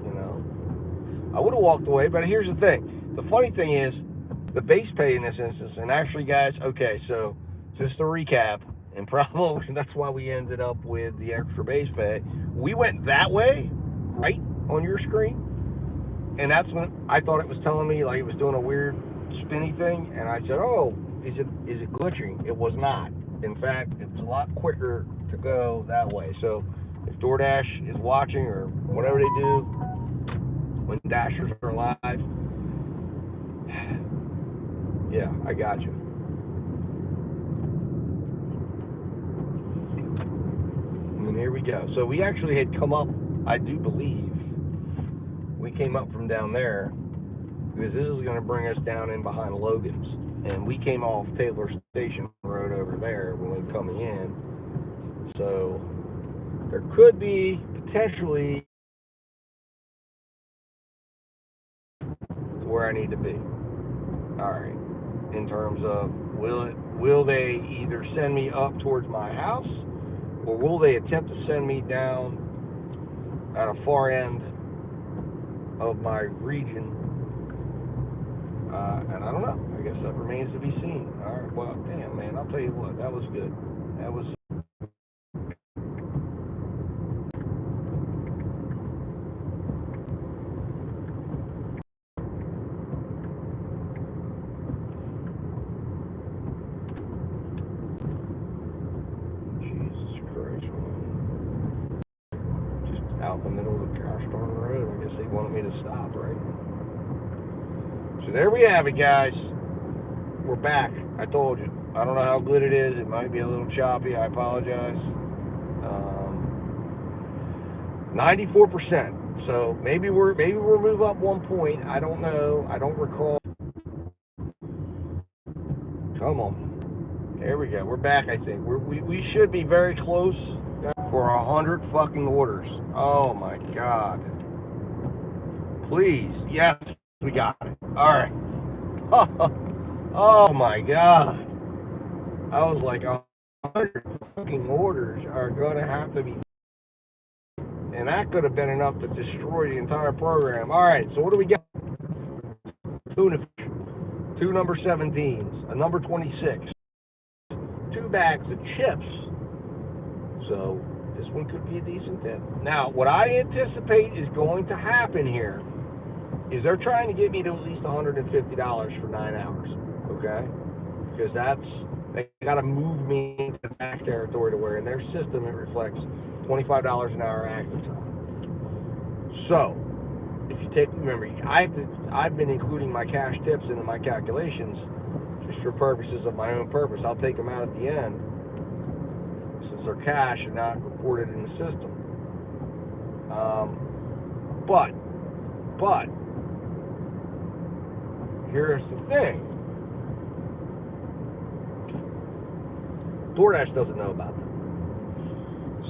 you know. I would have walked away, but here's the thing. The funny thing is, the base pay in this instance, and actually, guys, okay, so just to recap, and probably that's why we ended up with the extra base pay. We went that way, right on your screen, and that's when I thought it was telling me, like, it was doing a weird spinny thing, and I said, "Oh, is it glitching?" It was not. In fact, it's a lot quicker to go that way. So if DoorDash is watching, or whatever they do when Dashers are live, yeah, I got you. And here we go. So we actually had come up, I do believe, we came up from down there, because this is going to bring us down in behind Logan's. And we came off Taylor Station Road over there when we were coming in. So there could be potentially where I need to be. All right. In terms of, will they either send me up towards my house, or will they attempt to send me down at a far end of my region? And I don't know. I guess that remains to be seen. All right. Well, damn, man. I'll tell you what. That was good. That was. Jesus Christ, man. Just out in the middle of the gosh darn road. I guess they wanted me to stop, right? So there we have it, guys. We're back. I told you. I don't know how good it is. It might be a little choppy. I apologize. 94%. So maybe we'll move up 1 point. I don't know. I don't recall. Come on. There we go. We're back, I think. We should be very close for 100 fucking orders. Oh my god. Please. Yes, we got it. Alright. Oh my god. I was like, 100 fucking orders are going to have to be. And that could have been enough to destroy the entire program. Alright, so what do we get? Tuna fish. 2 number 17s. A number 26. 2 bags of chips. So this one could be a decent tip. Now, what I anticipate is going to happen here is they're trying to get me to at least $150 for 9 hours, okay? Because they got to move me into the back territory to where in their system it reflects $25 an hour active time. So, if you remember, I've been including my cash tips into my calculations just for purposes of my own purpose. I'll take them out at the end since they're cash and not reported in the system. But here's the thing. DoorDash doesn't know about that.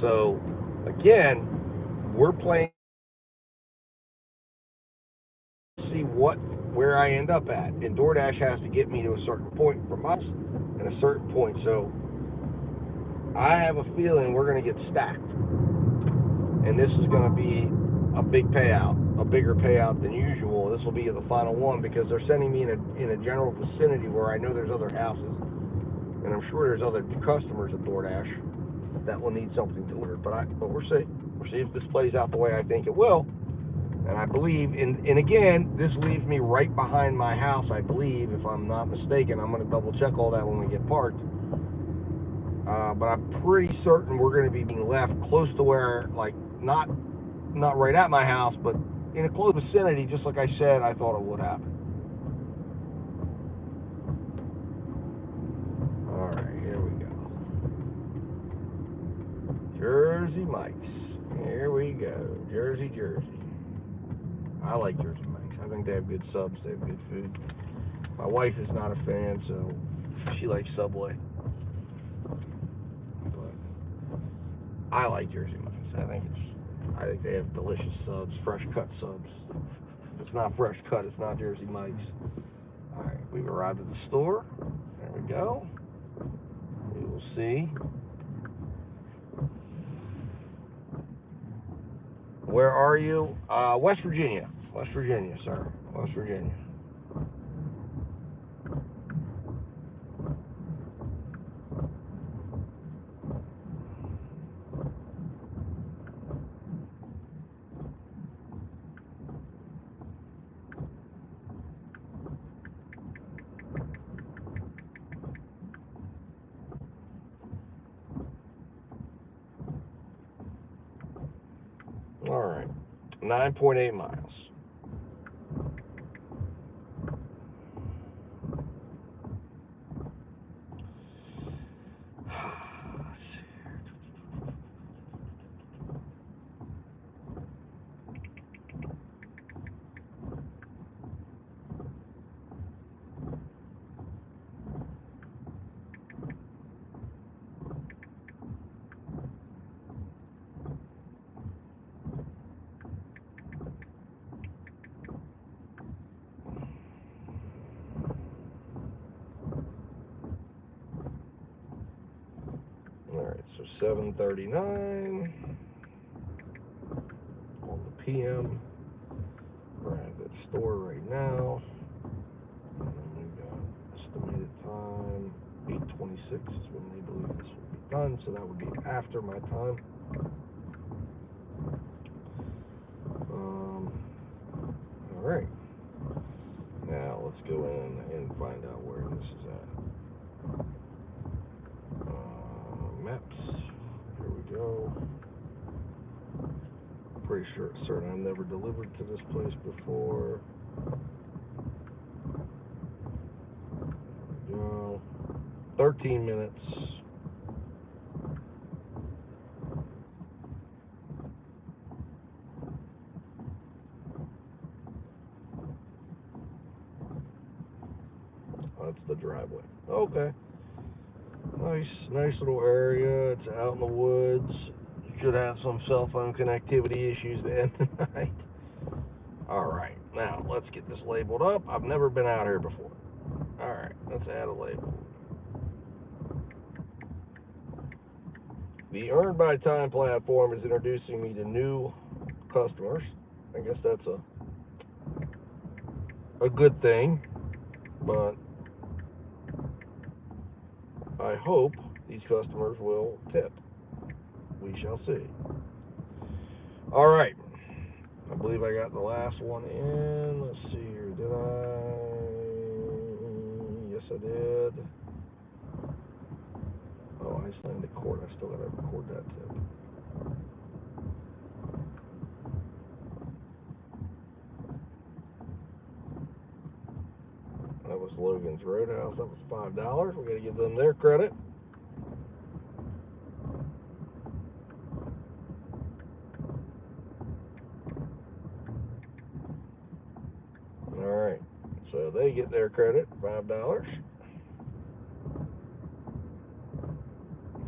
So, again, we're playing to see where I end up at. And DoorDash has to get me to a certain point from us and a certain point. So, I have a feeling we're going to get stacked. And this is going to be a big payout, a bigger payout than usual. This will be the final one because they're sending me in a general vicinity where I know there's other houses, and I'm sure there's other customers at DoorDash that will need something delivered. But we'll see. We'll see if this plays out the way I think it will. And I believe, and again, this leaves me right behind my house. I believe, if I'm not mistaken, I'm going to double check all that when we get parked. But I'm pretty certain we're going to be being left close to where, like, not right at my house, but in a close vicinity, just like I said, I thought it would happen. Alright, here we go. Jersey Mike's. Here we go. Jersey. I like Jersey Mike's. I think they have good subs, they have good food. My wife is not a fan, so she likes Subway. But I like Jersey Mike's. I think they have delicious subs, fresh cut subs. If it's not fresh cut, it's not Jersey Mike's. Alright, we've arrived at the store. There we go. We will see. Where are you? West Virginia. West Virginia, sir. West Virginia. Alright. 9.8 miles. Alright, so 7:39 on the PM. We're at the store right now. And then we got estimated time 8:26 is when they believe this will be done, so that would be after my time. Alright. Now let's go in and find out where this is at. Maps. Here we go. Pretty certain I've never delivered to this place before. There we go. 13 minutes. That's the driveway. Okay. Nice little area. It's out in the woods. Should have some cell phone connectivity issues to end the night. All right, now let's get this labeled up. I've never been out here before. All right, let's add a label. The Earn by Time platform is introducing me to new customers. I guess that's a good thing, but I hope these customers will tip. We shall see. All right. I believe I got the last one in. Let's see here. Did I? Yes, I did. Oh, Icelandic court. I still got to record that tip. That was Logan's Roadhouse. That was $5. We got to give them their credit. All right. So they get their credit, $5.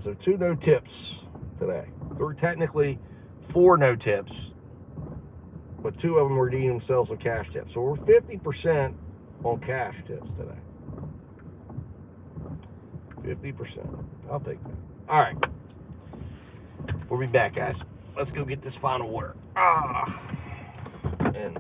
So 2 no tips today. There were technically 4 no tips, but 2 of them redeemed themselves with cash tips. So we're 50% on cash tips today. 50%. I'll take that. All right. We'll be back, guys. Let's go get this final order. And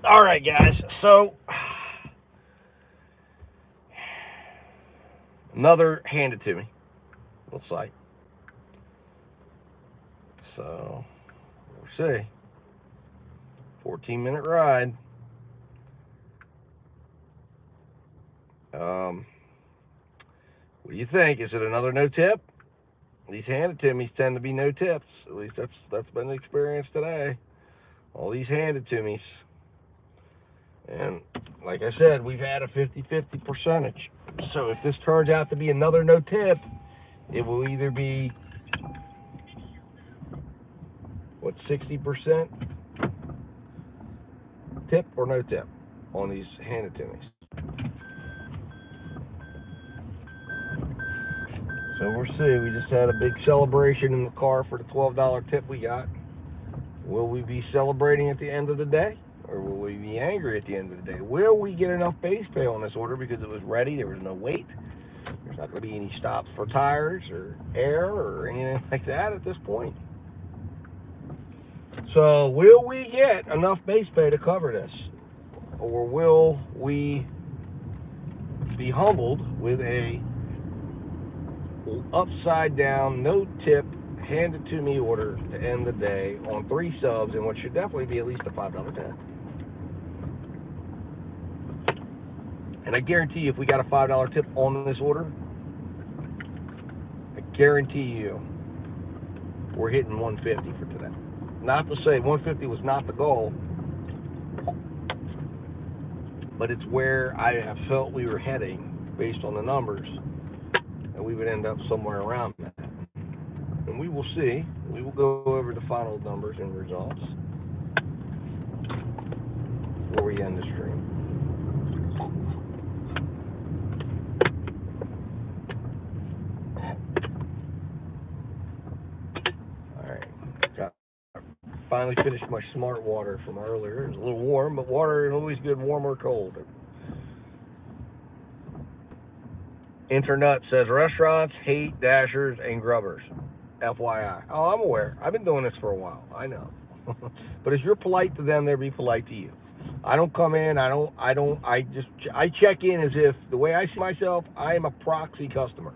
all right, guys. So another handed to me. Looks like. So we'll see. 14-minute ride. What do you think? Is it another no tip? These handed to me's tend to be no tips. At least that's been the experience today. All these handed to me's. And like I said, we've had a 50-50 percentage. So if this turns out to be another no tip, it will either be, 60% tip or no tip on these handed to me's. So we'll see. We just had a big celebration in the car for the $12 tip we got. Will we be celebrating at the end of the day? Or will we be angry at the end of the day? Will we get enough base pay on this order because it was ready, there was no wait? There's not going to be any stops for tires or air or anything like that at this point. So will we get enough base pay to cover this? Or will we be humbled with a upside down, no tip, handed to me order to end the day on 3 subs in what should definitely be at least a $5 tip? And I guarantee you, if we got a $5 tip on this order, I guarantee you we're hitting 150 for today. Not to say 150 was not the goal, but it's where I have felt we were heading based on the numbers would end up somewhere around that. And we will see. We will go over the final numbers and results before we end the stream. Finally finished my smart water from earlier. It was a little warm, but water is always good, warm or cold. Internet says restaurants hate dashers and grubbers. FYI. Oh, I'm aware. I've been doing this for a while. I know. But if you're polite to them, they'll be polite to you. I don't come in. I check in as if the way I see myself, I am a proxy customer.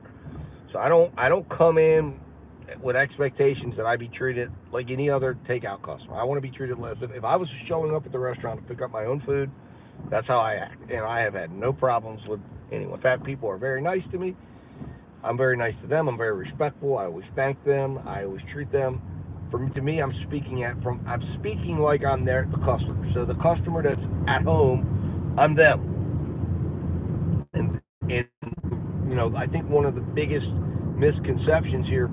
So I don't come in with expectations that I be treated like any other takeout customer. I want to be treated less. If I was showing up at the restaurant to pick up my own food, that's how I act. And I have had no problems with anyone. In fact, people are very nice to me. I'm very nice to them. I'm very respectful. I always thank them. I always treat them. To me, I'm speaking like I'm there, the customer. So the customer that's at home, I'm them. And you know, I think one of the biggest misconceptions here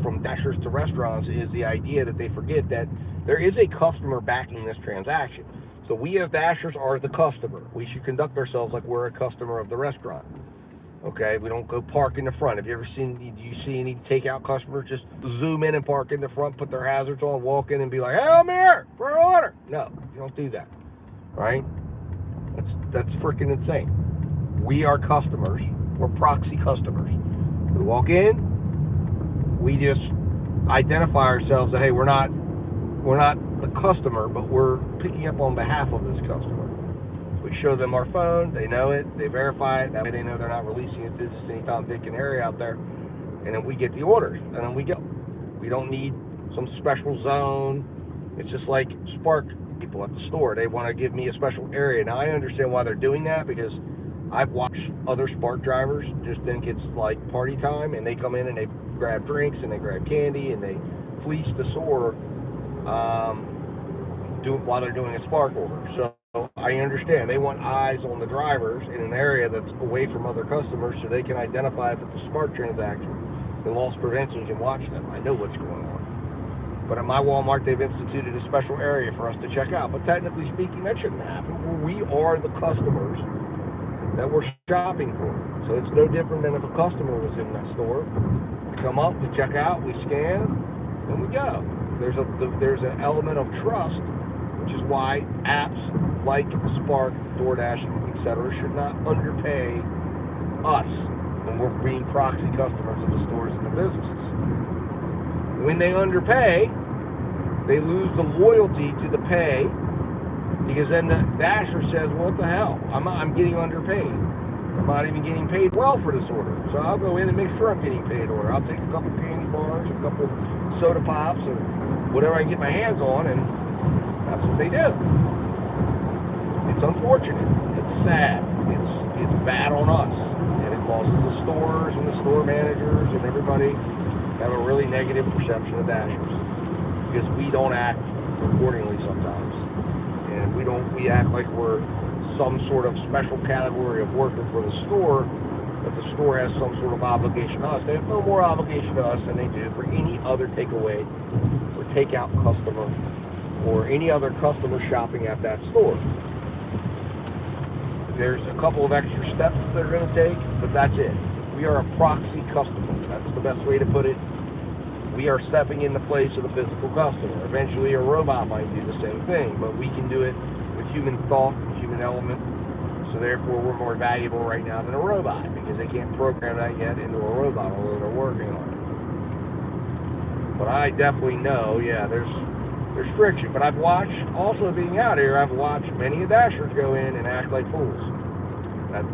from dashers to restaurants is the idea that they forget that there is a customer backing this transaction. So we as dashers are the customer. We should conduct ourselves like we're a customer of the restaurant. Okay, we don't go park in the front. Do you see any takeout customers just zoom in and park in the front, put their hazards on, walk in and be like, hey, I'm here for an order? No, you don't do that, right? That's freaking insane. We are customers. We're proxy customers. We walk in, we just identify ourselves that, hey, we're not the customer, but we're picking up on behalf of this customer. We show them our phone, they know it, they verify it, that way they know they're not releasing it to just any Tom, Dick, and Harry out there, and then we get the orders, and then we go. We don't need some special zone. It's just like Spark people at the store. They want to give me a special area. Now, I understand why they're doing that, because I've watched other Spark drivers just think it's like party time, and they come in and they grab drinks, and they grab candy, and they fleece the store while they're doing a Spark order. So I understand. They want eyes on the drivers in an area that's away from other customers so they can identify if it's a Spark transaction. And loss prevention can watch them. I know what's going on. But at my Walmart, they've instituted a special area for us to check out. But technically speaking, that shouldn't happen. We are the customers that we're shopping for. So it's no different than if a customer was in that store. We come up, we check out, we scan, and we go. There's an element of trust, which is why apps like Spark, DoorDash, etc. should not underpay us when we're being proxy customers of the stores and the businesses. When they underpay, they lose the loyalty to the pay, because then the dasher says, well, what the hell? I'm getting underpaid. I'm not even getting paid well for this order. So I'll go in and make sure I'm getting paid order. I'll take a couple candy bars, a couple soda pops, or whatever I can get my hands on, and that's what they do. It's unfortunate. It's sad. It's bad on us. And it causes the stores and the store managers and everybody have a really negative perception of dashers, because we don't act accordingly sometimes. And we act like we're some sort of special category of worker for the store, that the store has some sort of obligation to us. They have no more obligation to us than they do for any other takeaway or takeout customer or any other customer shopping at that store. There's a couple of extra steps that they're going to take, but that's it. We are a proxy customer. That's the best way to put it. We are stepping in the place of the physical customer. Eventually a robot might do the same thing, but we can do it with human thought and human element. So therefore we're more valuable right now than a robot, because they can't program that yet into a robot, although they're working on it. But I definitely know, yeah, there's friction. But I've watched, also being out here, I've watched many dashers go in and act like fools.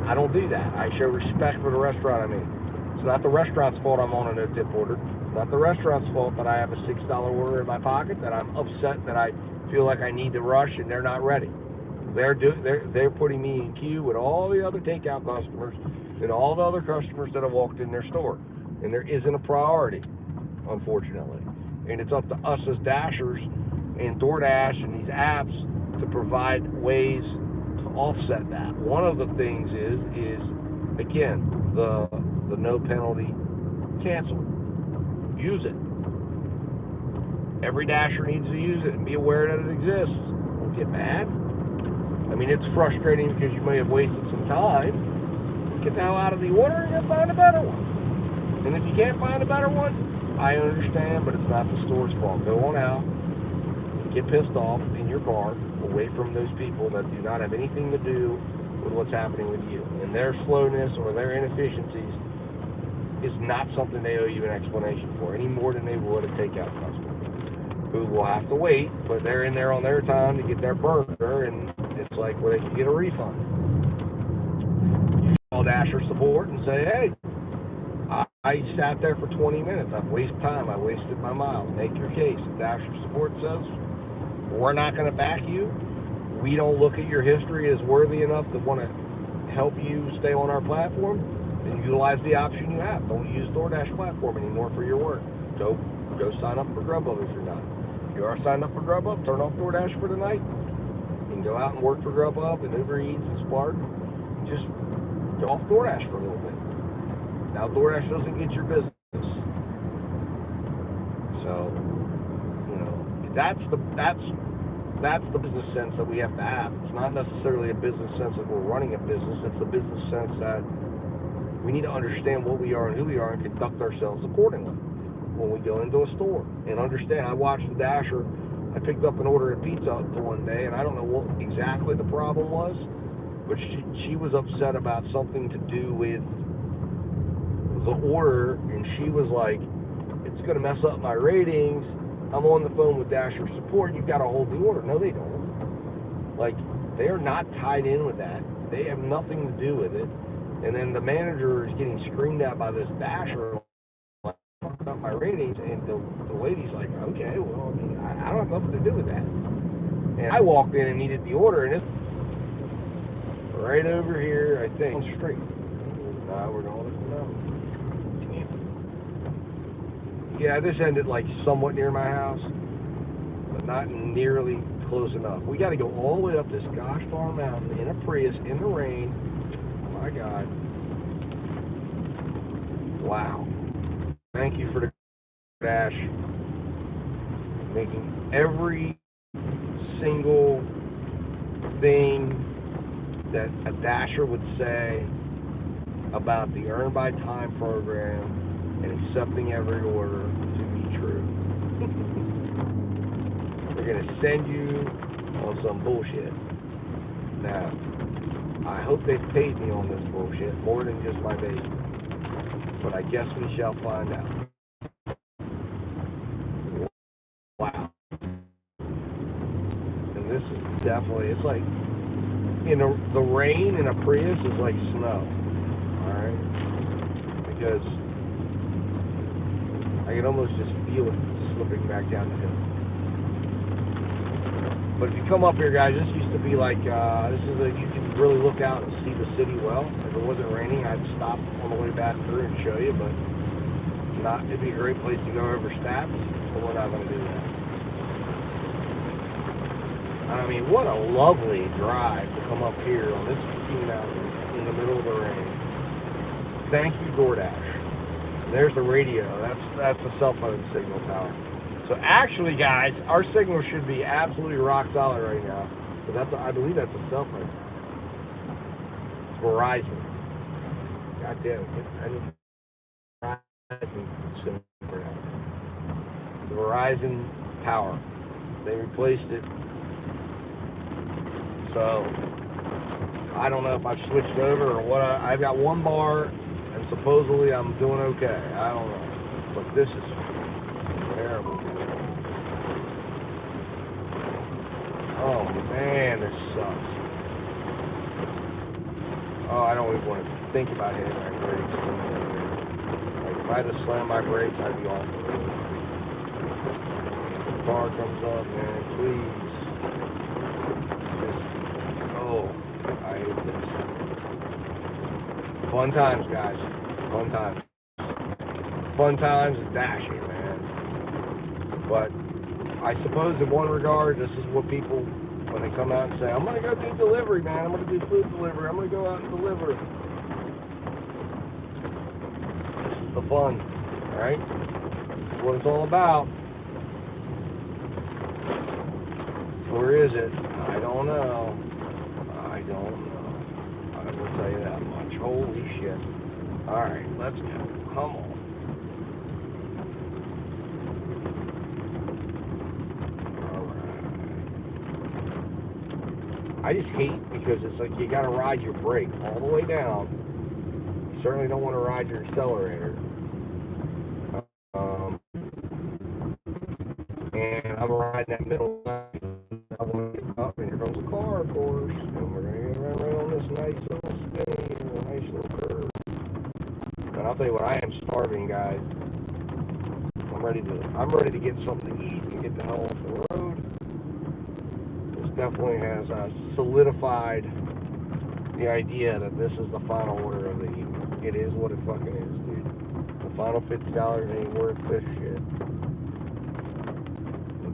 I don't do that. I show respect for the restaurant I'm in. It's not the restaurant's fault I'm on a no-tip order. It's not the restaurant's fault that I have a $6 order in my pocket, that I'm upset that I feel like I need to rush and they're not ready. They're putting me in queue with all the other takeout customers and all the other customers that have walked in their store. And there isn't a priority, unfortunately. And it's up to us as dashers and DoorDash and these apps to provide ways to offset that. One of the things is again, the no penalty cancel it. Use it. Every dasher needs to use it and be aware that it exists. Don't get mad. I mean, it's frustrating because you may have wasted some time. Get the hell out of the order and find a better one. And if you can't find a better one, I understand, but it's not the store's fault. Go on out, get pissed off in your car, away from those people that do not have anything to do with what's happening with you. And their slowness or their inefficiencies is not something they owe you an explanation for, any more than they would a takeout customer who will have to wait, but they're in there on their time to get their burger, and it's like, well, they can get a refund. You call Dasher support and say, hey, I sat there for 20 minutes. I've wasted time. I wasted my miles. Make your case. If Dasher support says, we're not going to back you, we don't look at your history as worthy enough to want to help you stay on our platform, then utilize the option you have. Don't use DoorDash platform anymore for your work. Go sign up for Grubhub if you're not. If you are signed up for Grubhub, turn off DoorDash for the night. You can go out and work for Grubhub and Uber Eats and Spark. Just go off DoorDash for a little bit. Now DoorDash doesn't get your business. So, you know, that's the business sense that we have to have. It's not necessarily a business sense that we're running a business. It's a business sense that we need to understand what we are and who we are and conduct ourselves accordingly when we go into a store. And understand, I watched the Dasher. I picked up an order of pizza one day, and I don't know what exactly the problem was, but she was upset about something to do with the order, and she was like, it's going to mess up my ratings. I'm on the phone with Dasher support. You've got to hold the order. No, they don't. Like, they're not tied in with that. They have nothing to do with it. And then the manager is getting screamed at by this Dasher, like, fucking up my ratings. And the lady's like, okay, well, I mean, I don't have nothing to do with that. And I walked in and needed the order, and it's right over here, I think, on the street. We're going to know. Yeah, this ended like somewhat near my house, but not nearly close enough. We got to go all the way up this gosh darn mountain in a Prius in the rain. Oh my God. Wow. Thank you for the Dash. Making every single thing that a Dasher would say about the Earn by Time program and accepting every order to be true. They're going to send you on some bullshit. Now, I hope they've paid me on this bullshit more than just my baby. But I guess we shall find out. Wow. And this is definitely, it's like, you know, the rain in a Prius is like snow. Alright? Because I can almost just feel it slipping back down the hill. But if you come up here, guys, this used to be like, you can really look out and see the city well. If it wasn't raining, I'd stop on the way back through and show you, but it'd be a great place to go over stats, but we're not going to do that. I mean, what a lovely drive to come up here on this mountain in the middle of the rain. Thank you, DoorDash. There's the radio. That's a cell phone signal tower. So actually, guys, our signal should be absolutely rock solid right now. But I believe that's a cell phone. It's Verizon. God damn it! I need Verizon signal for that. The Verizon tower. They replaced it. So I don't know if I've switched over or what. I've got one bar. And supposedly I'm doing okay. I don't know. But this is terrible. Oh man, this sucks. Oh, I don't even want to think about hitting my brakes. Like if I had to slam my brakes, I'd be off the road. The car comes up, man, please. Oh, I hate this. Fun times, guys. Fun times. Fun times and dashing, man. But I suppose in one regard, this is what people, when they come out and say, I'm going to go do delivery, man. I'm going to do food delivery. I'm going to go out and deliver. This is the fun. right? That's what it's all about. Where is it? I don't know. I will tell you that much. Holy shit. Alright, let's go. Come on. Alright. I just hate because it's like you gotta ride your brake all the way down. You certainly don't want to ride your accelerator. And I'm riding that middle line. I want to get up, and here comes a car, of course. And we're going to get right on this nice little spinny, nice little curve. And I'll tell you what, I am starving, guys. I'm ready to get something to eat and get the hell off the road. This definitely has solidified the idea that this is the final order of the evening. It is what it fucking is, dude. The final $50 ain't worth this shit.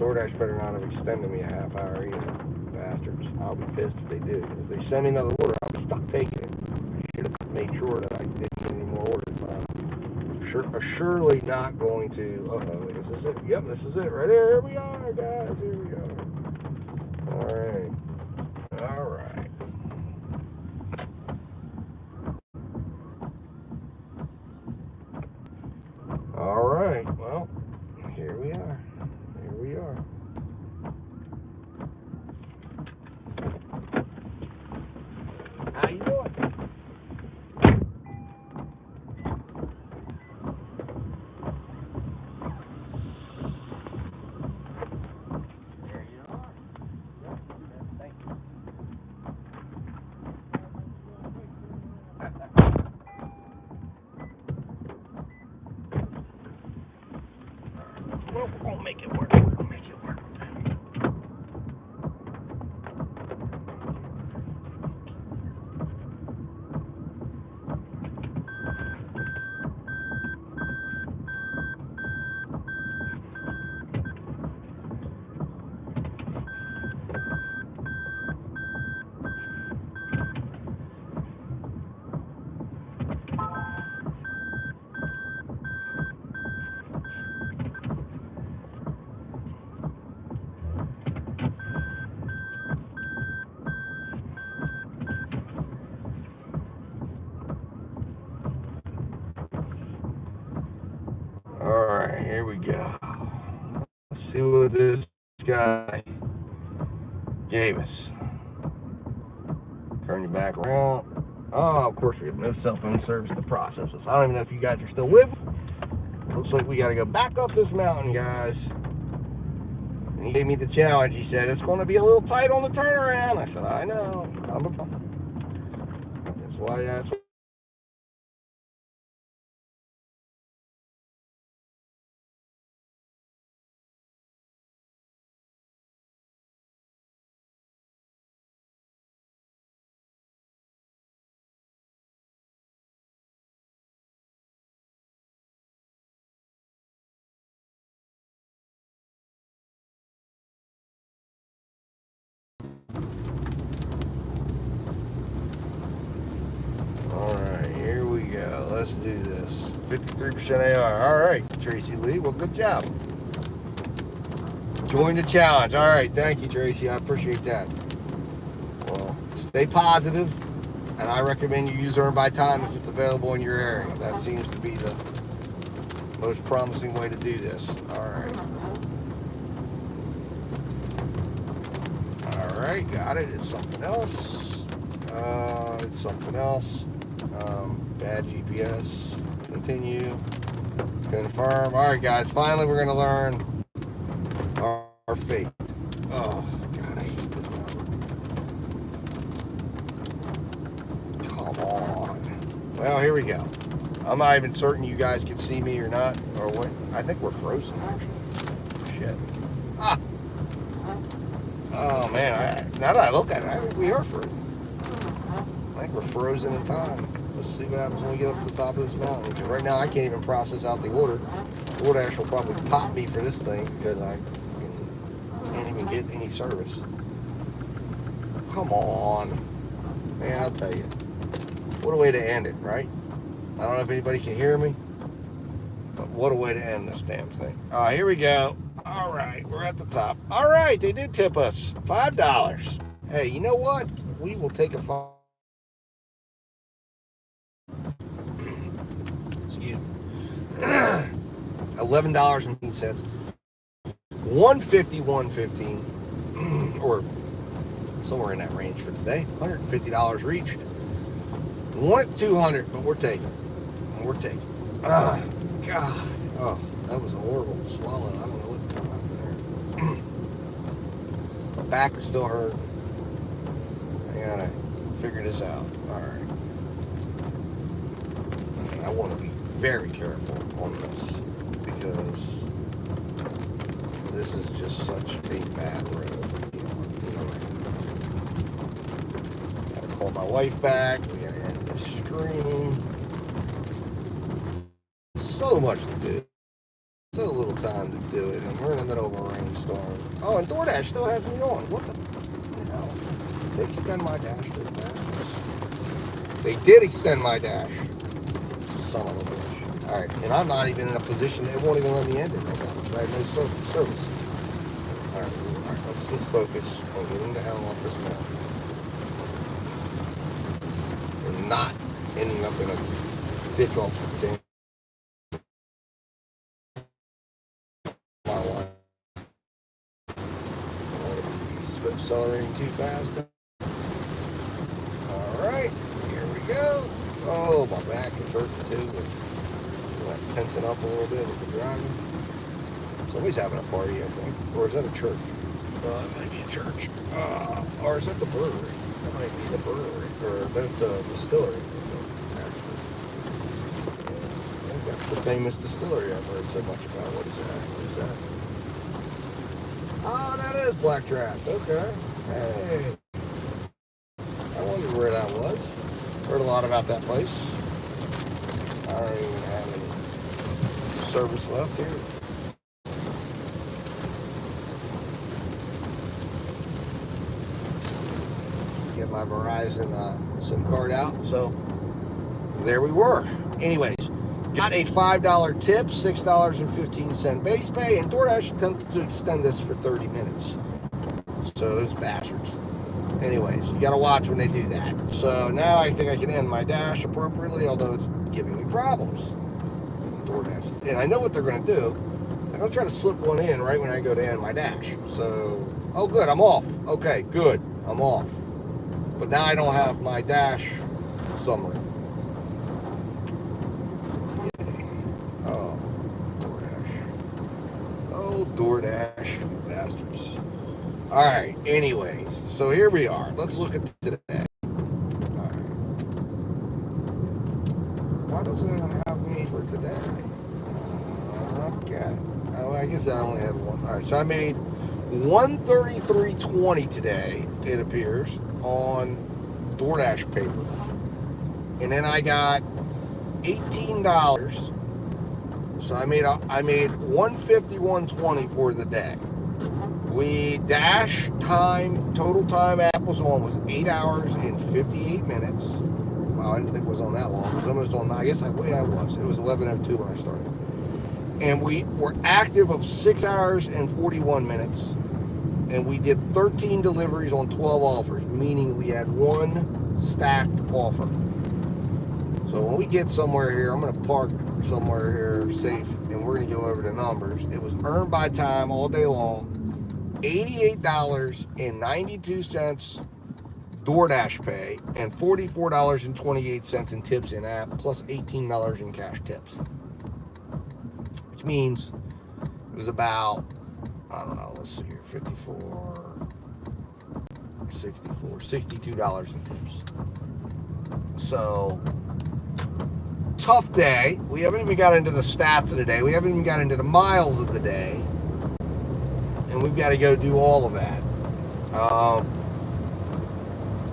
DoorDash better not have extended me a half hour either. Bastards. I'll be pissed if they do. If they send me another order, I'll stop taking it. I should have made sure that I didn't get any more orders. But I'm surely not going to. Uh-oh, is this it? Yep, this is it. Right there. Here we are, guys. Here we are. Alright. Alright. Alright. Well, here we are. Here we are. How you doing? There you are. Yep. Thank you. We'll make it work. We'll make it work. Alright, here we go. Let's see what this guy gave us. Turn you back around. Oh, of course we have no cell phone service to process this. I don't even know if you guys are still with me. Looks like we gotta go back up this mountain, guys. And he gave me the challenge. He said, it's gonna be a little tight on the turnaround. I said, I know. That's why that's Alright, here we go. Let's do this. 53% AR. Alright, Tracy Lee. Well, good job. Join the challenge. Alright, thank you, Tracy. I appreciate that. Well, stay positive, and I recommend you use Earn by Time if it's available in your area. That seems to be the most promising way to do this. Alright. Alright, got it. It's something else. It's something else. Bad GPS. Continue. Confirm. Alright, guys. Finally, we're going to learn our fate. Oh, God, I hate this mountain. Come on. Well, here we go. I'm not even certain you guys can see me or not. Or what? I think we're frozen, actually. Shit. Ah. Oh, man. Now that I look at it, I think we are frozen. I think we're frozen in time. Let's see what happens when we get up to the top of this mountain. Because right now I can't even process out the order. DoorDash will probably pop me for this thing because I can't even get any service. Come on. Man, I'll tell you. What a way to end it, right? I don't know if anybody can hear me. But what a way to end this damn thing. Here we go. All right, we're at the top. All right, they did tip us $5. Hey, you know what? We will take a $5. Excuse me. $11.15. $150, $115, or somewhere in that range for today. $150 reached. We wanted $200, but we're taking. We're taking. God. Oh, that was a horrible swallow. I don't know what the hell happened there. My back is still hurt. I gotta figure this out. All right. I want to be very careful on this because this is just such a bad road. Gotta call my wife back. We gotta end this stream. So much to do. So little time to do it, and we're in the middle of a rainstorm. Oh, and DoorDash still has me on. What the hell? They extend my dash to the bastards. They did extend my dash. Son of a bitch. Alright, and I'm not even in a position, they won't even let me end it right now. I have no service. Alright, let's just focus on getting the hell off this mountain. And not ending up in a ditch off the damn. Accelerating too fast. Alright, here we go. Oh, my back is hurting too. I'm tensing up a little bit with the driving. Somebody's having a party, I think. Or is that a church? It might be a church. Or is that the brewery? That might be the brewery. Or that's the distillery, I think that's the famous distillery I've heard so much about. What is that? What is that? Oh, that is Black Draft. Okay. Hey. I wondered where that was. Heard a lot about that place. I don't even have any service left here. Get my Verizon SIM card out. So there we were. Anyways. Got a $5 tip, $6.15 base pay, and DoorDash attempted to extend this for 30 minutes. So those bastards. Anyways, you gotta watch when they do that. So now I think I can end my dash appropriately, although it's giving me problems. DoorDash. And I know what they're gonna do. They're gonna try to slip one in right when I go to end my dash. So, oh good, I'm off. Okay, good, I'm off. But now I don't have my dash summary. DoorDash bastards. All right. Anyways, so here we are. Let's look at today. All right. Why doesn't it have me for today? Okay. Oh, I guess I only had one. All right. So I made $133.20 today. It appears on DoorDash paper, and then I got $18. So I made $151.20 for the day. We dash time, total time app was on was 8 hours and 58 minutes. Wow, I didn't think it was on that long. It was almost on, I guess I was. It was 11:02 when I started. And we were active of 6 hours and 41 minutes. And we did 13 deliveries on 12 offers, meaning we had one stacked offer. So when we get somewhere here, I'm going to park somewhere here safe, and we're going to go over the numbers. It was earned by time all day long, $88.92 DoorDash pay, and $44.28 in tips in app, plus $18 in cash tips. Which means it was about, I don't know, let's see here, $62 in tips. So, tough day. We haven't even got into the stats of the day. We haven't even got into the miles of the day. And we've got to go do all of that.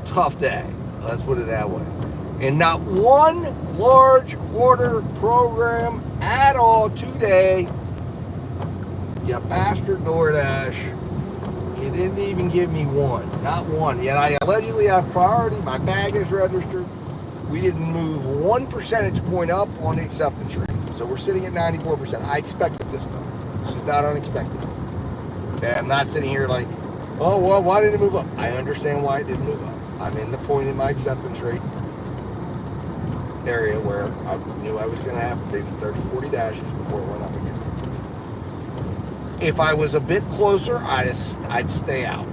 Tough day. Let's put it that way. And not one large order program at all today. You bastard DoorDash. You didn't even give me one. Not one. Yet I allegedly have priority. My bag is registered. We didn't move 1 percentage point up on the acceptance rate. So we're sitting at 94%. I expected this stuff. This is not unexpected. Okay, I'm not sitting here like, oh, well, why did it move up? I understand why it didn't move up. I'm in the point in my acceptance rate area where I knew I was going to have maybe 30, 40 dashes before it went up again. If I was a bit closer, I'd stay out.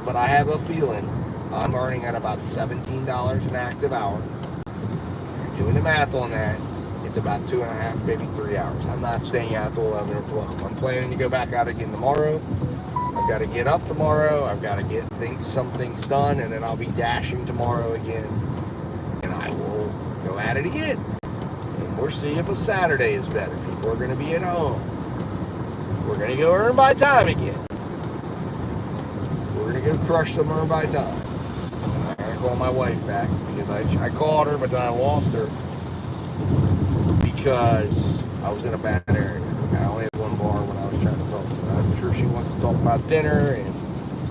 But I have a feeling I'm earning at about $17 an active hour. If you're doing the math on that, it's about 2.5, maybe 3 hours. I'm not staying out till 11 or 12. I'm planning to go back out again tomorrow. I've got to get up tomorrow. I've got to get some things done, and then I'll be dashing tomorrow again. And I will go at it again. And we'll see if a Saturday is better. People are going to be at home. We're going to go earn by time again. We're going to go crush some earn by time. I'm going to call my wife back because I called her, but then I lost her because I was in a bad area. I only had one bar when I was trying to talk to her. I'm sure she wants to talk about dinner and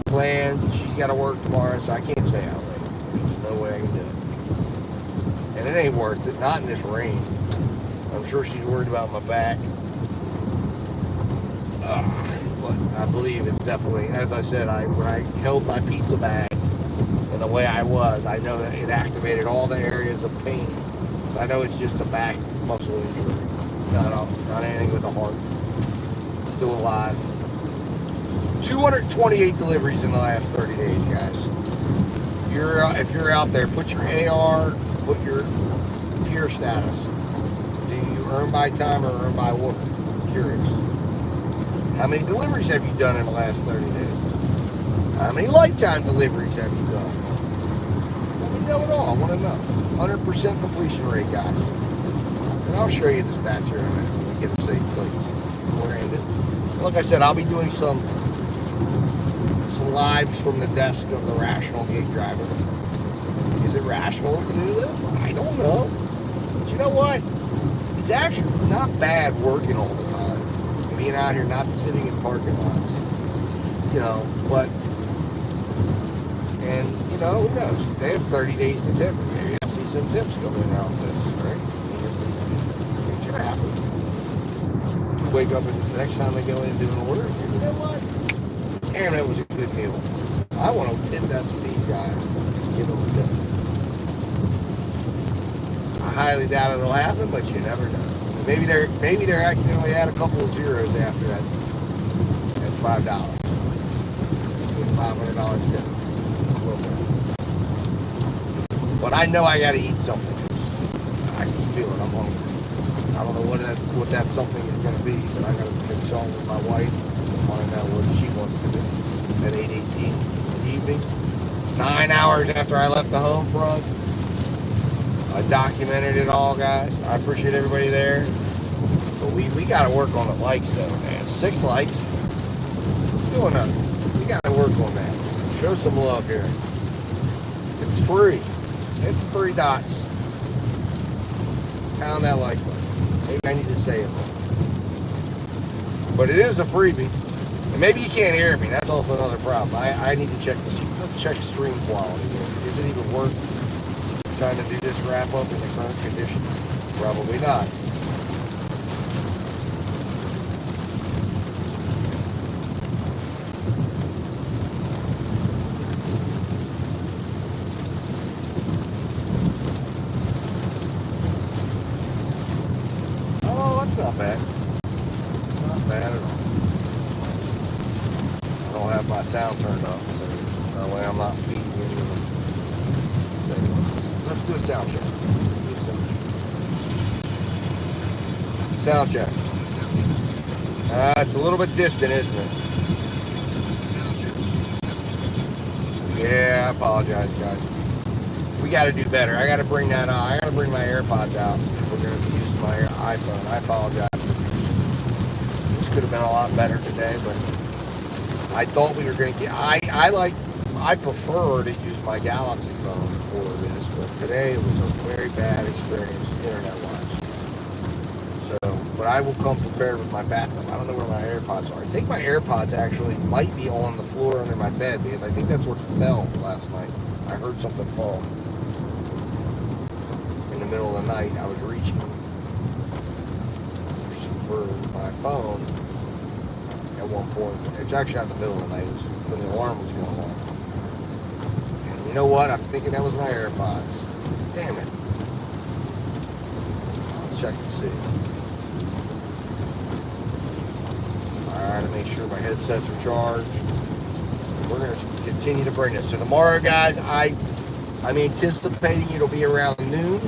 plans, and she's got to work tomorrow, so I can't stay out late. There's no way I can do it. And it ain't worth it, not in this rain. I'm sure she's worried about my back. But I believe it's definitely, as I said, when I held my pizza bag and the way I was, I know that it activated all the areas of pain. I know it's just a back muscle injury, not anything with the heart. Still alive. 228 deliveries in the last 30 days, guys. If you're out there, put your AR, put your tier status. Do you earn by time or earn by work? I'm curious. How many deliveries have you done in the last 30 days? How many lifetime deliveries have you done? Let me know it all. I want to know. 100% completion rate, guys. And I'll show you the stats here in a minute when we get a safe place. We're in it. Like I said, I'll be doing some lives from the desk of the rational gig driver. Is it rational to do this? I don't know. But you know what? It's actually not bad working all the time. Being out here, not sitting in parking lots. You know, but, and, you know, who knows? They have 30 days to tip. Maybe I'll see some tips coming out of this, right? Things are happening. You can wake up and the next time they go in and do an order, you know what? Damn, that was a good meal. I want to tip that Steve guy. Give him a tip. I highly doubt it'll happen, but you never know. Maybe they're accidentally add a couple of zeros after that. At $5. $500 tip. A little bit. But I know I got to eat something. I can feel it. I'm hungry. I don't know what that something is going to be, but I got to consult with my wife to find out what she wants to do at 8:18 in the evening. 9 hours after I left the home front. I documented it all, guys. I appreciate everybody there. But we got to work on the likes, though, man. 6 likes. Doing nothing. We got to work on that. Show some love here. It's free. Hit the 3 dots. Pound that like button. Maybe I need to say it more. But it is a freebie. And maybe you can't hear me. That's also another problem. I need to check stream quality. Is it even worth trying to do this wrap up in the current conditions? Probably not. Oh, that's not bad. Not bad at all. I don't have my sound turned up, so that way I'm not feeding any of them. Let's do a sound check. Sound check. It's a little bit distant, isn't it? Yeah, I apologize, guys. We got to do better. I got to bring that out. I got to bring my AirPods out. We're going to use my iPhone. I apologize. This could have been a lot better today, but I thought we were going to get. I prefer to use my Galaxy phone for this, but today it was a very bad experience internet-wise. So, but I will come prepared with my backup. I don't know where my AirPods are. I think my AirPods actually might be on the floor under my bed because I think that's what fell last night. I heard something fall in the middle of the night. I was reaching. for my phone at one point. It's actually out the middle of the night. It was when the alarm was going off. And you know what? I'm thinking that was my AirPods. Damn it. I'll check and see. Alright, to make sure my headsets are charged. We're going to continue to bring this. So tomorrow, guys, I'm anticipating it'll be around noon.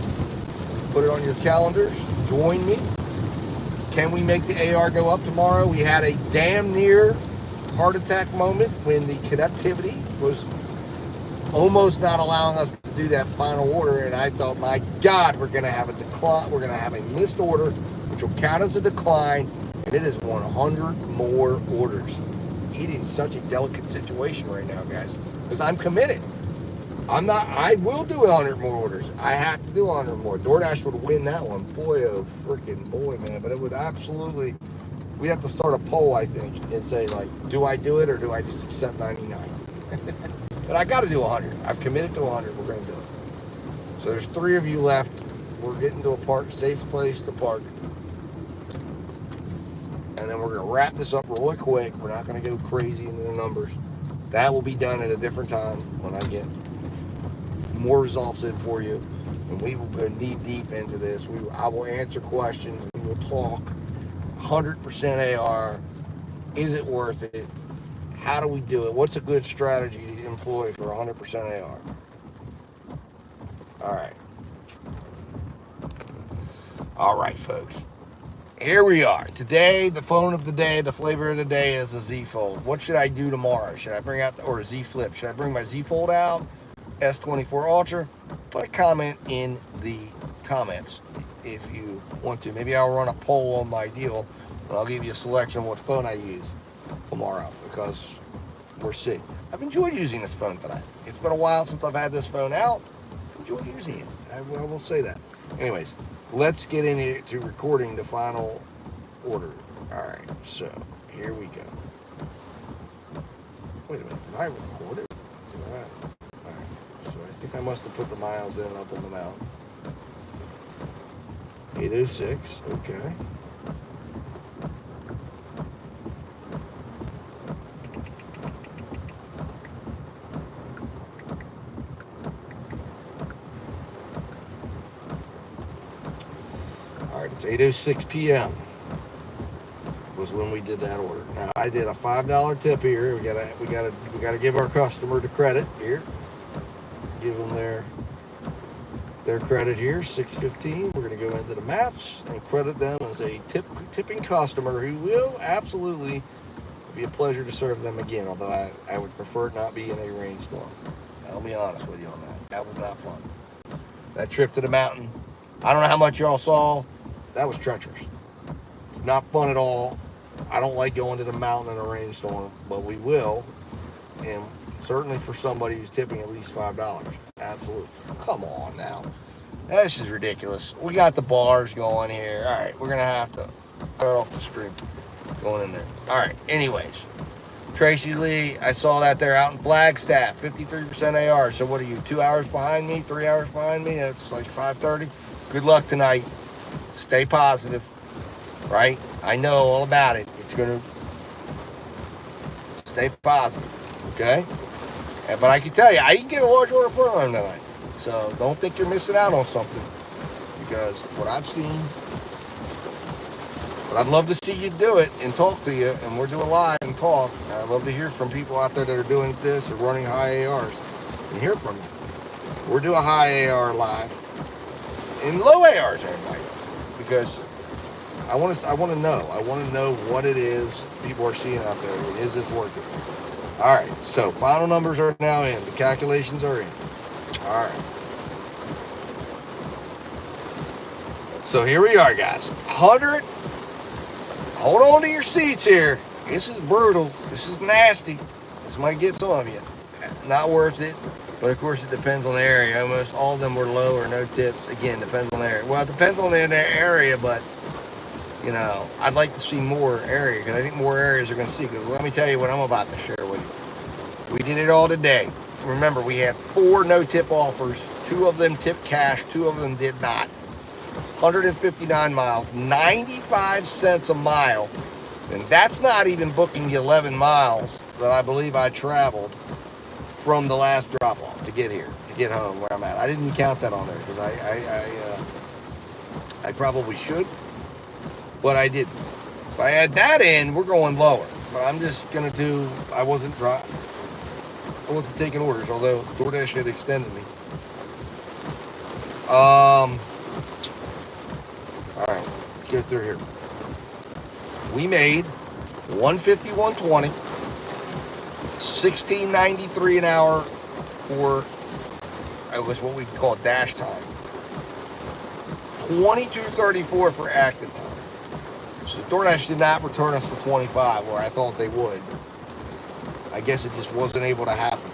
Put it on your calendars. Join me. Can we make the AR go up tomorrow? We had a damn near heart attack moment when the connectivity was almost not allowing us to do that final order, and I thought, my God, we're going to have a decline. We're going to have a missed order, which will count as a decline, and it is 100 more orders. It is such a delicate situation right now, guys, because I'm committed. I will do 100 more orders. I have to do 100 more. DoorDash would win that one. Boy, oh freaking boy, man. But it would absolutely, we'd have to start a poll, I think, and say, like, do I do it or do I just accept 99? But I got to do 100. I've committed to 100. We're going to do it. So there's 3 of you left. We're getting to a safe place to park. And then we're going to wrap this up really quick. We're not going to go crazy into the numbers. That will be done at a different time when I get more results in for you, and we will go knee deep into this. I will answer questions. We will talk 100% AR. Is it worth it? How do we do it? What's a good strategy to employ for 100% AR? All right, folks. Here we are. Today, the phone of the day, the flavor of the day is a Z Fold. What should I do tomorrow? Should I bring out, or a Z Flip? Should I bring my Z Fold out? S24 Ultra? Put a comment in the comments if you want to. Maybe I'll run a poll on my deal, and I'll give you a selection of what phone I use tomorrow, because we're sick. I've enjoyed using this phone today. It's been a while since I've had this phone out. I've enjoyed using it. I will say that. Anyways, let's get into recording the final order. All right, so here we go. Wait a minute, did I record it? So I think I must have put the miles in up on the mountain. 806, okay. All right, it's 8:06 p.m. was when we did that order. Now I did a $5 tip here. We gotta give our customer the credit here. Give them their credit here, $6.15. We're going to go into the maps and credit them as a tipping customer who will absolutely be a pleasure to serve them again, although I would prefer it not be in a rainstorm. I'll be honest with you on that. That was not fun. That trip to the mountain, I don't know how much y'all saw. That was treacherous. It's not fun at all. I don't like going to the mountain in a rainstorm, but we will. And certainly for somebody who's tipping at least $5. Absolutely. Come on now. This is ridiculous. We got the bars going here. All right, we're going to have to start off the stream going in there. All right, anyways. Tracy Lee, I saw that there out in Flagstaff, 53% AR. So what are you, 2 hours behind me, 3 hours behind me? That's like 5:30. Good luck tonight. Stay positive, right? I know all about it. It's going to stay positive, okay? But I can tell you, I didn't get a large order program tonight. So don't think you're missing out on something. Because what I've seen, but I'd love to see you do it and talk to you. And we're doing live and talk. And I'd love to hear from people out there that are doing this or running high ARs. And hear from you. We're doing high AR live. And low ARs, everybody. Because I want to know. I want to know what it is people are seeing out there. And is this working? All right, so final numbers are now in. The calculations are in. All right. So here we are, guys. 100. Hold on to your seats here. This is brutal. This is nasty. This might get some of you. Not worth it. But of course, it depends on the area. Almost all of them were low or no tips. Again, depends on the area. Well, it depends on the area, but you know, I'd like to see more area because I think more areas are going to see. Because let me tell you what I'm about to share with you. We did it all today. Remember, we had 4 no-tip offers. 2 of them tipped cash. 2 of them did not. 159 miles, 95 cents a mile. And that's not even booking the 11 miles that I believe I traveled from the last drop-off to get here, to get home where I'm at. I didn't count that on there because I probably should, but I didn't. If I add that in, we're going lower. But I'm just going to do, I wasn't taking orders, although DoorDash had extended me. All right, let's go through here. We made $151.20, $16.93 an hour for, it was what we call dash time, $22.34 for active time. So DoorDash did not return us to 25 where I thought they would. I guess it just wasn't able to happen.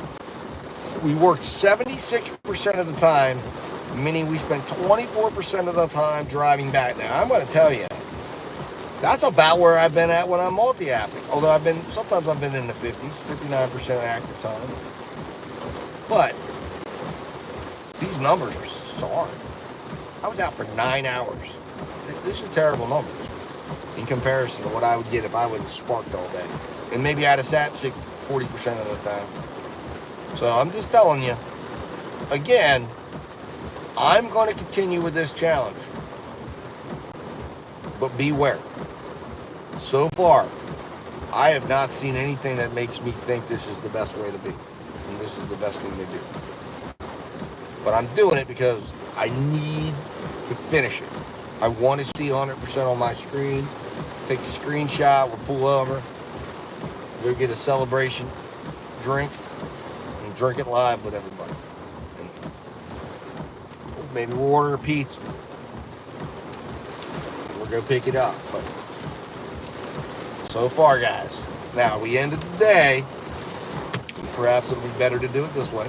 We worked 76% of the time, meaning we spent 24% of the time driving back. Now, I'm going to tell you, that's about where I've been at when I'm multi-apping. Although sometimes I've been in the 50s, 59% active time. But these numbers are sorry. I was out for 9 hours. This is terrible numbers in comparison to what I would get if I would have sparked all day. And maybe I'd have sat 40% of the time. So I'm just telling you, again, I'm going to continue with this challenge. But beware. So far, I have not seen anything that makes me think this is the best way to be. And this is the best thing to do. But I'm doing it because I need to finish it. I want to see 100% on my screen. Take a screenshot, we'll pull over. Go get a celebration drink and drink it live with everybody. And maybe we'll order a pizza. We'll go pick it up. But so far, guys. Now, we ended the day. Perhaps it'll be better to do it this way.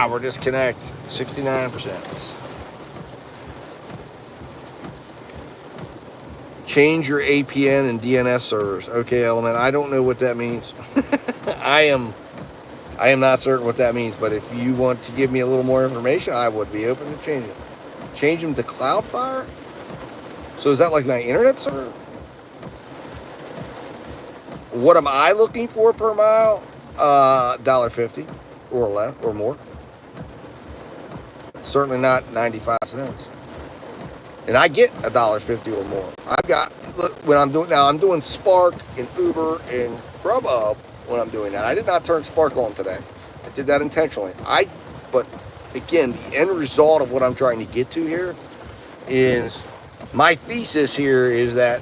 We're disconnected. 69%. Change your APN and DNS servers. Okay, Element. I don't know what that means. I am not certain what that means, but if you want to give me a little more information, I would be open to change it. Change them to Cloudflare? So is that like my internet server? What am I looking for per mile? $1.50 or less or more. Certainly not 95 cents. And I get $1.50 or more. I've got, look, when I'm doing Spark and Uber and Grubhub when I'm doing that. I did not turn Spark on today. I did that intentionally. But again, the end result of what I'm trying to get to here is, my thesis here is that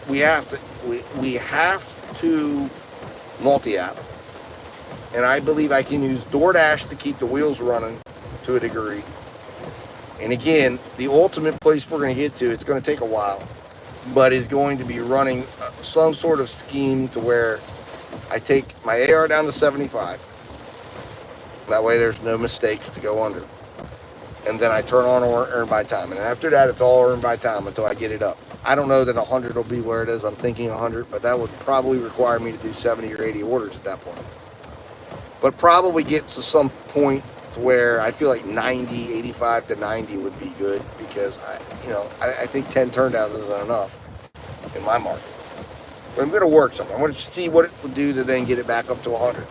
we have to multi-app. And I believe I can use DoorDash to keep the wheels running to a degree. And again, the ultimate place we're going to get to, it's going to take a while, but is going to be running some sort of scheme to where I take my AR down to 75. That way there's no mistakes to go under. And then I turn on earn by time. And after that, it's all earn by time until I get it up. I don't know that 100 will be where it is. I'm thinking 100, but that would probably require me to do 70 or 80 orders at that point. But probably get to some point where I feel like 90, 85 to 90 would be good, because I think 10 turndowns isn't enough in my market. But I'm going to work something. I want to see what it would do to then get it back up to 100.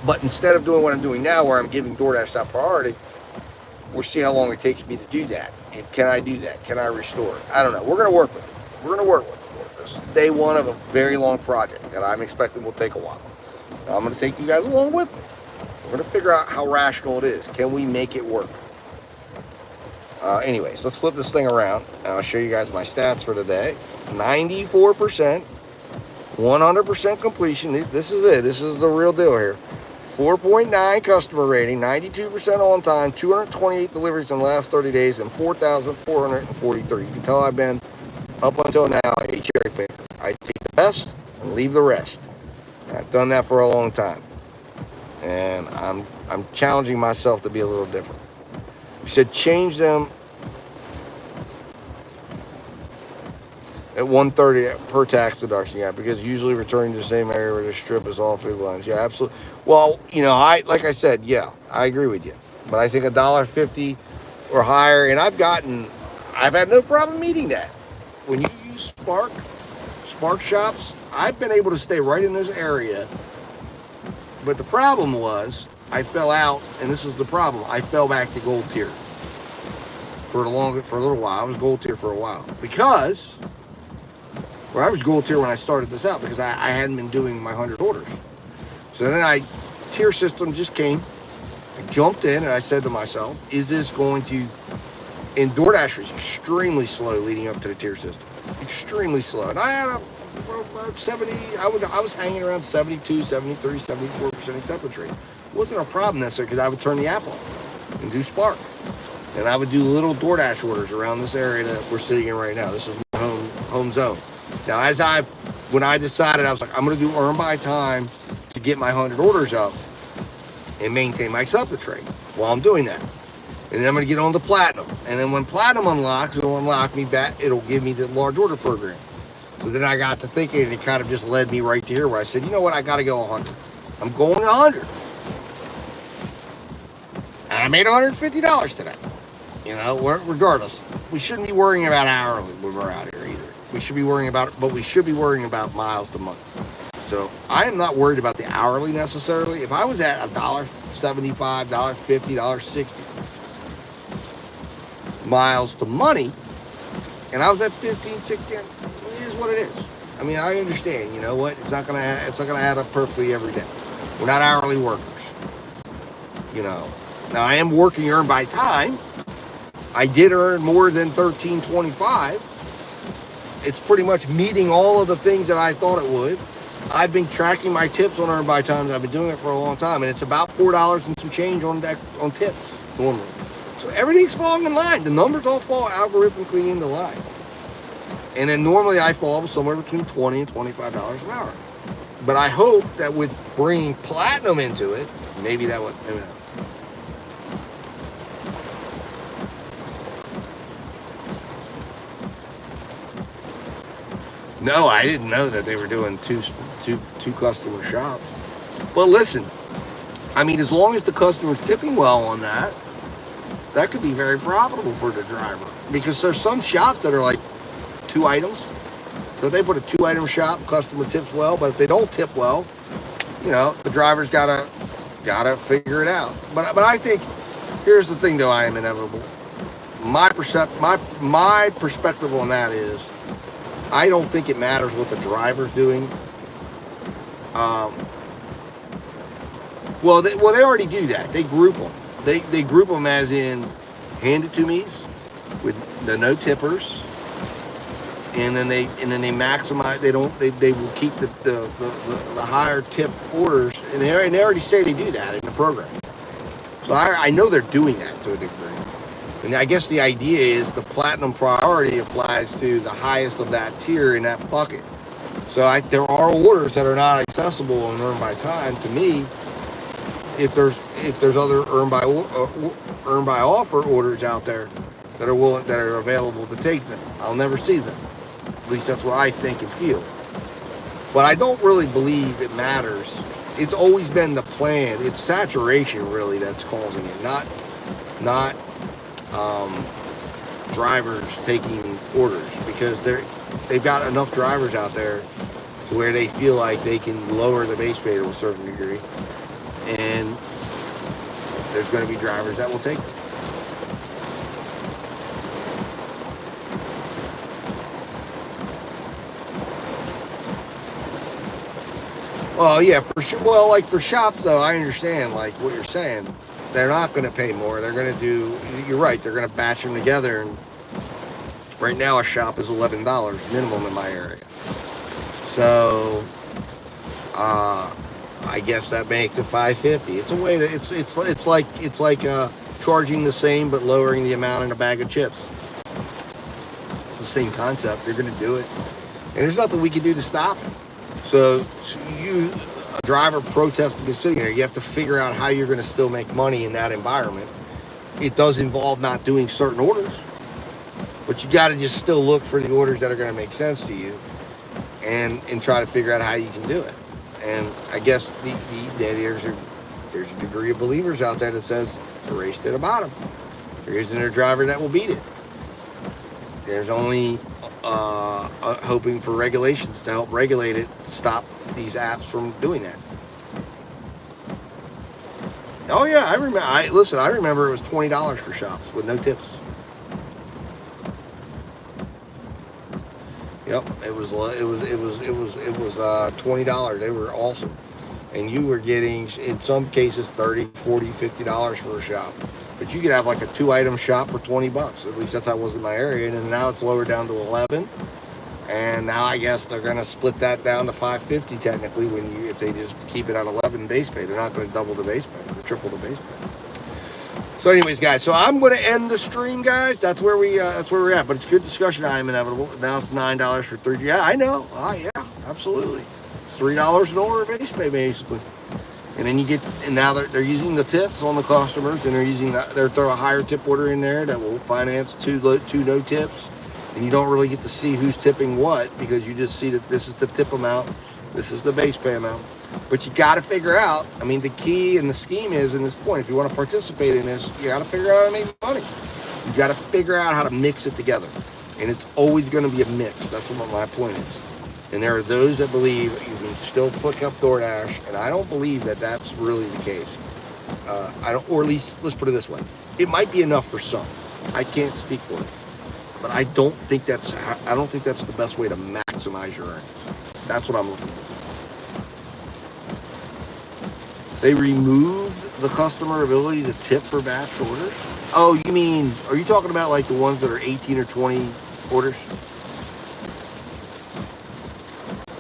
But instead of doing what I'm doing now, where I'm giving DoorDash top priority, we'll see how long it takes me to do that. Can I do that? Can I restore it? I don't know. We're going to work with it. We're going to work with it. This is day one of a very long project that I'm expecting will take a while. Now, I'm going to take you guys along with me. We're going to figure out how rational it is. Can we make it work? Anyways, let's flip this thing around, and I'll show you guys my stats for today. 94%, 100% completion. This is it. This is the real deal here. 4.9 customer rating, 92% on time, 228 deliveries in the last 30 days, and 4,443. You can tell I've been, up until now, a cherry picker. I take the best and leave the rest. I've done that for a long time. And I'm challenging myself to be a little different. We said change them. at 130 per tax deduction. Yeah, because usually returning to the same area where the strip is all food lines. Yeah, absolutely. Well, like I said, yeah, I agree with you. But I think $1.50 or higher, and I've had no problem meeting that. When you use Spark shops, I've been able to stay right in this area. But the problem was I fell out, and this is the problem. I fell back to gold tier for a little while. I was gold tier for a while because, I was gold tier when I started this out because I hadn't been doing my 100 orders. So then tier system just came. I jumped in and I said to myself, is this going to, and DoorDash was extremely slow leading up to the tier system. Extremely slow. And I had about 70, I was hanging around 72, 73, 74% acceptance rate. It wasn't a problem necessarily because I would turn the app off and do Spark. And I would do little DoorDash orders around this area that we're sitting in right now. This is my home zone. Now, when I decided, I was like, I'm going to do earn by time to get my 100 orders up and maintain my acceptance rate while I'm doing that. And then I'm going to get on to Platinum. And then when Platinum unlocks, it'll unlock me back. It'll give me the large order program. So then I got to thinking, and it kind of just led me right to here where I said, you know what, I got to go 100. I'm going 100. And I made $150 today. Regardless, we shouldn't be worrying about hourly when we're out here either. We should be worrying about miles to month. So I am not worried about the hourly necessarily. If I was at $1.75, $1.50, $1.60 miles to money, and I was at 15, 16, it is what it is. I mean, I understand. You know what? It's not gonna add up perfectly every day. We're not hourly workers. Now I am working earn by time. I did earn more than $13.25. It's pretty much meeting all of the things that I thought it would. I've been tracking my tips on earn by time. I've been doing it for a long time, and it's about $4 and some change on tips normally. So everything's falling in line. The numbers all fall algorithmically into line. And then normally I fall somewhere between $20 and $25 an hour. But I hope that with bringing Platinum into it, maybe that would. Maybe not. No, I didn't know that they were doing two customer shops. But listen, I mean, as long as the customer's tipping well on that could be very profitable for the driver. Because there's some shops that are like 2 items. So if they put a 2-item shop, customer tips well, but if they don't tip well, the driver's gotta figure it out. But I think here's the thing though, I am inevitable. My perspective on that is, I don't think it matters what the driver's doing. Well, they already do that. They group them. They group them as in hand it to me's with the no tippers, and then they maximize. They will keep the higher tip orders, and they already say they do that in the program. So I know they're doing that to a degree. And I guess the idea is the Platinum priority applies to the highest of that tier in that bucket. So there are orders that are not accessible and earn by time to me. If there's other earn by offer orders out there that are available to take them, I'll never see them. At least that's what I think and feel. But I don't really believe it matters. It's always been the plan. It's saturation really that's causing it, not drivers taking orders, because they've got enough drivers out there where they feel like they can lower the base pay to a certain degree, and there's going to be drivers that will take them. Well, yeah, for sure. Well, like for shops though, I understand like what you're saying. They're not going to pay more. They're going to do, you're right, they're going to batch them together. And right now a shop is $11 minimum in my area. So, I guess that makes it $5.50. It's a way to, it's like charging the same, but lowering the amount in a bag of chips. It's the same concept. You're going to do it. And there's nothing we can do to stop it. So a driver protesting is sitting there. You have to figure out how you're going to still make money in that environment. It does involve not doing certain orders. But you got to just still look for the orders that are going to make sense to you, and try to figure out how you can do it. And I guess there's a degree of believers out there that says it's a race to the bottom. There isn't a driver that will beat it. There's only hoping for regulations to help regulate it, to stop these apps from doing that. Oh yeah, I remember. I remember it was $20 for shops with no tips. Yep, it was $20. They were awesome, and you were getting in some cases $30, $40, $50 for a shop. But you could have like a 2-item shop for $20. At least that's how it was in my area. And now it's lowered down to 11. And now I guess they're going to split that down to $5.50 technically if they just keep it on 11 base pay. They're not going to double the base pay or triple the base pay. So anyways, guys, so I'm going to end the stream, guys. That's where we're at. But it's good discussion. I am inevitable. Now it's $9 for 3. Yeah, I know. Yeah, absolutely. It's $3 an order base pay basically. And then now they're using the tips on the customers, and they're throwing a higher tip order in there that will finance two no tips, and you don't really get to see who's tipping what, because you just see that this is the tip amount, this is the base pay amount. But you got to figure out, I mean, the key and the scheme is in this point, if you want to participate in this, you got to figure out how to make money. You got to figure out how to mix it together, and it's always going to be a mix. That's what my point is. And there are those that believe you can still pick up DoorDash, and I don't believe that that's really the case. Or at least, let's put it this way. It might be enough for some. I can't speak for it. But I don't think that's the best way to maximize your earnings. That's what I'm looking for. They removed the customer ability to tip for batch orders? Oh, are you talking about like the ones that are 18 or 20 orders?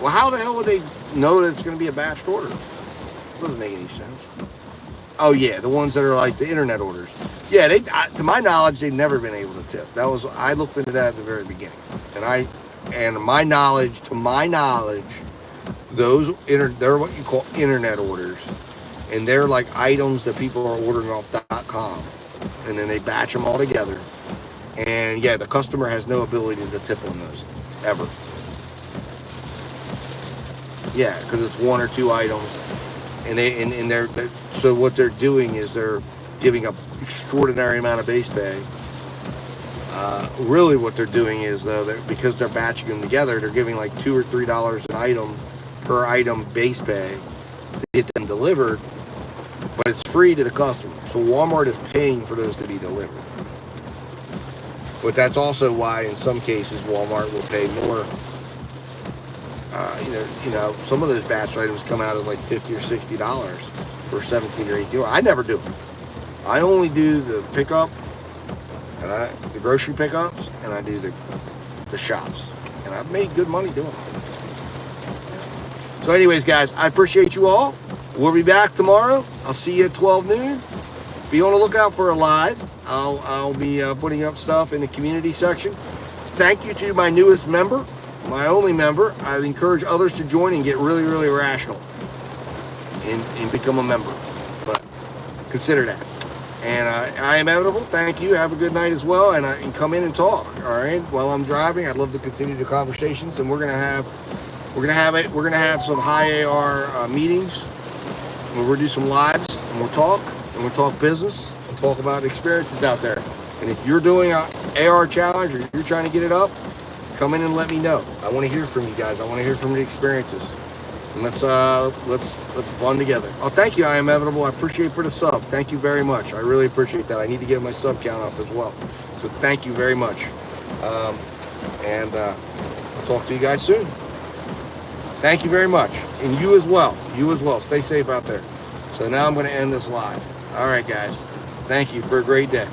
Well, how the hell would they know that it's going to be a batched order? It doesn't make any sense. Oh yeah, the ones that are like the internet orders. Yeah, to my knowledge, they've never been able to tip. I looked into that at the very beginning, and to my knowledge, they're what you call internet orders, and they're like items that people are ordering off .com, and then they batch them all together, and yeah, the customer has no ability to tip on those ever. Yeah, because it's 1 or 2 items, and so what they're doing is they're giving an extraordinary amount of base pay. Really, what they're doing is because they're batching them together, they're giving like $2 or $3 an item per item base pay to get them delivered, but it's free to the customer. So Walmart is paying for those to be delivered. But that's also why in some cases Walmart will pay more. Some of those batch items come out as like $50 or $60 for 17 or 18. I never do it. I only do the pickup, and the grocery pickups, and I do the shops. And I've made good money doing it. So anyways, guys, I appreciate you all. We'll be back tomorrow. I'll see you at 12 noon. Be on the lookout for a live. I'll be putting up stuff in the community section. Thank you to my newest member. My only member. I encourage others to join and get really, really rational and become a member. But consider that. And I am inevitable. Thank you. Have a good night as well. And come in and talk. All right. While I'm driving, I'd love to continue the conversations. And we're gonna have some high AR meetings. We'll do some lives and we'll talk business and talk about experiences out there. And if you're doing an AR challenge or you're trying to get it up, come in and let me know. I want to hear from you guys. I want to hear from the experiences. And let's bond together. Oh, thank you. I am inevitable. I appreciate for the sub. Thank you very much. I really appreciate that. I need to get my sub count up as well. So thank you very much. And I'll talk to you guys soon. Thank you very much. And you as well. You as well. Stay safe out there. So now I'm going to end this live. All right, guys. Thank you for a great day.